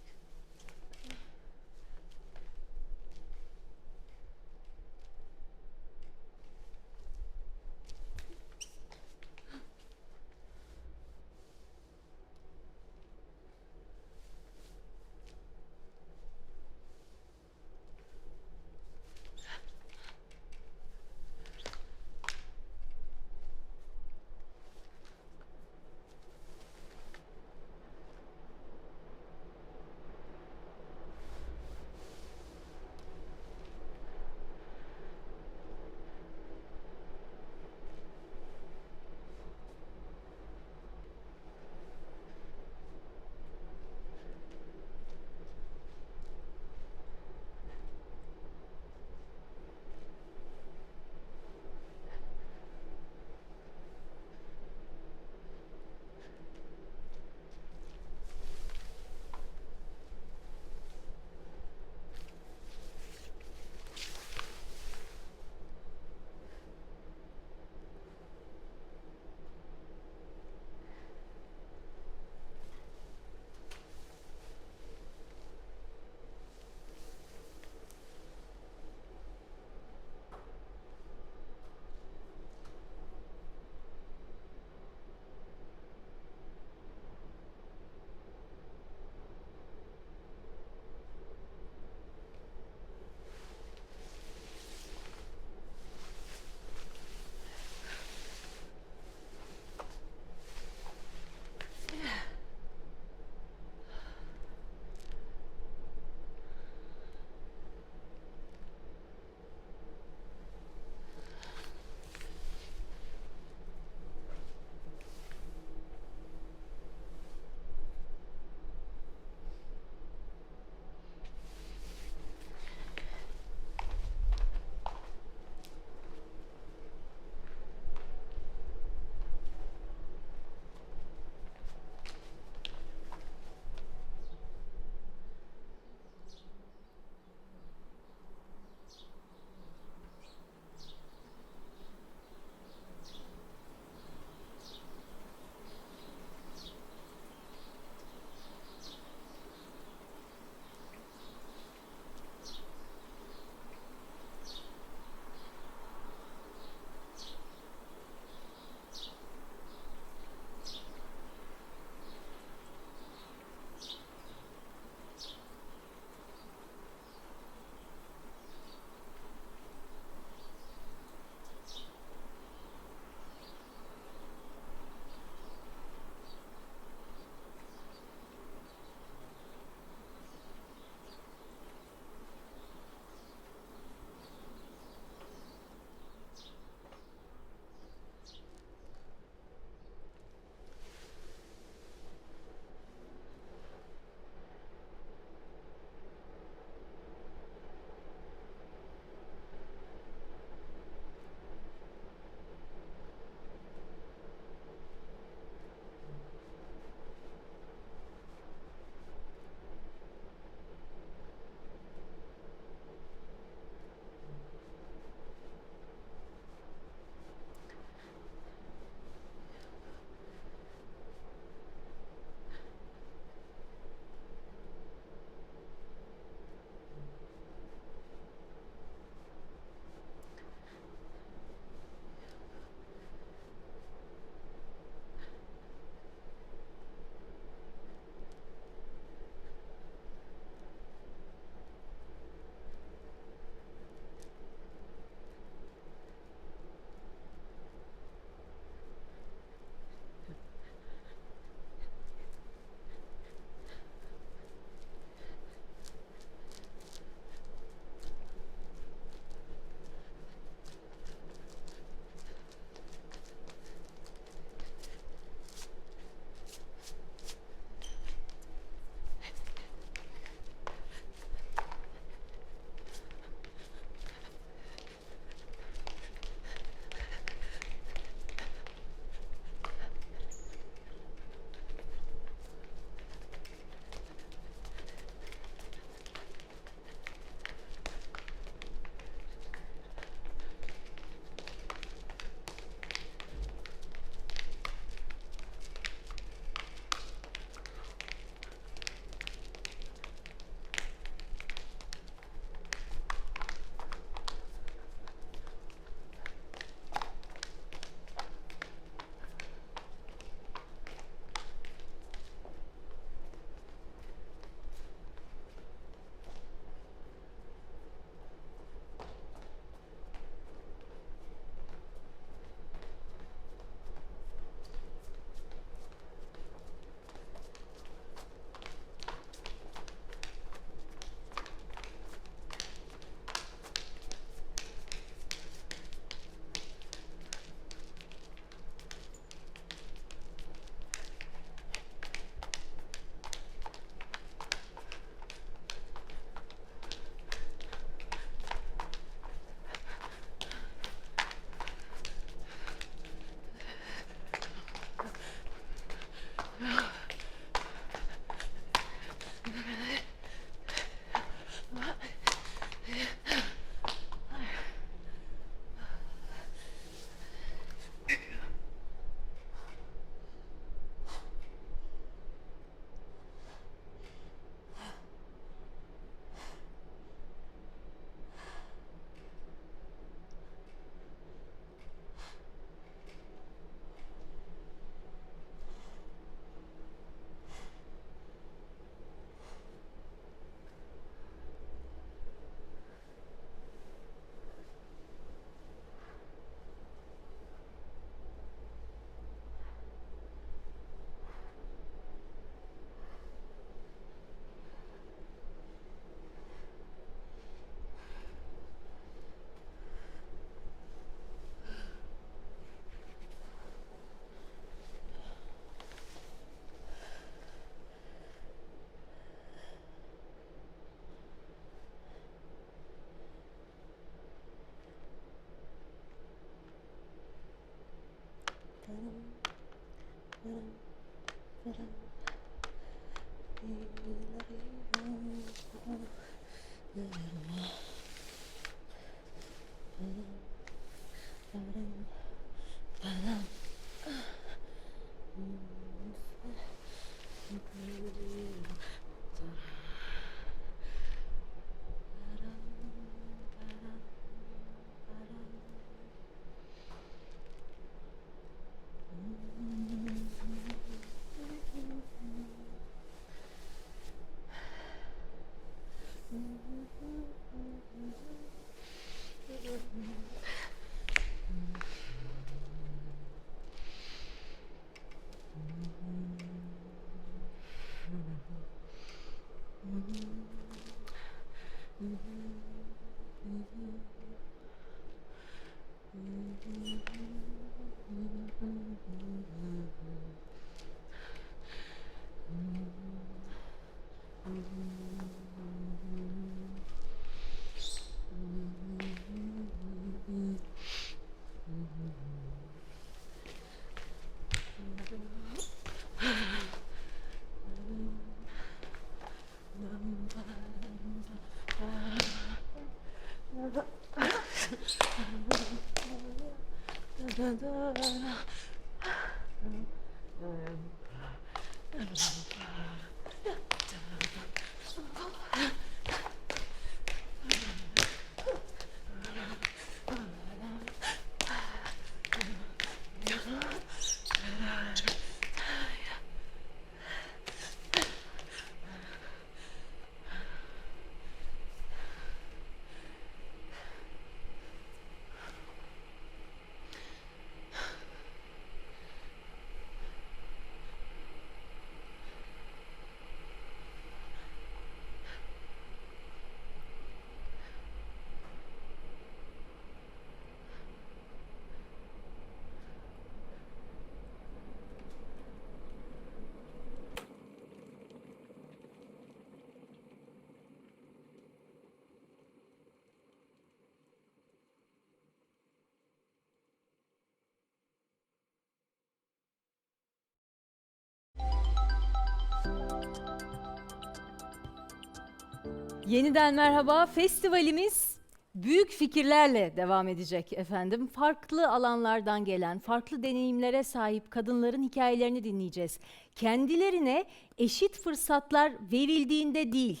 Yeniden merhaba. Festivalimiz büyük fikirlerle devam edecek efendim. Farklı alanlardan gelen, farklı deneyimlere sahip kadınların hikayelerini dinleyeceğiz. Kendilerine eşit fırsatlar verildiğinde değil,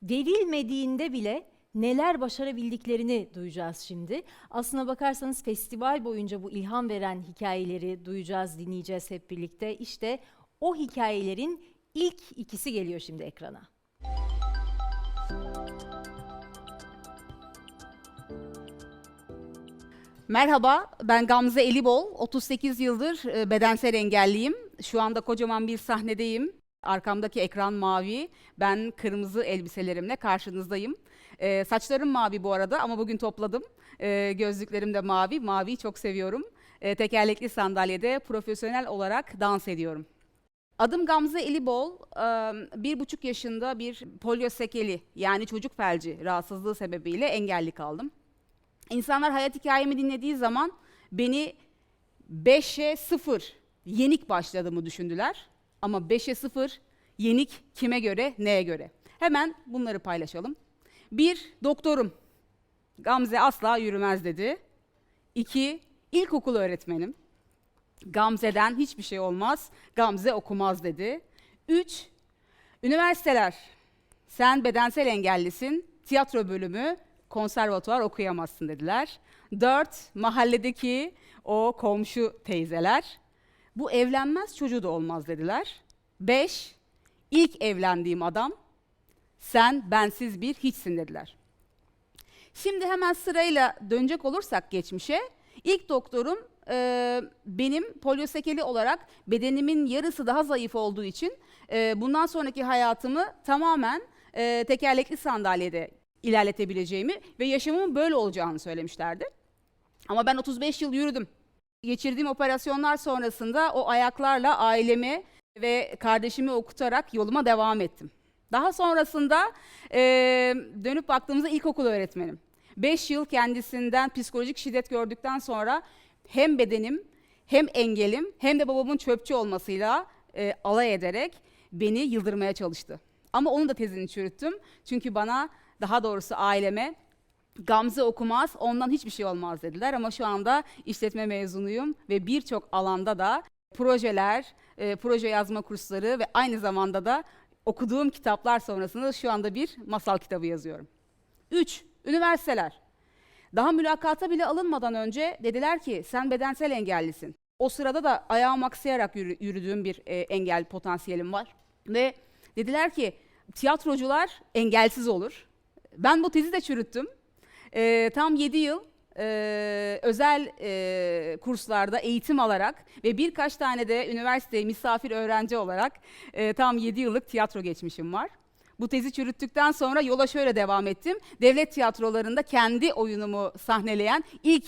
verilmediğinde bile neler başarabildiklerini duyacağız şimdi. Aslına bakarsanız festival boyunca bu ilham veren hikayeleri duyacağız, dinleyeceğiz hep birlikte. İşte o hikayelerin ilk ikisi geliyor şimdi ekrana. Merhaba, ben Gamze Elibol. 38 yıldır bedensel engelliyim. Şu anda kocaman bir sahnedeyim. Arkamdaki ekran mavi. Ben kırmızı elbiselerimle karşınızdayım. Saçlarım mavi bu arada ama bugün topladım. Gözlüklerim de mavi. Maviyi çok seviyorum. Tekerlekli sandalyede profesyonel olarak dans ediyorum. Adım Gamze Elibol. 1,5 yaşında bir poliosekeli yani çocuk felci rahatsızlığı sebebiyle engelli kaldım. İnsanlar hayat hikayemi dinlediği zaman beni 5'e 0 yenik başladığımı düşündüler. Ama 5'e 0, yenik kime göre, neye göre? Hemen bunları paylaşalım. 1. Doktorum. Gamze asla yürümez dedi. 2. İlkokul öğretmenim. Gamze'den hiçbir şey olmaz, Gamze okumaz dedi. 3. Üniversiteler. Sen bedensel engellisin, tiyatro bölümü, konservatuvar okuyamazsın dediler. 4. Mahalledeki o komşu teyzeler. Bu evlenmez, çocuğu da olmaz dediler. 5. İlk evlendiğim adam, sen bensiz bir hiçsin dediler. Şimdi hemen sırayla dönecek olursak geçmişe, ilk doktorum benim poliosekeli olarak bedenimin yarısı daha zayıf olduğu için bundan sonraki hayatımı tamamen tekerlekli sandalyede ilerletebileceğimi ve yaşamımın böyle olacağını söylemişlerdi. Ama ben 35 yıl yürüdüm. Geçirdiğim operasyonlar sonrasında o ayaklarla ailemi ve kardeşimi okutarak yoluma devam ettim. Daha sonrasında dönüp baktığımızda ilkokul öğretmenim. 5 yıl kendisinden psikolojik şiddet gördükten sonra hem bedenim, hem engelim, hem de babamın çöpçü olmasıyla alay ederek beni yıldırmaya çalıştı. Ama onun da tezini çürüttüm. Çünkü bana, daha doğrusu aileme, Gamze okumaz, ondan hiçbir şey olmaz dediler. Ama şu anda işletme mezunuyum ve birçok alanda da projeler, proje yazma kursları ve aynı zamanda da okuduğum kitaplar sonrasında şu anda bir masal kitabı yazıyorum. 3. Üniversiteler. Daha mülakata bile alınmadan önce dediler ki sen bedensel engellisin. O sırada da ayağım aksayarak yürüdüğüm bir engel potansiyelim var. Ve dediler ki tiyatrocular engelsiz olur. Ben bu tezi de çürüttüm. Tam 7 yıl özel kurslarda eğitim alarak ve birkaç tane de üniversiteye misafir öğrenci olarak tam 7 yıllık tiyatro geçmişim var. Bu tezi çürüttükten sonra yola şöyle devam ettim. Devlet tiyatrolarında kendi oyunumu sahneleyen ilk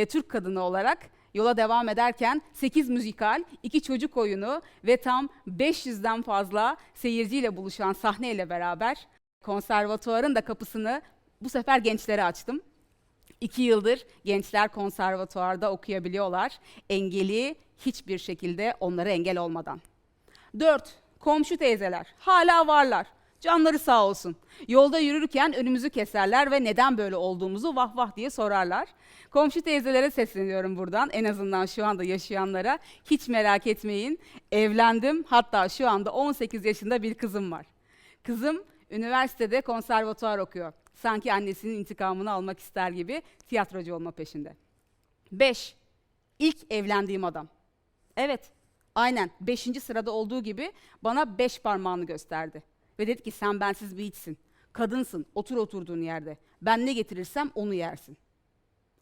Türk kadını olarak yola devam ederken 8 müzikal, 2 çocuk oyunu ve tam 500'den fazla seyirciyle buluşan sahneyle beraber konservatuvarın da kapısını bu sefer gençlere açtım. 2 yıldır gençler konservatuvarda okuyabiliyorlar. Engeli hiçbir şekilde onlara engel olmadan. 4. Komşu teyzeler. Hala varlar. Canları sağ olsun. Yolda yürürken önümüzü keserler ve neden böyle olduğumuzu vah vah diye sorarlar. Komşu teyzelere sesleniyorum buradan, en azından şu anda yaşayanlara. Hiç merak etmeyin, evlendim. Hatta şu anda 18 yaşında bir kızım var. Kızım üniversitede konservatuvar okuyor. Sanki annesinin intikamını almak ister gibi tiyatrocu olma peşinde. 5. İlk evlendiğim adam. Evet, aynen 5. sırada olduğu gibi bana 5 parmağını gösterdi. Ve dedi ki sen bensiz bir hiçsin. Kadınsın, otur oturduğun yerde. Ben ne getirirsem onu yersin.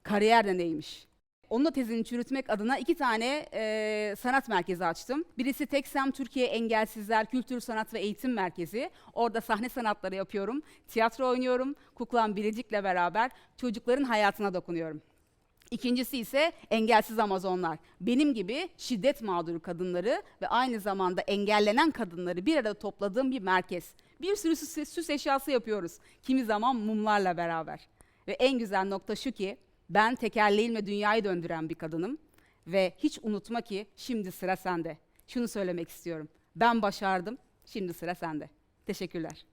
Kariyer de neymiş? Onun da tezini çürütmek adına 2 tane sanat merkezi açtım. Birisi Teksem Türkiye Engelsizler Kültür, Sanat ve Eğitim Merkezi. Orada sahne sanatları yapıyorum, tiyatro oynuyorum, Kuklam Biricik'le beraber çocukların hayatına dokunuyorum. İkincisi ise Engelsiz Amazonlar. Benim gibi şiddet mağduru kadınları ve aynı zamanda engellenen kadınları bir arada topladığım bir merkez. Bir sürü süs eşyası yapıyoruz. Kimi zaman mumlarla beraber. Ve en güzel nokta şu ki, ben tekerleğimle dünyayı döndüren bir kadınım. Ve hiç unutma ki şimdi sıra sende. Şunu söylemek istiyorum. Ben başardım, şimdi sıra sende. Teşekkürler.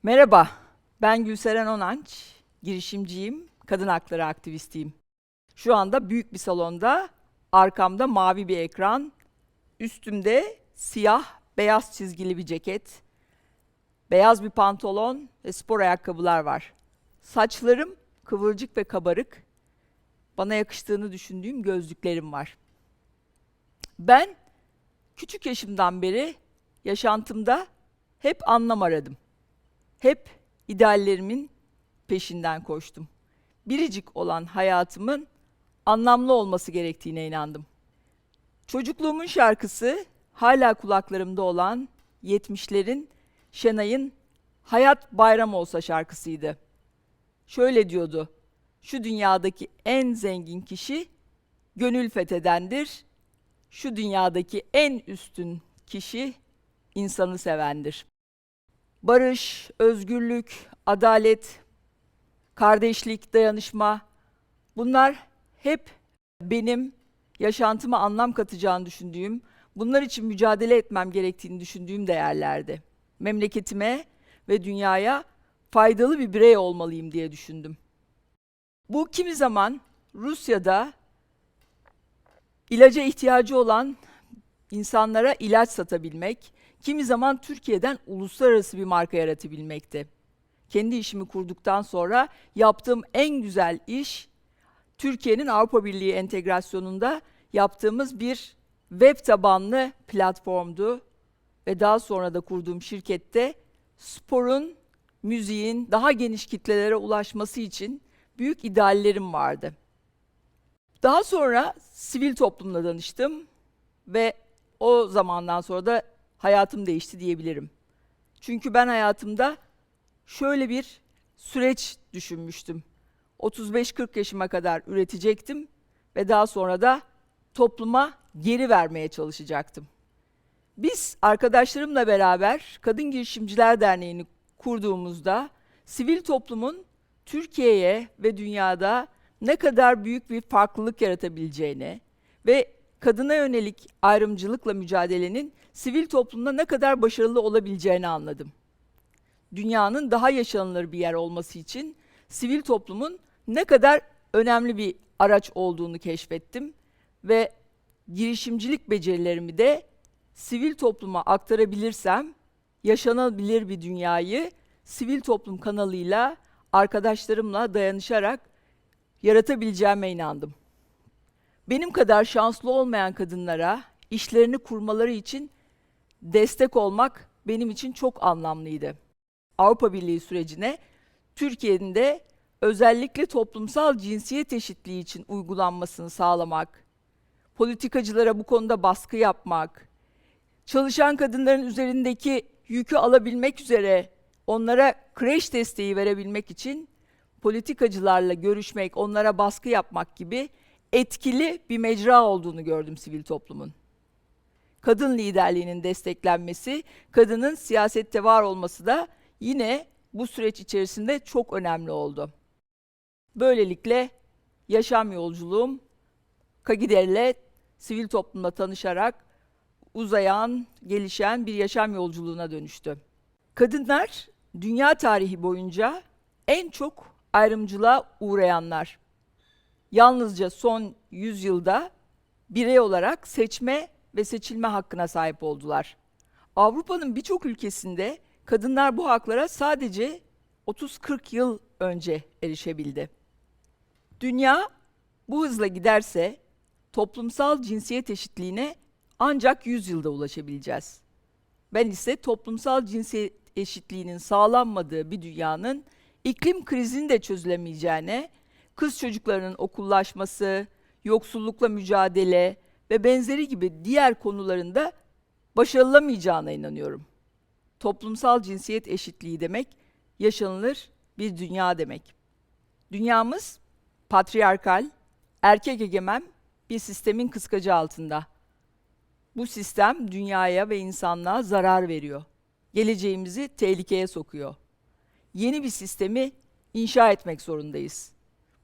Merhaba, ben Gülseren Onanç, girişimciyim, kadın hakları aktivistiyim. Şu anda büyük bir salonda, arkamda mavi bir ekran, üstümde siyah, beyaz çizgili bir ceket, beyaz bir pantolon ve spor ayakkabılar var. Saçlarım kıvırcık ve kabarık, bana yakıştığını düşündüğüm gözlüklerim var. Ben küçük yaşımdan beri yaşantımda hep anlam aradım. Hep ideallerimin peşinden koştum. Biricik olan hayatımın anlamlı olması gerektiğine inandım. Çocukluğumun şarkısı hala kulaklarımda olan 70'lerin Şenay'ın Hayat Bayram Olsa şarkısıydı. Şöyle diyordu: şu dünyadaki en zengin kişi gönül fethedendir. Şu dünyadaki en üstün kişi insanı sevendir. Barış, özgürlük, adalet, kardeşlik, dayanışma, bunlar hep benim yaşantıma anlam katacağını düşündüğüm, bunlar için mücadele etmem gerektiğini düşündüğüm değerlerdi. Memleketime ve dünyaya faydalı bir birey olmalıyım diye düşündüm. Bu kimi zaman Rusya'da ilaca ihtiyacı olan insanlara ilaç satabilmek, kimi zaman Türkiye'den uluslararası bir marka yaratabilmekti. Kendi işimi kurduktan sonra yaptığım en güzel iş, Türkiye'nin Avrupa Birliği entegrasyonunda yaptığımız bir web tabanlı platformdu. Ve daha sonra da kurduğum şirkette sporun, müziğin daha geniş kitlelere ulaşması için büyük ideallerim vardı. Daha sonra sivil toplumla danıştım ve o zamandan sonra da hayatım değişti diyebilirim. Çünkü ben hayatımda şöyle bir süreç düşünmüştüm. 35-40 yaşıma kadar üretecektim ve daha sonra da topluma geri vermeye çalışacaktım. Biz arkadaşlarımla beraber Kadın Girişimciler Derneği'ni kurduğumuzda sivil toplumun Türkiye'ye ve dünyada ne kadar büyük bir farklılık yaratabileceğini ve kadına yönelik ayrımcılıkla mücadelenin sivil toplumda ne kadar başarılı olabileceğini anladım. Dünyanın daha yaşanılır bir yer olması için sivil toplumun ne kadar önemli bir araç olduğunu keşfettim ve girişimcilik becerilerimi de sivil topluma aktarabilirsem yaşanabilir bir dünyayı sivil toplum kanalıyla arkadaşlarımla dayanışarak yaratabileceğime inandım. Benim kadar şanslı olmayan kadınlara işlerini kurmaları için destek olmak benim için çok anlamlıydı. Avrupa Birliği sürecine Türkiye'nin de özellikle toplumsal cinsiyet eşitliği için uygulanmasını sağlamak, politikacılara bu konuda baskı yapmak, çalışan kadınların üzerindeki yükü alabilmek üzere onlara kreş desteği verebilmek için politikacılarla görüşmek, onlara baskı yapmak gibi etkili bir mecra olduğunu gördüm sivil toplumun. Kadın liderliğinin desteklenmesi, kadının siyasette var olması da yine bu süreç içerisinde çok önemli oldu. Böylelikle yaşam yolculuğum Kagider'le sivil toplumla tanışarak uzayan, gelişen bir yaşam yolculuğuna dönüştü. Kadınlar dünya tarihi boyunca en çok ayrımcılığa uğrayanlar. Yalnızca son 100 yılda birey olarak seçme ve seçilme hakkına sahip oldular. Avrupa'nın birçok ülkesinde kadınlar bu haklara sadece 30-40 yıl önce erişebildi. Dünya bu hızla giderse toplumsal cinsiyet eşitliğine ancak 100 yılda ulaşabileceğiz. Ben ise toplumsal cinsiyet eşitliğinin sağlanmadığı bir dünyanın iklim krizini de çözülemeyeceğine, kız çocuklarının okullaşması, yoksullukla mücadele ve benzeri gibi diğer konularında başarılamayacağına inanıyorum. Toplumsal cinsiyet eşitliği demek, yaşanılır bir dünya demek. Dünyamız patriarkal, erkek egemen bir sistemin kıskacı altında. Bu sistem dünyaya ve insanlığa zarar veriyor. Geleceğimizi tehlikeye sokuyor. Yeni bir sistemi inşa etmek zorundayız.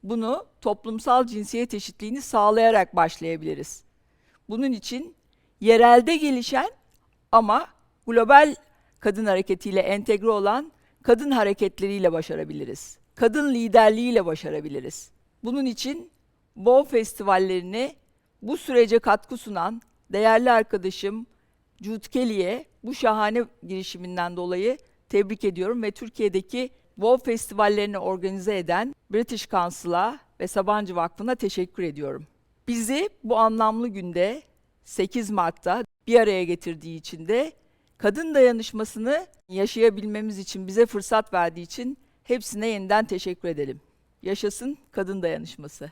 Bunu toplumsal cinsiyet eşitliğini sağlayarak başlayabiliriz. Bunun için yerelde gelişen ama global kadın hareketiyle entegre olan kadın hareketleriyle başarabiliriz. Kadın liderliğiyle başarabiliriz. Bunun için WOW festivallerini bu sürece katkı sunan değerli arkadaşım Jude Kelly'ye bu şahane girişiminden dolayı tebrik ediyorum ve Türkiye'deki WOW festivallerini organize eden British Council'a ve Sabancı Vakfı'na teşekkür ediyorum. Bizi bu anlamlı günde 8 Mart'ta bir araya getirdiği için de kadın dayanışmasını yaşayabilmemiz için bize fırsat verdiği için hepsine yeniden teşekkür edelim. Yaşasın kadın dayanışması.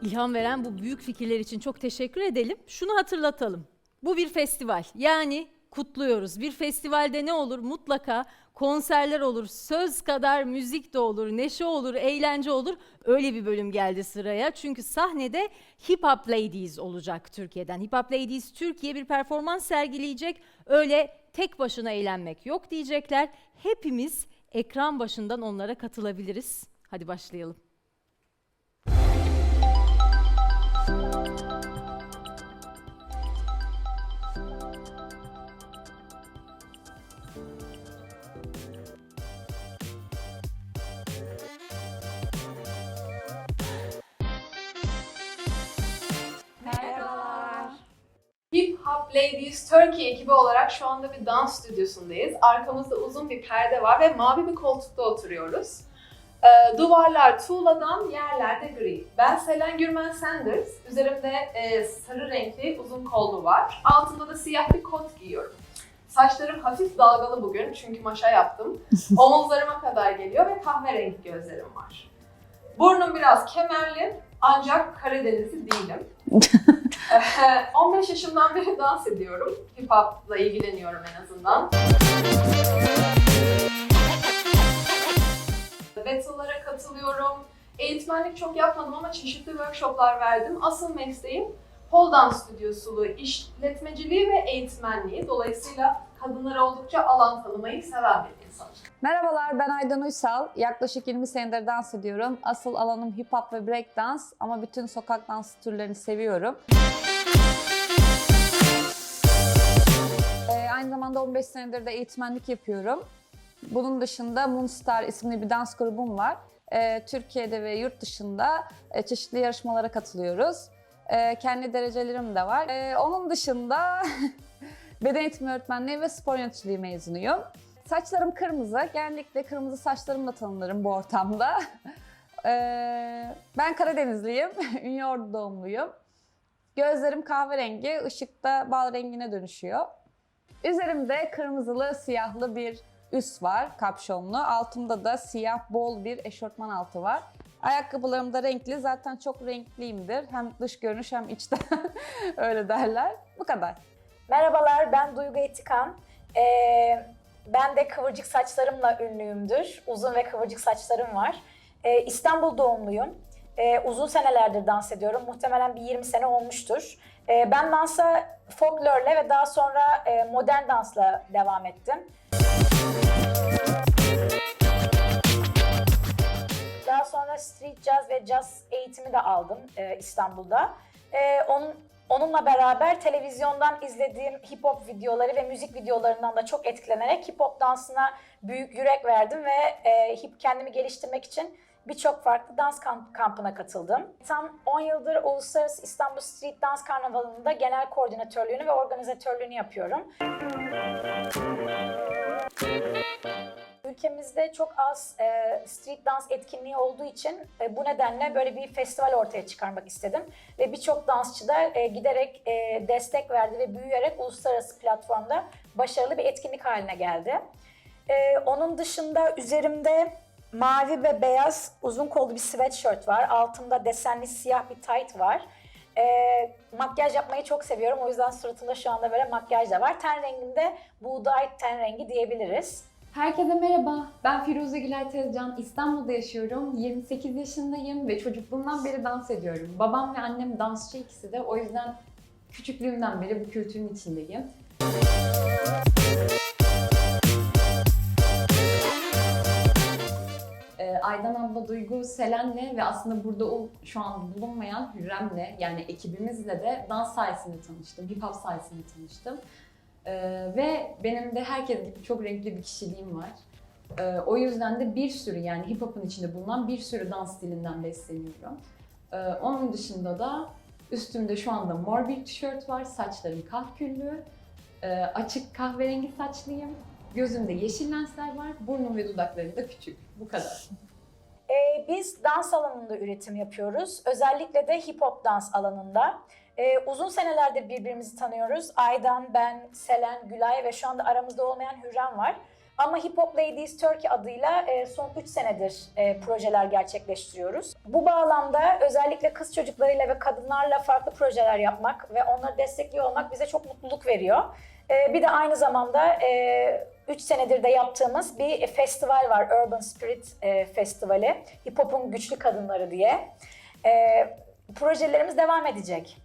İlham veren bu büyük fikirler için çok teşekkür edelim. Şunu hatırlatalım. Bu bir festival. Yani kutluyoruz. Bir festivalde ne olur? Mutlaka konserler olur, söz kadar müzik de olur, neşe olur, eğlence olur. Öyle bir bölüm geldi sıraya. Çünkü sahnede Hip Hop Ladies olacak Türkiye'den. Hip Hop Ladies Türkiye bir performans sergileyecek. Öyle tek başına eğlenmek yok diyecekler. Hepimiz ekran başından onlara katılabiliriz. Hadi başlayalım. Merhabalar. Hip Hop Ladies Turkey ekibi olarak şu anda bir dans stüdyosundayız. Arkamızda uzun bir perde var ve mavi bir koltukta oturuyoruz. Duvarlar tuğladan, yerlerde gri. Ben Selen Gürmen Sanders. Üzerimde sarı renkli uzun kollu var. Altında da siyah bir kot giyiyorum. Saçlarım hafif dalgalı bugün çünkü maşa yaptım. Omuzlarıma kadar geliyor ve kahverengi gözlerim var. Burnum biraz kemerli ancak Karadenizli değilim. 15 yaşımdan beri dans ediyorum. Hip hop'la ilgileniyorum en azından. Battle'lara katılıyorum. Eğitmenlik çok yapmadım ama çeşitli workshoplar verdim. Asıl mesleğim pole dance stüdyosuluğu, işletmeciliği ve eğitmenliği. Dolayısıyla kadınlara oldukça alan tanımayı seven bir insanım. Merhabalar, ben Aydan Uysal. Yaklaşık 20 senedir dans ediyorum. Asıl alanım hip hop ve break dans ama bütün sokak dans türlerini seviyorum. Aynı zamanda 15 senedir de eğitmenlik yapıyorum. Bunun dışında Moonstar isimli bir dans grubum var. Türkiye'de ve yurt dışında çeşitli yarışmalara katılıyoruz. Kendi derecelerim de var. Onun dışında beden eğitimi öğretmenliği ve spor yöneticiliği mezunuyum. Saçlarım kırmızı. Genellikle kırmızı saçlarımla tanınırım bu ortamda. Ben Karadenizliyim. Ünyeordu doğumluyum. Gözlerim kahverengi, ışıkta bal rengine dönüşüyor. Üzerimde kırmızılı, siyahlı bir üst var, kapşonlu. Altımda da siyah, bol bir eşortman altı var. Ayakkabılarım da renkli. Zaten çok renkliyimdir. Hem dış görünüş hem içten. Öyle derler. Bu kadar. Merhabalar, ben Duygu Etikan. Ben de kıvırcık saçlarımla ünlüyümdür. Uzun ve kıvırcık saçlarım var. İstanbul doğumluyum. Uzun senelerdir dans ediyorum. Muhtemelen bir 20 sene olmuştur. Ben dansa folklorla ve daha sonra modern dansla devam ettim. Daha sonra street jazz ve jazz eğitimi de aldım İstanbul'da. Onunla beraber televizyondan izlediğim hip hop videoları ve müzik videolarından da çok etkilenerek hip hop dansına büyük yürek verdim ve kendimi geliştirmek için birçok farklı dans kampına katıldım. Tam 10 yıldır Uluslararası İstanbul Street Dans Karnavalı'nda genel koordinatörlüğünü ve organizatörlüğünü yapıyorum. Ülkemizde çok az street dans etkinliği olduğu için bu nedenle böyle bir festival ortaya çıkarmak istedim. Ve birçok dansçı da giderek destek verdi ve büyüyerek uluslararası platformda başarılı bir etkinlik haline geldi. Onun dışında üzerimde mavi ve beyaz uzun kollu bir sweatshirt var. Altımda desenli siyah bir tight var. Makyaj yapmayı çok seviyorum. O yüzden suratımda şu anda böyle makyaj da var. Ten rengimde buğday ten rengi diyebiliriz. Herkese merhaba, ben Firuze Gülay Tezcan, İstanbul'da yaşıyorum, 28 yaşındayım ve çocukluğumdan beri dans ediyorum. Babam ve annem dansçı ikisi de, o yüzden küçüklüğümden beri bu kültürün içindeyim. Aydan abla, Duygu, Selen'le ve aslında burada şu an bulunmayan Hürrem'le, yani ekibimizle de dans sayesinde tanıştım, hip hop sayesinde tanıştım. Ve benim de herkes gibi çok renkli bir kişiliğim var. O yüzden de bir sürü, yani hip hop'un içinde bulunan bir sürü dans stilinden besleniyorum. Onun dışında da üstümde şu anda mor bir tişört var, saçlarım kahküllü, açık kahverengi saçlıyım, gözümde yeşil lensler var, burnum ve dudaklarım da küçük. Bu kadar. Biz dans alanında üretim yapıyoruz. Özellikle de hip hop dans alanında. Uzun senelerdir birbirimizi tanıyoruz. Aydan, ben, Selen, Gülay ve şu anda aramızda olmayan Hürrem var. Ama Hip Hop Ladies Turkey adıyla son 3 senedir projeler gerçekleştiriyoruz. Bu bağlamda özellikle kız çocuklarıyla ve kadınlarla farklı projeler yapmak ve onları destekliyor olmak bize çok mutluluk veriyor. Bir de aynı zamanda 3 senedir de yaptığımız bir festival var, Urban Spirit Festivali. Hip Hop'un güçlü kadınları diye. Projelerimiz devam edecek.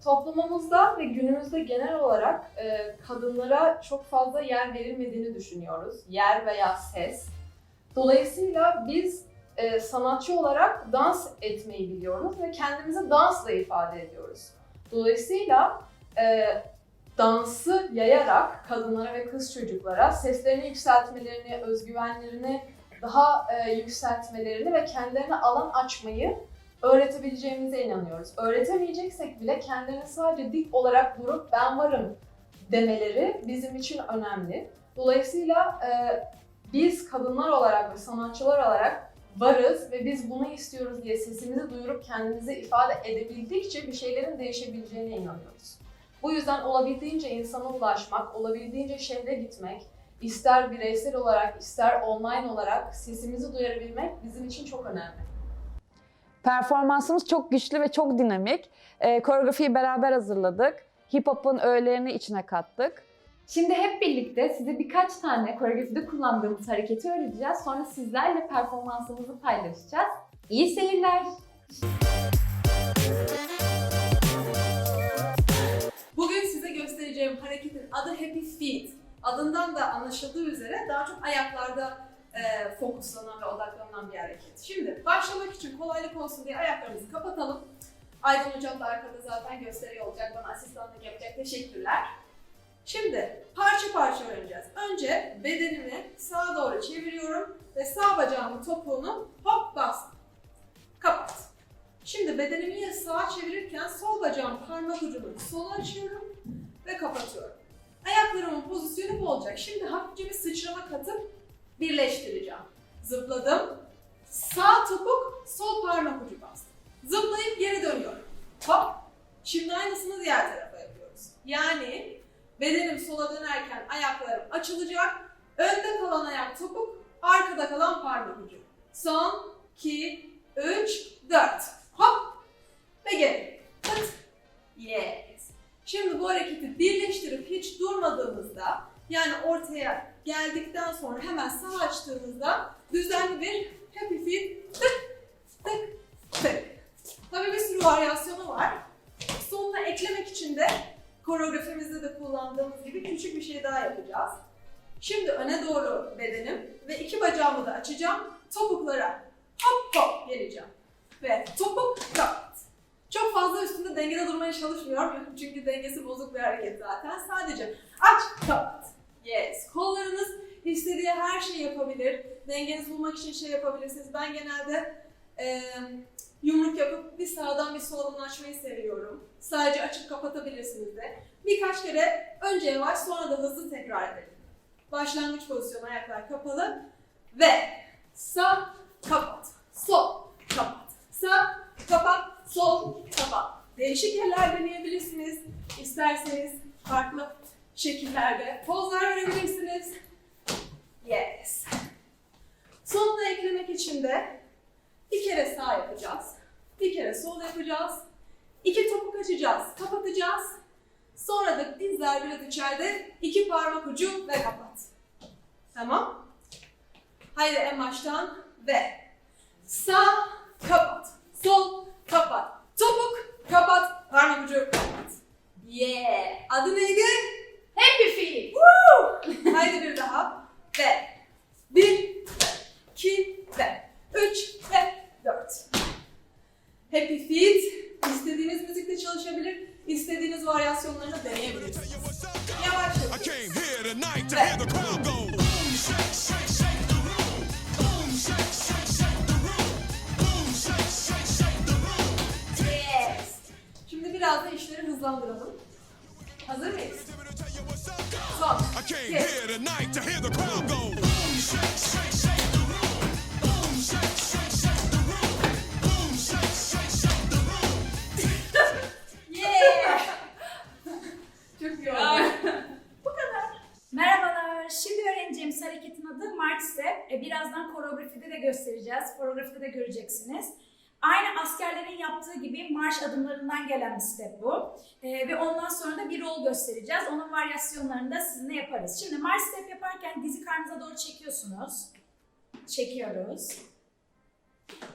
Toplumumuzda ve günümüzde genel olarak kadınlara çok fazla yer verilmediğini düşünüyoruz. Yer veya ses. Dolayısıyla biz sanatçı olarak dans etmeyi biliyoruz ve kendimizi dansla ifade ediyoruz. Dolayısıyla dansı yayarak kadınlara ve kız çocuklara seslerini yükseltmelerini, özgüvenlerini daha yükseltmelerini ve kendilerine alan açmayı öğretebileceğimize inanıyoruz. Öğretemeyeceksek bile kendilerine sadece dik olarak durup ben varım demeleri bizim için önemli. Dolayısıyla biz kadınlar olarak ve sanatçılar olarak varız ve biz bunu istiyoruz diye sesimizi duyurup kendimizi ifade edebildikçe bir şeylerin değişebileceğine inanıyoruz. Bu yüzden olabildiğince insana ulaşmak, olabildiğince şehre gitmek, ister bireysel olarak ister online olarak sesimizi duyurabilmek bizim için çok önemli. Performansımız çok güçlü ve çok dinamik. Koreografiyi beraber hazırladık. Hip hop'un öğelerini içine kattık. Şimdi hep birlikte size birkaç tane koreografide kullandığımız hareketi öğreteceğiz. Sonra sizlerle performansımızı paylaşacağız. İyi seyirler. Bugün size göstereceğim hareketin adı Happy Feet. Adından da anlaşıldığı üzere daha çok ayaklarda fokuslanan ve odaklanan bir hareket. Şimdi başlamak için kolaylık olsun diye ayaklarımızı kapatalım. Aydın Hocam da arkada zaten gösteriyor olacak, bana asistanlık yapacak. Teşekkürler. Şimdi parça parça öğreneceğiz. Önce bedenimi sağa doğru çeviriyorum ve sağ bacağımın topuğunu hop bastım. Kapat. Şimdi bedenimi yine sağa çevirirken sol bacağımın parmak ucunu sola açıyorum ve kapatıyorum. Ayaklarımın pozisyonu bu olacak. Şimdi hafifçe bir sıçrama katıp birleştireceğim. Zıpladım. Sağ topuk, sol parmak ucu bastım. Zıplayıp geri dönüyorum. Hop. Şimdi aynısını diğer tarafa yapıyoruz. Yani bedenim sola dönerken ayaklarım açılacak. Önde kalan ayak topuk, arkada kalan parmak ucu. Son, 2, 3, 4. Hop. Ve geri. Hıt. Yes. Şimdi bu hareketi birleştirip hiç durmadığımızda, yani ortaya geldikten sonra hemen sağ açtığımızda düzenli bir happy feet tık tık tık. Tabii bir sürü varyasyonu var. Sonuna eklemek için de koreografimizde de kullandığımız gibi küçük bir şey daha yapacağız. Şimdi öne doğru bedenim ve iki bacağımı da açacağım. Topuklara hop hop geleceğim. Ve topuk kapat. Çok fazla üstünde dengede durmaya çalışmıyorum çünkü dengesi bozuk bir hareket zaten. Sadece aç, kapat. Yes. Kollarınız istediği her şeyi yapabilir. Dengenizi bulmak için şey yapabilirsiniz. Ben genelde yumruk yapıp bir sağdan bir soldan açmayı seviyorum. Sadece açıp kapatabilirsiniz de. Birkaç kere önce yavaş sonra da hızlı tekrar edelim. Başlangıç pozisyonu, ayaklar kapalı ve sağ, kapat, sol, kapat, sağ, kapat, sol, kapat. Değişik yerler deneyebilirsiniz. İsterseniz farklı şekillerde pozlar verebilirsiniz. Yes. Sonuna eklemek için de bir kere sağ yapacağız. Bir kere sol yapacağız. İki topuk açacağız, kapatacağız. Sonra da dizler biraz içeride, iki parmak ucu ve kapat. Tamam? Haydi en baştan ve sağ, kapat, sol, kapat, topuk, kapat, parmak ucu, kapat. Yeah! Adı neydi? Happy Feet! Woo! Haydi bir daha. Ve 1, 2 ve 3 ve 4. Happy Feet istediğiniz müzikte çalışabilir, istediğiniz varyasyonlarını deneyebilirsiniz. Yavaş yapıyoruz. Yes! Şimdi biraz da işleri hızlandıralım. Hazır mıyız? Son. Yeah! Çok iyi oldu. Bu kadar. Merhabalar. Şimdi öğreneceğimiz hareketin adı March Step. Birazdan koreografide de göstereceğiz. Koreografide de göreceksiniz. Aynı askerlerin yaptığı gibi marş adımlarından gelen bir step bu. Ve ondan sonra da bir rol göstereceğiz. Onun varyasyonlarını da sizinle yaparız. Şimdi march step yaparken dizi karnınıza doğru çekiyorsunuz. Çekiyoruz.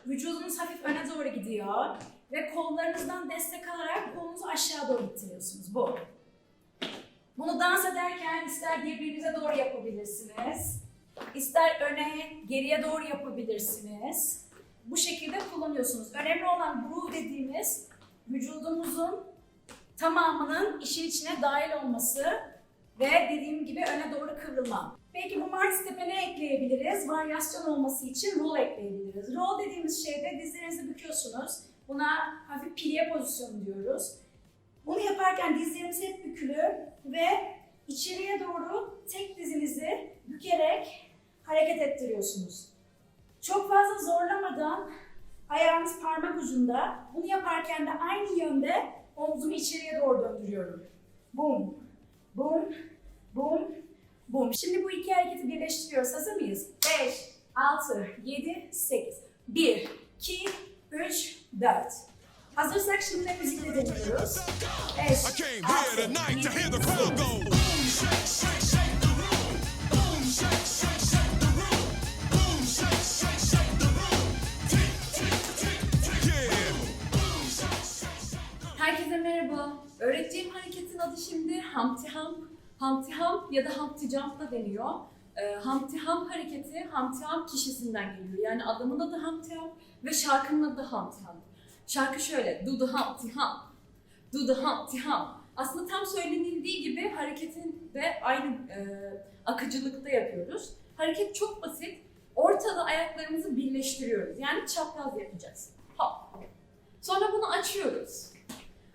Vücudunuz hafif öne doğru gidiyor. ve kollarınızdan destek alarak kolunuzu aşağı doğru ittiriyorsunuz. Bu. Bunu dans ederken ister birbirinize doğru yapabilirsiniz, ister öne, geriye doğru yapabilirsiniz. Bu şekilde kullanıyorsunuz. Önemli olan groove dediğimiz vücudumuzun tamamının işin içine dahil olması ve dediğim gibi öne doğru kıvrılma. Peki bu March Step'e ne ekleyebiliriz? Varyasyon olması için roll ekleyebiliriz. Roll dediğimiz şeyde dizlerinizi büküyorsunuz. Buna hafif pilye pozisyonu diyoruz. Bunu yaparken dizlerimiz hep bükülü ve içeriye doğru tek dizinizi bükerek hareket ettiriyorsunuz. Çok fazla zorlamadan ayağınız parmak ucunda. Bunu yaparken de aynı yönde omzumu içeriye doğru döndürüyorum. Boom, boom, boom, boom. Şimdi bu iki hareketi birleştiriyoruz. Hazır mıyız? 5, 6, 7, 8. 1, 2, 3, 4. Hazırsak şimdi de müzikle deniyoruz. 5, 6, 7, 8. Herkese merhaba. Öğreteceğim hareketin adı şimdi Humpty Hump. Humpty Hump ya da Humpty Jump da deniyor. Humpty Hump hareketi Humpty Hump kişisinden geliyor. Yani adamın adı Humpty Hump ve şarkının adı Humpty Hump. Şarkı şöyle, do the Humpty Hump, do the Humpty Hump. Aslında tam söylenildiği gibi hareketin de aynı akıcılıkta yapıyoruz. Hareket çok basit. Ortada ayaklarımızı birleştiriyoruz. Yani çapraz yapacağız. Hop. Sonra bunu açıyoruz.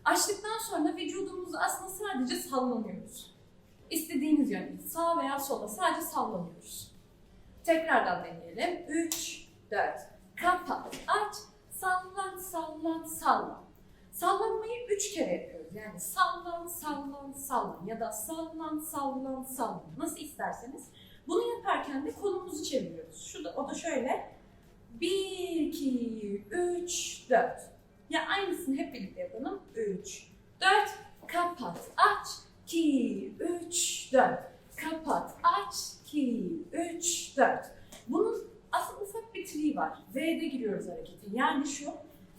Açtıktan sonra vücudumuzu aslında sadece sallanıyoruz. İstediğiniz yönde, sağ veya sola sadece sallanıyoruz. Tekrardan deneyelim. 3, 4. Kapat, aç, sallan, sallan, sallan. Sallanmayı 3 kere yapıyoruz. Yani sallan, sallan, sallan ya da sallan, sallan, sallan. Nasıl isterseniz. Bunu yaparken de kolumuzu çeviriyoruz. O da şöyle. 1, 2, 3, 4. Ya aynısını hep birlikte yapalım. 3, 4. Kapat, aç, 2, 3, 4. Kapat, aç, 2, 3, 4. Bunun aslında ufak bir triği var. V'de giriyoruz harekete. Yani şu.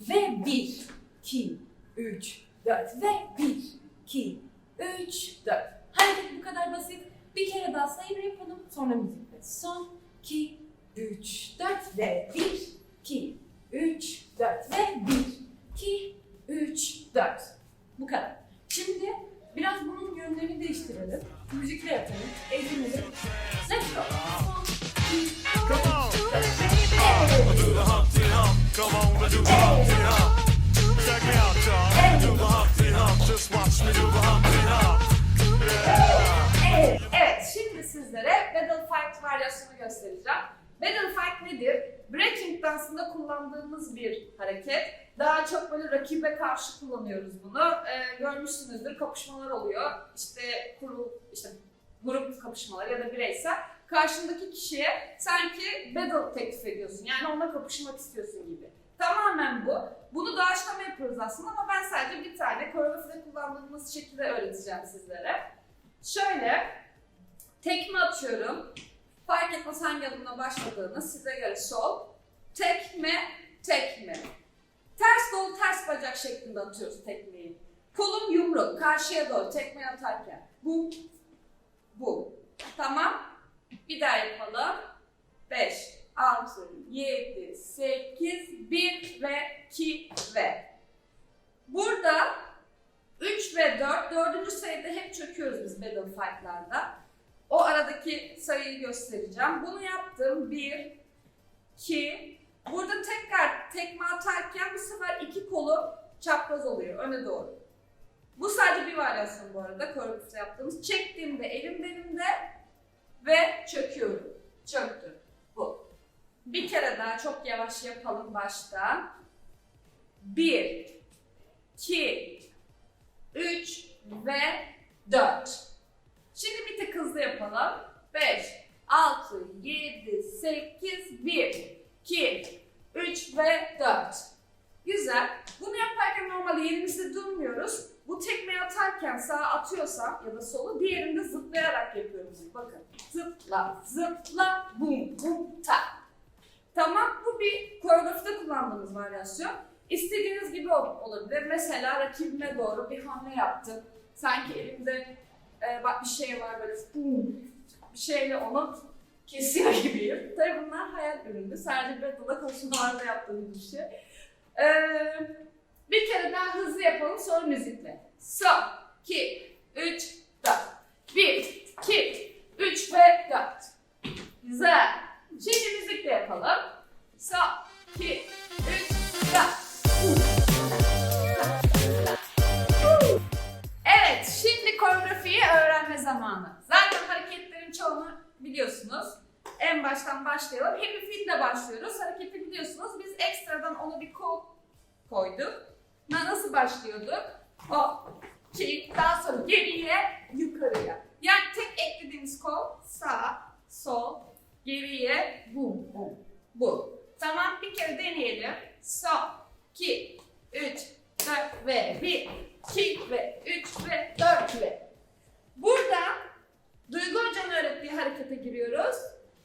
Ve 1, 2, 3, 4. Ve 1, 2, 3, 4. Hareket bu kadar basit. Bir kere daha sayı yapalım. Sonra müzikle. Son, 2, 3, 4 ve 1, 2, 3, 4 ve 1, 2, 3, 4. Bu kadar. Şimdi biraz bunun yönlerini değiştirelim. Müzikle yapalım. Eğlenelim. Let's go. Evet, şimdi sizlere Battle Fight varyasyonu göstereceğim. Battle Fight nedir? Breaking dansında kullandığımız bir hareket. Daha çok böyle rakibe karşı kullanıyoruz bunu. Görmüşsünüzdür, kapışmalar oluyor. İşte grup kapışmaları ya da bireysel. Karşındaki kişiye sanki battle teklif ediyorsun. Yani onunla kapışmak istiyorsun gibi. Tamamen bu. Bunu doğaçlama yapıyoruz aslında ama ben sadece bir tane koreografide kullandığımız şekilde öğreteceğim sizlere. Şöyle, tekme atıyorum. Fark etmez hangi adımla başladığını, size göre sol. Tekme, tekme. Ters kol, ters bacak şeklinde atıyoruz tekmeyi. Kolum yumruk, karşıya doğru tekme atarken. Bu, bu. Tamam. Bir daha yapalım. 5, 6, 7, 8, 1 ve 2 ve. Burada 3 ve 4, dördüncü sayıda hep çöküyoruz biz battle fight'larda. O aradaki sayıyı göstereceğim. Bunu yaptım. 1, 2. Burada tekrar tekme atarken bu sefer iki kolum çapraz oluyor. Öne doğru. Bu sadece bir varyasyon bu arada. Koreografide yaptığımız. Çektiğimde elim belimde ve çöküyorum. Çöktüm. Bu. Bir kere daha çok yavaş yapalım baştan. 1, 2, 3 ve 4. Şimdi bir tek hızlı yapalım. 5, 6, 7, 8, 1, 2, 3 ve 4. Güzel. Bunu yaparken normalde yerimizde durmuyoruz. Bu tekmeyi atarken sağa atıyorsam ya da solu diğerinde zıplayarak yapıyoruz. Bakın. Zıpla, zıpla, bum, bum, ta. Tamam. Bu bir koreografide kullandığımız varyasyon. İstediğiniz gibi olabilir. Mesela rakibime doğru bir hamle yaptım. Sanki elimde bak bir şey var böyle bir şeyle onu kesiyor gibiyim. Tabii bunlar hayal ürünü. Sadece battle'da koşullarda yaptığım bir şey. Bir kere daha hızlı yapalım sonra müzikle. Son, 2, 3, 4. 1, 2, 3 ve 4. Güzel. Şimdi müzikle yapalım. Son, 2, 3, 4. Evet, şimdi koreografiyi öğrenme zamanı. Zaten hareketlerin çoğunu biliyorsunuz. En baştan başlayalım. Happy Feet'le başlıyoruz. Hareketi biliyorsunuz. Biz ekstradan ona bir kol koyduk. Nasıl başlıyorduk? O, daha sonra geriye, yukarıya. Yani tek eklediğimiz kol sağ, sol, geriye, bu, bu. Tamam, bir kere deneyelim. Son, 2, 3, 4 ve 1, 2 ve 3 ve 4 ve. Burada Duygu Hoca'nın öğrettiği harekete giriyoruz.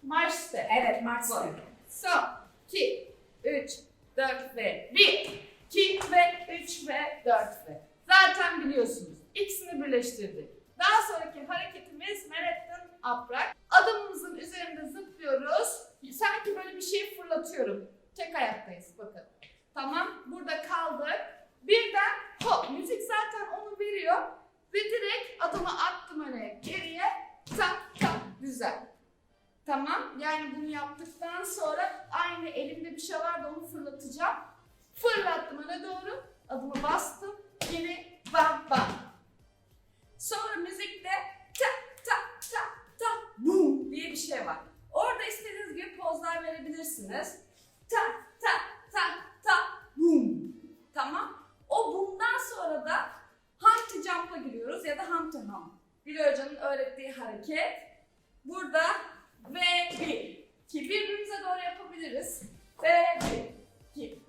Marş step. Evet, marş step. Son, 2, 3, 4 ve 1, 2 ve 3 ve 4 ve. Zaten biliyorsunuz. İkisini birleştirdik. Daha sonraki hareketimiz Manhattan Upright. Adımımızın üzerinde zıplıyoruz. Sanki böyle bir şey fırlatıyorum. Tek ayaktayız bakın. Tamam, burada kaldık. Birden hop, müzik zaten onu veriyor. Ve direkt adımı attım öne, geriye, tak tak, güzel. Tamam, yani bunu yaptıktan sonra aynı elimde bir şey var da onu fırlatacağım. Fırlattım öne doğru, adımı bastım, yine bam bam. Sonra müzikte tak tak tak tak boom diye bir şey var. Orada istediğiniz gibi pozlar verebilirsiniz. Tak tak tak tak boom. Tamam. O boom'dan sonra da Humpty Jump'a giriyoruz ya da Humpty Hump. Bilal Hoca'nın öğrettiği hareket. Burada ve 1, 2 birbirimize doğru yapabiliriz. Ve 1, 2,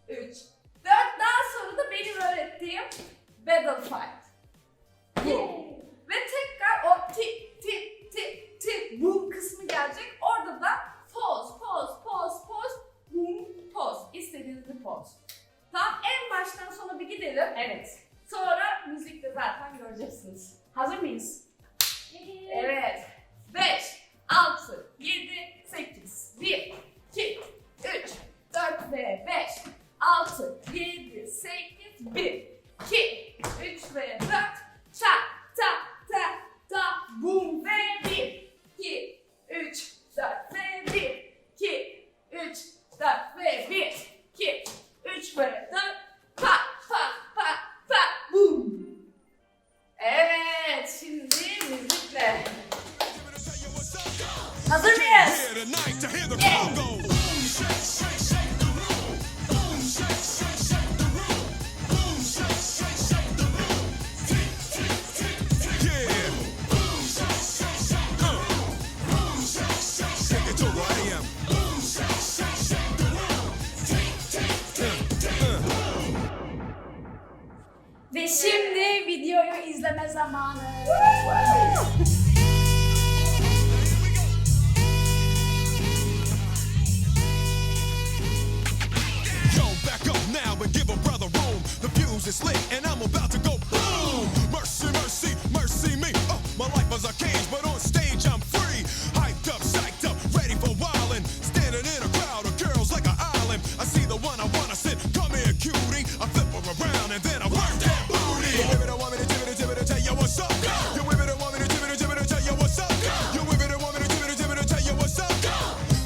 3, 4. Daha sonra da benim öğrettiğim Battle Fight. Ve tekrar o tik tik tik tik boom kısmı gelecek. Orada da pause, pause, pause, pause, boom, pause. İstediğiniz bir pause. Tamam, en baştan sona bir gidelim. Evet. Sonra müzikte zaten göreceksiniz. Hazır mıyız? Evet. 5, 6, 7, 8, 1, 2, 3, 4 ve 5, 6, 7, 8, 1, 2, 3 ve 4, çak, tak, tak, tak, boom ve 1, 2, 3, 4 ve 1, 2, 3, 4 ve 1, 2, 3 ve 4, pa, pa, pa, pa, boom. Evet, şimdi müzikle. Hazır mıyız? Yeah. Ve şimdi videoyu izleme zamanı. Yo, back up now and give a brother room. The fuse is lit and I'm about to go boom. Mercy, mercy, mercy me. My life is a cage, but on stage I'm free. Hyped up, psyched up, ready for wildin'. Standing in a crowd of girls like an island. I see the one I wanna sit. Come here, cutie. I flip her around and then I work that booty. You women don't want me to tell you what's up. You women don't want me to tell you what's up. You women don't want me to tell you what's up.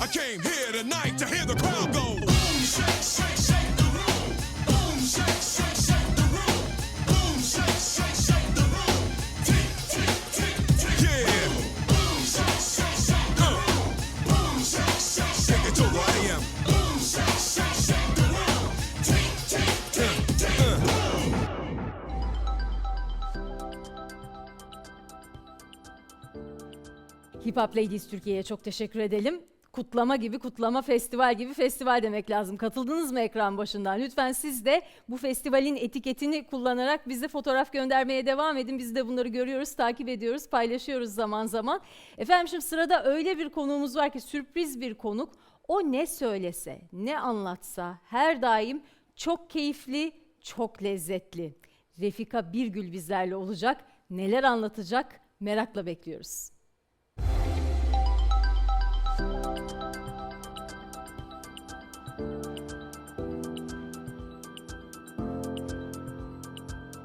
I came here tonight to hear the crowd go. Boom, shake, shake, shake the room. Boom, shake, shake, shake the room. Boom, shake, shake, shake the room. Tick, tick, tick, tick. Yeah. Boom, shake, shake, shake the room. Boom, shake, shake, shake it to what I am. Boom, shake, shake, shake the room. Tick, tick, tick, tick. Hip Hop Ladies Türkiye'ye çok teşekkür edelim. Kutlama gibi kutlama, festival gibi festival demek lazım. Katıldınız mı ekran başından? Lütfen siz de bu festivalin etiketini kullanarak bize fotoğraf göndermeye devam edin. Biz de bunları görüyoruz, takip ediyoruz, paylaşıyoruz zaman zaman. Efendim şimdi sırada öyle bir konuğumuz var ki sürpriz bir konuk. O ne söylese, ne anlatsa her daim Çok keyifli, çok lezzetli. Refika Birgül bizlerle olacak. Neler anlatacak merakla bekliyoruz.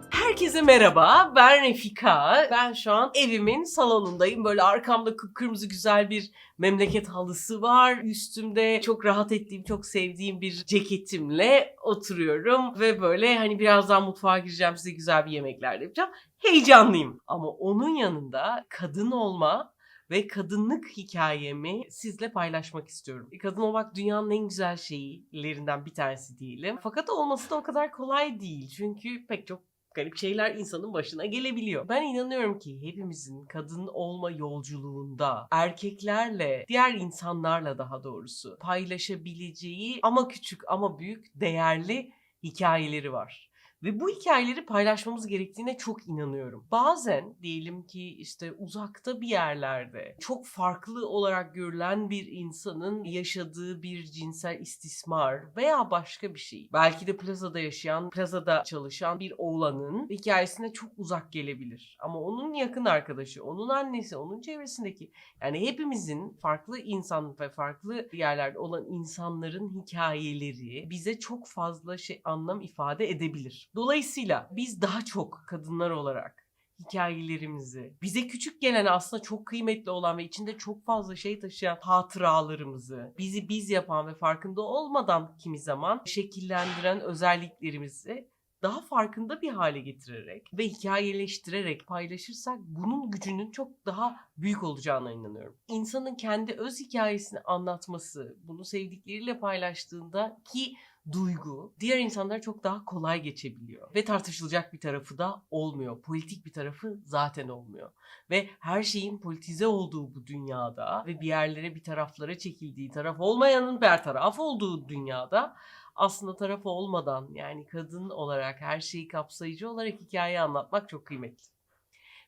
Herkese merhaba, ben Refika. Ben şu an evimin salonundayım. Böyle arkamda kıpkırmızı güzel bir memleket halısı var. Üstümde çok rahat ettiğim, çok sevdiğim bir ceketimle oturuyorum. Ve böyle hani birazdan mutfağa gireceğim, size güzel bir yemekler yapacağım. Heyecanlıyım. Ama onun yanında kadın olma ve kadınlık hikayemi sizle paylaşmak istiyorum. Kadın olmak dünyanın en güzel şeylerinden bir tanesi diyelim. Fakat olması da o kadar kolay değil. Çünkü pek çok garip şeyler insanın başına gelebiliyor. Ben inanıyorum ki hepimizin kadın olma yolculuğunda erkeklerle, diğer insanlarla daha doğrusu paylaşabileceği ama küçük ama büyük değerli hikayeleri var. Ve bu hikayeleri paylaşmamız gerektiğine çok inanıyorum. Bazen diyelim ki işte uzakta bir yerlerde çok farklı olarak görülen bir insanın yaşadığı bir cinsel istismar veya başka bir şey. Belki de plazada yaşayan, plazada çalışan bir oğlanın hikayesine çok uzak gelebilir. Ama onun yakın arkadaşı, onun annesi, onun çevresindeki, yani hepimizin farklı insan ve farklı yerlerde olan insanların hikayeleri bize çok fazla anlam ifade edebilir. Dolayısıyla biz daha çok kadınlar olarak hikayelerimizi, bize küçük gelen aslında çok kıymetli olan ve içinde çok fazla şey taşıyan hatıralarımızı, bizi biz yapan ve farkında olmadan kimi zaman şekillendiren özelliklerimizi daha farkında bir hale getirerek ve hikayeleştirerek paylaşırsak bunun gücünün çok daha büyük olacağına inanıyorum. İnsanın kendi öz hikayesini anlatması, bunu sevdikleriyle paylaştığında ki duygu diğer insanlara çok daha kolay geçebiliyor. Ve tartışılacak bir tarafı da olmuyor. Politik bir tarafı zaten olmuyor. Ve her şeyin politize olduğu bu dünyada ve bir yerlere bir taraflara çekildiği, taraf olmayanın bertaraf olduğu dünyada aslında tarafı olmadan, yani kadın olarak her şeyi kapsayıcı olarak hikaye anlatmak çok kıymetli.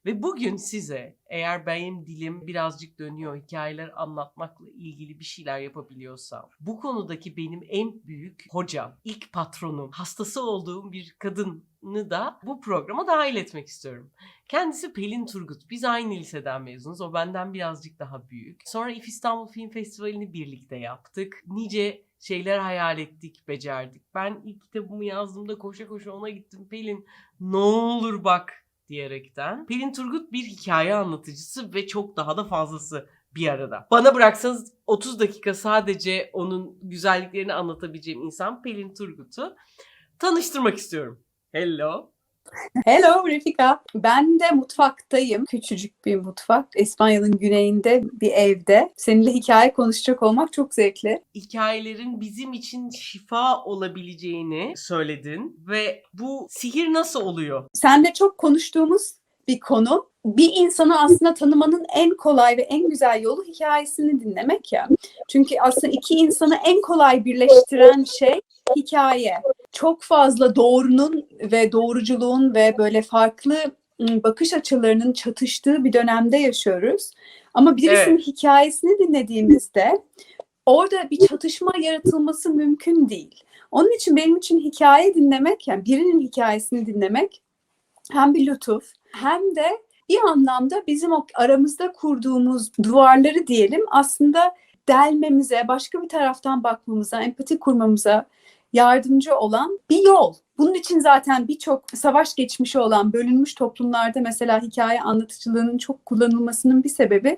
Ve bugün size, eğer benim dilim birazcık dönüyor, hikayeler anlatmakla ilgili bir şeyler yapabiliyorsam, bu konudaki benim en büyük hocam, ilk patronum, hastası olduğum bir kadını da bu programa dahil etmek istiyorum. Kendisi Pelin Turgut. Biz aynı liseden mezunuz. O benden birazcık daha büyük. Sonra İF İstanbul Film Festivali'ni birlikte yaptık. Nice şeyler hayal ettik, becerdik. Ben ilk kitabımı yazdığımda koşa koşa ona gittim. Pelin, ne olur bak diyerekten. Pelin Turgut bir hikaye anlatıcısı ve çok daha da fazlası bir arada. Bana bıraksanız 30 dakika sadece onun güzelliklerini anlatabileceğim insan Pelin Turgut'u tanıştırmak istiyorum. Hello. Hello Refika. Ben de mutfaktayım. Küçücük bir mutfak. İspanya'nın güneyinde bir evde. Seninle hikaye konuşacak olmak çok zevkli. Hikayelerin bizim için şifa olabileceğini söyledin ve bu sihir nasıl oluyor? Seninle çok konuştuğumuz bir konu. Bir insanı aslında tanımanın en kolay ve en güzel yolu hikayesini dinlemek ya. Çünkü aslında iki insanı en kolay birleştiren şey hikaye. Çok fazla doğrunun ve doğruculuğun ve böyle farklı bakış açılarının çatıştığı bir dönemde yaşıyoruz. Ama birisinin hikayesini dinlediğimizde orada bir çatışma yaratılması mümkün değil. Onun için benim için hikaye dinlemek, yani birinin hikayesini dinlemek hem bir lütuf hem de bir anlamda bizim o aramızda kurduğumuz duvarları diyelim aslında delmemize, başka bir taraftan bakmamıza, empati kurmamıza yardımcı olan bir yol. Bunun için zaten birçok savaş geçmişi olan bölünmüş toplumlarda mesela hikaye anlatıcılığının çok kullanılmasının bir sebebi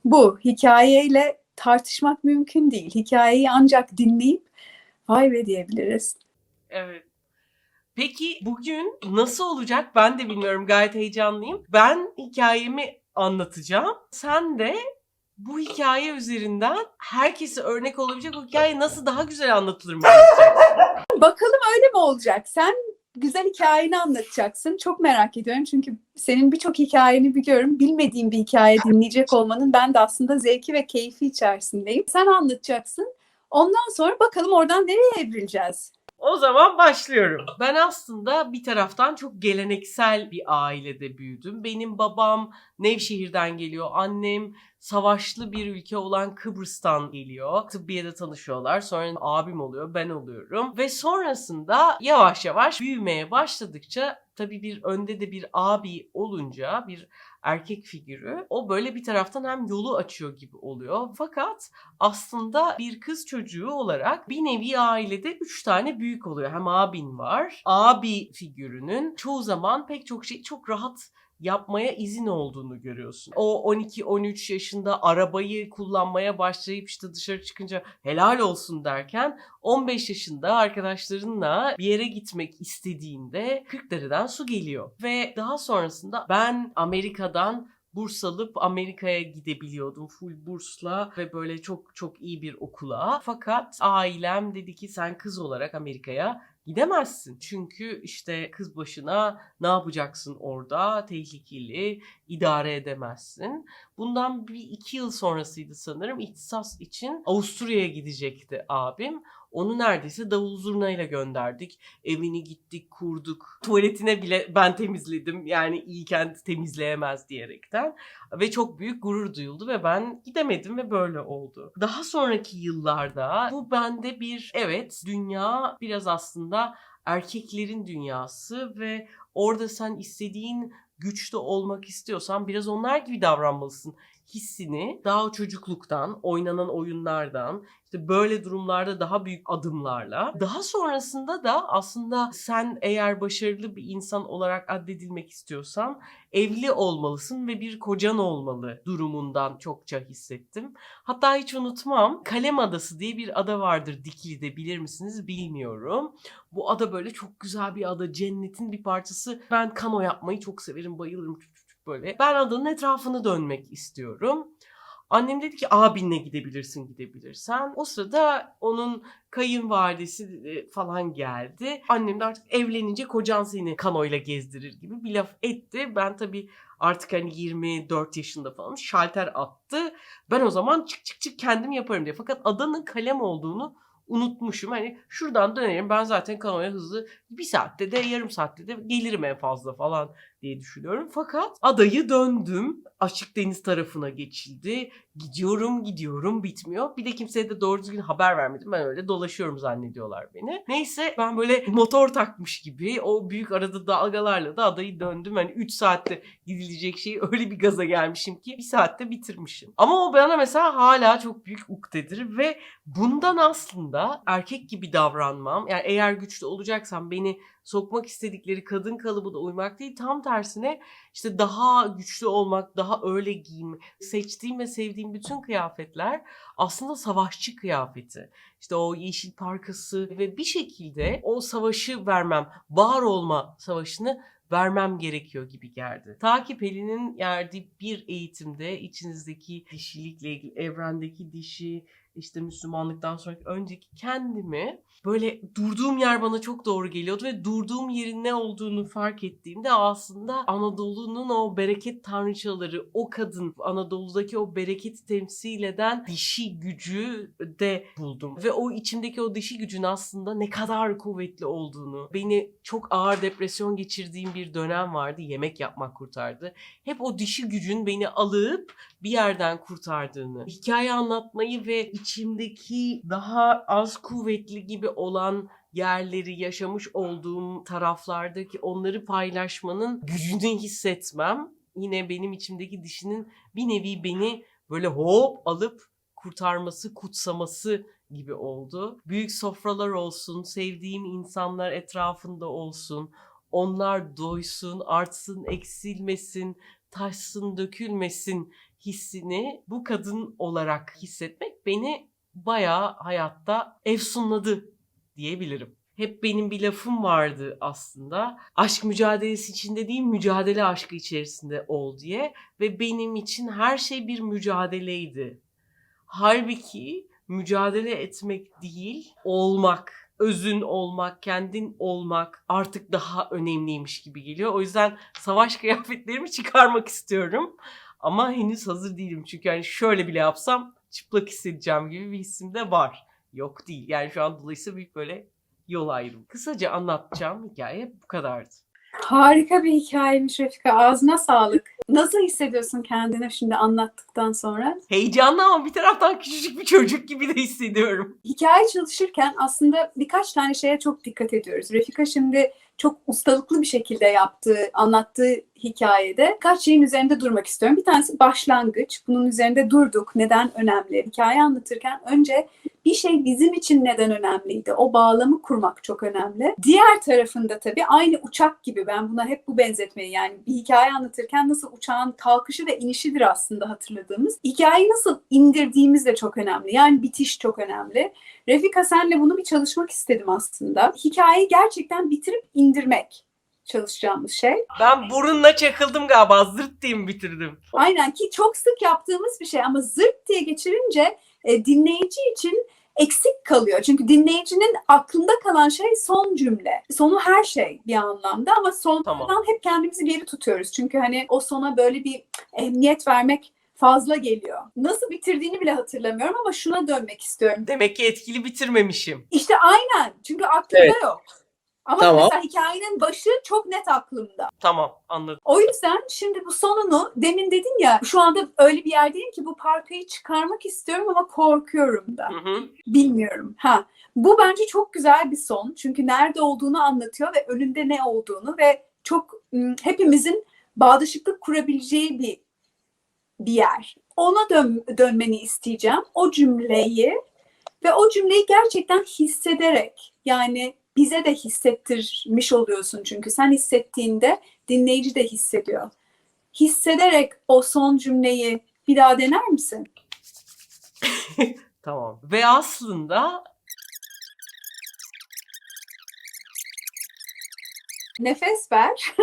bu. Hikayeyle tartışmak mümkün değil. Hikayeyi ancak dinleyip vay be diyebiliriz. Evet. Peki bugün nasıl olacak ben de bilmiyorum, gayet heyecanlıyım. Ben hikayemi anlatacağım. Sen de bu hikaye üzerinden herkese örnek olabilecek o hikaye nasıl daha güzel anlatılır mı anlatacaksın? Bakalım öyle mi olacak? Sen güzel hikayeni anlatacaksın. Çok merak ediyorum çünkü senin birçok hikayeni biliyorum. Bilmediğim bir hikaye dinleyecek olmanın ben de aslında zevki ve keyfi içerisindeyim. Sen anlatacaksın. Ondan sonra bakalım oradan nereye evrileceğiz? O zaman başlıyorum. Ben aslında bir taraftan çok geleneksel bir ailede büyüdüm. Benim babam Nevşehir'den geliyor. Annem savaşlı bir ülke olan Kıbrıs'tan geliyor. Tıbbiye'de tanışıyorlar. Sonra abim oluyor, ben oluyorum. Ve sonrasında yavaş yavaş büyümeye başladıkça tabii bir önde de bir abi olunca, bir erkek figürü, o böyle bir taraftan hem yolu açıyor gibi oluyor. Fakat aslında bir kız çocuğu olarak bir nevi ailede 3 tane büyük oluyor. Hem abin var. Abi figürünün çoğu zaman pek çok şey çok rahat yapmaya izin olduğunu görüyorsun. O 12-13 yaşında arabayı kullanmaya başlayıp işte dışarı çıkınca helal olsun derken 15 yaşında arkadaşlarınla bir yere gitmek istediğinde 40 dereden su geliyor. Ve daha sonrasında ben Amerika'dan burs alıp Amerika'ya gidebiliyordum full bursla ve böyle çok çok iyi bir okula. Fakat ailem dedi ki sen kız olarak Amerika'ya gidemezsin. Çünkü işte kız başına ne yapacaksın orada? Tehlikeli, idare edemezsin. Bundan 1-2 yıl sonrasıydı sanırım. İhtisas için Avusturya'ya gidecekti abim. Onu neredeyse davul zurnayla gönderdik. Evini gittik, kurduk. Tuvaletine bile ben temizledim. Yani iyiken temizleyemez diyerekten. Ve çok büyük gurur duyuldu ve ben gidemedim ve böyle oldu. Daha sonraki yıllarda bu bende bir dünya biraz aslında erkeklerin dünyası ve orada sen istediğin güçlü olmak istiyorsan biraz onlar gibi davranmalısın hissini daha çocukluktan, oynanan oyunlardan, işte böyle durumlarda daha büyük adımlarla. Daha sonrasında da aslında sen eğer başarılı bir insan olarak addedilmek istiyorsan evli olmalısın ve bir kocan olmalı durumundan çokça hissettim. Hatta hiç unutmam, Kalem Adası diye bir ada vardır Dikili'de, bilir misiniz bilmiyorum. Bu ada böyle çok güzel bir ada, cennetin bir parçası. Ben kano yapmayı çok severim, bayılırım böyle. Ben adanın etrafını dönmek istiyorum. Annem dedi ki abinle gidebilirsen. O sırada onun kayınvalidesi falan geldi. Annem de artık evlenince kocan seni kanoyla gezdirir gibi bir laf etti. Ben tabii artık hani 24 yaşında falan şalter attı. Ben o zaman çık kendim yaparım diye. Fakat adanın Kalem olduğunu unutmuşum. Hani şuradan dönerim, ben zaten kanoya hızlı 1 saatte de yarım saatte de gelirim en fazla falan diye düşünüyorum. Fakat adayı döndüm. Açık deniz tarafına geçildi. Gidiyorum bitmiyor. Bir de kimseye de doğru düzgün haber vermedim. Ben öyle dolaşıyorum zannediyorlar beni. Neyse ben böyle motor takmış gibi o büyük arada dalgalarla da adayı döndüm. Hani 3 saatte gidilecek şeyi öyle bir gaza gelmişim ki 1 saatte bitirmişim. Ama o bana mesela hala çok büyük ukdedir ve bundan aslında erkek gibi davranmam, yani eğer güçlü olacaksam beni sokmak istedikleri kadın kalıbına uymak değil, tam tersine işte daha güçlü olmak, daha öyle giyim, seçtiğim ve sevdiğim bütün kıyafetler aslında savaşçı kıyafeti. İşte o yeşil parkası ve bir şekilde o savaşı vermem, var olma savaşını vermem gerekiyor gibi geldi. Ta ki Pelin'in verdiği bir eğitimde içinizdeki dişilikle ilgili, evrendeki dişi, işte Müslümanlıktan sonraki önceki kendimi böyle durduğum yer bana çok doğru geliyordu ve durduğum yerin ne olduğunu fark ettiğimde aslında Anadolu'nun o bereket tanrıçaları, o kadın, Anadolu'daki o bereketi temsil eden dişi gücü de buldum. Ve o içimdeki o dişi gücün aslında ne kadar kuvvetli olduğunu, beni çok ağır depresyon geçirdiğim bir dönem vardı, yemek yapmak kurtardı. Hep o dişi gücün beni alıp bir yerden kurtardığını, hikaye anlatmayı ve içimdeki daha az kuvvetli gibi olan yerleri, yaşamış olduğum taraflardaki onları paylaşmanın gücünü hissetmem, yine benim içimdeki dişinin bir nevi beni böyle hop alıp kurtarması, kutsaması gibi oldu. Büyük sofralar olsun, sevdiğim insanlar etrafında olsun, onlar doysun, artsın, eksilmesin, taşsın, dökülmesin hissini bu kadın olarak hissetmek beni bayağı hayatta efsunladı diyebilirim. Hep benim bir lafım vardı aslında. Aşk mücadelesi içinde değil, mücadele aşkı içerisinde ol diye. Ve benim için her şey bir mücadeleydi. Halbuki mücadele etmek değil, olmak, özün olmak, kendin olmak artık daha önemliymiş gibi geliyor. O yüzden savaş kıyafetlerimi çıkarmak istiyorum. Ama henüz hazır değilim. Çünkü hani şöyle bile yapsam çıplak hissedeceğim gibi bir hissim de var. Yok değil. Yani şu an dolayısıyla büyük böyle yol ayrımı. Kısaca anlatacağım hikaye bu kadardı. Harika bir hikayemiş Refika. Ağzına sağlık. Nasıl hissediyorsun kendini şimdi anlattıktan sonra? Heyecanlı ama bir taraftan küçücük bir çocuk gibi de hissediyorum. Hikaye çalışırken aslında birkaç tane şeye çok dikkat ediyoruz. Refika şimdi çok ustalıklı bir şekilde anlattığı hikayede birkaç şeyin üzerinde durmak istiyorum. Bir tanesi başlangıç. Bunun üzerinde durduk. Neden önemli? Hikaye anlatırken önce bir şey bizim için neden önemliydi? O bağlamı kurmak çok önemli. Diğer tarafında tabii aynı uçak gibi, ben buna hep bu benzetmeyi, yani bir hikaye anlatırken nasıl uçağın kalkışı ve inişidir aslında hatırladığımız. Hikayeyi nasıl indirdiğimiz de çok önemli. Yani bitiş çok önemli. Refika, senle bunu bir çalışmak istedim aslında. Hikayeyi gerçekten bitirip indirmek çalışacağımız şey. Ben burunla çakıldım galiba. Zırt diye mi bitirdim? Aynen, ki çok sık yaptığımız bir şey ama zırt diye geçirince dinleyici için eksik kalıyor. Çünkü dinleyicinin aklında kalan şey son cümle. Sonu her şey bir anlamda ama sonradan hep kendimizi geri tutuyoruz. Çünkü hani o sona böyle bir emniyet vermek fazla geliyor. Nasıl bitirdiğini bile hatırlamıyorum ama şuna dönmek istiyorum. Demek ki etkili bitirmemişim. İşte aynen. Çünkü aklımda Evet. yok. Ama Tamam. mesela hikayenin başı çok net aklımda. Tamam, anladım. O yüzden şimdi bu sonunu, demin dedin ya, şu anda öyle bir yerdeyim ki bu parkayı çıkarmak istiyorum ama korkuyorum da. Bilmiyorum. Bu bence çok güzel bir son. Çünkü nerede olduğunu anlatıyor ve önünde ne olduğunu ve çok hepimizin bağdaşıklık kurabileceği bir yer. Ona dönmeni isteyeceğim. O cümleyi ve o cümleyi gerçekten hissederek, yani bize de hissettirmiş oluyorsun çünkü sen hissettiğinde dinleyici de hissediyor. Hissederek o son cümleyi bir daha dener misin? Tamam. Ve aslında nefes ver.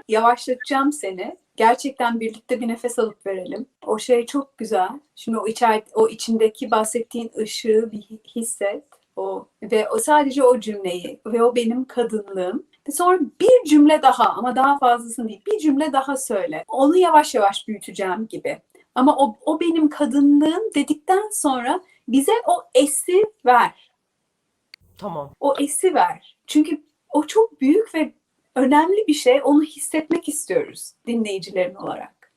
Yavaşlatacağım seni. Gerçekten birlikte bir nefes alıp verelim. O şey çok güzel. Şimdi o içindeki bahsettiğin ışığı bir hisset. Ve o sadece o cümleyi ve o benim kadınlığım. Ve sonra bir cümle daha, ama daha fazlasını değil, bir cümle daha söyle. Onu yavaş yavaş büyüteceğim gibi. Ama o benim kadınlığım dedikten sonra bize o esi ver. Tamam. O esi ver. Çünkü o çok büyük ve önemli bir şey. Onu hissetmek istiyoruz dinleyicilerin olarak.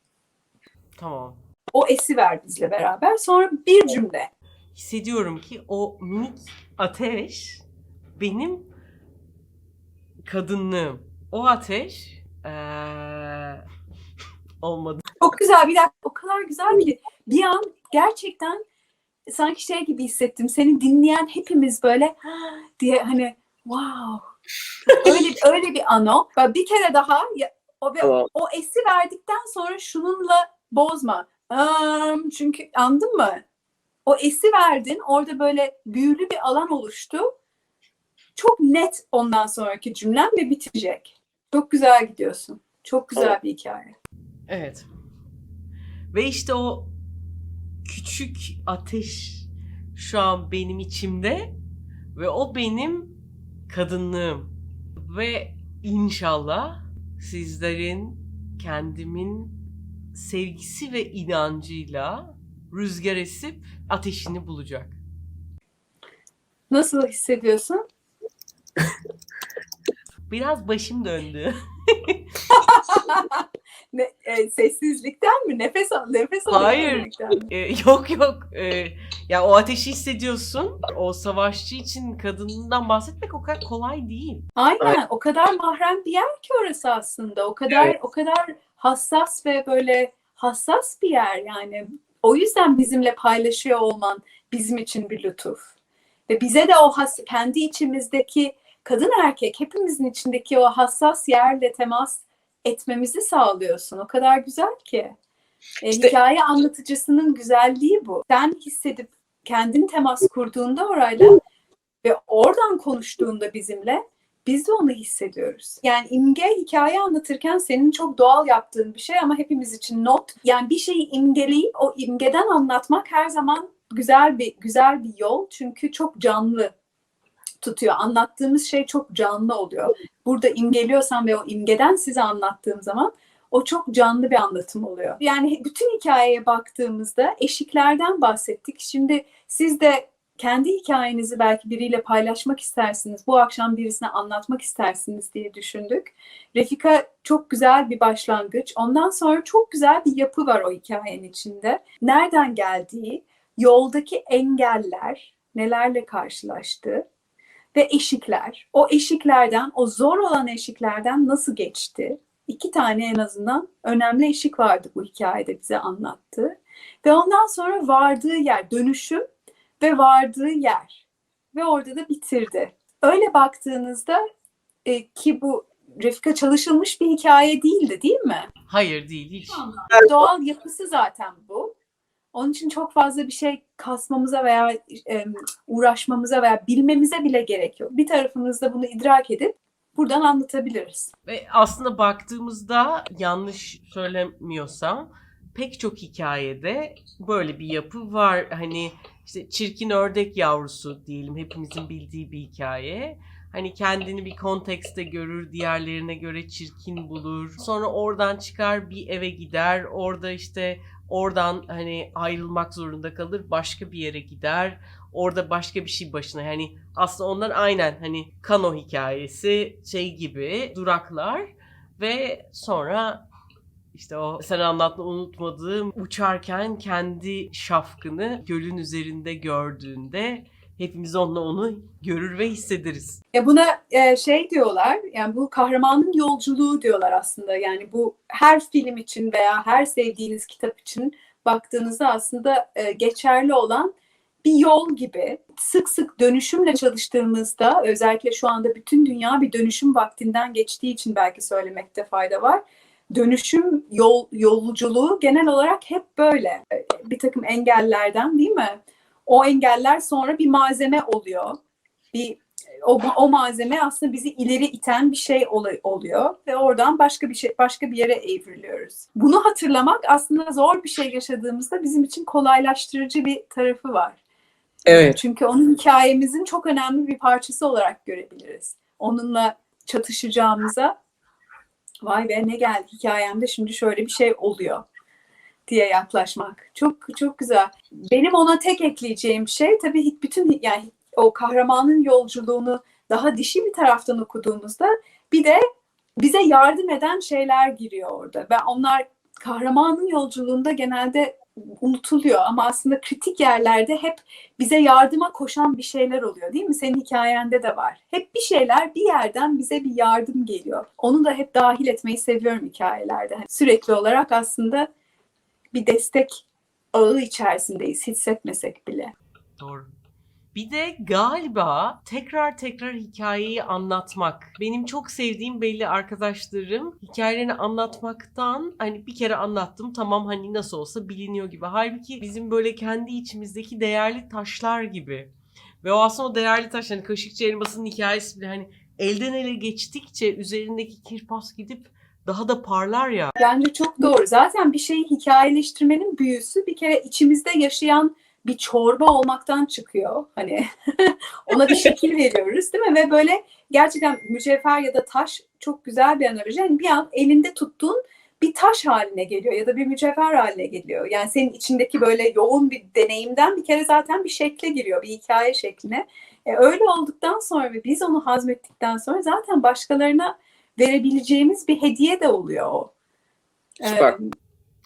Tamam. O esi ver bizle beraber. Sonra bir cümle. Hissediyorum ki o minik ateş benim kadınlığım. O ateş olmadı. Çok güzel, bir dakika. O kadar güzel ki bir an gerçekten sanki şey gibi hissettim. Seni dinleyen hepimiz böyle diye, hani wow. öyle bir an o. Bir kere daha o esi verdikten sonra şununla bozma. Çünkü anladın mı? O esi verdin, orada böyle büyülü bir alan oluştu. Çok net ondan sonraki cümlem ve bitecek. Çok güzel gidiyorsun. Çok güzel bir hikaye. Evet. Ve işte o küçük ateş şu an benim içimde ve o benim kadınlığım. Ve inşallah sizlerin kendimin sevgisi ve inancıyla rüzgar esip ateşini bulacak. Nasıl hissediyorsun? Biraz başım döndü. Sessizlikten mi? Nefes Hayır. Yok. Ya o ateşi hissediyorsun. O savaşçı için kadından bahsetmek o kadar kolay değil. Aynen. O kadar mahrem bir yer ki orası aslında. O kadar hassas ve böyle hassas bir yer yani. O yüzden bizimle paylaşıyor olman bizim için bir lütuf. Ve bize de o kendi içimizdeki kadın erkek hepimizin içindeki o hassas yerle temas etmemizi sağlıyorsun. O kadar güzel ki. Hikaye anlatıcısının güzelliği bu. Sen hissedip kendin temas kurduğunda orayla ve oradan konuştuğunda bizimle biz de onu hissediyoruz. Yani imge hikaye anlatırken senin çok doğal yaptığın bir şey ama hepimiz için not. Yani bir şeyi imgeleyip o imgeden anlatmak her zaman güzel bir yol. Çünkü çok canlı tutuyor. Anlattığımız şey çok canlı oluyor. Burada imgeliyorsam ve o imgeden size anlattığım zaman o çok canlı bir anlatım oluyor. Yani bütün hikayeye baktığımızda eşiklerden bahsettik. Şimdi siz de kendi hikayenizi belki biriyle paylaşmak istersiniz, bu akşam birisine anlatmak istersiniz diye düşündük. Refika çok güzel bir başlangıç. Ondan sonra çok güzel bir yapı var o hikayenin içinde. Nereden geldiği, yoldaki engeller, nelerle karşılaştı ve eşikler. O eşiklerden, o zor olan eşiklerden nasıl geçti? 2 tane en azından önemli eşik vardı bu hikayede bize anlattı. Ve ondan sonra vardığı yer, dönüşüm ve vardığı yer. Ve orada da bitirdi. Öyle baktığınızda ki bu Refika çalışılmış bir hikaye değildi, değil mi? Hayır, değil hiç. Doğal yapısı zaten bu. Onun için çok fazla bir şey kasmamıza veya uğraşmamıza veya bilmemize bile gerek yok. Bir tarafımızda bunu idrak edip buradan anlatabiliriz. Ve aslında baktığımızda yanlış söylemiyorsam pek çok hikayede böyle bir yapı var. Hani işte çirkin ördek yavrusu diyelim, hepimizin bildiği bir hikaye. Hani kendini bir kontekste görür, diğerlerine göre çirkin bulur. Sonra oradan çıkar, bir eve gider. Orada işte oradan hani ayrılmak zorunda kalır, başka bir yere gider. Orada başka bir şey başına. Yani aslında onlar aynen hani Kano hikayesi şey gibi duraklar ve sonra işte o sen anlatma unutmadığım uçarken kendi şafkını gölün üzerinde gördüğünde hepimiz onunla onu görür ve hissederiz. Ya buna şey diyorlar, yani bu kahramanın yolculuğu diyorlar aslında. Yani bu her film için veya her sevdiğiniz kitap için baktığınızda aslında geçerli olan bir yol gibi. Sık sık dönüşümle çalıştığımızda, özellikle şu anda bütün dünya bir dönüşüm vaktinden geçtiği için belki söylemekte fayda var. Dönüşüm yolculuğu genel olarak hep böyle. Bir takım engellerden, değil mi? O engeller sonra bir malzeme oluyor. O malzeme aslında bizi ileri iten bir şey oluyor ve oradan başka bir yere evriliyoruz. Bunu hatırlamak aslında zor bir şey yaşadığımızda bizim için kolaylaştırıcı bir tarafı var. Evet. Çünkü onun hikayemizin çok önemli bir parçası olarak görebiliriz. Onunla çatışacağımıza, vay be ne geldi hikayemde şimdi şöyle bir şey oluyor diye yaklaşmak. Çok çok güzel. Benim ona tek ekleyeceğim şey tabii bütün yani o kahramanın yolculuğunu daha dişi bir taraftan okuduğumuzda bir de bize yardım eden şeyler giriyor orada. Ve onlar kahramanın yolculuğunda genelde unutuluyor ama aslında kritik yerlerde hep bize yardıma koşan bir şeyler oluyor, değil mi? Senin hikayende de var. Hep bir şeyler bir yerden bize bir yardım geliyor. Onu da hep dahil etmeyi seviyorum hikayelerde. Sürekli olarak aslında bir destek ağı içerisindeyiz, hissetmesek bile. Doğru. Bir de galiba tekrar hikayeyi anlatmak. Benim çok sevdiğim belli arkadaşlarım hikayelerini anlatmaktan hani bir kere anlattım tamam hani nasıl olsa biliniyor gibi. Halbuki bizim böyle kendi içimizdeki değerli taşlar gibi. Ve o aslında o değerli taş hani Kaşıkçı Elması'nın hikayesi bile hani elden ele geçtikçe üzerindeki kirpas gidip daha da parlar ya. Bence çok doğru. Zaten bir şeyi hikayeleştirmenin büyüsü bir kere içimizde yaşayan bir çorba olmaktan çıkıyor. Hani ona bir şekil veriyoruz, değil mi? Ve böyle gerçekten mücevher ya da taş çok güzel bir analoji. Yani bir an elinde tuttuğun bir taş haline geliyor ya da bir mücevher haline geliyor. Yani senin içindeki böyle yoğun bir deneyimden bir kere zaten bir şekle giriyor, bir hikaye şekline. Öyle olduktan sonra ve biz onu hazmettikten sonra zaten başkalarına verebileceğimiz bir hediye de oluyor o. Süper.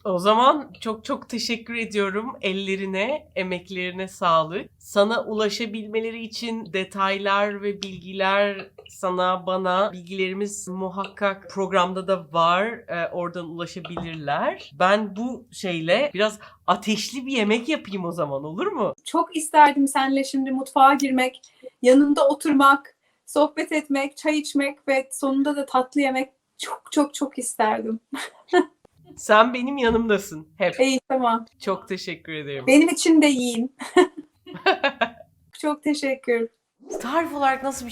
O zaman çok teşekkür ediyorum. Ellerine, emeklerine sağlık. Sana ulaşabilmeleri için detaylar ve bilgiler sana, bana bilgilerimiz muhakkak programda da var. Oradan ulaşabilirler. Ben bu şeyle biraz ateşli bir yemek yapayım o zaman, olur mu? Çok isterdim seninle şimdi mutfağa girmek, yanında oturmak, sohbet etmek, çay içmek ve sonunda da tatlı yemek çok isterdim. Sen benim yanımdasın hep. İyi, tamam. Çok teşekkür ederim. Benim için de yiyin. Çok teşekkür. Tarif olarak nasıl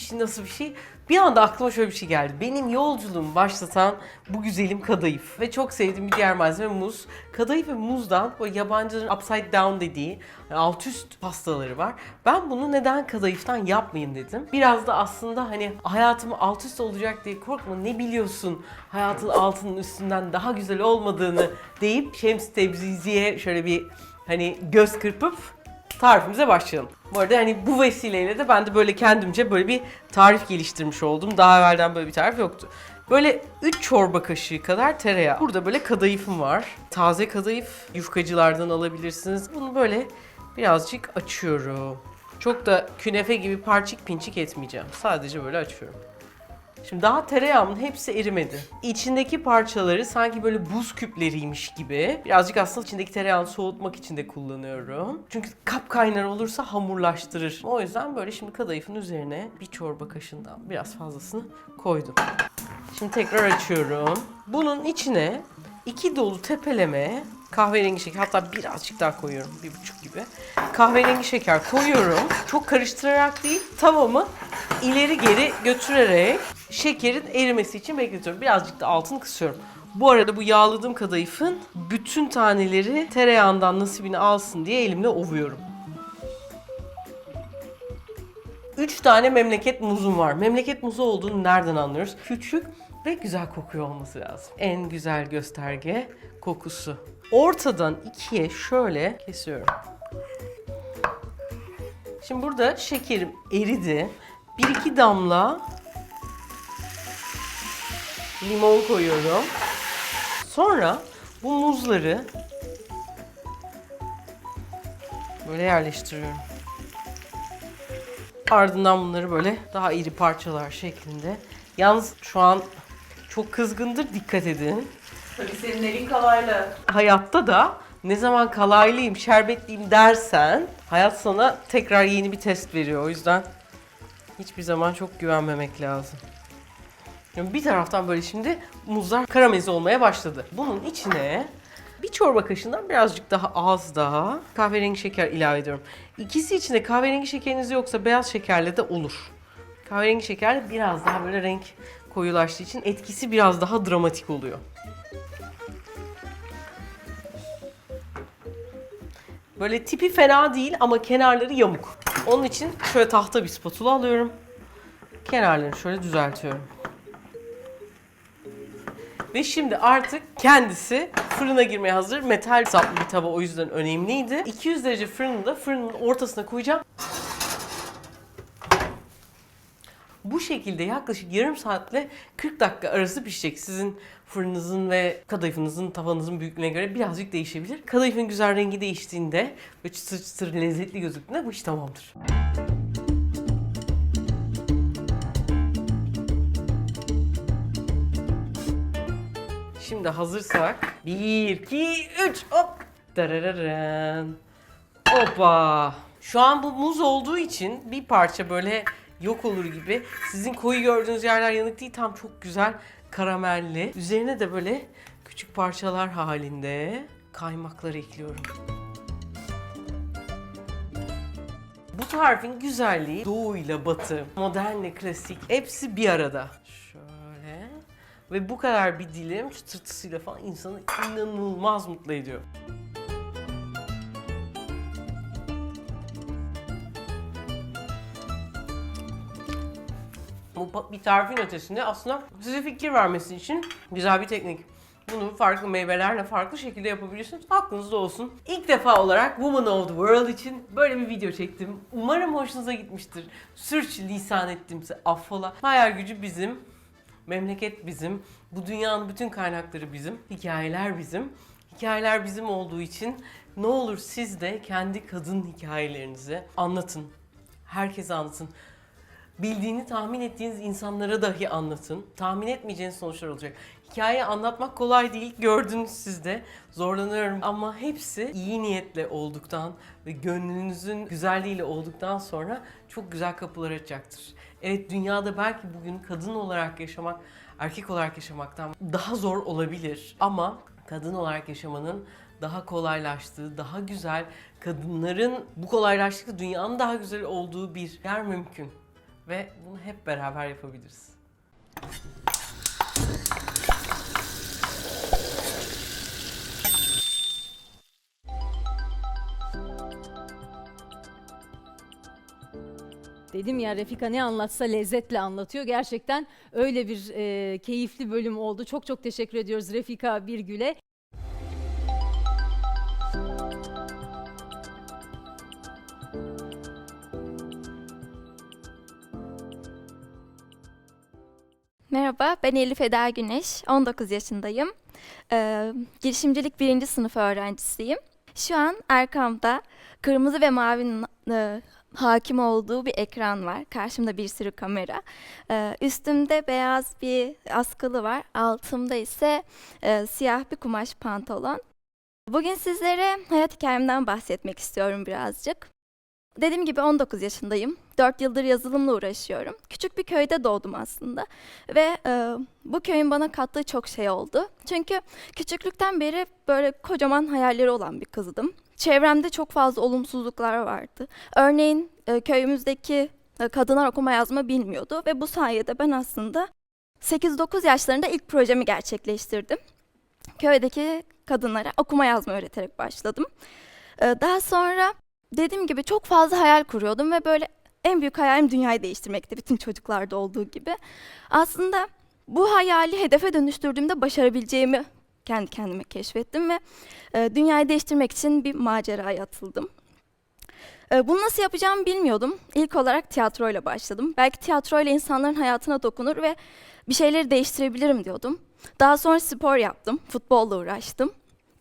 bir şey? Bir anda aklıma şöyle bir şey geldi. Benim yolculuğumu başlatan bu güzelim kadayıf. Ve çok sevdiğim bir diğer malzeme muz. Kadayıf ve muzdan böyle yabancıların upside down dediği alt üst pastaları var. Ben bunu neden kadayıftan yapmayayım dedim. Biraz da aslında hani hayatım alt üst olacak diye korkma, ne biliyorsun hayatın altının üstünden daha güzel olmadığını deyip Şems Tebrizi'ye şöyle bir hani göz kırpıp tarifimize başlayalım. Bu arada hani bu vesileyle de ben de böyle kendimce böyle bir tarif geliştirmiş oldum. Daha evvelden böyle bir tarif yoktu. Böyle 3 çorba kaşığı kadar tereyağı. Burada böyle kadayıfım var. Taze kadayıf yufkacılardan alabilirsiniz. Bunu böyle birazcık açıyorum. Çok da künefe gibi parçık pinçik etmeyeceğim. Sadece böyle açıyorum. Şimdi daha tereyağımın hepsi erimedi. İçindeki parçaları sanki böyle buz küpleriymiş gibi. Birazcık aslında içindeki tereyağını soğutmak için de kullanıyorum. Çünkü kapkaynar olursa hamurlaştırır. O yüzden böyle şimdi kadayıfın üzerine bir çorba kaşığından biraz fazlasını koydum. Şimdi tekrar açıyorum. Bunun içine 2 dolu tepeleme kahverengi şeker, hatta birazcık daha koyuyorum, 1,5 gibi. Kahverengi şeker koyuyorum. Çok karıştırarak değil, tavamı ileri geri götürerek şekerin erimesi için bekletiyorum. Birazcık da altını kısıyorum. Bu arada bu yağladığım kadayıfın bütün taneleri tereyağından nasibini alsın diye elimle ovuyorum. 3 tane memleket muzum var. Memleket muzu olduğunu nereden anlıyoruz? Küçük ve güzel kokuyor olması lazım. En güzel gösterge kokusu. Ortadan ikiye şöyle kesiyorum. Şimdi burada şekerim eridi. 1-2 damla limon koyuyorum. Sonra bu muzları böyle yerleştiriyorum. Ardından bunları böyle daha iri parçalar şeklinde. Yalnız şu an çok kızgındır, dikkat edin. Tabii senin elin kalaylı. Hayatta da ne zaman kalaylıyım, şerbetliyim dersen hayat sana tekrar yeni bir test veriyor. O yüzden hiçbir zaman çok güvenmemek lazım. Yani bir taraftan böyle şimdi muzlar karamelize olmaya başladı. Bunun içine bir çorba kaşığından birazcık daha az daha kahverengi şeker ilave ediyorum. İkisi için de kahverengi şekeriniz yoksa beyaz şekerle de olur. Kahverengi şekerle biraz daha böyle renk koyulaştığı için etkisi biraz daha dramatik oluyor. Böyle tipi fena değil ama kenarları yamuk. Onun için şöyle tahta bir spatula alıyorum. Kenarlarını şöyle düzeltiyorum. Ve şimdi artık kendisi fırına girmeye hazır. Metal saplı bir tava, o yüzden önemliydi. 200 derece fırında fırının ortasına koyacağım. Bu şekilde yaklaşık yarım saatle 40 dakika arası pişecek. Sizin fırınınızın ve kadayıfınızın, tavanızın büyüklüğüne göre birazcık değişebilir. Kadayıfın güzel rengi değiştiğinde ve çıtır çıtır lezzetli gözüktüğünde bu iş tamamdır. Şimdi hazırsak 1, 2, 3 hop! Darararın. Hoppa! Şu an bu muz olduğu için bir parça böyle yok olur gibi. Sizin koyu gördüğünüz yerler yanık değil, tam çok güzel karamelli. Üzerine de böyle küçük parçalar halinde kaymakları ekliyorum. Bu tarifin güzelliği doğu ile batı, modernle klasik hepsi bir arada. Şöyle. Ve bu kadar bir dilim çıtırtısıyla falan insanı inanılmaz mutlu ediyor. Bu bir tarifin ötesinde aslında size fikir vermesi için güzel bir teknik. Bunu farklı meyvelerle farklı şekilde yapabilirsiniz. Aklınızda olsun. İlk defa olarak Woman of the World için böyle bir video çektim. Umarım hoşunuza gitmiştir. Sürçülisan ettimse affola. Hayal gücü bizim. Memleket bizim. Bu dünyanın bütün kaynakları bizim. Hikayeler bizim. Hikayeler bizim olduğu için ne olur siz de kendi kadın hikayelerinizi anlatın. Herkese anlatın. Bildiğini tahmin ettiğiniz insanlara dahi anlatın. Tahmin etmeyeceğiniz sonuçlar olacak. Hikaye anlatmak kolay değil. Gördünüz siz de. Zorlanıyorum ama hepsi iyi niyetle olduktan ve gönlünüzün güzelliğiyle olduktan sonra çok güzel kapılar açacaktır. Evet, dünyada belki bugün kadın olarak yaşamak, erkek olarak yaşamaktan daha zor olabilir. Ama kadın olarak yaşamanın daha kolaylaştığı, daha güzel, kadınların bu kolaylaştıkça dünyanın daha güzel olduğu bir yer mümkün. Ve bunu hep beraber yapabiliriz. Dedim ya, Refika ne anlatsa lezzetle anlatıyor. Gerçekten öyle bir keyifli bölüm oldu. Çok çok teşekkür ediyoruz Refika Birgül'e. Merhaba, ben Elif Eda Güneş, 19 yaşındayım. Girişimcilik 1. sınıf öğrencisiyim. Şu an arkamda kırmızı ve mavinin hakim olduğu bir ekran var. Karşımda bir sürü kamera. Üstümde beyaz bir askılı var. Altımda ise siyah bir kumaş pantolon. Bugün sizlere hayat hikayemden bahsetmek istiyorum birazcık. Dediğim gibi 19 yaşındayım. 4 yıldır yazılımla uğraşıyorum. Küçük bir köyde doğdum aslında. Ve bu köyün bana kattığı çok şey oldu. Çünkü küçüklükten beri böyle kocaman hayalleri olan bir kızdım. Çevremde çok fazla olumsuzluklar vardı. Örneğin köyümüzdeki kadınlar okuma yazma bilmiyordu. Ve bu sayede ben aslında 8-9 yaşlarında ilk projemi gerçekleştirdim. Köydeki kadınlara okuma yazma öğreterek başladım. Daha sonra dediğim gibi çok fazla hayal kuruyordum ve böyle en büyük hayalim dünyayı değiştirmekti, bütün çocuklarda olduğu gibi. Aslında bu hayali hedefe dönüştürdüğümde başarabileceğimi kendi kendime keşfettim ve dünyayı değiştirmek için bir maceraya atıldım. Bunu nasıl yapacağımı bilmiyordum. İlk olarak tiyatroyla başladım. Belki tiyatroyla insanların hayatına dokunur ve bir şeyleri değiştirebilirim diyordum. Daha sonra spor yaptım, futbolla uğraştım.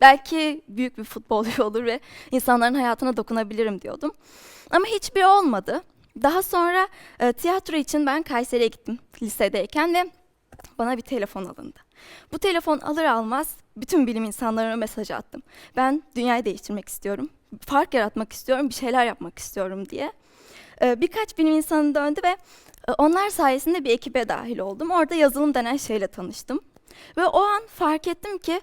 Belki büyük bir futbolcu olur ve insanların hayatına dokunabilirim diyordum. Ama hiçbir olmadı. Daha sonra tiyatro için ben Kayseri'ye gittim lisedeyken ve bana bir telefon alındı. Bu telefon alır almaz bütün bilim insanlarına mesaj attım. Ben dünyayı değiştirmek istiyorum, fark yaratmak istiyorum, bir şeyler yapmak istiyorum diye. Birkaç bilim insanı döndü ve onlar sayesinde bir ekibe dahil oldum. Orada yazılım denen şeyle tanıştım. Ve o an fark ettim ki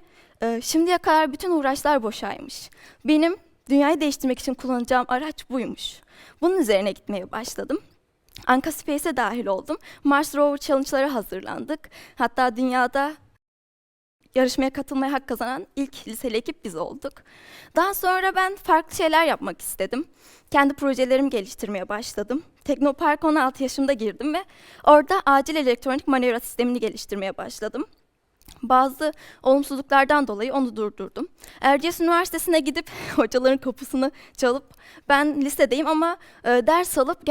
şimdiye kadar bütün uğraşlar boşaymış. Benim dünyayı değiştirmek için kullanacağım araç buymuş. Bunun üzerine gitmeye başladım. Anka Space'e dahil oldum. Mars Rover Challenge'lara hazırlandık. Hatta dünyada yarışmaya katılmaya hak kazanan ilk liseli ekip biz olduk. Daha sonra ben farklı şeyler yapmak istedim. Kendi projelerimi geliştirmeye başladım. Teknopark 16 yaşımda girdim ve orada acil elektronik manevra sistemini geliştirmeye başladım. Bazı olumsuzluklardan dolayı onu durdurdum. Erciyes Üniversitesi'ne gidip hocaların kapısını çalıp ben lisedeyim ama ders alıp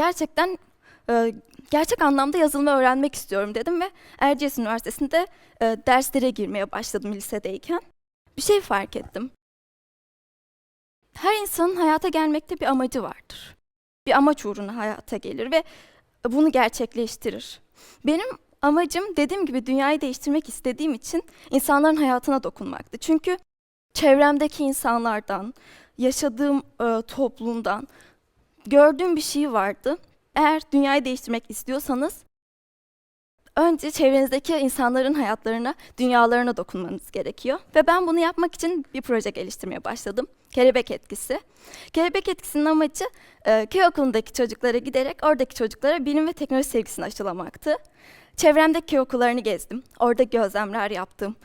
gerçek anlamda yazılımı öğrenmek istiyorum dedim ve Erciyes Üniversitesi'nde derslere girmeye başladım lisedeyken. Bir şey fark ettim. Her insanın hayata gelmekte bir amacı vardır. Bir amaç uğruna hayata gelir ve bunu gerçekleştirir. Benim amacım dediğim gibi dünyayı değiştirmek istediğim için insanların hayatına dokunmaktı. Çünkü çevremdeki insanlardan, yaşadığım toplumdan gördüğüm bir şey vardı. Eğer dünyayı değiştirmek istiyorsanız önce çevrenizdeki insanların hayatlarına, dünyalarına dokunmanız gerekiyor. Ve ben bunu yapmak için bir proje geliştirmeye başladım. Kelebek Etkisi. Kelebek Etkisi'nin amacı köy okulundaki çocuklara giderek oradaki çocuklara bilim ve teknoloji sevgisini aşılamaktı. Çevremdeki köy okullarını gezdim. Orada gözlemler yaptım,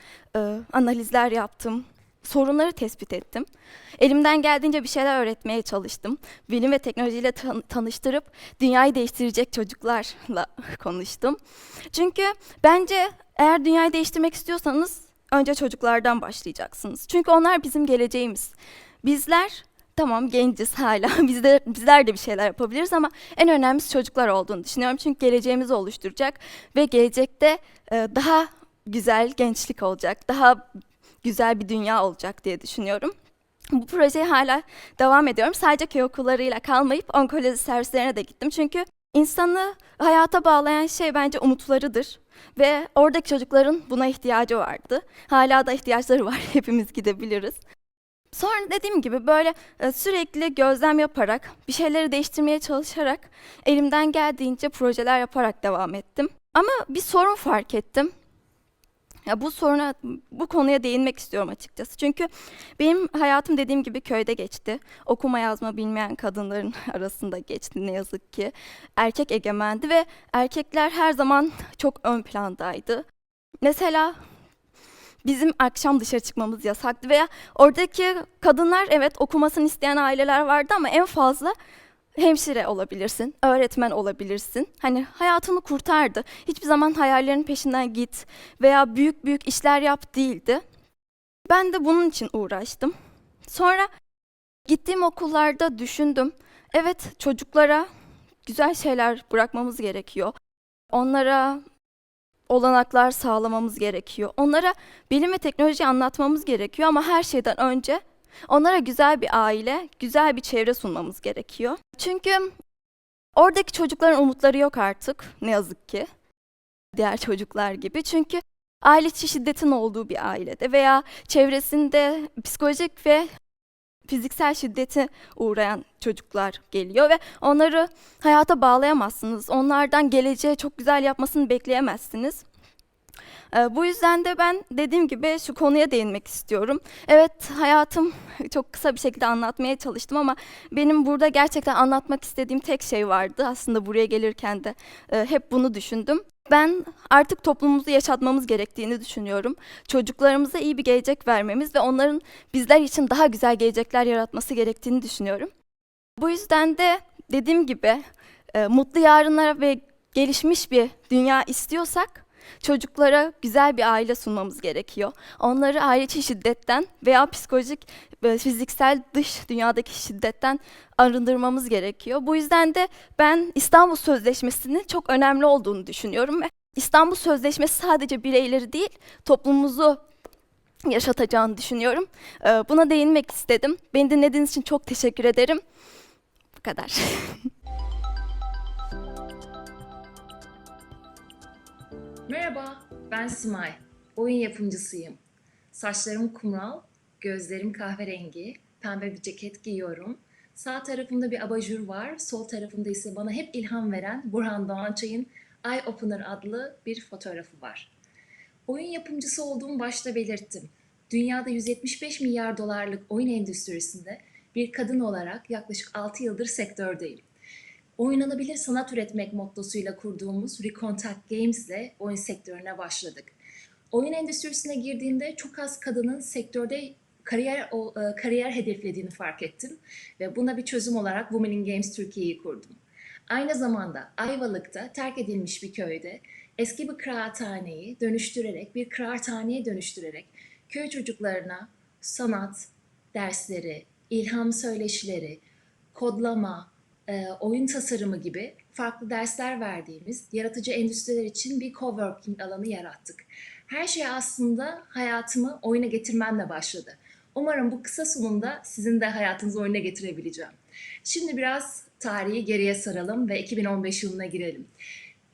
analizler yaptım, sorunları tespit ettim. Elimden geldiğince bir şeyler öğretmeye çalıştım. Bilim ve teknolojiyle tanıştırıp dünyayı değiştirecek çocuklarla konuştum. Çünkü bence eğer dünyayı değiştirmek istiyorsanız önce çocuklardan başlayacaksınız. Çünkü onlar bizim geleceğimiz. Bizler tamam genciz hala, bizler de bir şeyler yapabiliriz ama en önemlisi çocuklar olduğunu düşünüyorum. Çünkü geleceğimizi oluşturacak ve gelecekte daha güzel gençlik olacak, daha güzel bir dünya olacak diye düşünüyorum. Bu projeye hala devam ediyorum. Sadece köy okullarıyla kalmayıp onkoloji servislerine de gittim. Çünkü insanı hayata bağlayan şey bence umutlarıdır. Ve oradaki çocukların buna ihtiyacı vardı. Hala da ihtiyaçları var, hepimiz gidebiliriz. Sonra dediğim gibi böyle sürekli gözlem yaparak, bir şeyleri değiştirmeye çalışarak, elimden geldiğince projeler yaparak devam ettim. Ama bir sorun fark ettim. Ya bu konuya değinmek istiyorum açıkçası. Çünkü benim hayatım dediğim gibi köyde geçti. Okuma yazma bilmeyen kadınların arasında geçti ne yazık ki. Erkek egemendi ve erkekler her zaman çok ön plandaydı. Mesela bizim akşam dışarı çıkmamız yasaktı veya oradaki kadınlar evet okumasını isteyen aileler vardı ama en fazla hemşire olabilirsin, öğretmen olabilirsin. Hani hayatını kurtardı. Hiçbir zaman hayallerinin peşinden git veya büyük büyük işler yap değildi. Ben de bunun için uğraştım. Sonra gittiğim okullarda düşündüm. Evet, çocuklara güzel şeyler bırakmamız gerekiyor. Onlara olanaklar sağlamamız gerekiyor. Onlara bilim ve teknoloji anlatmamız gerekiyor ama her şeyden önce onlara güzel bir aile, güzel bir çevre sunmamız gerekiyor. Çünkü oradaki çocukların umutları yok artık, ne yazık ki. Diğer çocuklar gibi. Çünkü aile içi şiddetin olduğu bir ailede veya çevresinde psikolojik ve fiziksel şiddete uğrayan çocuklar geliyor ve onları hayata bağlayamazsınız. Onlardan geleceği çok güzel yapmasını bekleyemezsiniz. Bu yüzden de ben dediğim gibi şu konuya değinmek istiyorum. Evet, hayatım çok kısa bir şekilde anlatmaya çalıştım ama benim burada gerçekten anlatmak istediğim tek şey vardı. Aslında buraya gelirken de hep bunu düşündüm. Ben artık toplumumuzu yaşatmamız gerektiğini düşünüyorum. Çocuklarımıza iyi bir gelecek vermemiz ve onların bizler için daha güzel gelecekler yaratması gerektiğini düşünüyorum. Bu yüzden de dediğim gibi mutlu yarınlara ve gelişmiş bir dünya istiyorsak çocuklara güzel bir aile sunmamız gerekiyor. Onları aile içi şiddetten veya psikolojik ve fiziksel dış dünyadaki şiddetten arındırmamız gerekiyor. Bu yüzden de ben İstanbul Sözleşmesi'nin çok önemli olduğunu düşünüyorum ve İstanbul Sözleşmesi sadece bireyleri değil, toplumumuzu yaşatacağını düşünüyorum. Buna değinmek istedim. Beni dinlediğiniz için çok teşekkür ederim. Bu kadar. Merhaba, ben Simay. Oyun yapımcısıyım. Saçlarım kumral, gözlerim kahverengi, pembe bir ceket giyiyorum. Sağ tarafımda bir abajur var, sol tarafımda ise bana hep ilham veren Burhan Doğançay'ın Eye Opener adlı bir fotoğrafı var. Oyun yapımcısı olduğumu başta belirttim. Dünyada 175 milyar dolarlık oyun endüstrisinde bir kadın olarak yaklaşık 6 yıldır sektördeyim. Oynanabilir sanat üretmek mottosuyla kurduğumuz Recontact Games ile oyun sektörüne başladık. Oyun endüstrisine girdiğimde çok az kadının sektörde kariyer hedeflediğini fark ettim ve buna bir çözüm olarak Women in Games Türkiye'yi kurdum. Aynı zamanda Ayvalık'ta terk edilmiş bir köyde eski bir kıraathaneyi bir kıraathaneye dönüştürerek köy çocuklarına sanat dersleri, ilham söyleşileri, kodlama, oyun tasarımı gibi farklı dersler verdiğimiz yaratıcı endüstriler için bir coworking alanı yarattık. Her şey aslında hayatımı oyuna getirmemle başladı. Umarım bu kısa sunumda sizin de hayatınızı oyuna getirebileceğim. Şimdi biraz tarihi geriye saralım ve 2015 yılına girelim.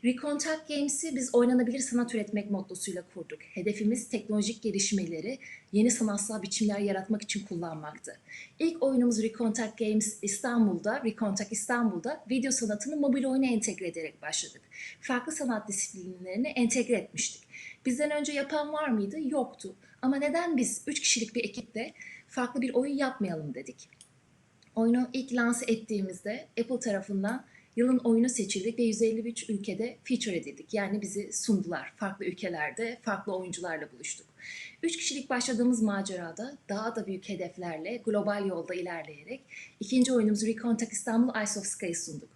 Recontact Games'i biz oynanabilir sanat üretmek mottosuyla kurduk. Hedefimiz teknolojik gelişmeleri yeni sanatsal biçimler yaratmak için kullanmaktı. İlk oyunumuz Recontact Games Recontact İstanbul'da video sanatını mobil oyuna entegre ederek başladık. Farklı sanat disiplinlerini entegre etmiştik. Bizden önce yapan var mıydı? Yoktu. Ama neden biz 3 kişilik bir ekiple farklı bir oyun yapmayalım dedik. Oyunu ilk lanse ettiğimizde Apple tarafından yılın oyunu seçildik ve 153 ülkede feature edildik. Yani bizi sundular. Farklı ülkelerde, farklı oyuncularla buluştuk. 3 kişilik başladığımız macerada daha da büyük hedeflerle, global yolda ilerleyerek ikinci oyunumuz Recontact İstanbul Eyes of Sky sunduk.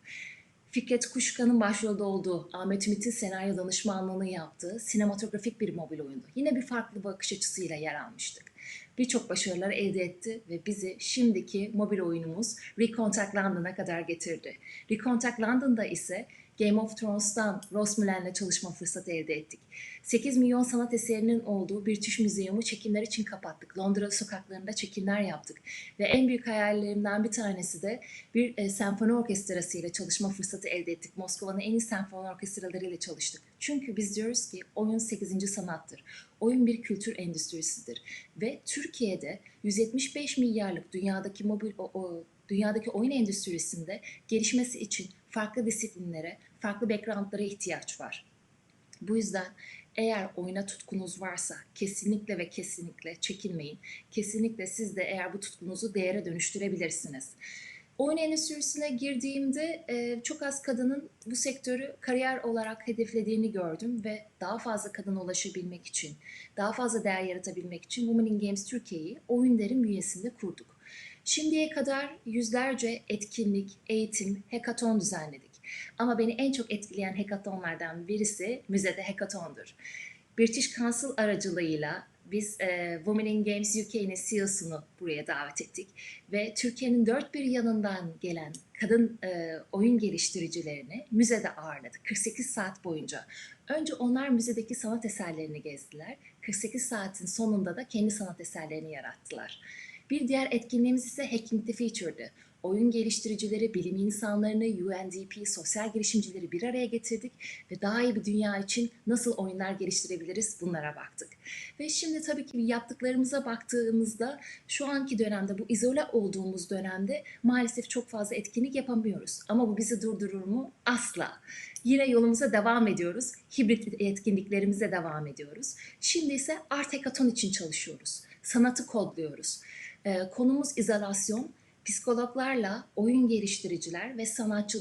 Fikret Kuşkan'ın başrolde olduğu, Ahmet Ümit'in senaryo danışmanlığını yaptığı sinematografik bir mobil oyundu. Yine bir farklı bakış açısıyla yer almıştık. Birçok başarılar elde etti ve bizi şimdiki mobil oyunumuz Recontact London'a kadar getirdi. Recontact London'da ise Game of Thrones'tan Ross Mullen'le çalışma fırsatı elde ettik. 8 milyon sanat eserinin olduğu British Museum'u çekimler için kapattık. Londra sokaklarında çekimler yaptık. Ve en büyük hayallerimden bir tanesi de bir senfoni orkestrası ile çalışma fırsatı elde ettik. Moskova'nın en iyi senfoni orkestralarıyla çalıştık. Çünkü biz diyoruz ki oyun 8. sanattır. Oyun bir kültür endüstrisidir. Ve Türkiye'de 175 milyarlık dünyadaki oyun endüstrisinde gelişmesi için farklı disiplinlere, farklı backgroundlara ihtiyaç var. Bu yüzden eğer oyuna tutkunuz varsa kesinlikle ve kesinlikle çekinmeyin. Kesinlikle siz de eğer bu tutkunuzu değere dönüştürebilirsiniz. Oyun endüstrisine girdiğimde çok az kadının bu sektörü kariyer olarak hedeflediğini gördüm ve daha fazla kadına ulaşabilmek için, daha fazla değer yaratabilmek için Women in Games Türkiye'yi Oyunder'in bünyesinde kurduk. Şimdiye kadar yüzlerce etkinlik, eğitim, hackathon düzenledik. Ama beni en çok etkileyen hackathonlardan birisi müzede hackathondur. British Council aracılığıyla Biz Women in Games UK'nin CEO'sunu buraya davet ettik ve Türkiye'nin dört bir yanından gelen kadın oyun geliştiricilerini müzede ağırladık 48 saat boyunca. Önce onlar müzedeki sanat eserlerini gezdiler. 48 saatin sonunda da kendi sanat eserlerini yarattılar. Bir diğer etkinliğimiz ise Hacking the Future'dı. Oyun geliştiricileri, bilim insanlarını, UNDP, sosyal girişimcileri bir araya getirdik ve daha iyi bir dünya için nasıl oyunlar geliştirebiliriz bunlara baktık. Ve şimdi tabii ki yaptıklarımıza baktığımızda şu anki dönemde, bu izole olduğumuz dönemde maalesef çok fazla etkinlik yapamıyoruz. Ama bu bizi durdurur mu? Asla. Yine yolumuza devam ediyoruz. Hibrit etkinliklerimize devam ediyoruz. Şimdi ise Art Hackathon için çalışıyoruz. Sanatı kodluyoruz. Konumuz izolasyon. Psikologlarla oyun geliştiriciler ve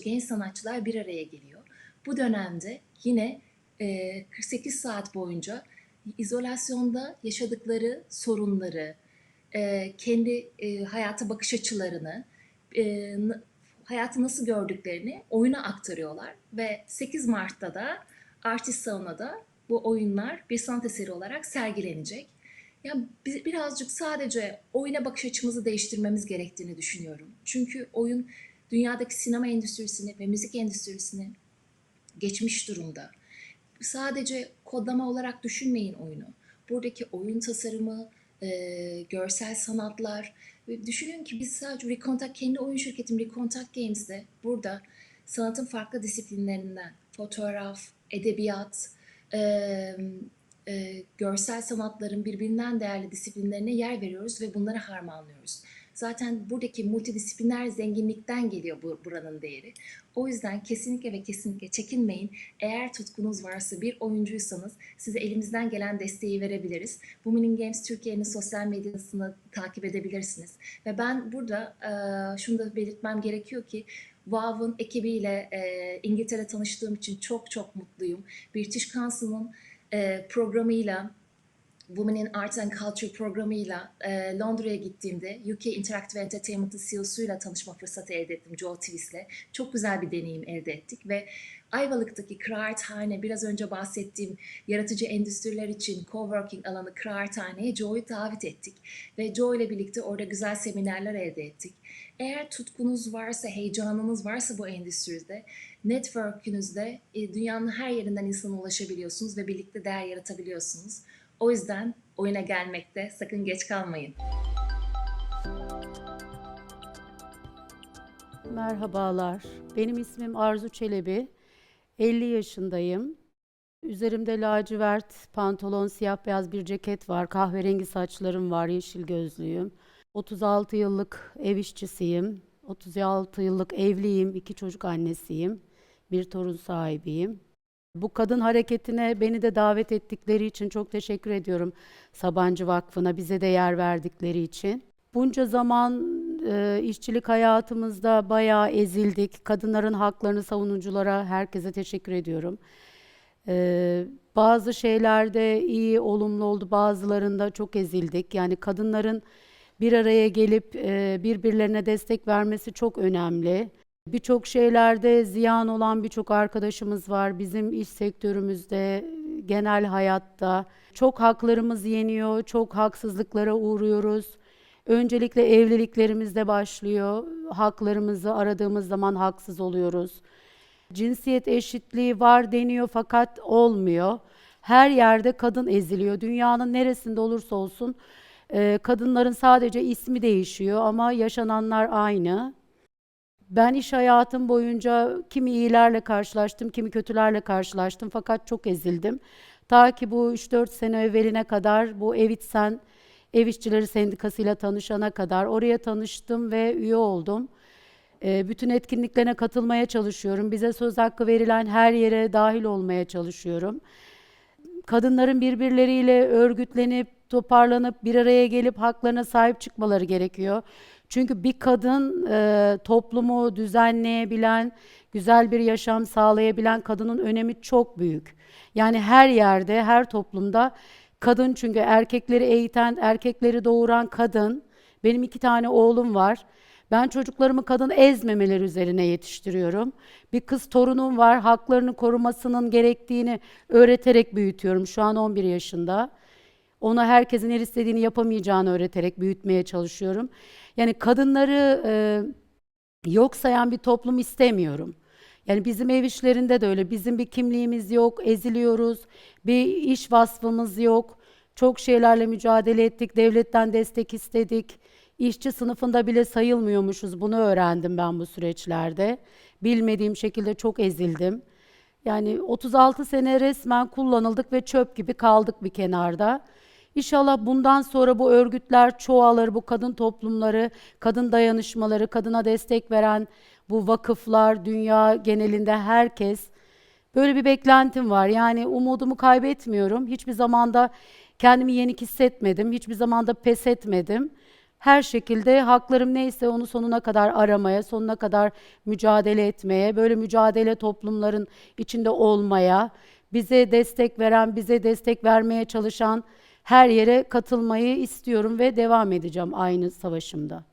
genç sanatçılar bir araya geliyor. Bu dönemde yine 48 saat boyunca izolasyonda yaşadıkları sorunları, kendi hayata bakış açılarını, hayatı nasıl gördüklerini oyuna aktarıyorlar. Ve 8 Mart'ta da Artist Sauna'da bu oyunlar bir sanat eseri olarak sergilenecek. Ya birazcık sadece oyuna bakış açımızı değiştirmemiz gerektiğini düşünüyorum. Çünkü oyun dünyadaki sinema endüstrisini ve müzik endüstrisini geçmiş durumda. Sadece kodlama olarak düşünmeyin oyunu. Buradaki oyun tasarımı, görsel sanatlar. Düşünün ki biz sadece kendi oyun şirketim Recontact Games'de burada sanatın farklı disiplinlerinden fotoğraf, edebiyat, görsel sanatların birbirinden değerli disiplinlerine yer veriyoruz ve bunları harmanlıyoruz. Zaten buradaki multidisipliner zenginlikten geliyor buranın değeri. O yüzden kesinlikle ve kesinlikle çekinmeyin. Eğer tutkunuz varsa, bir oyuncuysanız size elimizden gelen desteği verebiliriz. Women in Games Türkiye'nin sosyal medyasını takip edebilirsiniz. Ve ben burada şunu da belirtmem gerekiyor ki WOW'un ekibiyle İngiltere'de tanıştığım için çok çok mutluyum. British Council'ın programıyla, Women in Arts and Culture programıyla Londra'ya gittiğimde UK Interactive Entertainment'ın CEO'suyla tanışma fırsatı elde ettim, Joe Twist'le. Çok güzel bir deneyim elde ettik ve Ayvalık'taki Kıraathane, biraz önce bahsettiğim yaratıcı endüstriler için coworking alanı Kıraathane'ye Joe'yu davet ettik. Ve Joe ile birlikte orada güzel seminerler elde ettik. Eğer tutkunuz varsa, heyecanınız varsa bu endüstride, network'ünüzde dünyanın her yerinden insana ulaşabiliyorsunuz ve birlikte değer yaratabiliyorsunuz. O yüzden oyuna gelmekte sakın geç kalmayın. Merhabalar, benim ismim Arzu Çelebi. 50 yaşındayım. Üzerimde lacivert pantolon, siyah beyaz bir ceket var. Kahverengi saçlarım var, yeşil gözlüyüm. 36 yıllık ev işçisiyim. 36 yıllık evliyim, 2 çocuk annesiyim. Bir torun sahibiyim. Bu kadın hareketine beni de davet ettikleri için çok teşekkür ediyorum. Sabancı Vakfı'na bize de yer verdikleri için. Bunca zaman işçilik hayatımızda bayağı ezildik. Kadınların haklarını savunuculara, herkese teşekkür ediyorum. Bazı şeylerde iyi, olumlu oldu, bazılarında çok ezildik. Yani kadınların bir araya gelip birbirlerine destek vermesi çok önemli. Birçok şeylerde ziyan olan birçok arkadaşımız var. Bizim iş sektörümüzde, genel hayatta çok haklarımız yeniyor, çok haksızlıklara uğruyoruz. Öncelikle evliliklerimizde başlıyor. Haklarımızı aradığımız zaman haksız oluyoruz. Cinsiyet eşitliği var deniyor fakat olmuyor. Her yerde kadın eziliyor. Dünyanın neresinde olursa olsun kadınların sadece ismi değişiyor ama yaşananlar aynı. Ben iş hayatım boyunca kimi iyilerle karşılaştım, kimi kötülerle karşılaştım fakat çok ezildim. Ta ki bu 3-4 sene evveline kadar bu Evitsen, Ev İşçileri Sendikası'yla tanışana kadar oraya tanıştım ve üye oldum. Bütün etkinliklerine katılmaya çalışıyorum. Bize söz hakkı verilen her yere dahil olmaya çalışıyorum. Kadınların birbirleriyle örgütlenip, toparlanıp bir araya gelip haklarına sahip çıkmaları gerekiyor. Çünkü bir kadın toplumu düzenleyebilen, güzel bir yaşam sağlayabilen kadının önemi çok büyük. Yani her yerde, her toplumda kadın, çünkü erkekleri eğiten, erkekleri doğuran kadın. Benim 2 tane oğlum var. Ben çocuklarımı kadın ezmemeleri üzerine yetiştiriyorum. Bir kız torunum var, haklarını korumasının gerektiğini öğreterek büyütüyorum. Şu an 11 yaşında. Ona herkesin her istediğini yapamayacağını öğreterek büyütmeye çalışıyorum. Yani kadınları yok sayan bir toplum istemiyorum. Yani bizim ev işlerinde de öyle. Bizim bir kimliğimiz yok, eziliyoruz. Bir iş vasfımız yok. Çok şeylerle mücadele ettik, devletten destek istedik. İşçi sınıfında bile sayılmıyormuşuz. Bunu öğrendim ben bu süreçlerde. Bilmediğim şekilde çok ezildim. Yani 36 sene resmen kullanıldık ve çöp gibi kaldık bir kenarda. İnşallah bundan sonra bu örgütler çoğalır, bu kadın toplumları, kadın dayanışmaları, kadına destek veren bu vakıflar, dünya genelinde herkes. Böyle bir beklentim var. Yani umudumu kaybetmiyorum. Hiçbir zamanda kendimi yenik hissetmedim. Hiçbir zamanda pes etmedim. Her şekilde haklarım neyse onu sonuna kadar aramaya, sonuna kadar mücadele etmeye, böyle mücadele toplumların içinde olmaya, bize destek veren, bize destek vermeye çalışan her yere katılmayı istiyorum ve devam edeceğim aynı savaşımda.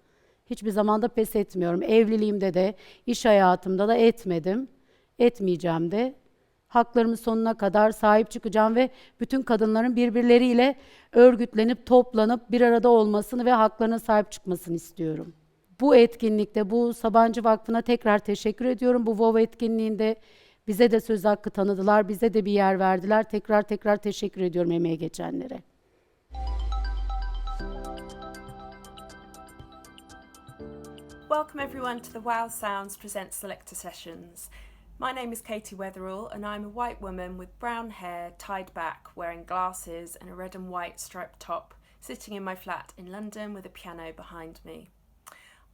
Hiçbir zaman da pes etmiyorum. Evliliğimde de, iş hayatımda da etmedim. Etmeyeceğim de. Haklarımın sonuna kadar sahip çıkacağım ve bütün kadınların birbirleriyle örgütlenip, toplanıp bir arada olmasını ve haklarına sahip çıkmasını istiyorum. Bu etkinlikte, bu Sabancı Vakfı'na tekrar teşekkür ediyorum. Bu WOW etkinliğinde bize de söz hakkı tanıdılar, bize de bir yer verdiler. Tekrar teşekkür ediyorum emeğe geçenlere. Welcome everyone to the Wow Sounds Present Selector Sessions. My name is Katie Weatherall and I'm a white woman with brown hair tied back, wearing glasses and a red and white striped top, sitting in my flat in London with a piano behind me.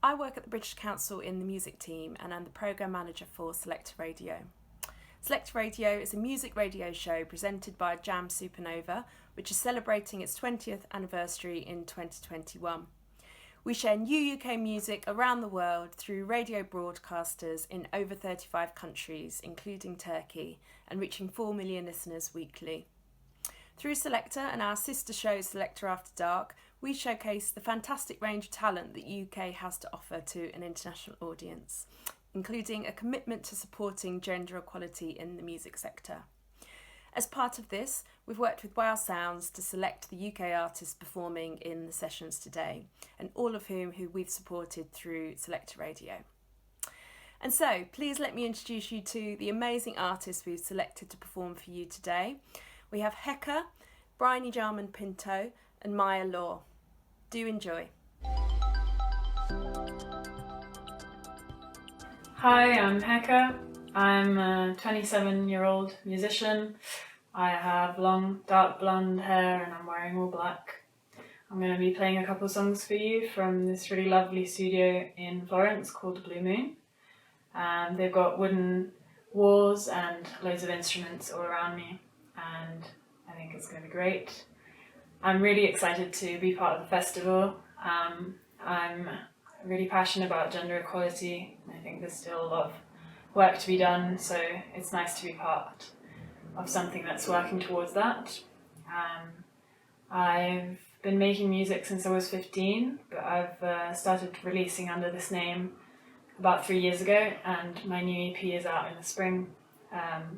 I work at the British Council in the music team and I'm the programme manager for Select Radio. Select Radio is a music radio show presented by Jam Supernova, which is celebrating its 20th anniversary in 2021. We share new UK music around the world through radio broadcasters in over 35 countries, including Turkey, and reaching 4 million listeners weekly. Through Selector and our sister show Selector After Dark, we showcase the fantastic range of talent that UK has to offer to an international audience, including a commitment to supporting gender equality in the music sector. As part of this, we've worked with Wow Sounds to select the UK artists performing in the sessions today, and all of who we've supported through Selector Radio. And so, please let me introduce you to the amazing artists we've selected to perform for you today. We have Heka, Bryony Jarman Pinto, and Maya Law. Do enjoy. Hi, I'm Heka. I'm a 27-year-old musician. I have long, dark blonde hair and I'm wearing all black. I'm going to be playing a couple songs for you from this really lovely studio in Florence called Blue Moon. They've got wooden walls and loads of instruments all around me, and I think it's going to be great. I'm really excited to be part of the festival. I'm really passionate about gender equality. I think there's still a lot of work to be done, so it's nice to be part of something that's working towards that. I've been making music since I was 15, but I've started releasing under this name about 3 years ago, and my new EP is out in the spring.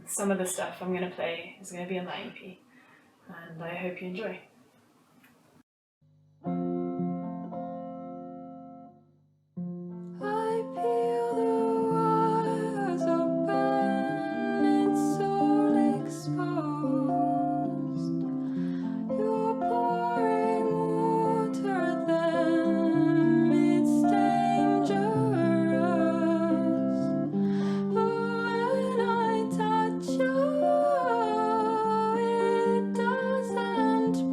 Some of the stuff I'm going to play is going to be on that EP, and I hope you enjoy. It doesn't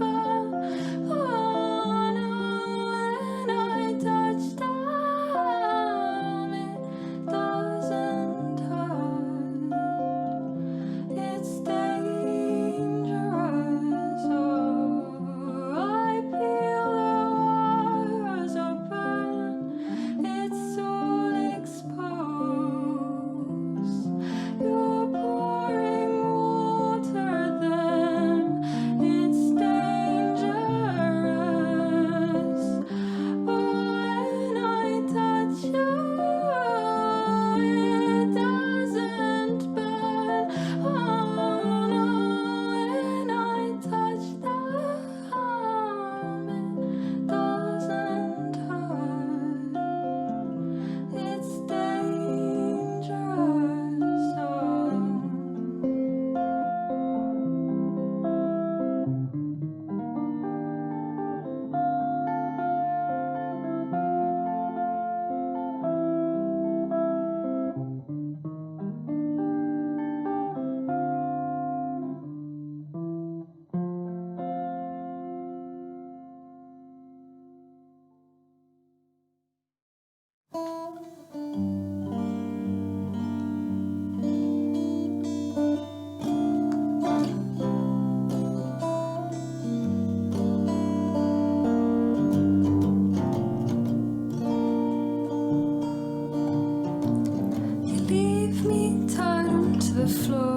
the floor.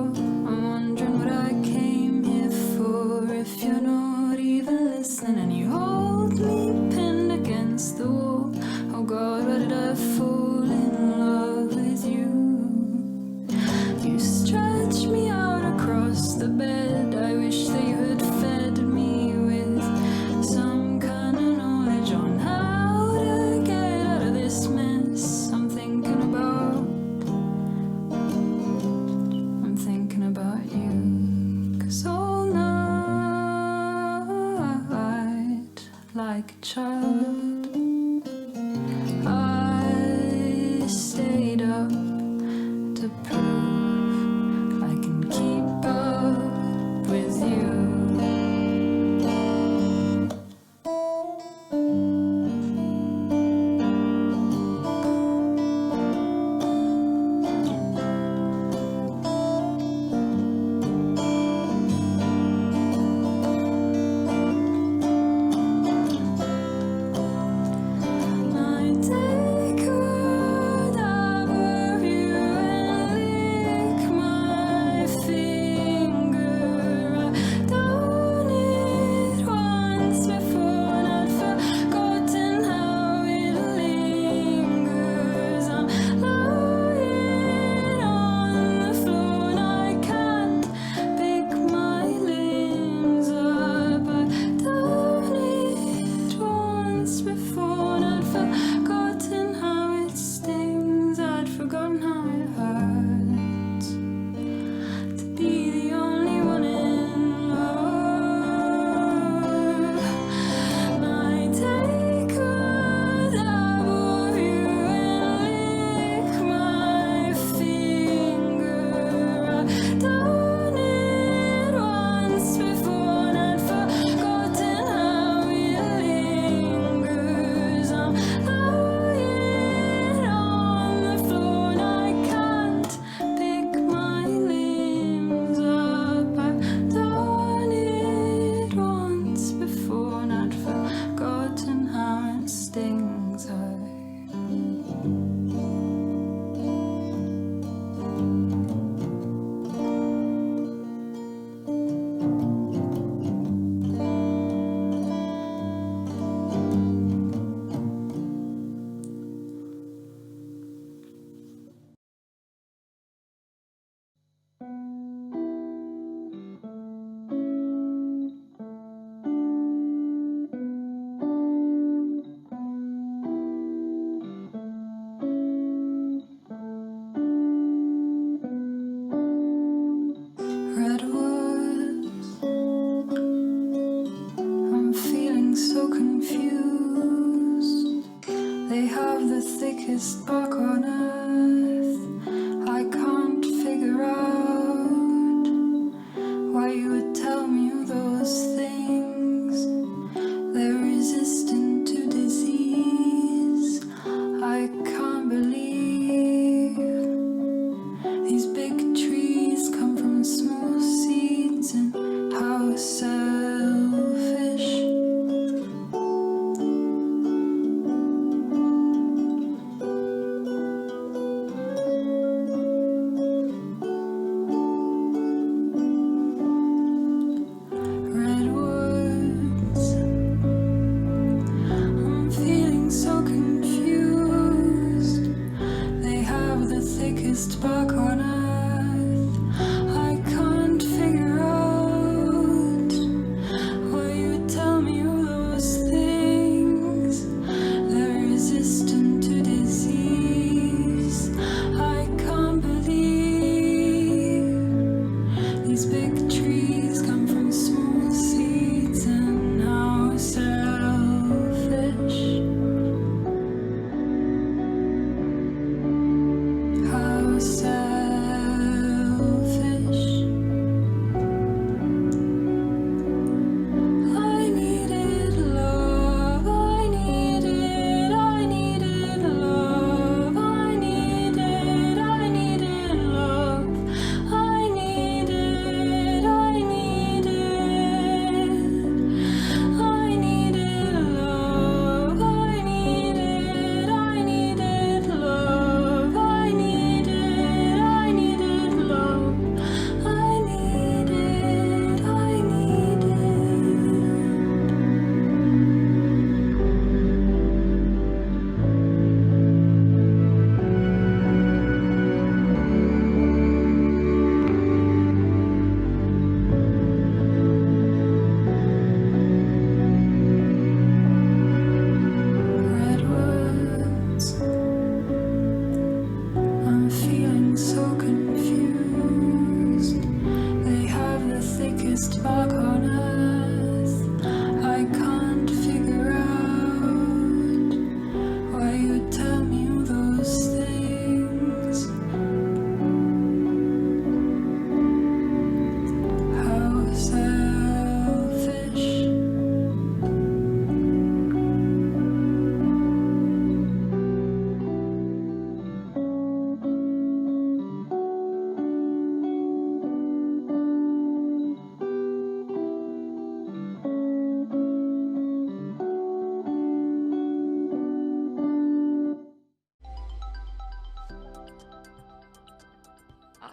I'm wondering what I came here for. If you're not even listening and you hold me pinned against the wall. Oh God, why did I fall in love with you? You stretch me out across the bed. I wish that you had fed me with some kind of knowledge on how to get out of this mess. I'm thinking about you. 'Cause all night, like a child, I stayed up to prove I can keep up with you. Redwoods, I'm feeling so confused. They have the thickest bark on earth. I can't figure out why you would tell me those things. They're resistant to disease. I can't believe these big trees come from small seeds, and how selfish.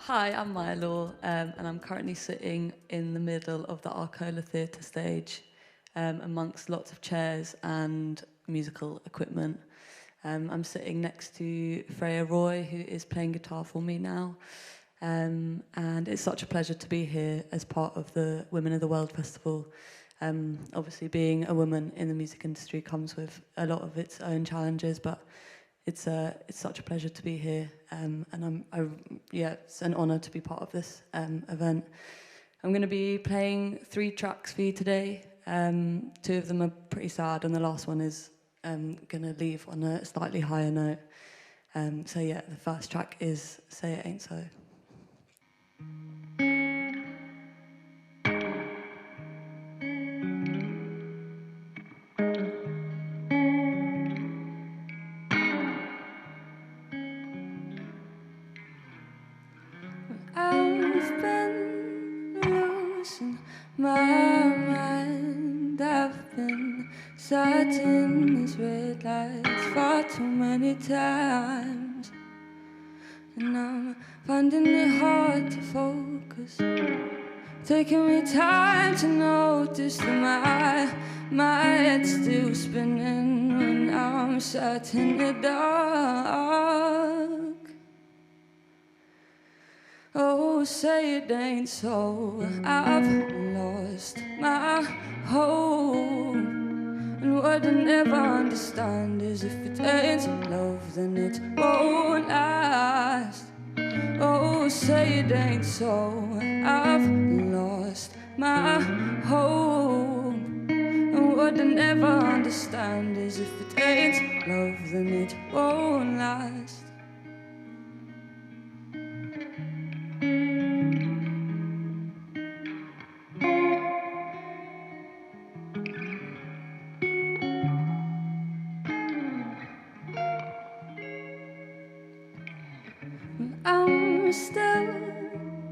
Hi, I'm Maya Law, and I'm currently sitting in the middle of the Arcola Theatre stage, amongst lots of chairs and musical equipment. I'm sitting next to Freya Roy, who is playing guitar for me now, and it's such a pleasure to be here as part of the Women of the World Festival. Obviously, being a woman in the music industry comes with a lot of its own challenges, but it's such a pleasure to be here, and it's an honour to be part of this event. I'm going to be playing 3 tracks for you today. 2 of them are pretty sad, and the last one is going to leave on a slightly higher note. So yeah, the first track is Say It Ain't So. I've been losing my mind. I've been sat in these red lights far too many times, and I'm finding it hard to focus. Taking me time to notice that my head's still spinning when I'm sat in the dark. Oh, say it ain't so. I've lost my hope, and what I never understand is if it ain't love, then it won't last. Oh, say it ain't so. I've lost my hope, and what I never understand is if it ain't love, then it won't last. I'm still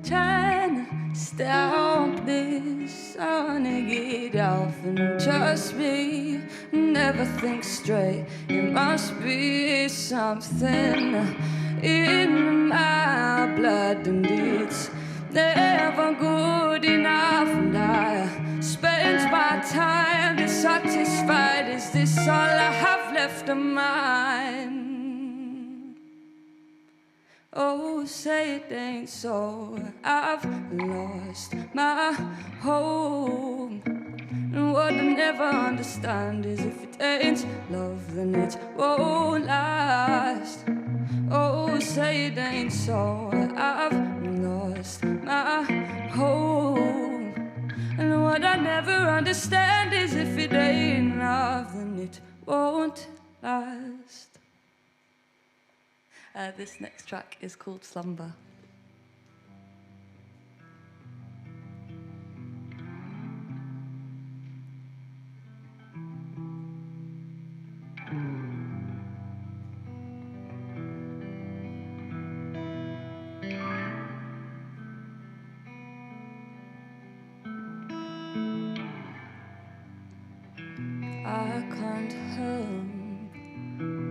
trying to stop this. I wanna get off and just be, never think straight. It must be something in my blood, and it's never good enough. And I spend my time dissatisfied. Is this all I have left of mine? Oh, say it ain't so. I've lost my hope, and what I never understand is if it ain't love, then it won't last. Oh, say it ain't so. I've lost my hope, and what I never understand is if it ain't love, then it won't last. This next track is called Slumber. I can't help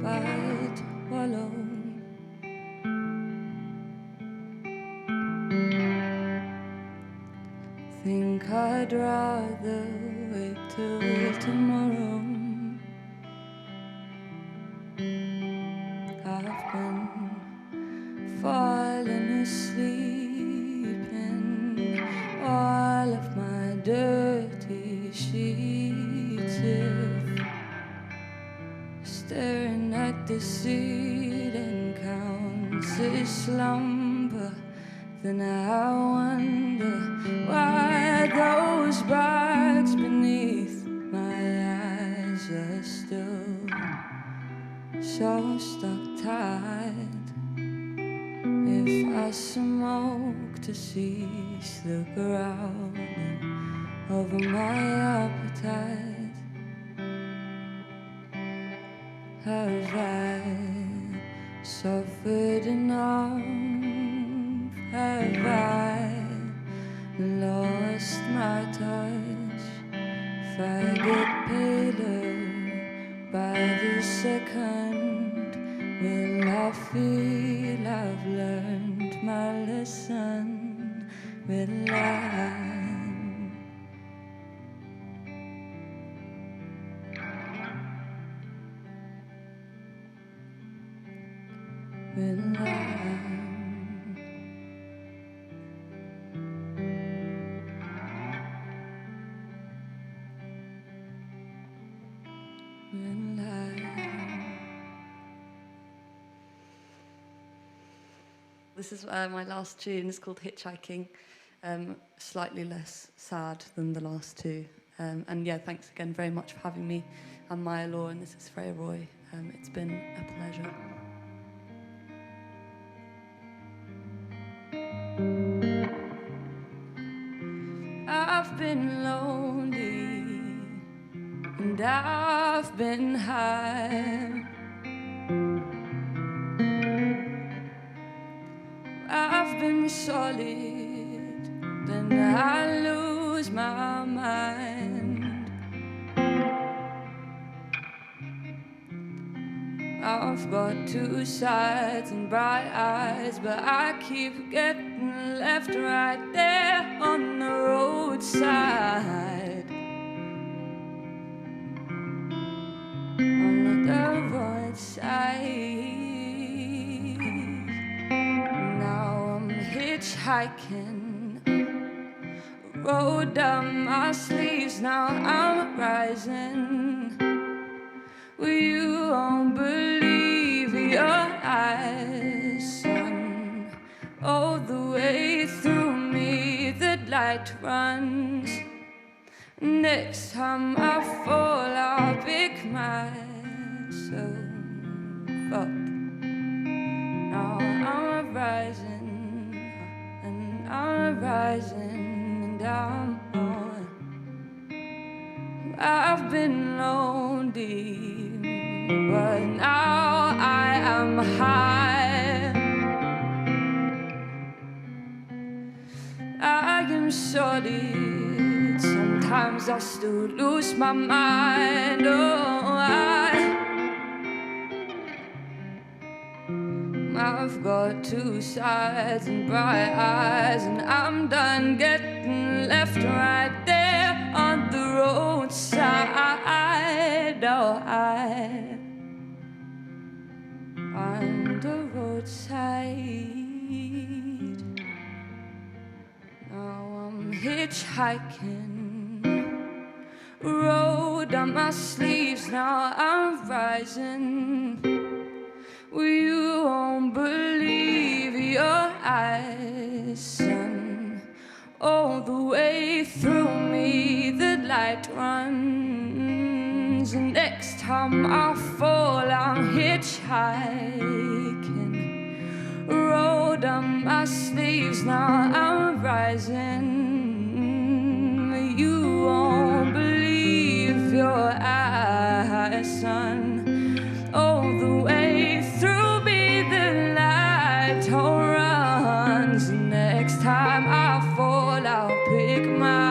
but wallow. Think I'd rather wait till tomorrow. I've been falling asleep in all of my dirty sheets, staring at the ceiling counts as slumber. Then I wonder why those bags beneath my eyes are still so stuck tight. If I smoke to cease the growling over my appetite, have I suffered enough? Have I lost my touch? If I get paler by the second, will I feel I've learned my lesson? with light. With light. With light. This is my last tune. It's called Hitchhiking. Slightly less sad than the last two. And yeah, thanks again very much for having me. I'm Maya Law and this is Freya Roy. It's been a pleasure. I've been lonely and I've been high. I've been solid, then I lose my mind. I've got two sides and bright eyes, but I keep getting left right there on the roadside. On the roadside. Now I'm hitchhiking, rolled down my sleeves, now I'm rising. Well, you won't believe your eyes, son. All the way through me, the light runs. Next time I fall, I'll pick myself up. Now I'm rising, and I'm rising, and I'm on. I've been lonely, but now I am high. I am solid. Sometimes I still lose my mind. Oh, I've got two sides and bright eyes, and I'm done getting left right there on the roadside. Oh, on the roadside. Now I'm hitchhiking, rolled on my sleeves, now I'm rising. Well, you won't believe your eyes, son. All the way through me, the light runs. And next time I fall, I'm hitchhiking, rolled on my sleeves, now I'm rising. You won't believe your eyes, son. All the way through me, the light runs. Next time I fall, I'll pick myself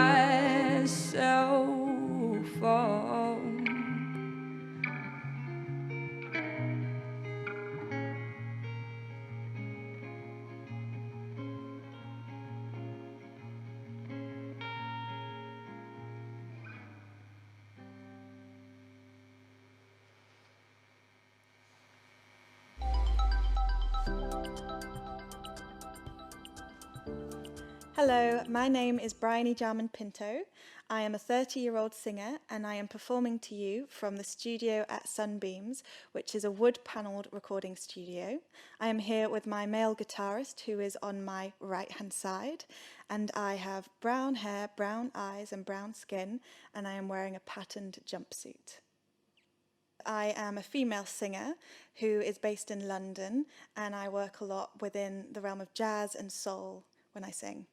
up. Hello, my name is Bryony Jarman Pinto. I am a 30-year-old singer and I am performing to you from the studio at Sunbeams, which is a wood-panelled recording studio. I am here with my male guitarist who is on my right-hand side, and I have brown hair, brown eyes and brown skin, and I am wearing a patterned jumpsuit. I am a female singer who is based in London, and I work a lot within the realm of jazz and soul when I sing.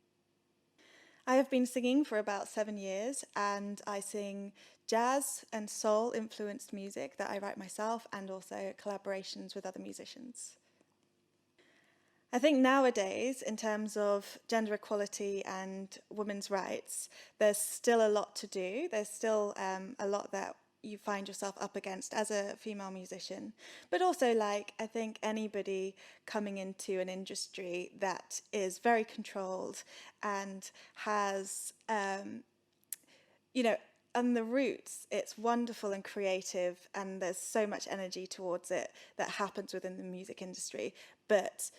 I have been singing for about 7 years, and I sing jazz and soul influenced music that I write myself, and also collaborations with other musicians. I think nowadays, in terms of gender equality and women's rights, there's still a lot to do. There's still a lot that you find yourself up against as a female musician, but also like I think anybody coming into an industry that is very controlled and has on the roots, it's wonderful and creative, and there's so much energy towards it that happens within the music industry. But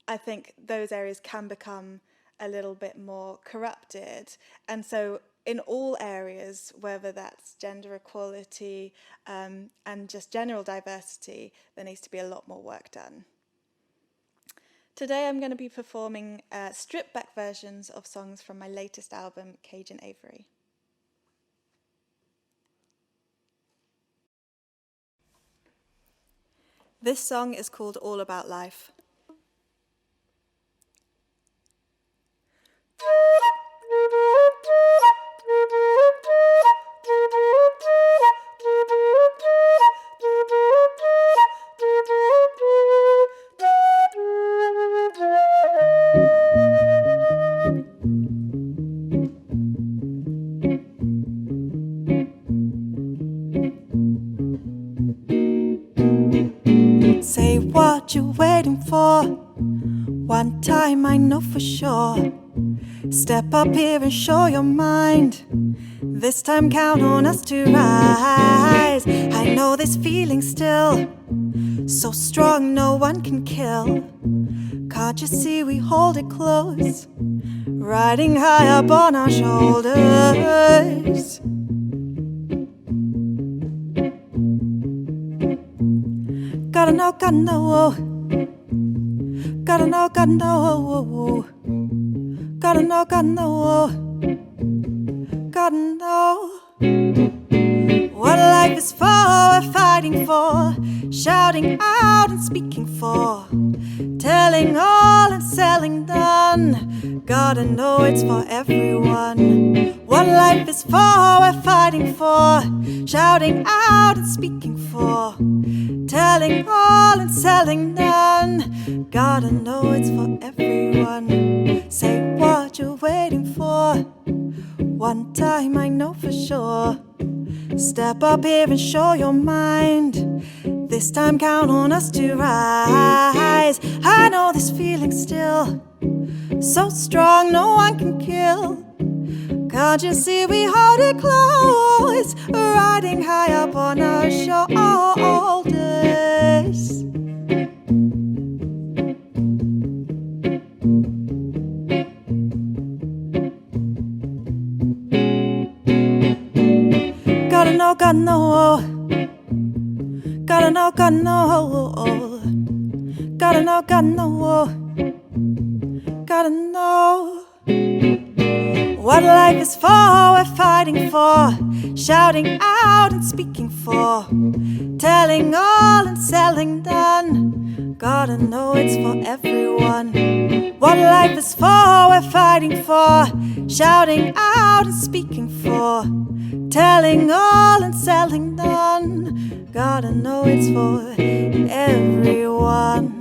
I think those areas can become a little bit more corrupted. And so in all areas, whether that's gender equality and just general diversity, there needs to be a lot more work done. Today I'm going to be performing stripped back versions of songs from my latest album, Cage and Avery. This song is called All About Life. Say what you're waiting for. One time I know for sure. Step up here and show your mind. This time count on us to rise. I know this feeling still, so strong no one can kill. Can't you see we hold it close, riding high up on our shoulders. Gotta know, gotta know. Gotta know, gotta know. Gotta know, gotta know. Gotta know what life is for, we're fighting for, shouting out and speaking for, telling all and selling done. Gotta know it's for everyone. What life is for, we're fighting for, shouting out and speaking for, telling all and selling none. Gotta know it's for everyone. Say what you're waiting for. One time I know for sure. Step up here and show your mind. This time count on us to rise. I know this feeling still, so strong no one can kill. Can't you see we hold it close, riding high up on our shoulders. Gotta know, gotta know. Gotta know, gotta know. Gotta know, gotta know. Gotta know what life is for, we're fighting for, shouting out and speaking for, telling all and selling done. Gotta know it's for everyone. What life is for, we're fighting for, shouting out and speaking for, telling all and selling done. Gotta know it's for everyone.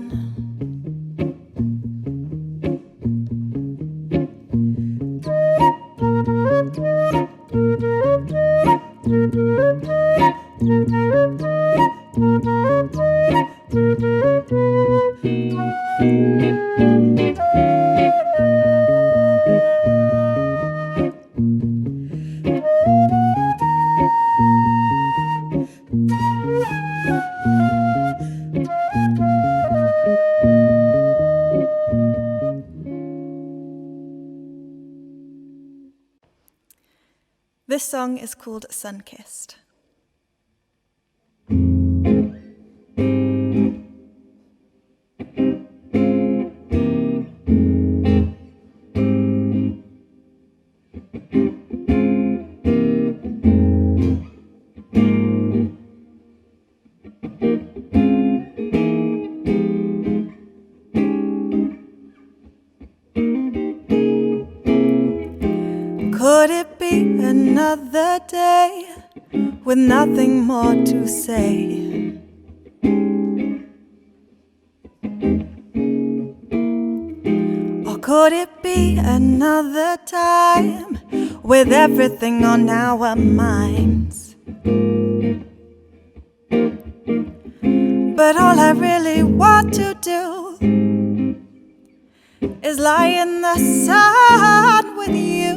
This song is called Sun-Kissed. Could it be another day with nothing more to say? Or could it be another time with everything on our minds? But all I really want to do is lie in the sun with you.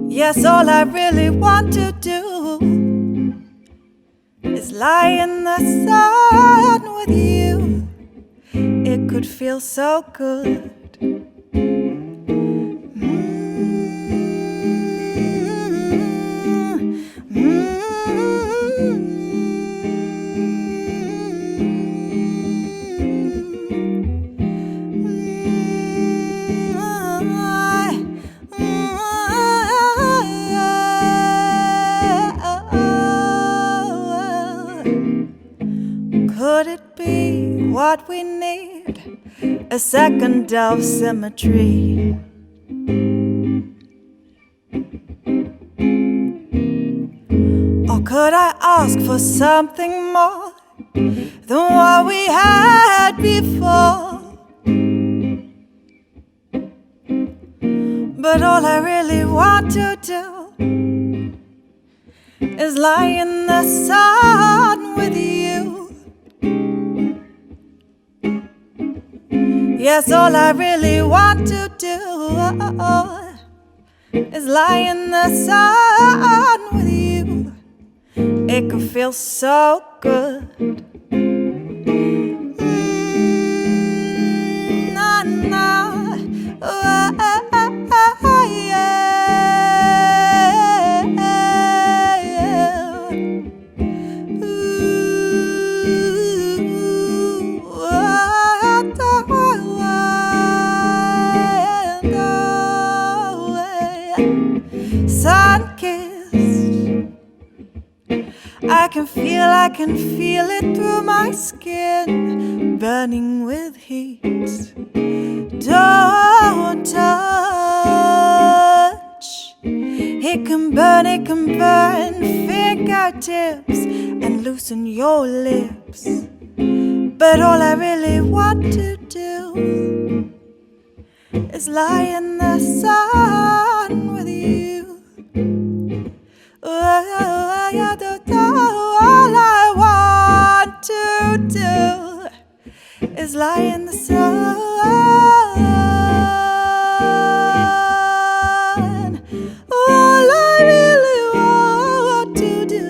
Yes, all I really want to do is lie in the sun with you. It could feel so good. Could it be what we need? A second of symmetry. Or could I ask for something more than what we had before? But all I really want to do is lie in the sun with you. Yes, all I really want to do is lie in the sun with you. It could feel so good. Na, na, sun-kissed, I can feel it through my skin, burning with heat. Don't touch. It can burn fingertips and loosen your lips. But all I really want to do is lie in the sun with you. All I want to do is lie in the sun. All I really want to do,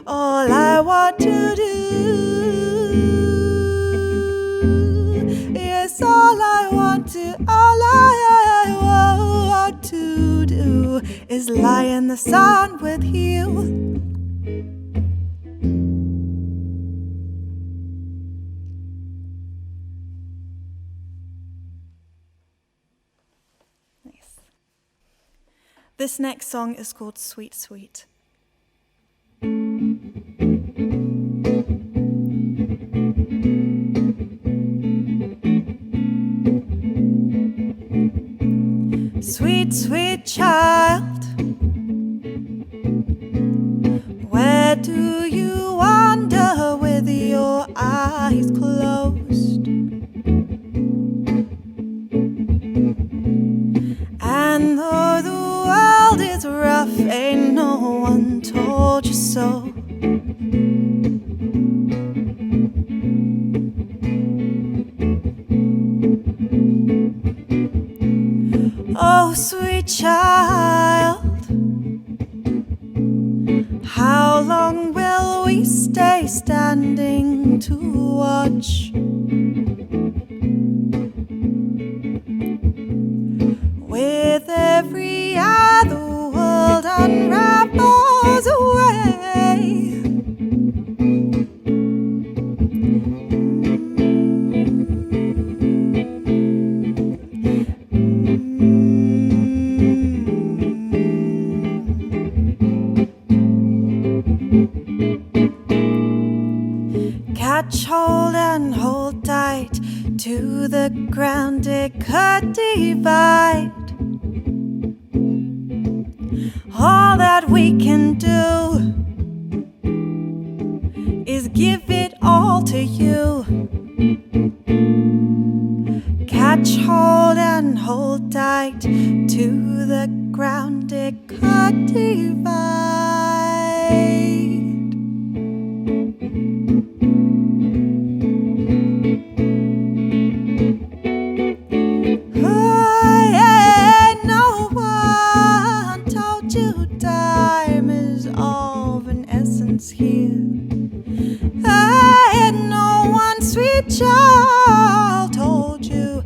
all I want to do, yes, all I want to do is lie in the sun with you. This next song is called Sweet Sweet. Sweet, sweet child, where do you wander with your eyes closed? And though the world is rough, ain't no one told you so. Oh, sweet child, how long will we stay standing to watch? With every other world unravels away, catch hold and hold tight to the ground, it could divide. All that we can do is give it all to you. Catch hold and hold tight to the ground, it could divide. all told you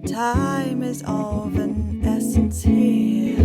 time is of an essence here.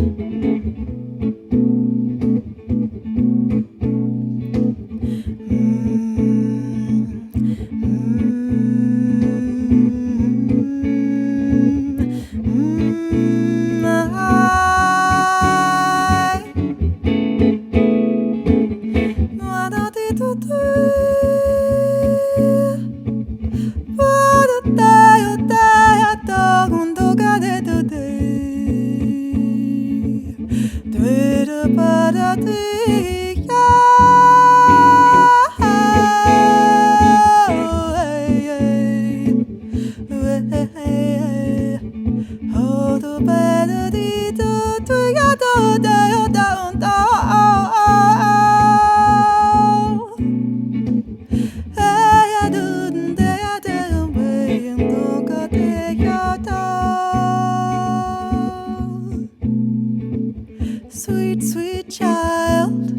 Sweet, sweet child,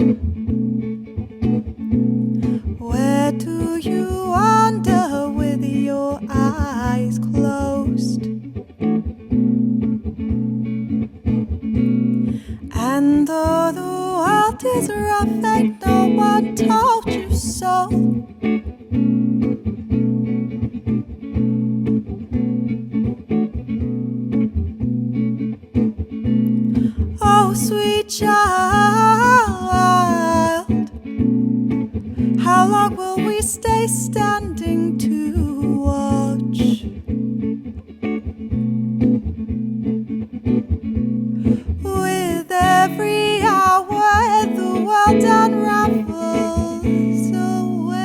where do you wander with your eyes closed? And though the world is rough and no one told you so, oh sweet child, how long will we stay standing to watch? With every hour the world unravels away.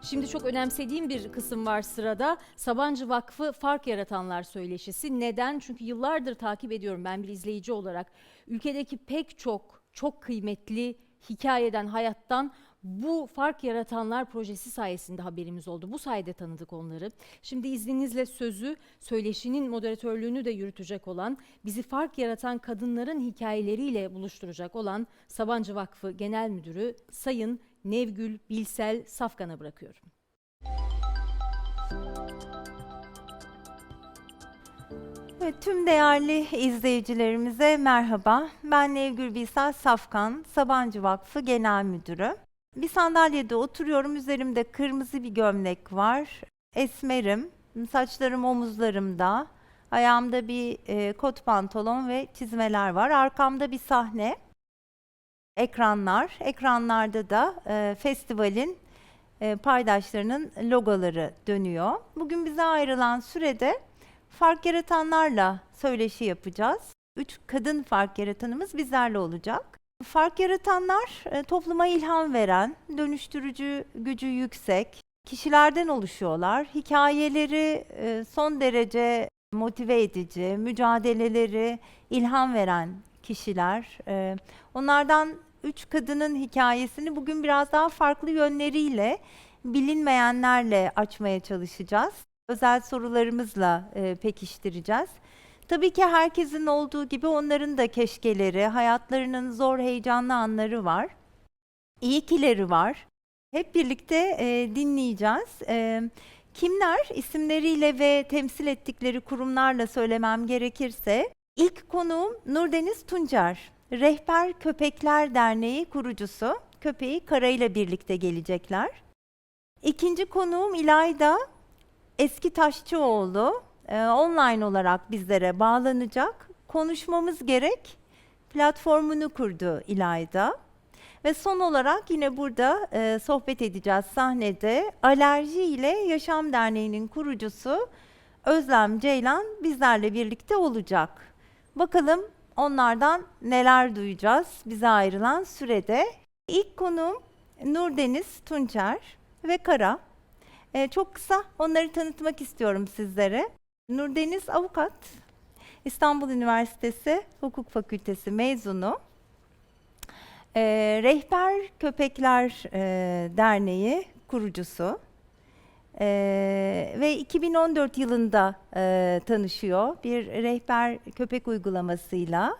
Şimdi çok önemsediğim bir kısım var sırada. Sabancı Vakfı Fark Yaratanlar Söyleşisi. Neden? Çünkü yıllardır takip ediyorum ben bir izleyici olarak. Ülkedeki pek çok kıymetli hikayeden, hayattan bu Fark Yaratanlar projesi sayesinde haberimiz oldu. Bu sayede tanıdık onları. Şimdi izninizle sözü, söyleşinin moderatörlüğünü de yürütecek olan, bizi fark yaratan kadınların hikayeleriyle buluşturacak olan Sabancı Vakfı Genel Müdürü Sayın Nevgül Bilsel Safkan'a bırakıyorum. Evet, tüm değerli izleyicilerimize merhaba. Ben Nevgül Bilsel Safkan, Sabancı Vakfı Genel Müdürü. Bir sandalyede oturuyorum, üzerimde kırmızı bir gömlek var. Esmerim, saçlarım omuzlarımda, ayağımda bir kot pantolon ve çizmeler var. Arkamda bir sahne, ekranlar. Ekranlarda da festivalin paydaşlarının logoları dönüyor. Bugün bize ayrılan sürede fark yaratanlarla söyleşi yapacağız. 3 kadın fark yaratanımız bizlerle olacak. Fark yaratanlar topluma ilham veren, dönüştürücü gücü yüksek kişilerden oluşuyorlar. Hikayeleri son derece motive edici, mücadeleleri ilham veren kişiler. Onlardan 3 kadının hikayesini bugün biraz daha farklı yönleriyle, bilinmeyenlerle açmaya çalışacağız. Özel sorularımızla pekiştireceğiz. Tabii ki herkesin olduğu gibi onların da keşkeleri, hayatlarının zor, heyecanlı anları var. İyi kileri var. Hep birlikte dinleyeceğiz. Kimler? İsimleriyle ve temsil ettikleri kurumlarla söylemem gerekirse, ilk konuğum Nurdeniz Tuncer, Rehber Köpekler Derneği kurucusu. Köpeği Kara ile birlikte gelecekler. İkinci konuğum İlayda Eski Taşçıoğlu, online olarak bizlere bağlanacak. Konuşmamız gerek platformunu kurdu İlayda. Ve son olarak yine burada sohbet edeceğiz sahnede. Alerji ile Yaşam Derneği'nin kurucusu Özlem Ceylan bizlerle birlikte olacak. Bakalım onlardan neler duyacağız bize ayrılan sürede. İlk konuğum Nurdeniz Tuncer ve Kara. Çok kısa onları tanıtmak istiyorum sizlere. Nurdeniz avukat, İstanbul Üniversitesi Hukuk Fakültesi mezunu. Rehber Köpekler Derneği kurucusu. Ve 2014 yılında tanışıyor bir rehber köpek uygulamasıyla.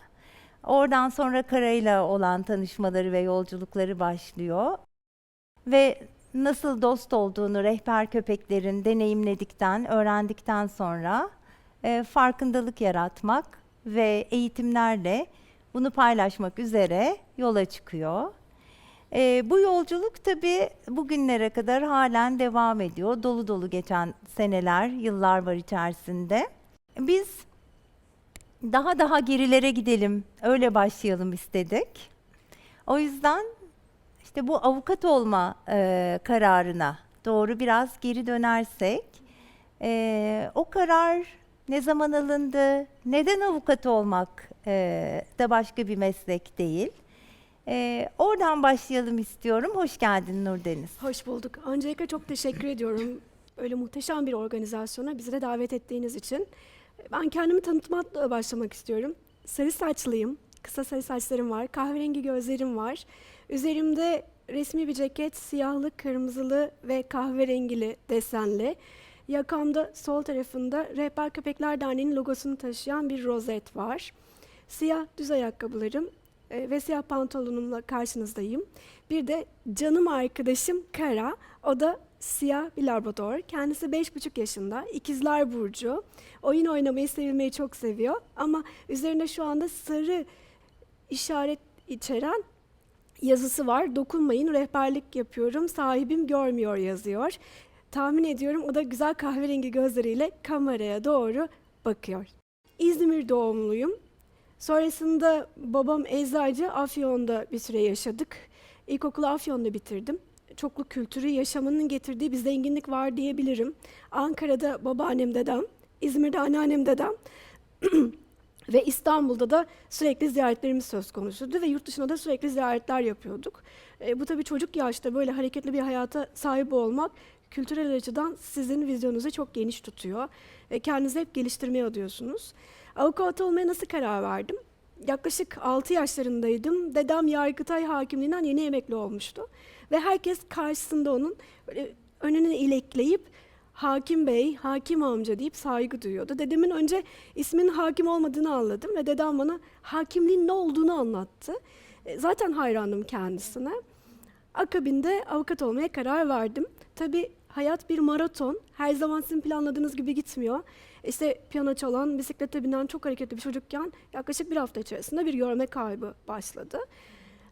Oradan sonra Kara'yla olan tanışmaları ve yolculukları başlıyor. Ve nasıl dost olduğunu rehber köpeklerin deneyimledikten, öğrendikten sonra farkındalık yaratmak ve eğitimlerle bunu paylaşmak üzere yola çıkıyor. Bu yolculuk tabii bugünlere kadar halen devam ediyor. Dolu dolu geçen seneler, yıllar var içerisinde. Biz daha gerilere gidelim, öyle başlayalım istedik. O yüzden işte bu avukat olma kararına doğru biraz geri dönersek, o karar ne zaman alındı, neden avukat olmak da başka bir meslek değil? Oradan başlayalım istiyorum. Hoş geldin Nurdeniz. Hoş bulduk. Öncelikle çok teşekkür ediyorum. Öyle muhteşem bir organizasyona bizi de davet ettiğiniz için. Ben kendimi tanıtmakla başlamak istiyorum. Sarı saçlıyım. Kısa sarı saçlarım var. Kahverengi gözlerim var. Üzerimde resmi bir ceket, siyahlı, kırmızılı ve kahverengili desenli. Yakamda sol tarafında Rehber Köpekler Derneği'nin logosunu taşıyan bir rozet var. Siyah düz ayakkabılarım ve siyah pantolonumla karşınızdayım. Bir de canım arkadaşım Kara, o da siyah bir labrador. Kendisi 5,5 yaşında, İkizler Burcu. Oyun oynamayı, sevilmeyi çok seviyor. Ama üzerinde şu anda sarı işaret içeren yazısı var. Dokunmayın, rehberlik yapıyorum, sahibim görmüyor yazıyor. Tahmin ediyorum o da güzel kahverengi gözleriyle kameraya doğru bakıyor. İzmir doğumluyum. Sonrasında babam eczacı, Afyon'da bir süre yaşadık. İlkokulu Afyon'da bitirdim. Çoklu kültürü yaşamanın getirdiği bir zenginlik var diyebilirim. Ankara'da babaannem dedem, İzmir'de anneannem dedem ve İstanbul'da da sürekli ziyaretlerimiz söz konusuydu ve yurt dışına da sürekli ziyaretler yapıyorduk. Bu tabii çocuk yaşta böyle hareketli bir hayata sahip olmak kültürel açıdan sizin vizyonunuzu çok geniş tutuyor. Kendinizi hep geliştirmeye adıyorsunuz. Avukat olmaya nasıl karar verdim? Yaklaşık 6 yaşlarındaydım. Dedem Yargıtay Hakimliğinden yeni emekli olmuştu. Ve herkes karşısında onun böyle önüne ilekleyip hakim bey, hakim amca deyip saygı duyuyordu. Dedemin önce isminin hakim olmadığını anladım ve dedem bana hakimliğin ne olduğunu anlattı. Zaten hayranım kendisine. Akabinde avukat olmaya karar verdim. Tabii hayat bir maraton. Her zaman sizin planladığınız gibi gitmiyor. İşte piyano çalan, bisiklete binen çok hareketli bir çocukken yaklaşık bir hafta içerisinde bir görme kaybı başladı.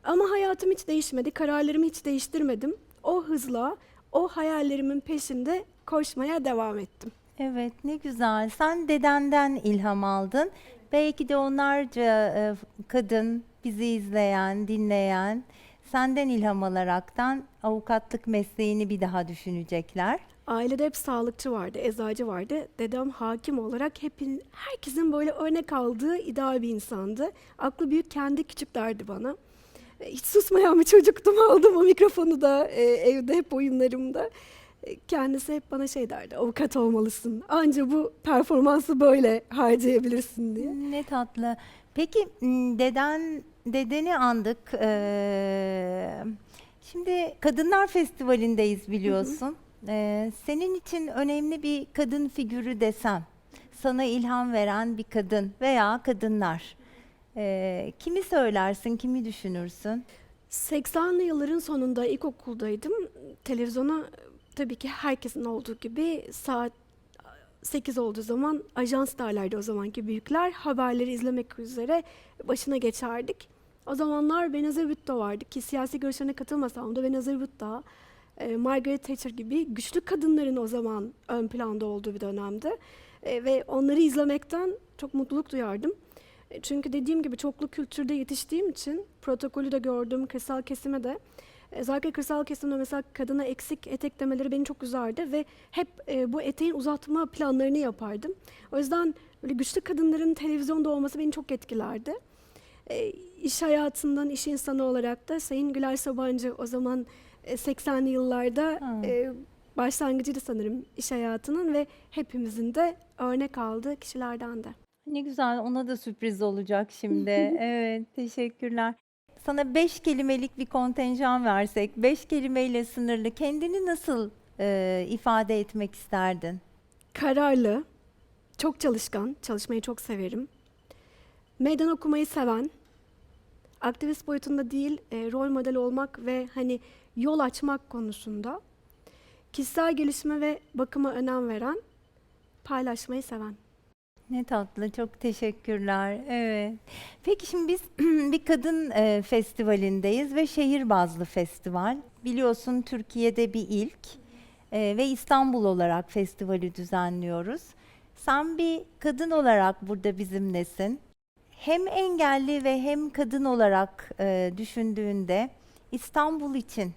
Ama hayatım hiç değişmedi, kararlarımı hiç değiştirmedim. O hızla, o hayallerimin peşinde koşmaya devam ettim. Evet, ne güzel. Sen dedenden ilham aldın. Belki de onlarca kadın bizi izleyen, dinleyen, senden ilham alaraktan avukatlık mesleğini bir daha düşünecekler. Ailede hep sağlıkçı vardı, eczacı vardı. Dedem hakim olarak herkesin böyle örnek aldığı ideal bir insandı. Aklı büyük, kendi küçük derdi bana. Hiç susmayan bir çocuktum, aldım o mikrofonu da evde hep oyunlarımda. Kendisi hep bana şey derdi, avukat olmalısın. Anca bu performansı böyle harcayabilirsin diye. Ne tatlı. Peki dedeni andık. Şimdi Kadınlar Festivali'ndeyiz biliyorsun. Senin için önemli bir kadın figürü desem, sana ilham veren bir kadın veya kadınlar. Kimi söylersin, kimi düşünürsün? 80'li yılların sonunda ilkokuldaydım. Televizyona tabii ki herkesin olduğu gibi saat 8 olduğu zaman ajans derlerdi o zamanki büyükler. Haberleri izlemek üzere başına geçerdik. O zamanlar Benazir Bhutto vardı ki siyasi görüşlerine katılmasam da Benazir Bhutto, Margaret Thatcher gibi güçlü kadınların o zaman ön planda olduğu bir dönemdi. Ve onları izlemekten çok mutluluk duyardım. Çünkü dediğim gibi çoklu kültürde yetiştiğim için protokolü de gördüm, kırsal kesime de. Özellikle kırsal kesimde mesela kadına eksik etek demeleri beni çok üzerdi ve hep bu eteğin uzatma planlarını yapardım. O yüzden böyle güçlü kadınların televizyonda olması beni çok etkilerdi. İş hayatından iş insanı olarak da Sayın Gülay Sabancı o zaman 80'li yıllarda başlangıcıydı sanırım iş hayatının ve hepimizin de örnek aldığı kişilerden de. Ne güzel, ona da sürpriz olacak şimdi. Evet, teşekkürler. Sana 5 kelimelik bir kontenjan versek, 5 kelimeyle sınırlı, kendini nasıl ifade etmek isterdin? Kararlı, çok çalışkan, çalışmayı çok severim. Meydan okumayı seven, aktivist boyutunda değil, rol model olmak ve hani yol açmak konusunda kişisel gelişime ve bakıma önem veren, paylaşmayı seven. Ne tatlı, çok teşekkürler. Evet. Peki şimdi biz bir kadın festivalindeyiz ve şehir bazlı festival. Biliyorsun Türkiye'de bir ilk ve İstanbul olarak festivali düzenliyoruz. Sen bir kadın olarak burada bizimlesin. Hem engelli ve hem kadın olarak düşündüğünde İstanbul için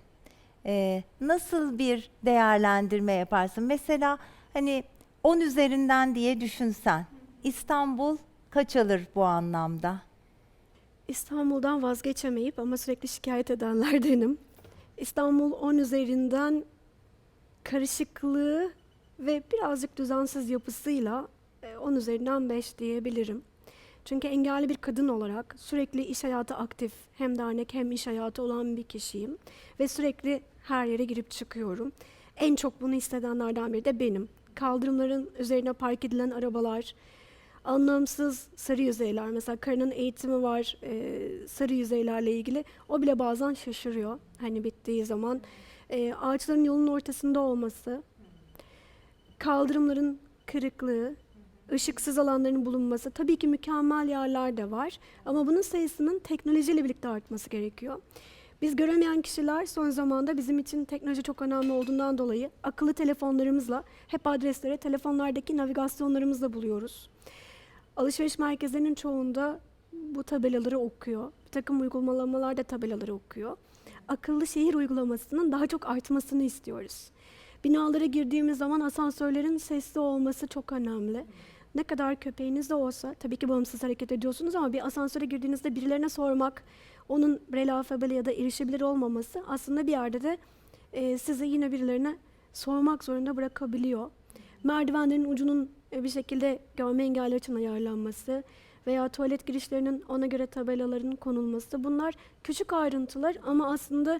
nasıl bir değerlendirme yaparsın? Mesela hani 10 üzerinden diye düşünsen, İstanbul kaç alır bu anlamda? İstanbul'dan vazgeçemeyip ama sürekli şikayet edenlerdenim. İstanbul 10 üzerinden karışıklığı ve birazcık düzensiz yapısıyla 10 üzerinden 5 diyebilirim. Çünkü engelli bir kadın olarak sürekli iş hayatı aktif, hem dernek hem iş hayatı olan bir kişiyim. Ve sürekli her yere girip çıkıyorum. En çok bunu hissedenlerden biri de benim. Kaldırımların üzerine park edilen arabalar, anlamsız sarı yüzeyler. Mesela karının eğitimi var sarı yüzeylerle ilgili. O bile bazen şaşırıyor. Hani bittiği zaman. Ağaçların yolun ortasında olması, kaldırımların kırıklığı, ışıksız alanların bulunması. Tabii ki mükemmel yerler de var. Ama bunun sayısının teknolojiyle birlikte artması gerekiyor. Biz göremeyen kişiler son zamanda bizim için teknoloji çok önemli olduğundan dolayı akıllı telefonlarımızla hep adresleri telefonlardaki navigasyonlarımızla buluyoruz. Alışveriş merkezlerinin çoğunda bu tabelaları okuyor. Bir takım uygulamalar da tabelaları okuyor. Akıllı şehir uygulamasının daha çok artmasını istiyoruz. Binalara girdiğimiz zaman asansörlerin sesli olması çok önemli. Ne kadar köpeğiniz de olsa, tabii ki bağımsız hareket ediyorsunuz ama bir asansöre girdiğinizde birilerine sormak, onun relafabili ya da erişebilir olmaması aslında bir yerde de sizi yine birilerine sormak zorunda bırakabiliyor. Merdivenlerin ucunun bir şekilde görme engelliler için ayarlanması veya tuvalet girişlerinin ona göre tabelaların konulması, bunlar küçük ayrıntılar ama aslında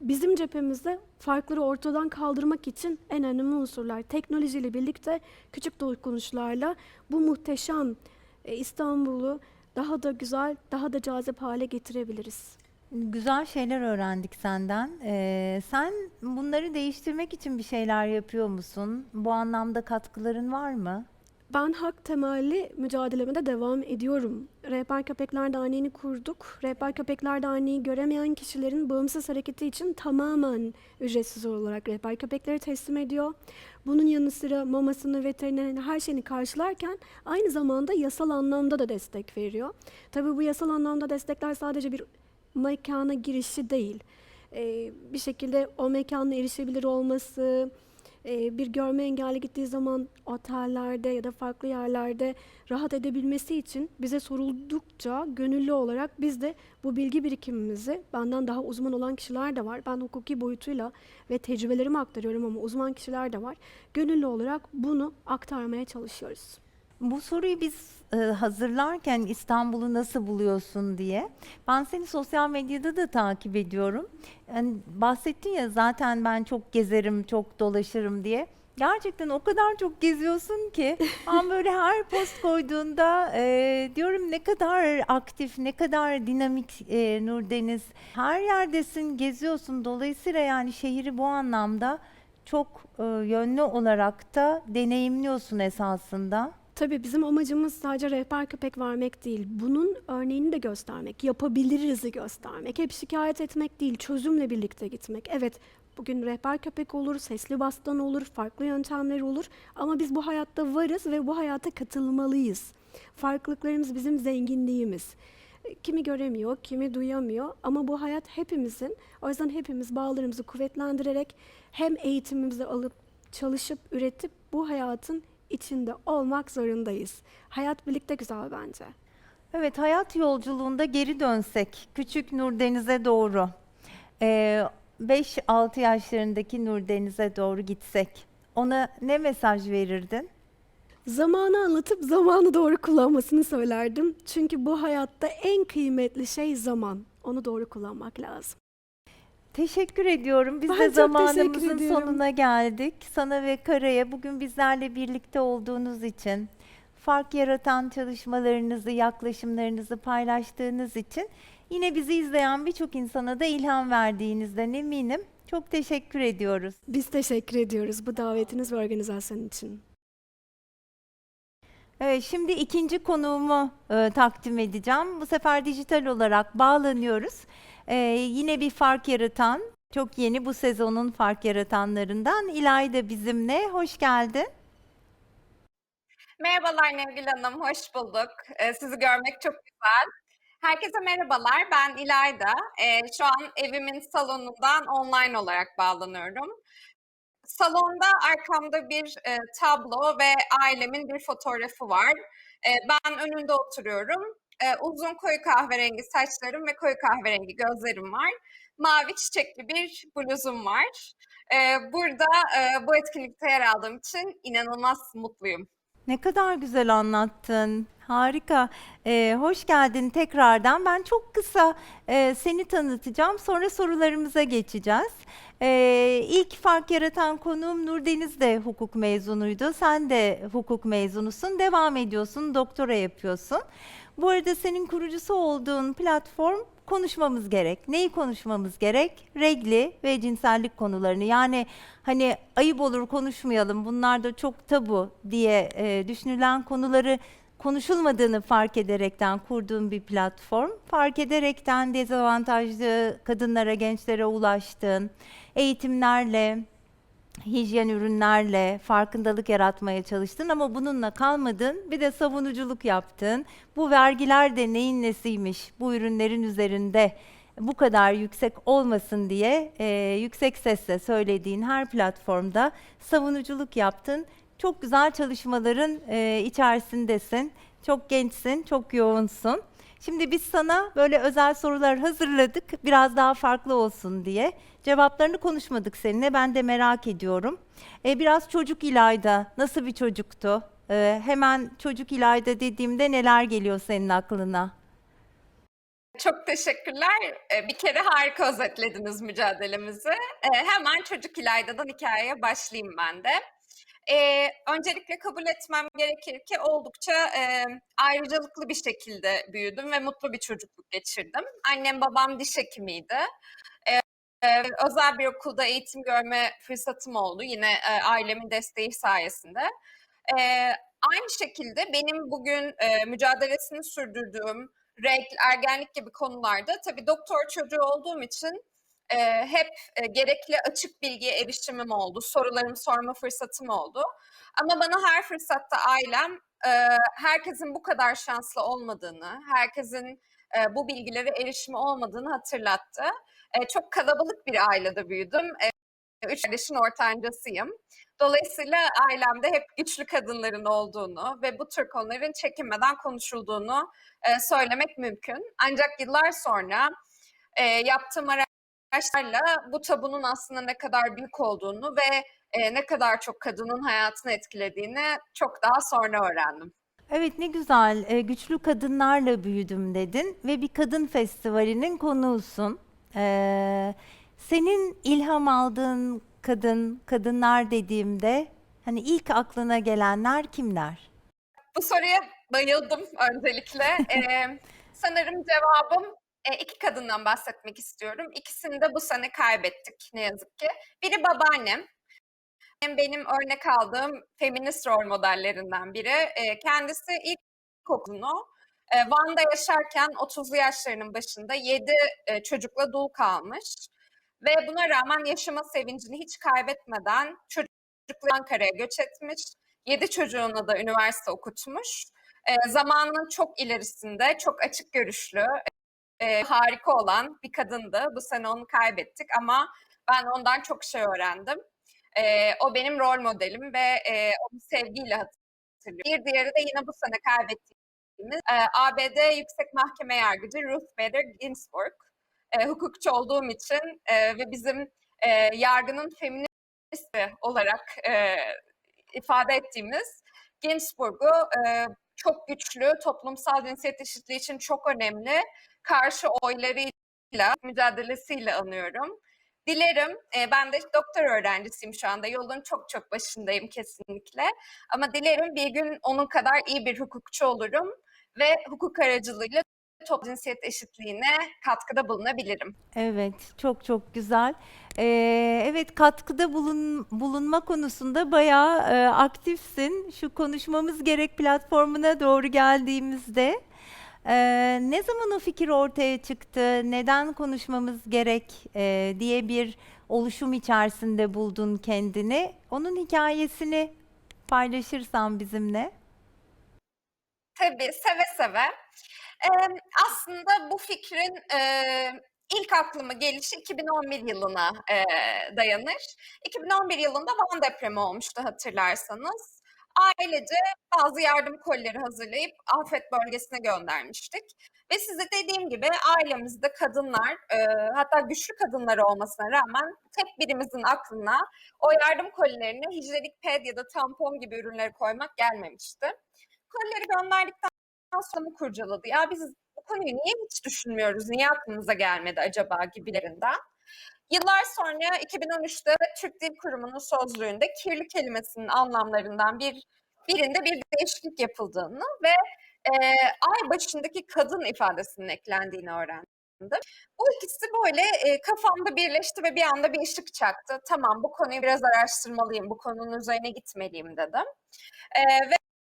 bizim cephemizde farkları ortadan kaldırmak için en önemli unsurlar. Teknolojiyle birlikte küçük dokunuşlarla bu muhteşem İstanbul'u daha da güzel, daha da cazip hale getirebiliriz. Güzel şeyler öğrendik senden. Sen bunları değiştirmek için bir şeyler yapıyor musun? Bu anlamda katkıların var mı? Ben hak temelli mücadeleme de devam ediyorum. Rehber Köpekler Derneği'ni kurduk. Rehber Köpekler Derneği göremeyen kişilerin bağımsız hareketi için tamamen ücretsiz olarak rehber köpekleri teslim ediyor. Bunun yanı sıra mamasını, veterinerini, her şeyini karşılarken aynı zamanda yasal anlamda da destek veriyor. Tabii bu yasal anlamda destekler sadece bir mekana girişi değil. Bir şekilde o mekanın erişebilir olması, bir görme engelli gittiği zaman otellerde ya da farklı yerlerde rahat edebilmesi için bize soruldukça gönüllü olarak biz de bu bilgi birikimimizi, benden daha uzman olan kişiler de var. Ben hukuki boyutuyla ve tecrübelerimi aktarıyorum ama uzman kişiler de var. Gönüllü olarak bunu aktarmaya çalışıyoruz. Bu soruyu biz hazırlarken İstanbul'u nasıl buluyorsun diye. Ben seni sosyal medyada da takip ediyorum. Yani bahsettin ya zaten ben çok gezerim, çok dolaşırım diye. Gerçekten o kadar çok geziyorsun ki ben böyle her post koyduğunda diyorum ne kadar aktif, ne kadar dinamik Nurdeniz. Her yerdesin, geziyorsun. Dolayısıyla yani şehri bu anlamda çok yönlü olarak da deneyimliyorsun esasında. Tabii bizim amacımız sadece rehber köpek vermek değil, bunun örneğini de göstermek, yapabiliriz'i göstermek. Hep şikayet etmek değil, çözümle birlikte gitmek. Evet, bugün rehber köpek olur, sesli baston olur, farklı yöntemler olur ama biz bu hayatta varız ve bu hayata katılmalıyız. Farklılıklarımız bizim zenginliğimiz. Kimi göremiyor, kimi duyamıyor ama bu hayat hepimizin. O yüzden hepimiz bağlarımızı kuvvetlendirerek hem eğitimimizi alıp çalışıp üretip bu hayatın içinde olmak zorundayız. Hayat birlikte güzel bence. Evet, hayat yolculuğunda geri dönsek, küçük Nurdeniz'e doğru, 5-6 yaşlarındaki Nurdeniz'e doğru gitsek, ona ne mesaj verirdin? Zamanı anlatıp zamanı doğru kullanmasını söylerdim. Çünkü bu hayatta en kıymetli şey zaman. Onu doğru kullanmak lazım. Teşekkür ediyorum. Biz Ben de çok teşekkür zamanımızın ediyorum. sonuna geldik. Sana ve Kara'ya bugün bizlerle birlikte olduğunuz için, fark yaratan çalışmalarınızı, yaklaşımlarınızı paylaştığınız için, yine bizi izleyen birçok insana da ilham verdiğinizden eminim. Çok teşekkür ediyoruz. Biz teşekkür ediyoruz bu davetiniz ve organizasyon için. Evet, şimdi ikinci konuğumu takdim edeceğim. Bu sefer dijital olarak bağlanıyoruz. Yine bir fark yaratan, çok yeni bu sezonun fark yaratanlarından İlayda bizimle. Hoş geldin. Merhabalar Nevgül Hanım, hoş bulduk. Sizi görmek çok güzel. Herkese merhabalar, ben İlayda. Şu an evimin salonundan online olarak bağlanıyorum. Salonda arkamda bir tablo ve ailemin bir fotoğrafı var. Ben önünde oturuyorum. Uzun koyu kahverengi saçlarım ve koyu kahverengi gözlerim var. Mavi çiçekli bir bluzum var. Burada bu etkinlikte yer aldığım için inanılmaz mutluyum. Ne kadar güzel anlattın. Harika. Hoş geldin tekrardan. Ben çok kısa seni tanıtacağım. Sonra sorularımıza geçeceğiz. İlk fark yaratan konuğum Nurdeniz de hukuk mezunuydu. Sen de hukuk mezunusun. Devam ediyorsun, doktora yapıyorsun. Bu arada senin kurucusu olduğun platform konuşmamız gerek. Neyi konuşmamız gerek? Regli ve cinsellik konularını. Yani hani ayıp olur konuşmayalım, bunlar da çok tabu diye düşünülen konuları konuşulmadığını fark ederekten kurduğum bir platform. Fark ederekten dezavantajlı kadınlara, gençlere ulaştığın eğitimlerle, hijyen ürünlerle farkındalık yaratmaya çalıştın ama bununla kalmadın. Bir de savunuculuk yaptın. Bu vergiler de neyin nesiymiş bu ürünlerin üzerinde bu kadar yüksek olmasın diye yüksek sesle söylediğin her platformda savunuculuk yaptın. Çok güzel çalışmaların içerisindesin. Çok gençsin, çok yoğunsun. Şimdi biz sana böyle özel sorular hazırladık. Biraz daha farklı olsun diye. Cevaplarını konuşmadık seninle. Ben de merak ediyorum. Biraz çocuk İlayda. Nasıl bir çocuktu? Hemen çocuk İlayda dediğimde neler geliyor senin aklına? Çok teşekkürler. Bir kere harika özetlediniz mücadelemizi. Hemen Çocuk İlayda'dan hikayeye başlayayım ben de. Öncelikle kabul etmem gerekir ki oldukça ayrıcalıklı bir şekilde büyüdüm ve mutlu bir çocukluk geçirdim. Annem babam diş hekimiydi. Özel bir okulda eğitim görme fırsatım oldu yine ailemin desteği sayesinde. Aynı şekilde benim bugün mücadelesini sürdürdüğüm regl, ergenlik gibi konularda tabii doktor çocuğu olduğum için hep gerekli açık bilgiye erişimim oldu, sorularımı sorma fırsatım oldu. Ama bana her fırsatta ailem herkesin bu kadar şanslı olmadığını, herkesin bu bilgilere erişimi olmadığını hatırlattı. Çok kalabalık bir ailede büyüdüm. 3 kardeşin ortancasıyım. Dolayısıyla ailemde hep güçlü kadınların olduğunu ve bu tür konuların çekinmeden konuşulduğunu söylemek mümkün. Ancak yıllar sonra yaptığım araştırmalarla bu tabunun aslında ne kadar büyük olduğunu ve ne kadar çok kadının hayatını etkilediğini çok daha sonra öğrendim. Evet, ne güzel. Güçlü kadınlarla büyüdüm dedin ve bir kadın festivalinin konuğusun. Senin ilham aldığın kadınlar dediğimde hani ilk aklına gelenler kimler? Bu soruya bayıldım öncelikle. Sanırım cevabım iki kadından bahsetmek istiyorum. İkisini de bu sene kaybettik ne yazık ki. Biri babaannem. Benim örnek aldığım feminist rol modellerinden biri. Kendisi ilkokulunu Van'da yaşarken 30'lu yaşlarının başında 7 çocukla dul kalmış. Ve buna rağmen yaşama sevincini hiç kaybetmeden çocukları Ankara'ya göç etmiş. 7 çocuğuna da üniversite okutmuş. Zamanının çok ilerisinde, çok açık görüşlü, harika olan bir kadındı. Bu sene onu kaybettik ama ben ondan çok şey öğrendim. O benim rol modelim ve onu sevgiyle hatırlıyorum. Bir diğeri de yine bu sene kaybettiğimiz ABD Yüksek Mahkeme Yargıcı Ruth Bader Ginsburg. Hukukçu olduğum için ve bizim yargının feministi olarak ifade ettiğimiz Ginsburg'u çok güçlü, toplumsal cinsiyet eşitliği için çok önemli karşı oylarıyla, mücadelesiyle anıyorum. Dilerim, ben de doktora öğrencisiyim şu anda. Yolun çok çok başındayım kesinlikle. Ama dilerim bir gün onun kadar iyi bir hukukçu olurum ve hukuk aracılığıyla toplu cinsiyet eşitliğine katkıda bulunabilirim. Evet, çok çok güzel. Evet, katkıda bulunma konusunda bayağı aktifsin. Şu konuşmamız gerek platformuna doğru geldiğimizde ne zaman o fikir ortaya çıktı, neden konuşmamız gerek diye bir oluşum içerisinde buldun kendini. Onun hikayesini paylaşırsan bizimle. Tabii, seve seve. Aslında bu fikrin ilk aklıma gelişi 2011 yılına dayanır. 2011 yılında Van depremi olmuştu hatırlarsanız. Ailece bazı yardım kolileri hazırlayıp afet bölgesine göndermiştik. Ve size dediğim gibi ailemizde kadınlar, hatta güçlü kadınlar olmasına rağmen tek birimizin aklına o yardım kolilerine hijyenik ped ya da tampon gibi ürünleri koymak gelmemişti. Kolileri gönderdikten sonra mı kurcaladı? Ya biz bu konuyu niye hiç düşünmüyoruz? Niye aklımıza gelmedi acaba gibilerinden. Yıllar sonra 2013'te Türk Dil Kurumu'nun sözlüğünde kirli kelimesinin anlamlarından birinde bir değişiklik yapıldığını ve ay başındaki kadın ifadesinin eklendiğini öğrendim. Bu ikisi böyle kafamda birleşti ve bir anda bir ışık çaktı. Tamam, bu konuyu biraz araştırmalıyım, bu konunun üzerine gitmeliyim dedim.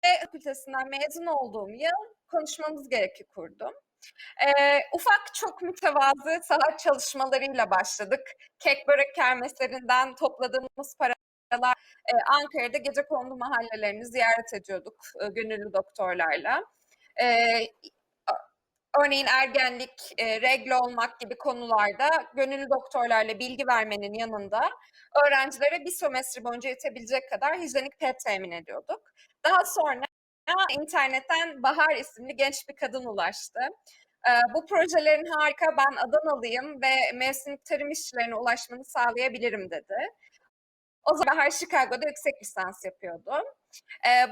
Ve fakültesinden mezun olduğum yıl konuşmamız gerekli kurdum. Ufak çok mütevazı saha çalışmalarıyla başladık. Kek börek kermeslerinden topladığımız paralar Ankara'da gecekondu mahallelerini ziyaret ediyorduk gönüllü doktorlarla. Örneğin ergenlik, regle olmak gibi konularda gönüllü doktorlarla bilgi vermenin yanında öğrencilere bir sömestr boyunca yetebilecek kadar hijyenik ped temin ediyorduk. Daha sonra internetten Bahar isimli genç bir kadın ulaştı. Bu projelerin harika, ben Adanalıyım ve mevsimlik tarım işçilerine ulaşmanı sağlayabilirim dedi. O zaman Bahar Chicago'da yüksek lisans yapıyordu.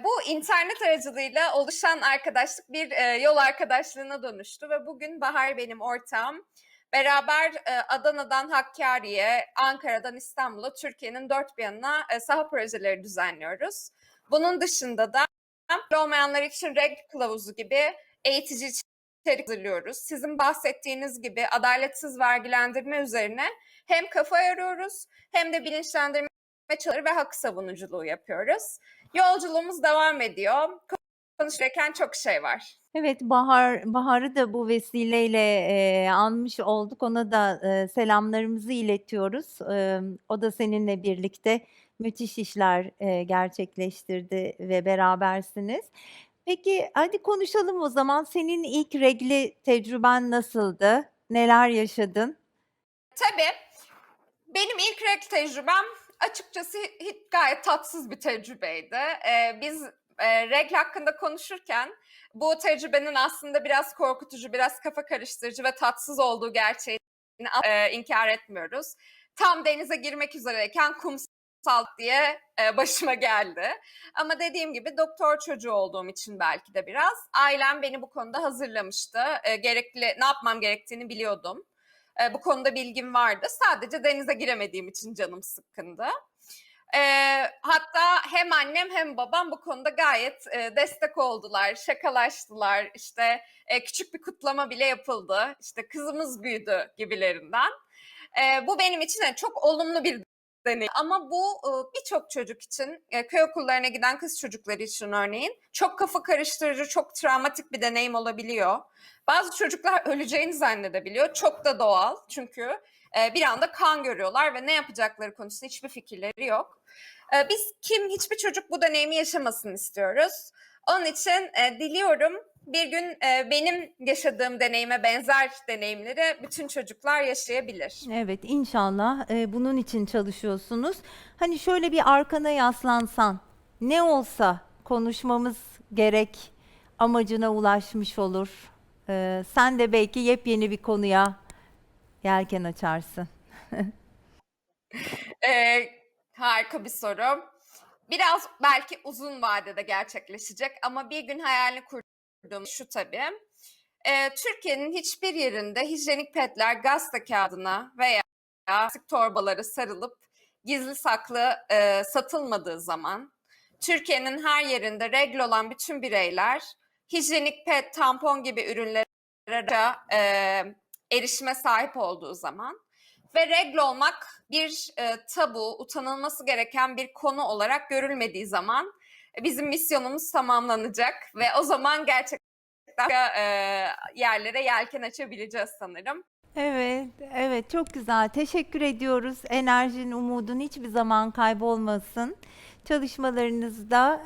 Bu internet aracılığıyla oluşan arkadaşlık bir yol arkadaşlığına dönüştü ve bugün Bahar benim ortağım. Beraber Adana'dan Hakkari'ye, Ankara'dan İstanbul'a, Türkiye'nin dört bir yanına saha projeleri düzenliyoruz. Bunun dışında da olmayanlar için regl kılavuzu gibi eğitici içerik hazırlıyoruz. Sizin bahsettiğiniz gibi adaletsiz vergilendirme üzerine hem kafa yoruyoruz hem de bilinçlendirme çalışmaları ve hak savunuculuğu yapıyoruz. Yolculuğumuz devam ediyor. Konuşurken çok şey var. Evet, Bahar'ı da bu vesileyle anmış olduk. Ona da selamlarımızı iletiyoruz. O da seninle birlikte müthiş işler gerçekleştirdi ve berabersiniz. Peki hadi konuşalım o zaman. Senin ilk regli tecrüben nasıldı? Neler yaşadın? Tabii. Benim ilk regl tecrübem açıkçası gayet tatsız bir tecrübeydi. Biz regl hakkında konuşurken bu tecrübenin aslında biraz korkutucu, biraz kafa karıştırıcı ve tatsız olduğu gerçeğini inkar etmiyoruz. Tam denize girmek üzereyken kumsal diye başıma geldi. Ama dediğim gibi doktor çocuğu olduğum için belki de biraz ailem beni bu konuda hazırlamıştı. Ne yapmam gerektiğini biliyordum. Bu konuda bilgim vardı. Sadece denize giremediğim için canım sıkkındı. Hatta hem annem hem babam bu konuda gayet destek oldular, şakalaştılar. İşte küçük bir kutlama bile yapıldı. İşte kızımız büyüdü gibilerinden. Bu benim için çok olumlu bir deneyim. Ama bu birçok çocuk için, köy okullarına giden kız çocukları için örneğin çok kafa karıştırıcı, çok travmatik bir deneyim olabiliyor. Bazı çocuklar öleceğini zannedebiliyor. Çok da doğal çünkü bir anda kan görüyorlar ve ne yapacakları konusunda hiçbir fikirleri yok. Biz hiçbir çocuk bu deneyimi yaşamasını istiyoruz. Onun için diliyorum bir gün benim yaşadığım deneyime benzer deneyimleri bütün çocuklar yaşayabilir. Evet, inşallah bunun için çalışıyorsunuz. Hani şöyle bir arkana yaslansan, ne olsa konuşmamız gerek amacına ulaşmış olur. Sen de belki yepyeni bir konuya yelken açarsın. Harika bir soru. Biraz belki uzun vadede gerçekleşecek ama bir gün hayalini kurduğum şu tabii. Türkiye'nin hiçbir yerinde hijyenik pedler gazete kağıdına veya plastik torbaları sarılıp gizli saklı satılmadığı zaman, Türkiye'nin her yerinde regl olan bütün bireyler hijyenik pet, tampon gibi ürünlere erişime sahip olduğu zaman ve regl olmak bir tabu, utanılması gereken bir konu olarak görülmediği zaman bizim misyonumuz tamamlanacak ve o zaman gerçekten yerlere yelken açabileceğiz sanırım. Evet, evet çok güzel. Teşekkür ediyoruz. Enerjin, umudun hiçbir zaman kaybolmasın. Çalışmalarınızda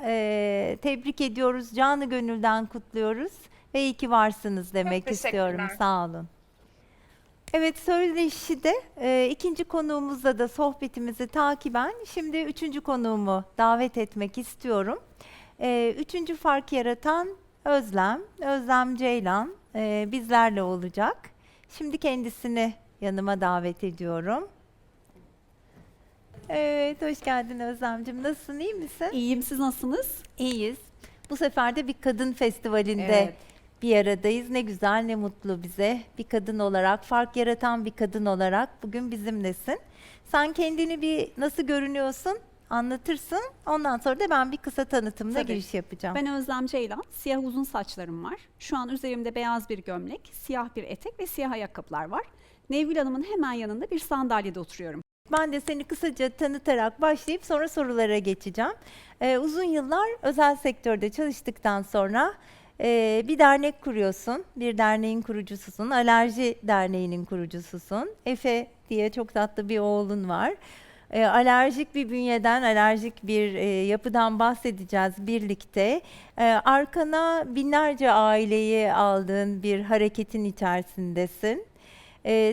tebrik ediyoruz. Canı gönülden kutluyoruz ve iyi ki varsınız demek istiyorum. teşekkürler. Sağ olun. Evet, söyleşide ikinci konuğumuzla da sohbetimizi takiben şimdi üçüncü konuğumu davet etmek istiyorum. Üçüncü fark yaratan Özlem Ceylan bizlerle olacak. Şimdi kendisini yanıma davet ediyorum. Evet, hoş geldin Özlemciğim. Nasılsın, iyi misin? İyiyim, siz nasılsınız? İyiyiz. Bu sefer de bir kadın festivalinde Evet. bir aradayız. Ne güzel, ne mutlu bize. Bir kadın olarak, fark yaratan bir kadın olarak bugün bizimlesin. Sen kendini bir nasıl görünüyorsun anlatırsın. Ondan sonra da ben bir kısa tanıtımla Tabii. giriş yapacağım. Ben Özlem Ceylan, siyah uzun saçlarım var. Şu an üzerimde beyaz bir gömlek, siyah bir etek ve siyah ayakkabılar var. Nevgül Hanım'ın hemen yanında bir sandalyede oturuyorum. Ben de seni kısaca tanıtarak başlayıp sonra sorulara geçeceğim. Uzun yıllar özel sektörde çalıştıktan sonra bir dernek kuruyorsun. Bir derneğin kurucususun. Alerji Derneği'nin kurucususun. Efe diye çok tatlı bir oğlun var. Alerjik bir bünyeden, alerjik bir yapıdan bahsedeceğiz birlikte. Arkana binlerce aileyi aldığın bir hareketin içerisindesin.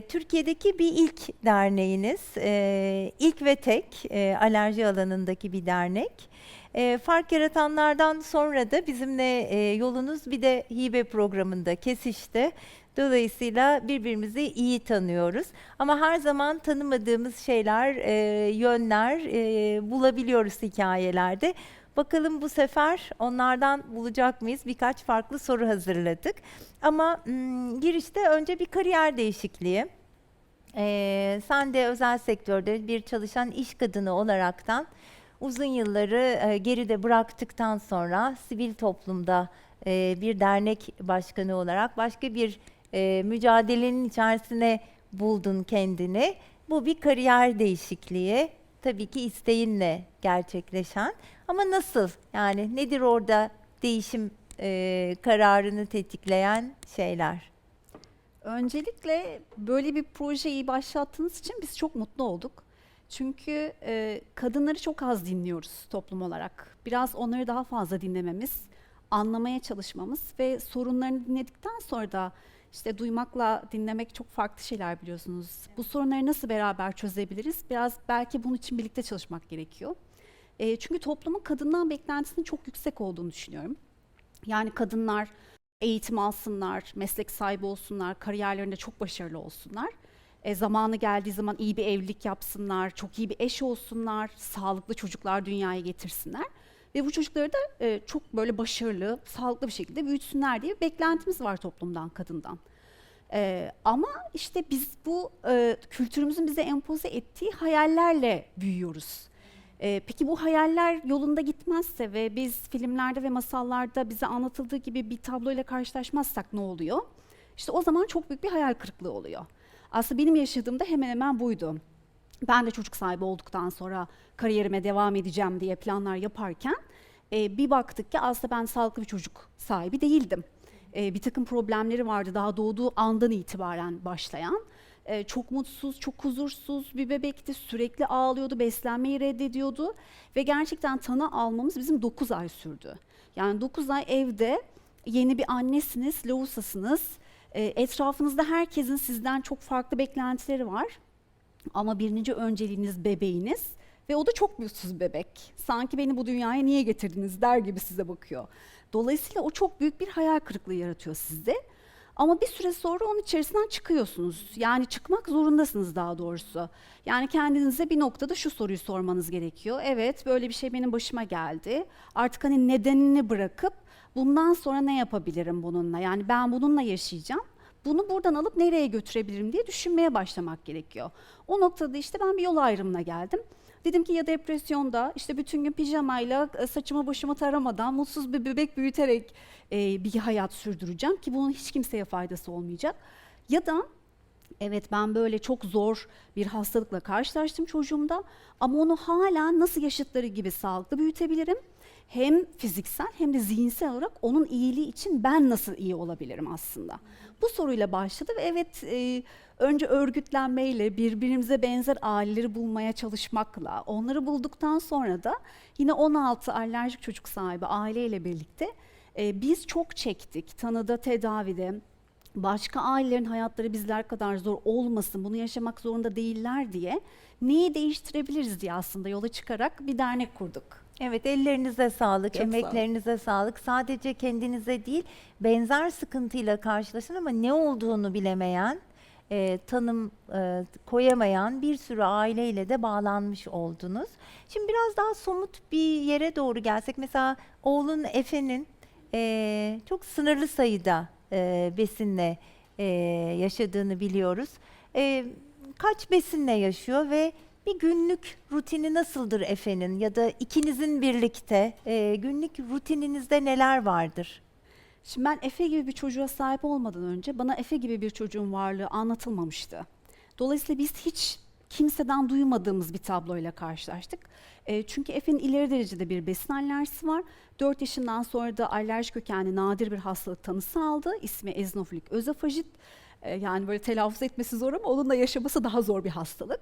Türkiye'deki bir ilk derneğiniz, ilk ve tek alerji alanındaki bir dernek. Fark yaratanlardan sonra da bizimle yolunuz bir de hibe programında kesişti. Dolayısıyla birbirimizi iyi tanıyoruz. Ama her zaman tanımadığımız şeyler, yönler bulabiliyoruz hikayelerde. Bakalım bu sefer onlardan bulacak mıyız? Birkaç farklı soru hazırladık. Ama girişte önce bir kariyer değişikliği. Sen de özel sektörde bir çalışan iş kadını olaraktan uzun yılları geride bıraktıktan sonra sivil toplumda bir dernek başkanı olarak başka bir mücadelenin içerisine buldun kendini. Bu bir kariyer değişikliği. Tabii ki isteğinle gerçekleşen. Ama nasıl? Yani nedir orada değişim kararını tetikleyen şeyler? Öncelikle böyle bir projeyi başlattığınız için biz çok mutlu olduk. Çünkü kadınları çok az dinliyoruz toplum olarak. Biraz onları daha fazla dinlememiz, anlamaya çalışmamız ve sorunlarını dinledikten sonra da işte duymakla dinlemek çok farklı şeyler biliyorsunuz. Bu sorunları nasıl beraber çözebiliriz? Biraz belki bunun için birlikte çalışmak gerekiyor. Çünkü toplumun kadından beklentisinin çok yüksek olduğunu düşünüyorum. Yani kadınlar eğitim alsınlar, meslek sahibi olsunlar, kariyerlerinde çok başarılı olsunlar. Zamanı geldiği zaman iyi bir evlilik yapsınlar, çok iyi bir eş olsunlar, sağlıklı çocuklar dünyaya getirsinler. Ve bu çocukları da çok böyle başarılı, sağlıklı bir şekilde büyütsünler diye bir beklentimiz var toplumdan, kadından. Ama işte biz bu kültürümüzün bize empoze ettiği hayallerle büyüyoruz. Peki bu hayaller yolunda gitmezse ve biz filmlerde ve masallarda bize anlatıldığı gibi bir tabloyla karşılaşmazsak ne oluyor? İşte o zaman çok büyük bir hayal kırıklığı oluyor. Aslında benim yaşadığımda hemen hemen buydu. Ben de çocuk sahibi olduktan sonra kariyerime devam edeceğim diye planlar yaparken bir baktık ki aslında ben sağlıklı bir çocuk sahibi değildim. Bir takım problemleri vardı daha doğduğu andan itibaren başlayan. Çok mutsuz, çok huzursuz bir bebekti, sürekli ağlıyordu, beslenmeyi reddediyordu ve gerçekten tanı almamız bizim 9 ay sürdü. Yani 9 ay evde yeni bir annesiniz, lavusasınız, etrafınızda herkesin sizden çok farklı beklentileri var ama birinci önceliğiniz bebeğiniz ve o da çok mutsuz bir bebek. Sanki beni bu dünyaya niye getirdiniz der gibi size bakıyor. Dolayısıyla o çok büyük bir hayal kırıklığı yaratıyor sizde. Ama bir süre sonra onun içerisinden çıkıyorsunuz. Yani çıkmak zorundasınız daha doğrusu. Yani kendinize bir noktada şu soruyu sormanız gerekiyor. Evet, böyle bir şey benim başıma geldi. Artık hani nedenini bırakıp bundan sonra ne yapabilirim bununla? Yani ben bununla yaşayacağım. Bunu buradan alıp nereye götürebilirim diye düşünmeye başlamak gerekiyor. O noktada işte ben bir yol ayrımına geldim. Dedim ki ya depresyonda işte bütün gün pijamayla saçımı başımı taramadan mutsuz bir bebek büyüterek bir hayat sürdüreceğim ki bunun hiç kimseye faydası olmayacak. Ya da evet ben böyle çok zor bir hastalıkla karşılaştım çocuğumda ama onu hala nasıl yaşıtları gibi sağlıklı büyütebilirim? Hem fiziksel hem de zihinsel olarak onun iyiliği için ben nasıl iyi olabilirim aslında? Bu soruyla başladı ve evet önce örgütlenmeyle, birbirimize benzer aileleri bulmaya çalışmakla, onları bulduktan sonra da yine 16 alerjik çocuk sahibi aileyle birlikte biz çok çektik tanıda, tedavide. Başka ailelerin hayatları bizler kadar zor olmasın, bunu yaşamak zorunda değiller diye neyi değiştirebiliriz diye aslında yola çıkarak bir dernek kurduk. Evet, ellerinize sağlık, Çok sağ olun. emeklerinize sağlık. Sadece kendinize değil, benzer sıkıntıyla karşılaşan ama ne olduğunu bilemeyen, tanım koyamayan bir sürü aileyle de bağlanmış oldunuz. Şimdi biraz daha somut bir yere doğru gelsek, mesela oğlun Efe'nin çok sınırlı sayıda besinle yaşadığını biliyoruz. Kaç besinle yaşıyor ve bir günlük rutini nasıldır Efe'nin ya da ikinizin birlikte günlük rutininizde neler vardır? Şimdi ben Efe gibi bir çocuğa sahip olmadan önce bana Efe gibi bir çocuğun varlığı anlatılmamıştı. Dolayısıyla biz hiç kimseden duymadığımız bir tabloyla karşılaştık. Çünkü Efe'nin ileri derecede bir besin alerjisi var. 4 yaşından sonra da alerji kökenli nadir bir hastalık tanısı aldı. İsmi eozinofilik özofajit. Yani böyle telaffuz etmesi zor ama onunla yaşaması daha zor bir hastalık.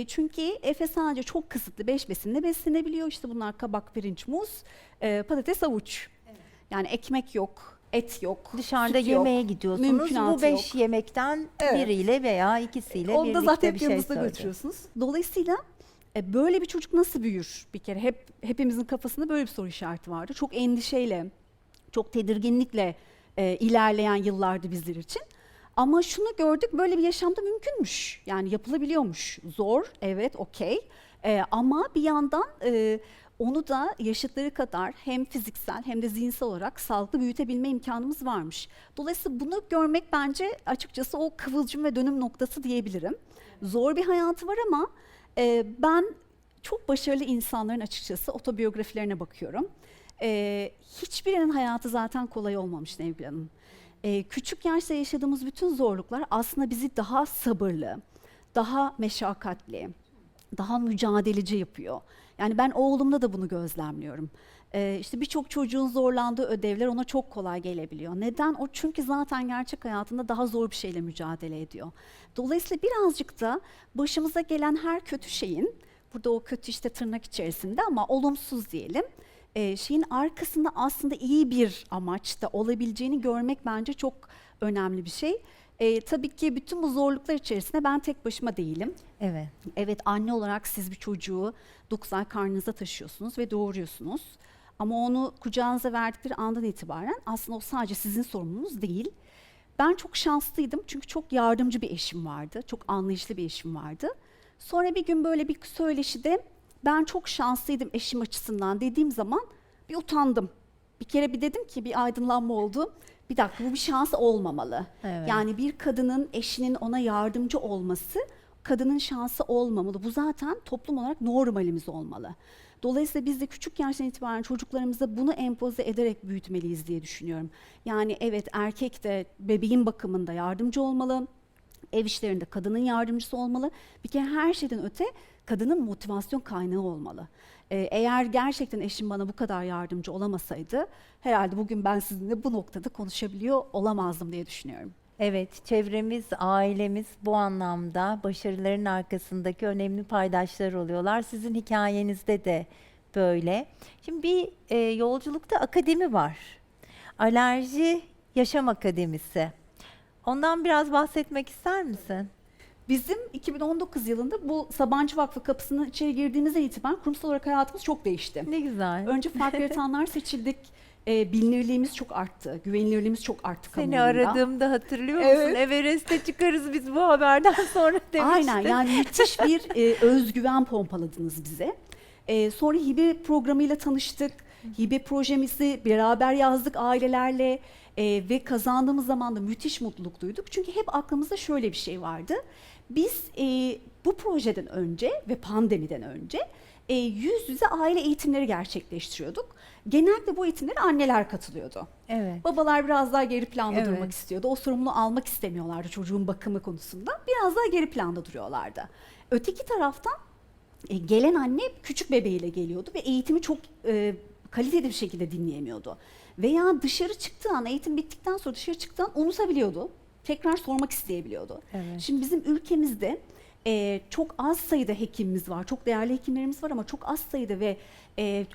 Çünkü Efe sadece çok kısıtlı 5 besinle beslenebiliyor. İşte bunlar kabak, pirinç, muz, patates, havuç. Yani ekmek yok, et yok, Dışarıda süt yemeğe yok, gidiyorsunuz. mümkünatı Bu 5 yok. yemekten Evet. biriyle veya ikisiyle Onu da birlikte zaten bir şey yanınızda söyledi. götürüyorsunuz. Dolayısıyla böyle bir çocuk nasıl büyür? Bir kere hepimizin kafasında böyle bir soru işareti vardı. Çok endişeyle, çok tedirginlikle ilerleyen yıllardı bizler için. Ama şunu gördük, böyle bir yaşamda mümkünmüş. Yani yapılabiliyormuş. Zor, evet, okey. Ama bir yandan onu da yaşıtları kadar hem fiziksel hem de zihinsel olarak sağlıklı büyütebilme imkanımız varmış. Dolayısıyla bunu görmek bence açıkçası o kıvılcım ve dönüm noktası diyebilirim. Zor bir hayatı var ama ben çok başarılı insanların açıkçası otobiyografilerine bakıyorum. Hiçbirinin hayatı zaten kolay olmamış Nevgül Hanım. Küçük yaşta yaşadığımız bütün zorluklar aslında bizi daha sabırlı, daha meşakkatli, daha mücadeleci yapıyor. Yani ben oğlumda da bunu gözlemliyorum. İşte birçok çocuğun zorlandığı ödevler ona çok kolay gelebiliyor. Neden? O çünkü zaten gerçek hayatında daha zor bir şeyle mücadele ediyor. Dolayısıyla birazcık da başımıza gelen her kötü şeyin, burada o kötü işte tırnak içerisinde ama olumsuz diyelim, şeyin arkasında aslında iyi bir amaç da olabileceğini görmek bence çok önemli bir şey. Tabii ki bütün bu zorluklar içerisinde ben tek başıma değilim. Evet. Evet, anne olarak siz bir çocuğu 9 ay karnınızda taşıyorsunuz ve doğuruyorsunuz. Ama onu kucağınıza verdikleri andan itibaren aslında o sadece sizin sorumlunuz değil. Ben çok şanslıydım çünkü çok yardımcı bir eşim vardı. Çok anlayışlı bir eşim vardı. Sonra bir gün böyle bir söyleşide ben çok şanslıydım eşim açısından dediğim zaman bir utandım. Bir kere bir dedim ki bir aydınlanma oldu. Bir dakika, bu bir şans olmamalı. Evet. Yani bir kadının eşinin ona yardımcı olması kadının şansı olmamalı. Bu zaten toplum olarak normalimiz olmalı. Dolayısıyla biz de küçük yaştan itibaren çocuklarımıza bunu empoze ederek büyütmeliyiz diye düşünüyorum. Yani evet, erkek de bebeğin bakımında yardımcı olmalı. Ev işlerinde kadının yardımcısı olmalı. Bir kere her şeyden öte kadının motivasyon kaynağı olmalı. Eğer gerçekten eşim bana bu kadar yardımcı olamasaydı herhalde bugün ben sizinle bu noktada konuşabiliyor olamazdım diye düşünüyorum. Evet, çevremiz, ailemiz bu anlamda başarıların arkasındaki önemli paydaşlar oluyorlar. Sizin hikayenizde de böyle. Şimdi bir yolculukta akademi var. Alerji Yaşam Akademisi. Ondan biraz bahsetmek ister misin? Bizim 2019 yılında bu Sabancı Vakfı kapısının içeri girdiğimizden itibaren kurumsal olarak hayatımız çok değişti. Ne güzel. Önce farklı yaratanlar seçildik. Bilinirliğimiz çok arttı, güvenilirliğimiz çok arttı Seni kamuoyunda. aradığımda hatırlıyor musun? Evet. Everest'e çıkarız biz bu haberden sonra demiştin. Aynen, yani müthiş bir özgüven pompaladınız bize. Sonra hibe programıyla tanıştık. Hibe projemizi beraber yazdık ailelerle. Ve kazandığımız zaman da müthiş mutluluk duyduk. Çünkü hep aklımızda şöyle bir şey vardı. Biz bu projeden önce ve pandemiden önce yüz yüze aile eğitimleri gerçekleştiriyorduk. Genellikle bu eğitimlere anneler katılıyordu. Evet. Babalar biraz daha geri planda Evet. durmak istiyordu. O sorumluluğu almak istemiyorlardı çocuğun bakımı konusunda. Biraz daha geri planda duruyorlardı. Öteki taraftan gelen anne küçük bebeğiyle geliyordu ve eğitimi çok kaliteli bir şekilde dinleyemiyordu. Veya dışarı çıktığı an, eğitim bittikten sonra dışarı çıktığı an unutabiliyordu. Tekrar sormak isteyebiliyordu. Evet. Şimdi bizim ülkemizde çok az sayıda hekimimiz var, çok değerli hekimlerimiz var ama çok az sayıda ve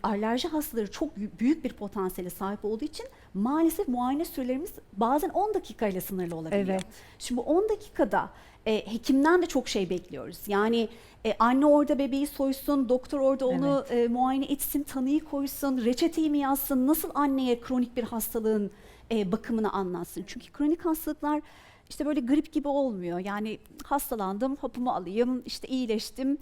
alerji hastaları çok büyük bir potansiyele sahip olduğu için maalesef muayene sürelerimiz bazen 10 dakikayla sınırlı olabiliyor. Evet. Şimdi bu 10 dakikada hekimden de çok şey bekliyoruz. Yani anne orada bebeği soysun, doktor orada onu muayene etsin, tanıyı koysun, reçeteyi mi yazsın, nasıl anneye kronik bir hastalığın bakımını anlatsın. Çünkü kronik hastalıklar işte böyle grip gibi olmuyor. Yani hastalandım, hapımı alayım, işte iyileştim,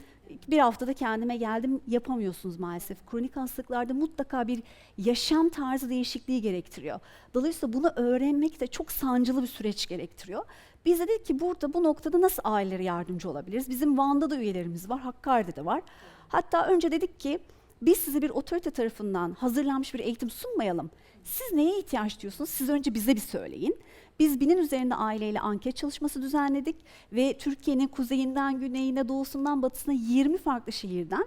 bir haftada kendime geldim yapamıyorsunuz maalesef. Kronik hastalıklarda mutlaka bir yaşam tarzı değişikliği gerektiriyor. Dolayısıyla bunu öğrenmek de çok sancılı bir süreç gerektiriyor. Biz de dedik ki burada bu noktada nasıl ailelere yardımcı olabiliriz? Bizim Van'da da üyelerimiz var, Hakkari'de de var. Hatta önce dedik ki biz size bir otorite tarafından hazırlanmış bir eğitim sunmayalım. Siz neye ihtiyaç duyuyorsunuz? Siz önce bize bir söyleyin. Biz 1000'in üzerinde aileyle anket çalışması düzenledik ve Türkiye'nin kuzeyinden, güneyine, doğusundan, batısına 20 farklı şehirden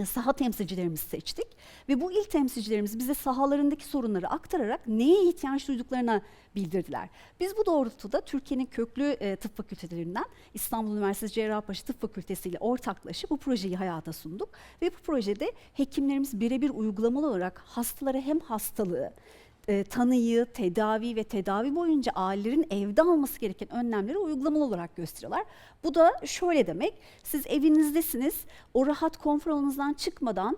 saha temsilcilerimizi seçtik. Ve bu il temsilcilerimiz bize sahalarındaki sorunları aktararak neye ihtiyaç duyduklarına bildirdiler. Biz bu doğrultuda Türkiye'nin köklü tıp fakültelerinden İstanbul Üniversitesi Cerrahpaşa Tıp Fakültesi ile ortaklaşıp bu projeyi hayata sunduk. Ve bu projede hekimlerimiz birebir uygulamalı olarak hastalara hem hastalığı, tanıyı, tedavi ve tedavi boyunca ailelerin evde alması gereken önlemleri uygulamalı olarak gösteriyorlar. Bu da şöyle demek, siz evinizdesiniz, o rahat konfor alanınızdan çıkmadan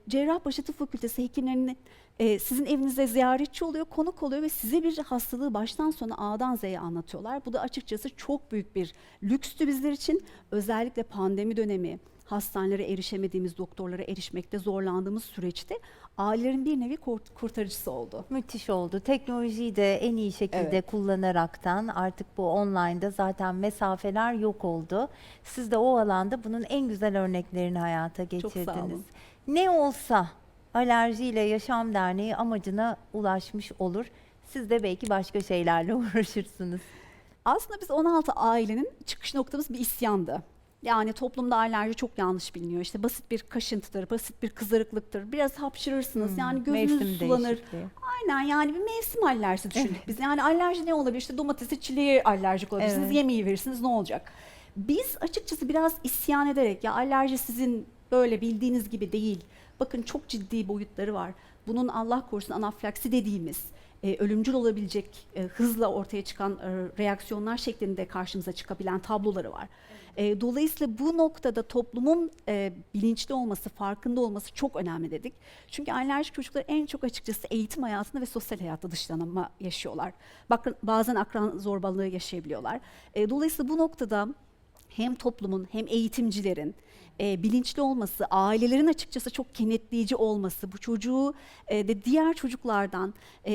Cerrahpaşa Tıp Fakültesi hekimlerinin sizin evinizde ziyaretçi oluyor, konuk oluyor ve size bir hastalığı baştan sona A'dan Z'ye anlatıyorlar. Bu da açıkçası çok büyük bir lükstü bizler için. Özellikle pandemi dönemi, hastanelere erişemediğimiz, doktorlara erişmekte zorlandığımız süreçte ailelerin bir nevi kurtarıcısı oldu. Müthiş oldu. Teknolojiyi de en iyi şekilde kullanaraktan artık bu online'da zaten mesafeler yok oldu. Siz de o alanda bunun en güzel örneklerini hayata geçirdiniz. Çok sağ olun. Ne olsa Alerjiyle Yaşam Derneği amacına ulaşmış olur. Siz de belki başka şeylerle uğraşırsınız. Aslında biz 16 ailenin çıkış noktamız bir isyandı. Yani toplumda alerji çok yanlış biliniyor. İşte basit bir kaşıntıdır, basit bir kızarıklıktır. Biraz hapşırırsınız. Yani gözünüz mevsim sulanır. değişikliği. Aynen, yani bir mevsim alerjisi düşündük biz. Yani alerji ne olabilir? İşte domatesi, çileğe alerjik olabilirsiniz. Evet. Yemeği verirsiniz, ne olacak? Biz açıkçası biraz isyan ederek, ya alerji sizin böyle bildiğiniz gibi değil. Bakın çok ciddi boyutları var. Bunun Allah korusun anafilaksi dediğimiz ölümcül olabilecek hızla ortaya çıkan reaksiyonlar şeklinde karşımıza çıkabilen tabloları var. Dolayısıyla bu noktada toplumun bilinçli olması, farkında olması çok önemli dedik. Çünkü alerjik çocuklar en çok açıkçası eğitim hayatında ve sosyal hayatta dışlanma yaşıyorlar. Bakın bazen akran zorbalığı yaşayabiliyorlar. Dolayısıyla bu noktada hem toplumun hem eğitimcilerin bilinçli olması, ailelerin açıkçası çok kenetleyici olması, bu çocuğu de diğer çocuklardan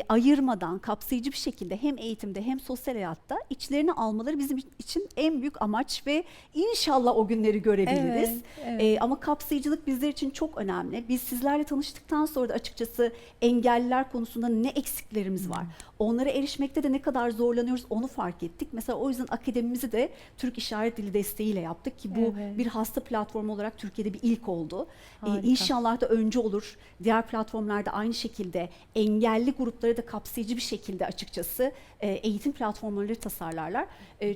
ayırmadan kapsayıcı bir şekilde hem eğitimde hem sosyal hayatta içlerine almaları bizim için en büyük amaç ve inşallah o günleri görebiliriz. Evet, evet. Ama kapsayıcılık bizler için çok önemli. Biz sizlerle tanıştıktan sonra da açıkçası engelliler konusunda ne eksiklerimiz var. Onlara erişmekte de ne kadar zorlanıyoruz onu fark ettik. Mesela o yüzden akademimizi de Türk İşaret Dili desteğiyle yaptık ki bu bir hasta platformu olarak Türkiye'de bir ilk oldu. İnşallah da öncü olur. Diğer platformlarda aynı şekilde engelli grupları da kapsayıcı bir şekilde açıkçası eğitim platformları tasarlarlar.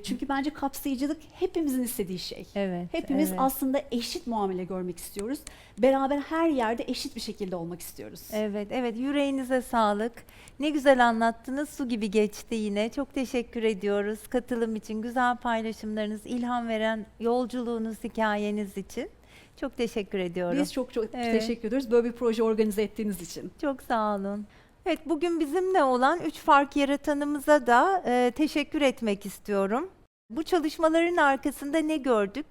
Çünkü bence kapsayıcılık hepimizin istediği şey. Hepimiz aslında eşit muamele görmek istiyoruz. Beraber her yerde eşit bir şekilde olmak istiyoruz. Evet, evet. Yüreğinize sağlık. Ne güzel anlattınız. Su gibi geçti yine. Çok teşekkür ediyoruz katılım için, güzel paylaşımlarınız, ilham veren yolculuğunuz, hikayeniz için. Çok teşekkür ediyorum. Biz çok teşekkür ediyoruz böyle bir proje organize ettiğiniz için. Çok sağ olun. Evet, bugün bizimle olan 3 fark yaratanımıza da teşekkür etmek istiyorum. Bu çalışmaların arkasında ne gördük?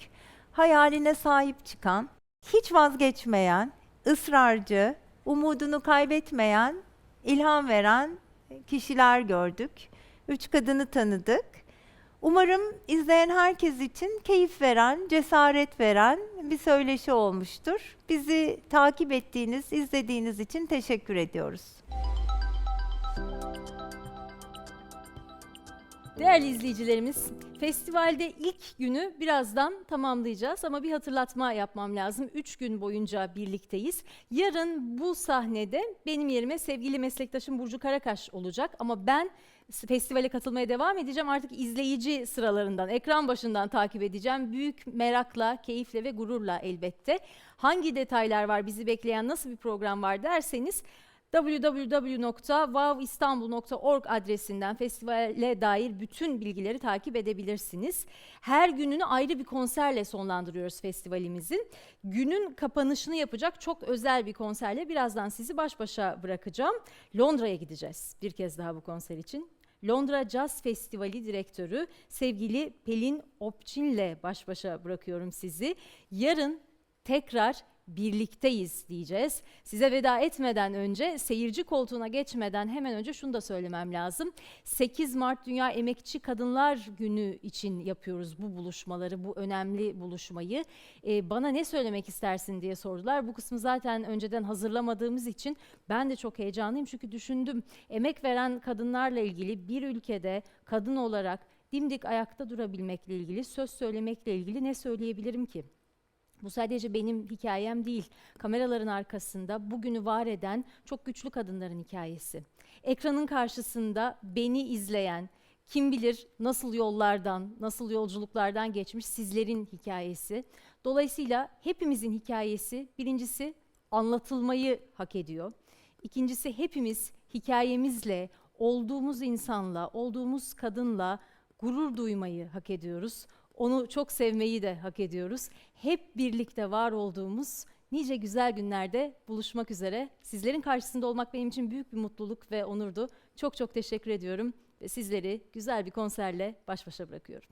Hayaline sahip çıkan, hiç vazgeçmeyen, ısrarcı, umudunu kaybetmeyen, ilham veren kişiler gördük. 3 kadını tanıdık. Umarım izleyen herkes için keyif veren, cesaret veren bir söyleşi olmuştur. Bizi takip ettiğiniz, izlediğiniz için teşekkür ediyoruz. Değerli izleyicilerimiz, festivalde ilk günü birazdan tamamlayacağız ama bir hatırlatma yapmam lazım. 3 gün boyunca birlikteyiz. Yarın bu sahnede benim yerime sevgili meslektaşım Burcu Karakaş olacak ama ben festivale katılmaya devam edeceğim. Artık izleyici sıralarından, ekran başından takip edeceğim. Büyük merakla, keyifle ve gururla elbette. Hangi detaylar var, bizi bekleyen nasıl bir program var derseniz www.wowistanbul.org adresinden festivale dair bütün bilgileri takip edebilirsiniz. Her gününü ayrı bir konserle sonlandırıyoruz festivalimizin. Günün kapanışını yapacak çok özel bir konserle birazdan sizi baş başa bırakacağım. Londra'ya gideceğiz bir kez daha bu konser için. Londra Jazz Festivali direktörü sevgili Pelin Opçin'le baş başa bırakıyorum sizi. Yarın tekrar birlikteyiz diyeceğiz. Size veda etmeden önce, seyirci koltuğuna geçmeden hemen önce şunu da söylemem lazım. 8 Mart Dünya Emekçi Kadınlar Günü için yapıyoruz bu buluşmaları, bu önemli buluşmayı. Bana ne söylemek istersin diye sordular. Bu kısmı zaten önceden hazırlamadığımız için ben de çok heyecanlıyım. Çünkü düşündüm, emek veren kadınlarla ilgili bir ülkede kadın olarak dimdik ayakta durabilmekle ilgili, söz söylemekle ilgili ne söyleyebilirim ki? Bu sadece benim hikayem değil. Kameraların arkasında bugünü var eden çok güçlü kadınların hikayesi. Ekranın karşısında beni izleyen, kim bilir nasıl yollardan, nasıl yolculuklardan geçmiş sizlerin hikayesi. Dolayısıyla hepimizin hikayesi birincisi anlatılmayı hak ediyor. İkincisi hepimiz hikayemizle, olduğumuz insanla, olduğumuz kadınla gurur duymayı hak ediyoruz. Onu çok sevmeyi de hak ediyoruz. Hep birlikte var olduğumuz nice güzel günlerde buluşmak üzere. Sizlerin karşısında olmak benim için büyük bir mutluluk ve onurdu. Çok çok teşekkür ediyorum ve sizleri güzel bir konserle baş başa bırakıyorum.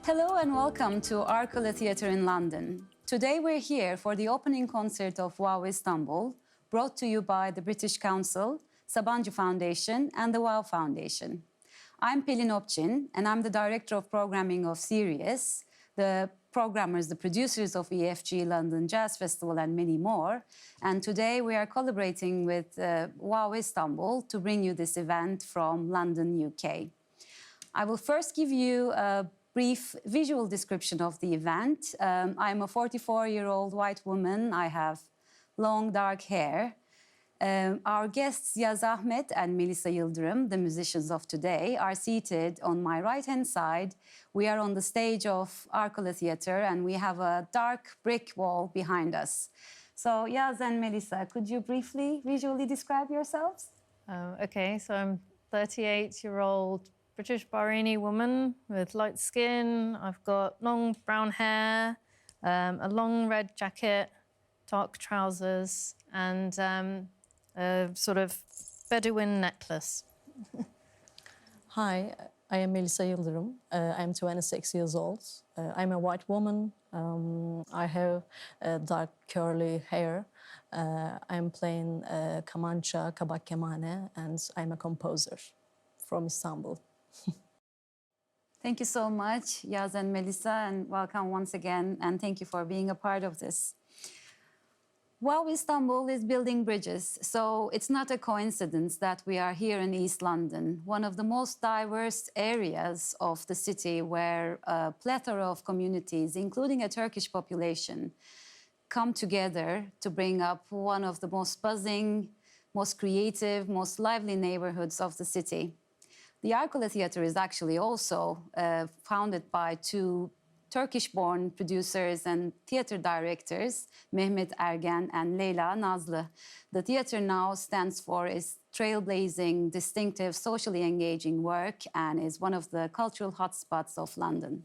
Hello and welcome to Arcola Theatre in London. Today we're here for the opening concert of Wow Istanbul, brought to you by the British Council, Sabancı Foundation and the Wow Foundation. I'm Pelin Opçin and I'm the Director of Programming of Sirius, the programmers, the producers of EFG London Jazz Festival and many more. And today we are collaborating with Wow Istanbul to bring you this event from London, UK. I will first give you a brief visual description of the event. I'm a 44-year-old white woman. I have long dark hair. Our guests Yaz Ahmet and Melisa Yıldırım, the musicians of today, are seated on my right-hand side. We are on the stage of Arcola Theatre and we have a dark brick wall behind us. So Yaz and Melisa, could you briefly visually describe yourselves? Okay, so I'm 38-year-old British Bahraini woman with light skin. I've got long brown hair, a long red jacket, dark trousers, and a sort of Bedouin necklace. Hi, I am Melisa Yıldırım. I'm 26 years old. I'm a white woman. I have dark curly hair. I'm playing kamança, kabak kemane, and I'm a composer from Istanbul. Thank you so much, Yaz and Melisa, and welcome once again, and thank you for being a part of this. Wow Istanbul is building bridges, so it's not a coincidence that we are here in East London, one of the most diverse areas of the city where a plethora of communities, including a Turkish population, come together to bring up one of the most buzzing, most creative, most lively neighborhoods of the city. The Arcola Theatre is actually also founded by two Turkish-born producers and theatre directors, Mehmet Ergen and Leyla Nazlı. The theatre now stands for its trailblazing, distinctive, socially engaging work and is one of the cultural hotspots of London.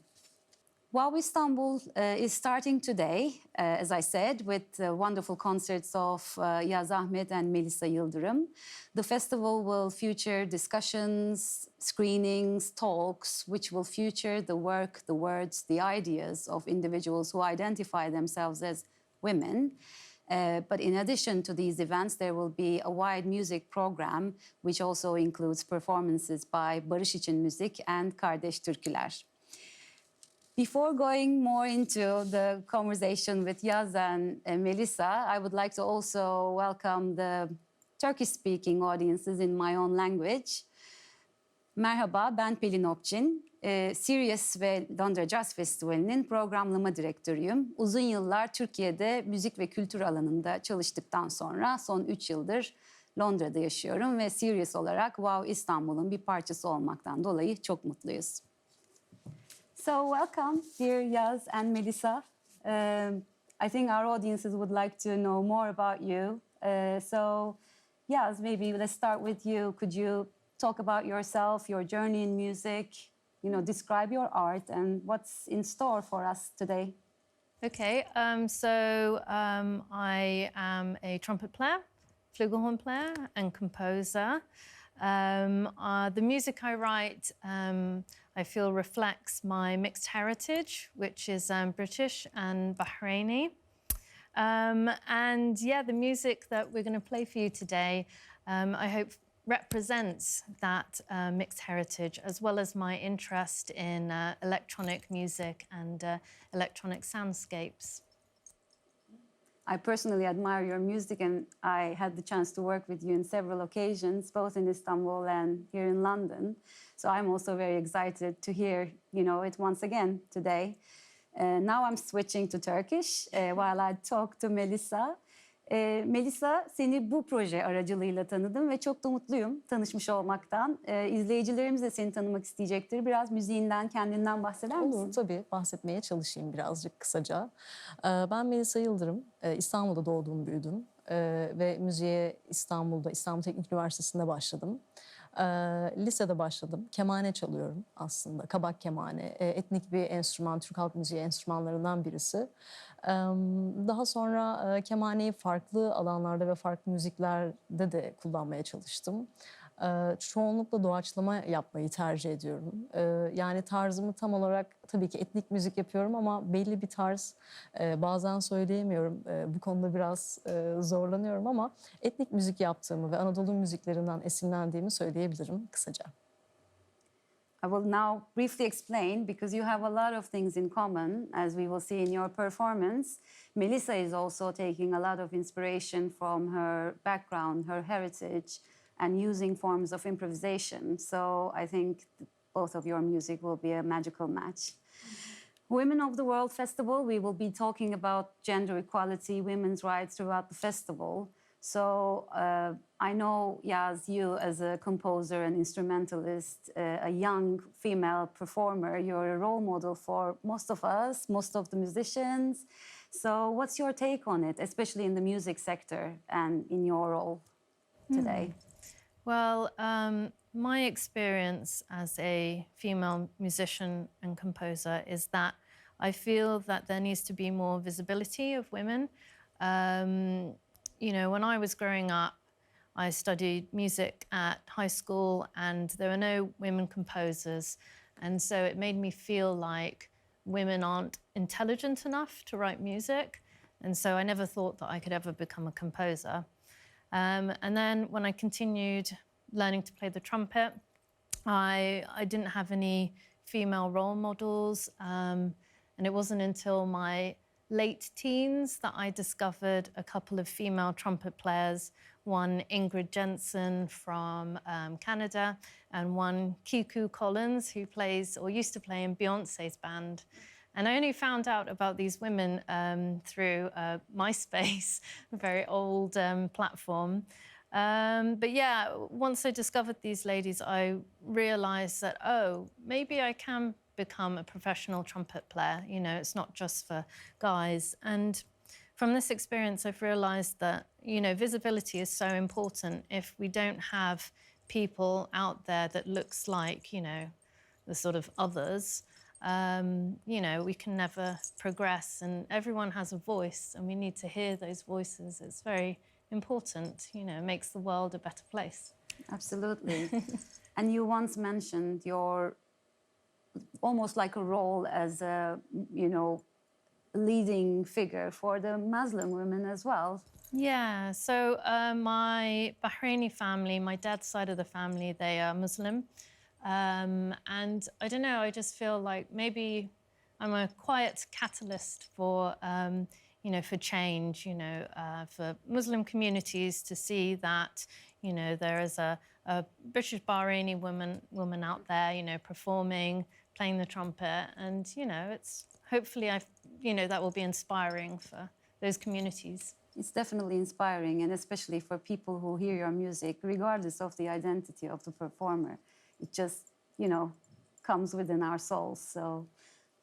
WOW Istanbul is starting today, as I said, with wonderful concerts of Yaz Ahmet and Melisa Yıldırım. The festival will feature discussions, screenings, talks, which will feature the work, the words, the ideas of individuals who identify themselves as women. But in addition to these events, there will be a wide music program, which also includes performances by Barış İçin Müzik and Kardeş Türküler. Before going more into the conversation with Yaz and Melisa, I would like to also welcome the Turkish-speaking audiences in my own language. Merhaba, ben Pelin Opçin. Sirius ve Londra Jazz Festivali'nin programlama direktörüyüm. Uzun yıllar Türkiye'de müzik ve kültür alanında çalıştıktan sonra son 3 yıldır Londra'da yaşıyorum ve Sirius olarak WOW İstanbul'un bir parçası olmaktan dolayı çok mutluyuz. So welcome, dear Yaz and Melisa. I think our audiences would like to know more about you. So Yaz, maybe let's start with you. Could you talk about yourself, your journey in music, describe your art and what's in store for us today? Okay, I am a trumpet player, flugelhorn player and composer. The music I write, I feel reflects my mixed heritage, which is British and Bahraini. And yeah, the music that we're going to play for you today, I hope represents that mixed heritage, as well as my interest in electronic music and electronic soundscapes. I personally admire your music, and I had the chance to work with you in several occasions, both in Istanbul and here in London. So I'm also very excited to hear, it once again today. Now I'm switching to Turkish while I talk to Melisa. Melisa, seni bu proje aracılığıyla tanıdım ve çok da mutluyum tanışmış olmaktan. İzleyicilerimiz de seni tanımak isteyecektir. Biraz müziğinden, kendinden bahseder misin? Olur, tabii. Bahsetmeye çalışayım birazcık kısaca. Ben Melisa Yıldırım. İstanbul'da doğdum, büyüdüm. Ve müziğe İstanbul Teknik Üniversitesi'nde başladım. Lisede başladım. Kemane çalıyorum aslında. Kabak kemane. Etnik bir enstrüman, Türk halk müziği enstrümanlarından birisi. Daha sonra kemaneyi farklı alanlarda ve farklı müziklerde de kullanmaya çalıştım. Çoğunlukla doğaçlama yapmayı tercih ediyorum. Yani tarzımı tam olarak tabii ki etnik müzik yapıyorum ama belli bir tarz bazen söyleyemiyorum. Bu konuda biraz zorlanıyorum ama etnik müzik yaptığımı ve Anadolu müziklerinden esinlendiğimi söyleyebilirim kısaca. I will now briefly explain, because you have a lot of things in common, as we will see in your performance. Melisa is also taking a lot of inspiration from her background, her heritage, and using forms of improvisation. So I think both of your music will be a magical match. Women of the World Festival, we will be talking about gender equality, women's rights throughout the festival. So I know, Yaz, you as a composer and instrumentalist, a young female performer, you're a role model for most of us, most of the musicians. So what's your take on it, especially in the music sector and in your role today? Well, my experience as a female musician and composer is that I feel that there needs to be more visibility of women. When I was growing up, I studied music at high school and there were no women composers. And so it made me feel like women aren't intelligent enough to write music. And so I never thought that I could ever become a composer. And then when I continued learning to play the trumpet, I didn't have any female role models. And it wasn't until my late teens that I discovered a couple of female trumpet players, one Ingrid Jensen from Canada and one Kiku Collins, who plays or used to play in Beyonce's band. And I only found out about these women through MySpace, a very old platform. But yeah, once I discovered these ladies, I realized that, maybe I can become a professional trumpet player. It's not just for guys. And from this experience, I've realized that, visibility is so important. If we don't have people out there that looks like, the sort of others, you know, we can never progress, and everyone has a voice, and we need to hear those voices. It's very important, you know, makes the world a better place. Absolutely. And you once mentioned your almost like a role as a, you know, leading figure for the Muslim women as well. Yeah, so my Bahraini family, my dad's side of the family, they are Muslim. And I don't know, I just feel like maybe I'm a quiet catalyst for, you know, for change, you know, for Muslim communities to see that, you know, there is a British Bahraini woman out there, you know, performing, playing the trumpet, and, you know, it's hopefully, you know, that will be inspiring for those communities. It's definitely inspiring, and especially for people who hear your music, regardless of the identity of the performer. It just, you know, comes within our souls. So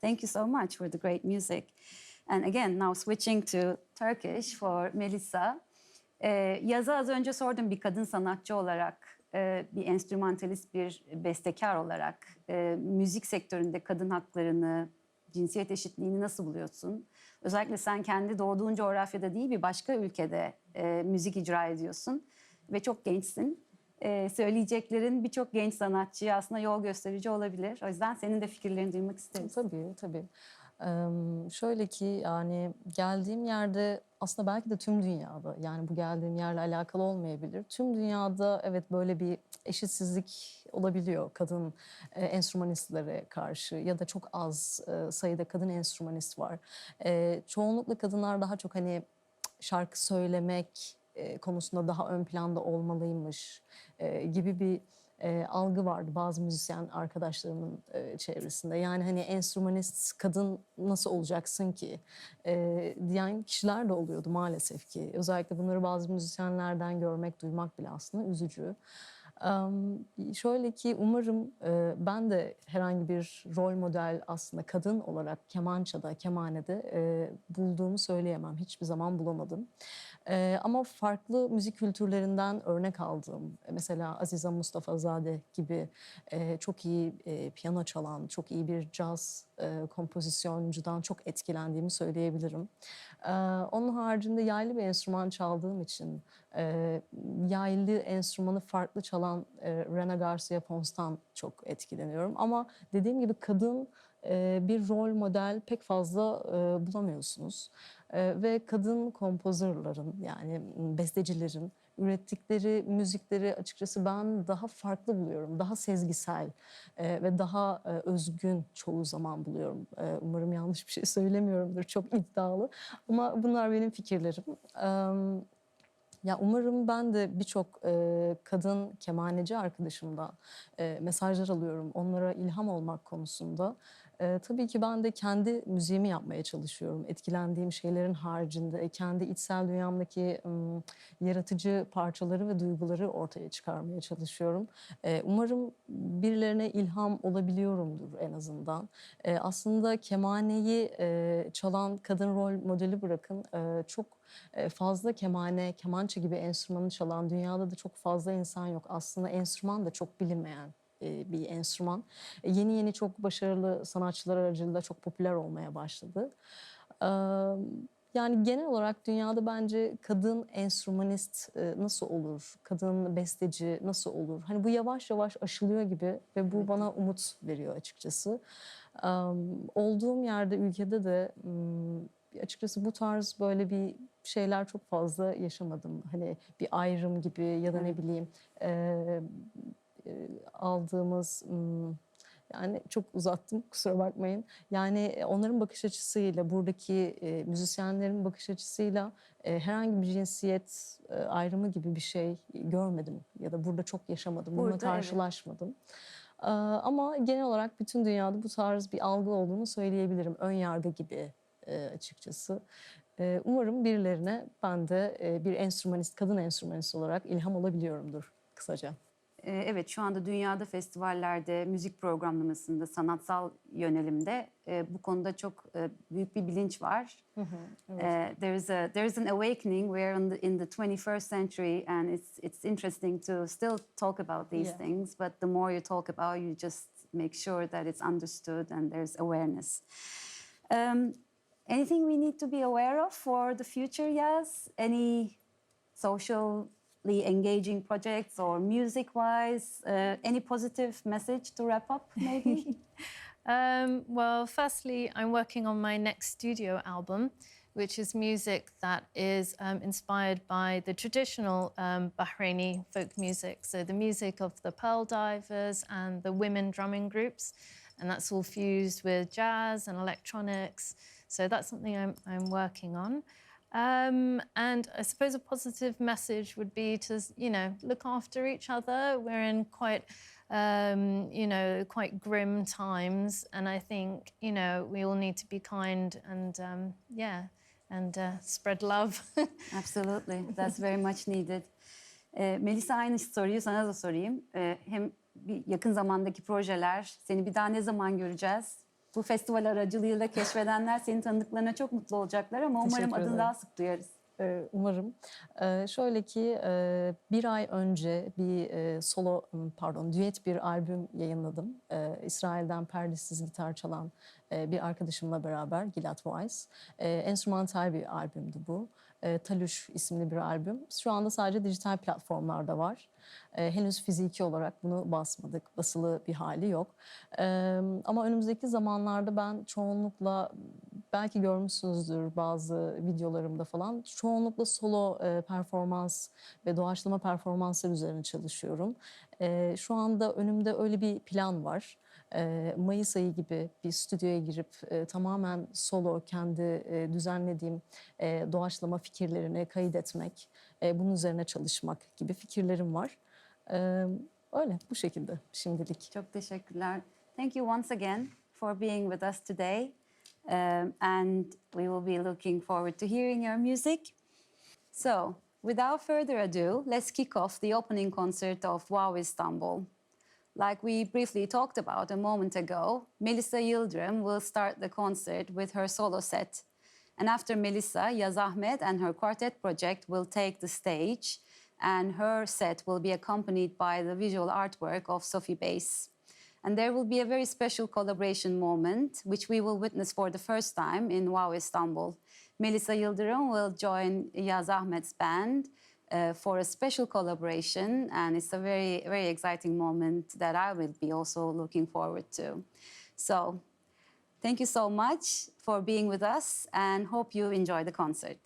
thank you so much for the great music. And again, now switching to Turkish for Melissa. Yazı az önce sordum, bir kadın sanatçı olarak, bir enstrümantalist, bir bestekar olarak müzik sektöründe kadın haklarını, cinsiyet eşitliğini nasıl buluyorsun? Özellikle sen kendi doğduğun coğrafyada değil, bir başka ülkede müzik icra ediyorsun ve çok gençsin. Söyleyeceklerin birçok genç sanatçıya aslında yol gösterici olabilir. O yüzden senin de fikirlerini duymak isteriz. Tabii, tabii. Şöyle ki, yani geldiğim yerde aslında belki de tüm dünyada, yani bu geldiğim yerle alakalı olmayabilir. Tüm dünyada evet böyle bir eşitsizlik olabiliyor kadın enstrümanistlere karşı, ya da çok az sayıda kadın enstrümanist var. Çoğunlukla kadınlar daha çok hani şarkı söylemek konusunda daha ön planda olmalıymış gibi bir algı vardı bazı müzisyen arkadaşlarımın çevresinde. Yani hani enstrümanist kadın nasıl olacaksın ki diyen kişiler de oluyordu maalesef ki. Özellikle bunları bazı müzisyenlerden görmek, duymak bile aslında üzücü. Şöyle ki umarım ben de herhangi bir rol model aslında kadın olarak kemançada, kemanede bulduğumu söyleyemem. Hiçbir zaman bulamadım. Ama farklı müzik kültürlerinden örnek aldığım, mesela Azize Mustafazade gibi çok iyi piyano çalan, çok iyi bir caz kompozisyoncudan çok etkilendiğimi söyleyebilirim. Onun haricinde yaylı bir enstrüman çaldığım için yaylı enstrümanı farklı çalan Rena Garcia Pons'tan çok etkileniyorum. Ama dediğim gibi kadın bir rol model pek fazla bulamıyorsunuz. Ve kadın kompozörlerin, yani bestecilerin ürettikleri müzikleri açıkçası ben daha farklı buluyorum. Daha sezgisel ve daha özgün çoğu zaman buluyorum. Umarım yanlış bir şey söylemiyorumdur, çok iddialı. Ama bunlar benim fikirlerim. Ya umarım ben de birçok kadın kemaneci arkadaşımdan mesajlar alıyorum. Onlara ilham olmak konusunda. Tabii ki ben de kendi müziğimi yapmaya çalışıyorum. Etkilendiğim şeylerin haricinde kendi içsel dünyamdaki yaratıcı parçaları ve duyguları ortaya çıkarmaya çalışıyorum. Umarım birilerine ilham olabiliyorumdur en azından. Aslında kemaneyi çalan kadın rol modeli bırakın, çok fazla kemane, kemançe gibi enstrümanı çalan dünyada da çok fazla insan yok. Aslında enstrüman da çok bilinmeyen bir enstrüman. Yeni yeni çok başarılı sanatçılar aracılığıyla çok popüler olmaya başladı. Yani genel olarak dünyada bence kadın enstrümanist nasıl olur, kadın besteci nasıl olur? Hani bu yavaş yavaş aşılıyor gibi ve bu bana umut veriyor açıkçası. Olduğum yerde, ülkede de açıkçası bu tarz böyle bir şeyler çok fazla yaşamadım. Hani bir ayrım gibi ya da ne bileyim aldığımız, yani çok uzattım kusura bakmayın. Yani onların bakış açısıyla, buradaki müzisyenlerin bakış açısıyla herhangi bir cinsiyet ayrımı gibi bir şey görmedim. Ya da burada çok yaşamadım, bununla karşılaşmadım. Ama genel olarak bütün dünyada bu tarz bir algı olduğunu söyleyebilirim. Ön yargı gibi açıkçası. Umarım birilerine ben de bir enstrümanist, kadın enstrümanist olarak ilham olabiliyorumdur kısaca. Evet, şu anda dünyada festivallerde, müzik programlamasında, sanatsal yönelimde bu konuda çok büyük bir bilinç var. Evet. There is an awakening. We're in the 21st century, and it's interesting to still talk about these things. But the more you talk about, you just make sure that it's understood and there's awareness. Anything we need to be aware of for the future, Yaz? Any socially engaging projects or music-wise? Any positive message to wrap up, maybe? Well, firstly, I'm working on my next studio album, which is music that is inspired by the traditional Bahraini folk music. So the music of the pearl divers and the women drumming groups. And that's all fused with jazz and electronics. So that's something I'm working on. And I suppose a positive message would be to, look after each other. We're in quite, quite grim times. And I think, we all need to be kind and spread love. Absolutely. That's very much needed. Melisa, aynı soruyu sana da sorayım. Hem bir yakın zamandaki projeler, seni bir daha ne zaman göreceğiz? Bu festival aracılığıyla keşfedenler senin tanıdıklarına çok mutlu olacaklar ama umarım Teşekkür adını ederim. daha sık duyarız. Umarım. Şöyle ki bir ay önce bir düet bir albüm yayınladım. İsrail'den perdesiz gitar çalan bir arkadaşımla beraber, Gilad Voice. Enstrümantal bir albümdü bu. Talush isimli bir albüm. Şu anda sadece dijital platformlarda var. Henüz fiziki olarak bunu basmadık. Basılı bir hali yok. Ama önümüzdeki zamanlarda ben çoğunlukla, belki görmüşsünüzdür bazı videolarımda falan, çoğunlukla solo performans ve doğaçlama performanslar üzerine çalışıyorum. Şu anda önümde öyle bir plan var. Mayıs ayı gibi bir stüdyoya girip tamamen solo, kendi düzenlediğim doğaçlama fikirlerini kaydetmek, bunun üzerine çalışmak gibi fikirlerim var. Öyle, bu şekilde şimdilik. Çok teşekkürler. Thank you once again for being with us today. And we will be looking forward to hearing your music. So, without further ado, let's kick off the opening concert of Wow Istanbul. Like we briefly talked about a moment ago, Melisa Yıldırım will start the concert with her solo set. And after Melisa, Yaz Ahmed and her quartet project will take the stage, and her set will be accompanied by the visual artwork of Sophie Bass. And there will be a very special collaboration moment, which we will witness for the first time in Wow Istanbul. Melisa Yıldırım will join Yaz Ahmed's band for a special collaboration, and it's a very, very exciting moment that I will be also looking forward to. So, thank you so much for being with us, and hope you enjoy the concert.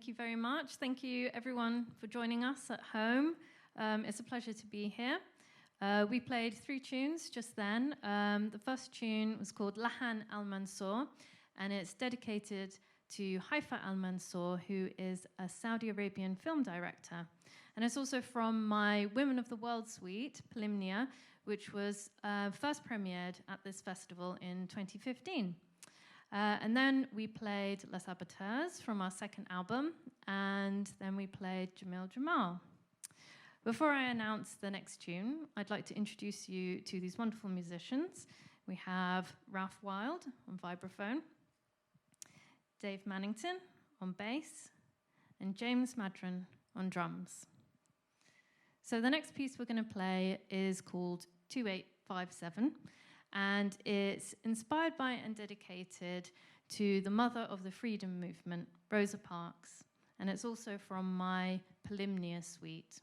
Thank you very much. Thank you, everyone, for joining us at home. It's a pleasure to be here. We played 3 tunes just then. The first tune was called Lahan Al-Mansour, and it's dedicated to Haifa Al-Mansour, who is a Saudi Arabian film director. And it's also from my Women of the World suite, Polymnia, which was first premiered at this festival in 2015. And then we played Les Saboteurs from our second album, and then we played Jamil Jamal. Before I announce the next tune, I'd like to introduce you to these wonderful musicians. We have Ralph Wild on vibraphone, Dave Mannington on bass, and James Madron on drums. So the next piece we're going to play is called 2857, and it's inspired by and dedicated to the mother of the freedom movement, Rosa Parks, and it's also from my Polymnia suite.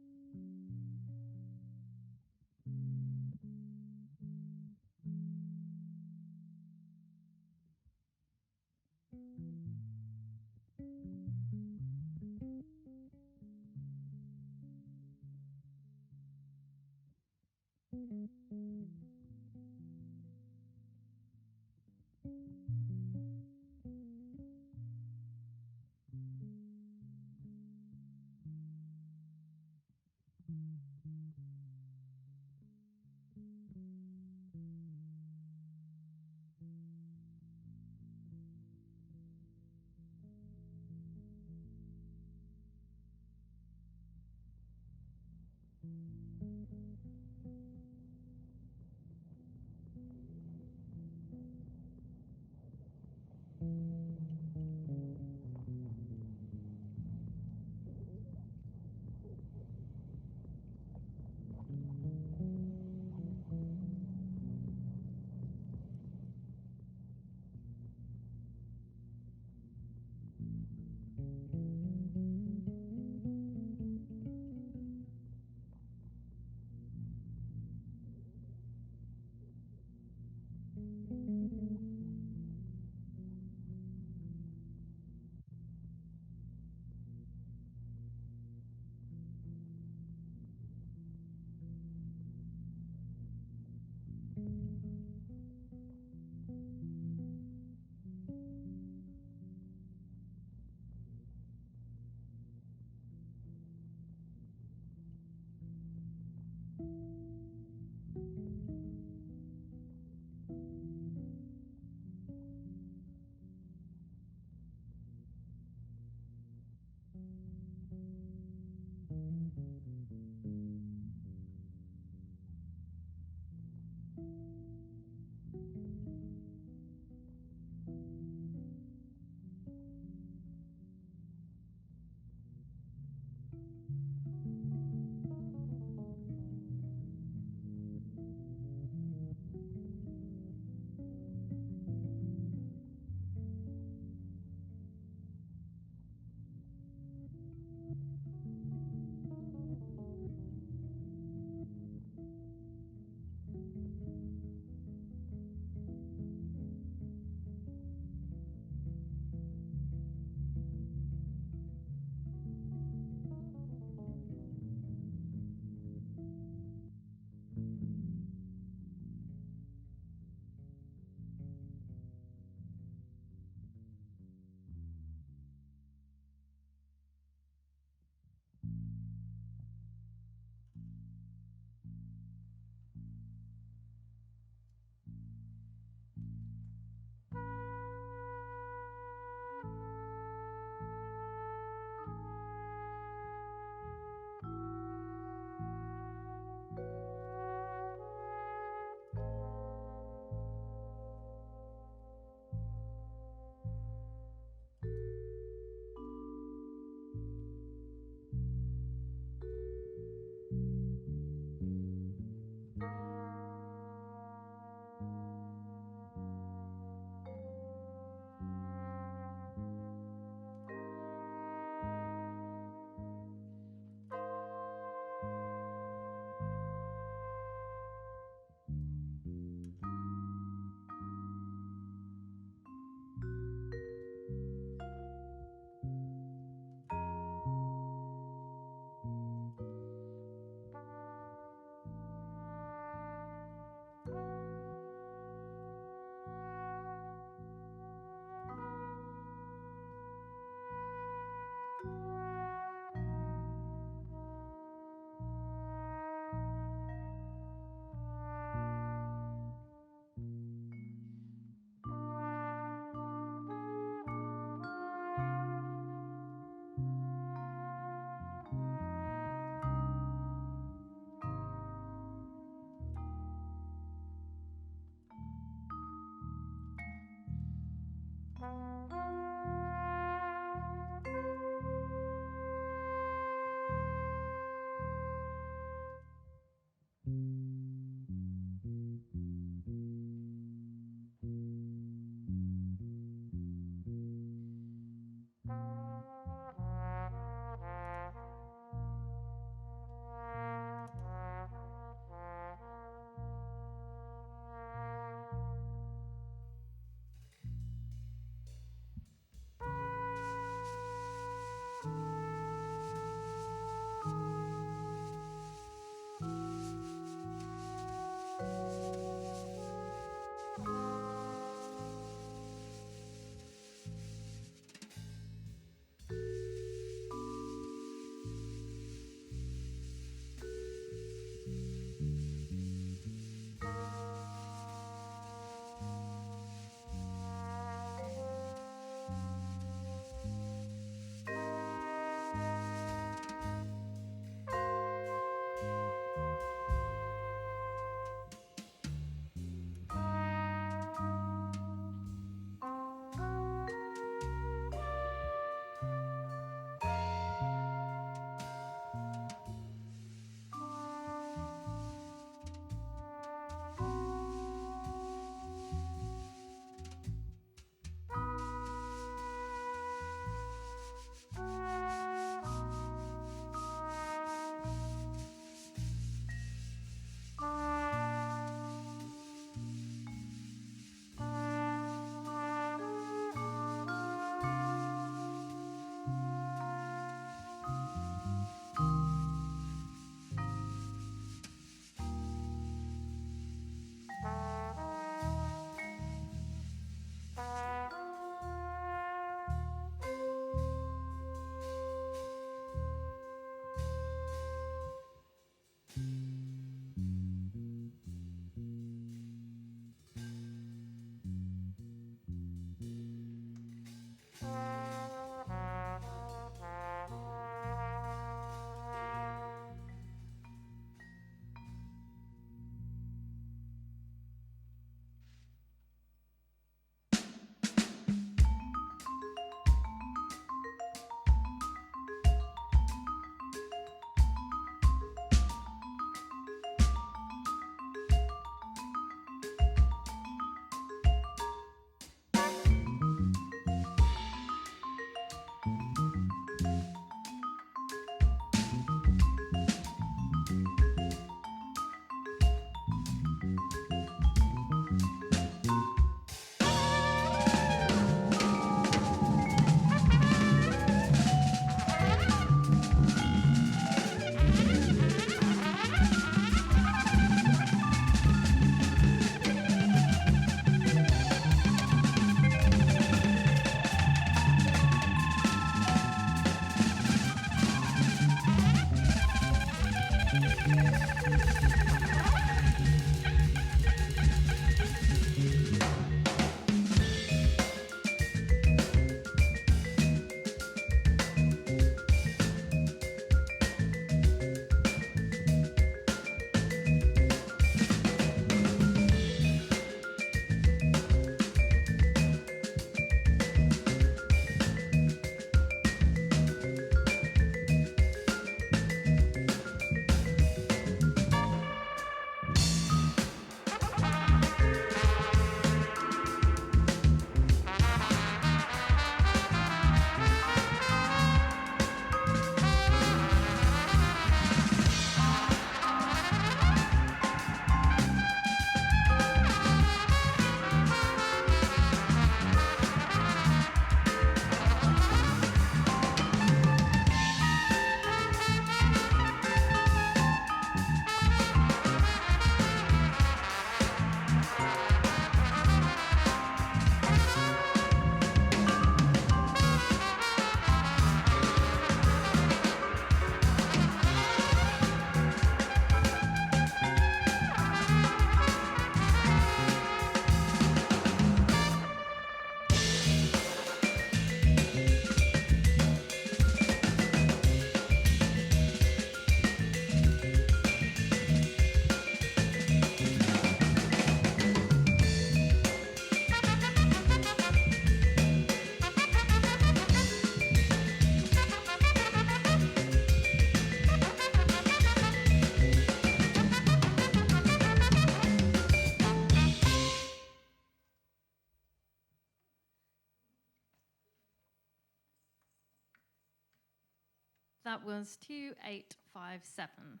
That was 2857.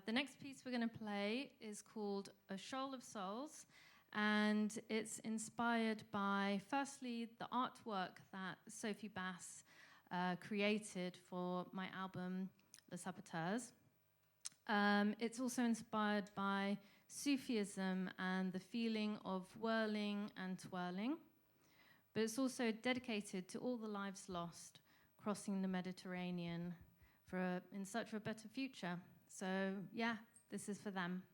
The next piece we're going to play is called A Shoal of Souls, and it's inspired by, firstly, the artwork that Sophie Bass created for my album, Les Saboteurs. It's also inspired by Sufism and the feeling of whirling and twirling, but it's also dedicated to all the lives lost crossing the Mediterranean in search of a better future. So yeah, this is for them.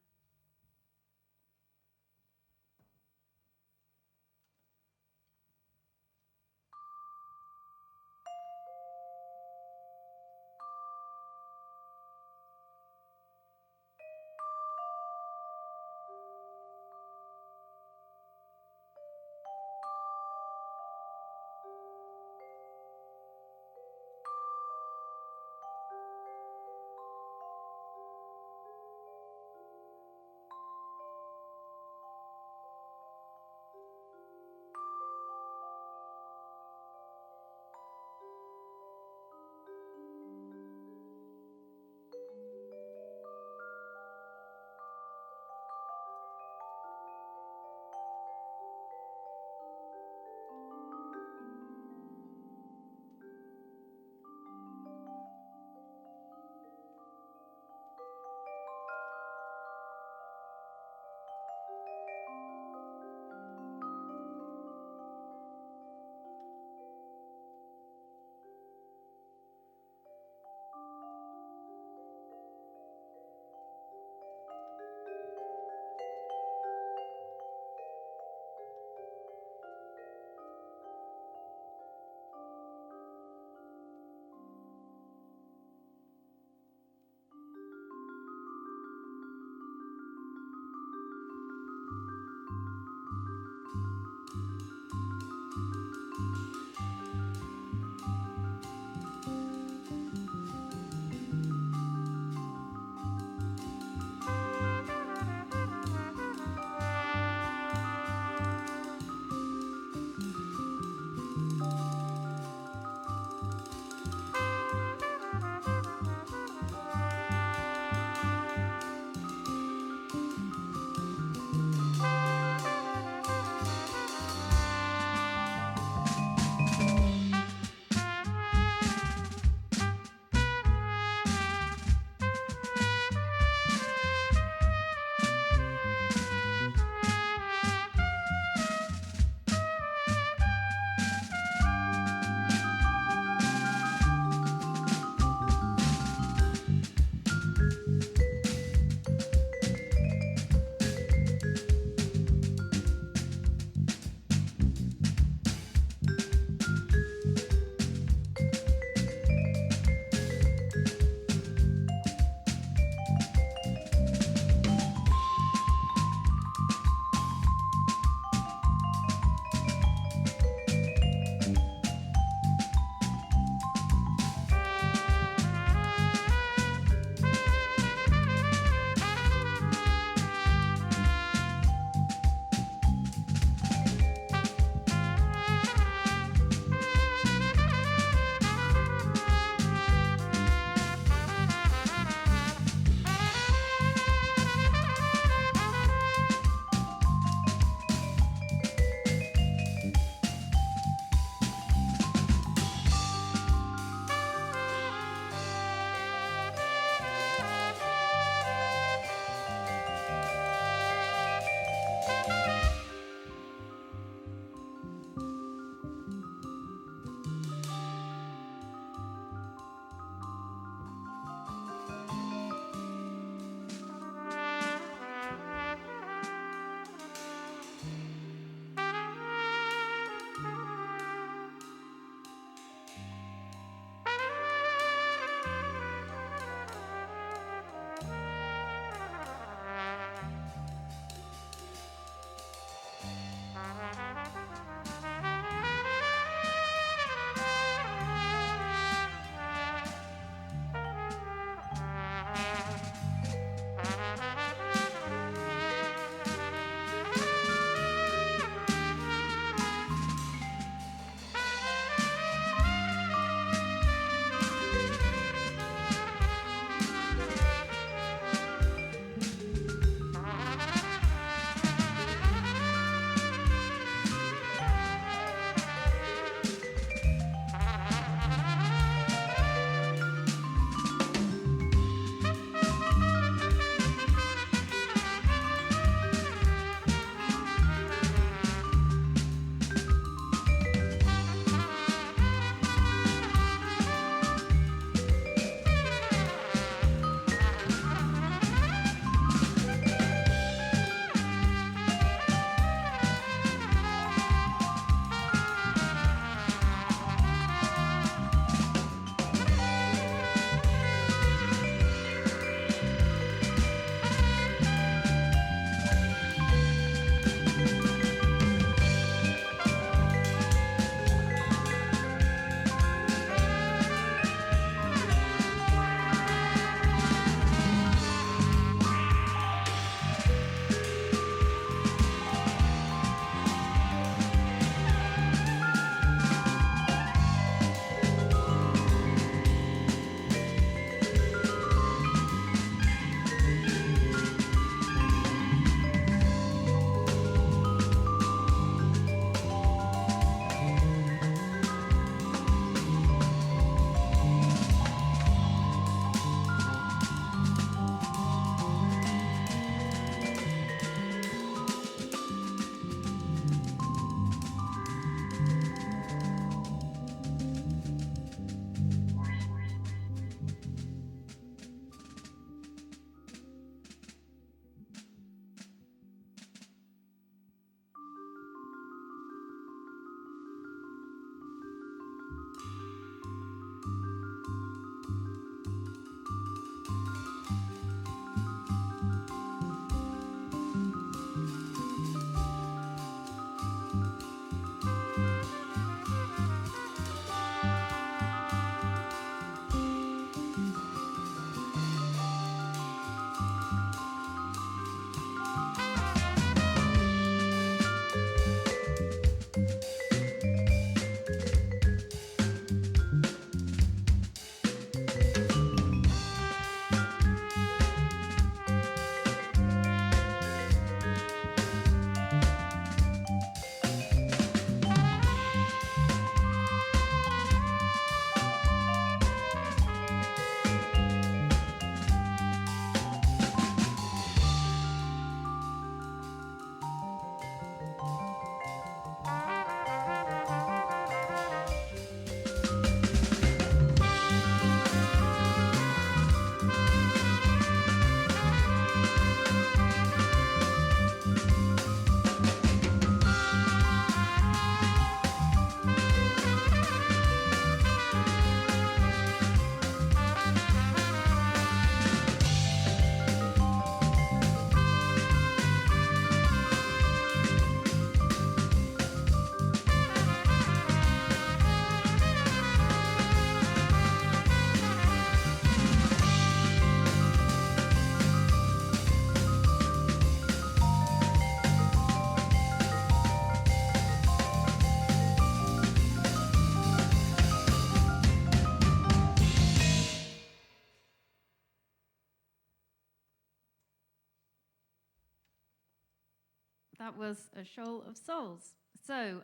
that was A Shoal of Souls. So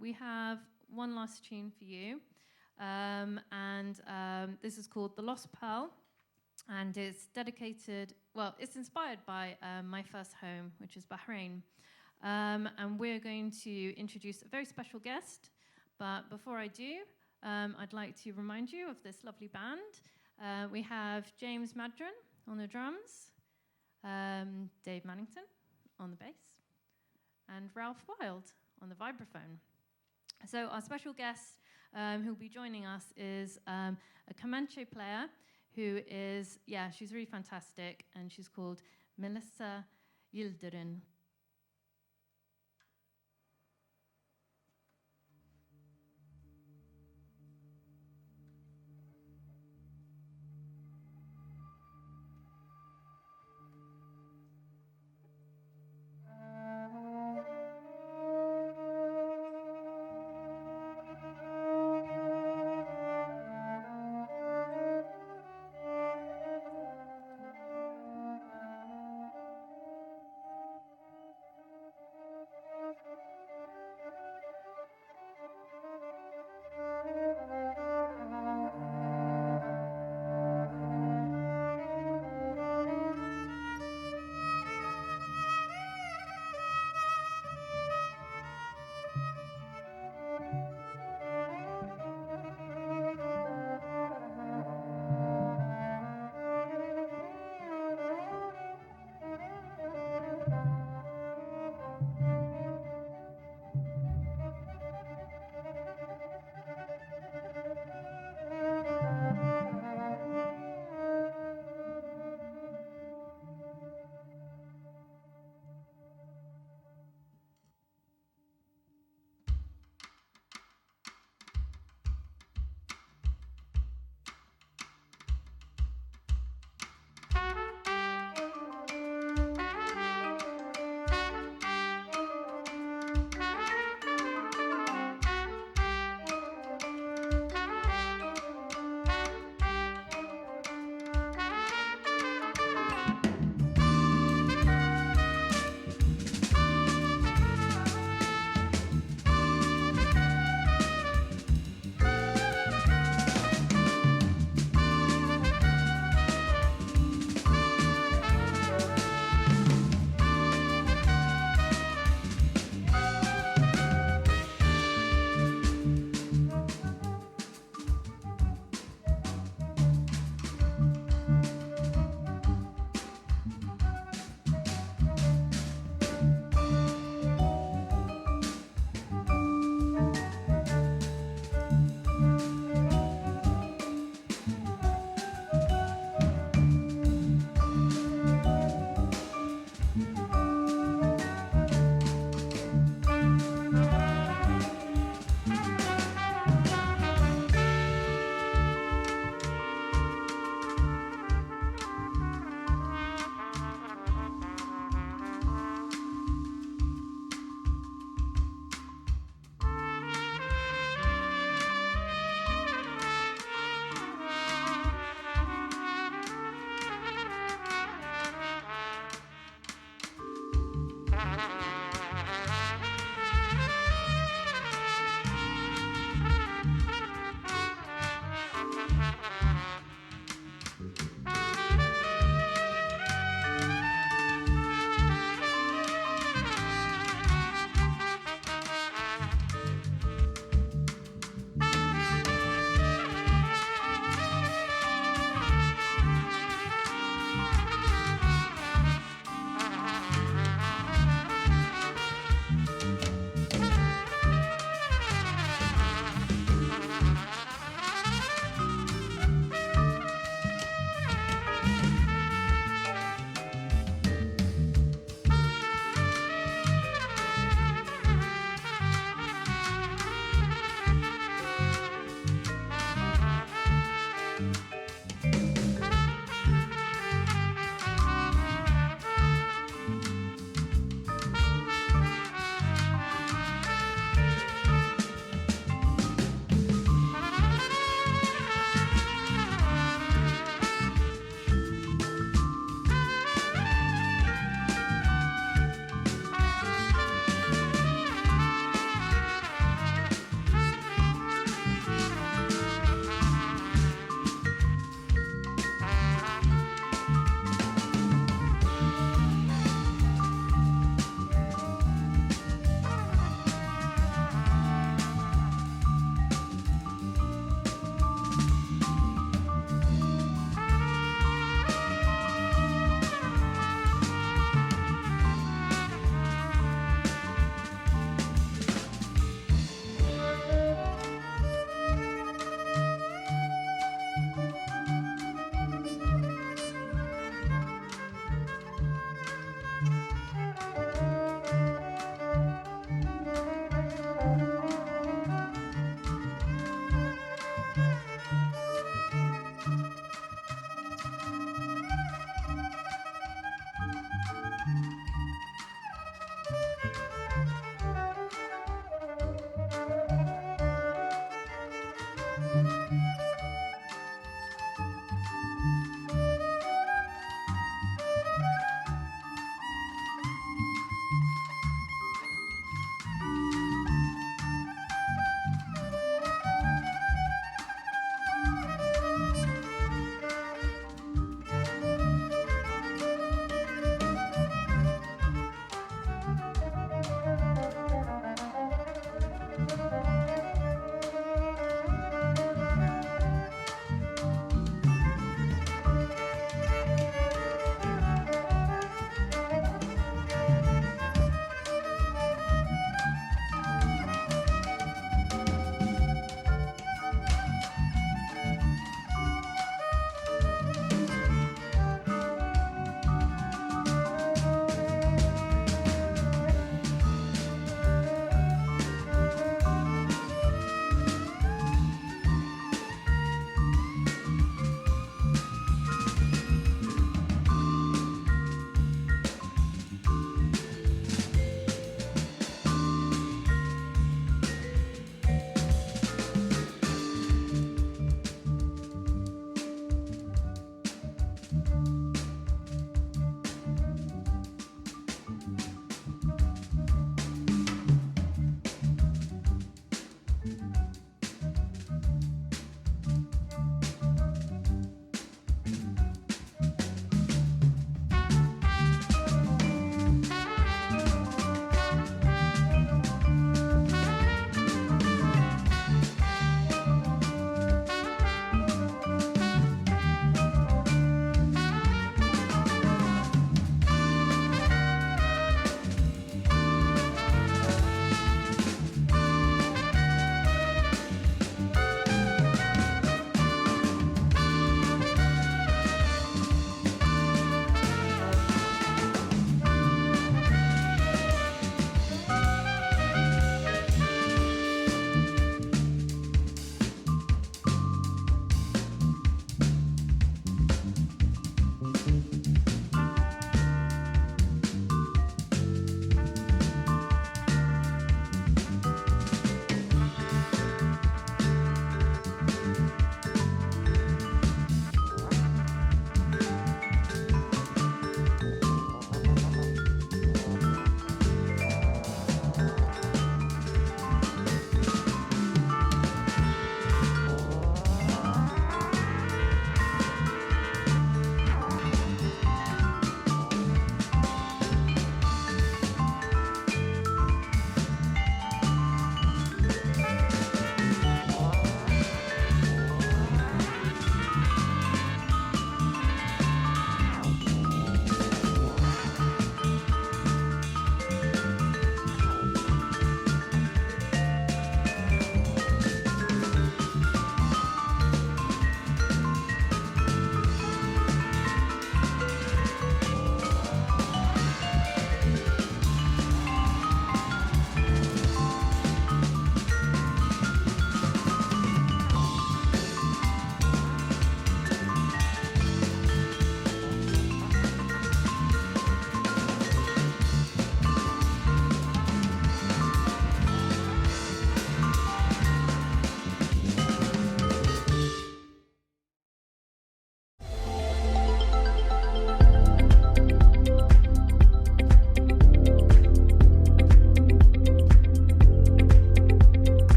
we have one last tune for you. This is called The Lost Pearl. And it's dedicated, well, it's inspired by my first home, which is Bahrain. And we're going to introduce a very special guest. But before I do, I'd like to remind you of this lovely band. We have James Madron on the drums, Dave Mannington on the bass, and Ralph Wild on the vibraphone. So our special guest who'll be joining us is a Comanche player who is, she's really fantastic, and she's called Melissa Yildirim.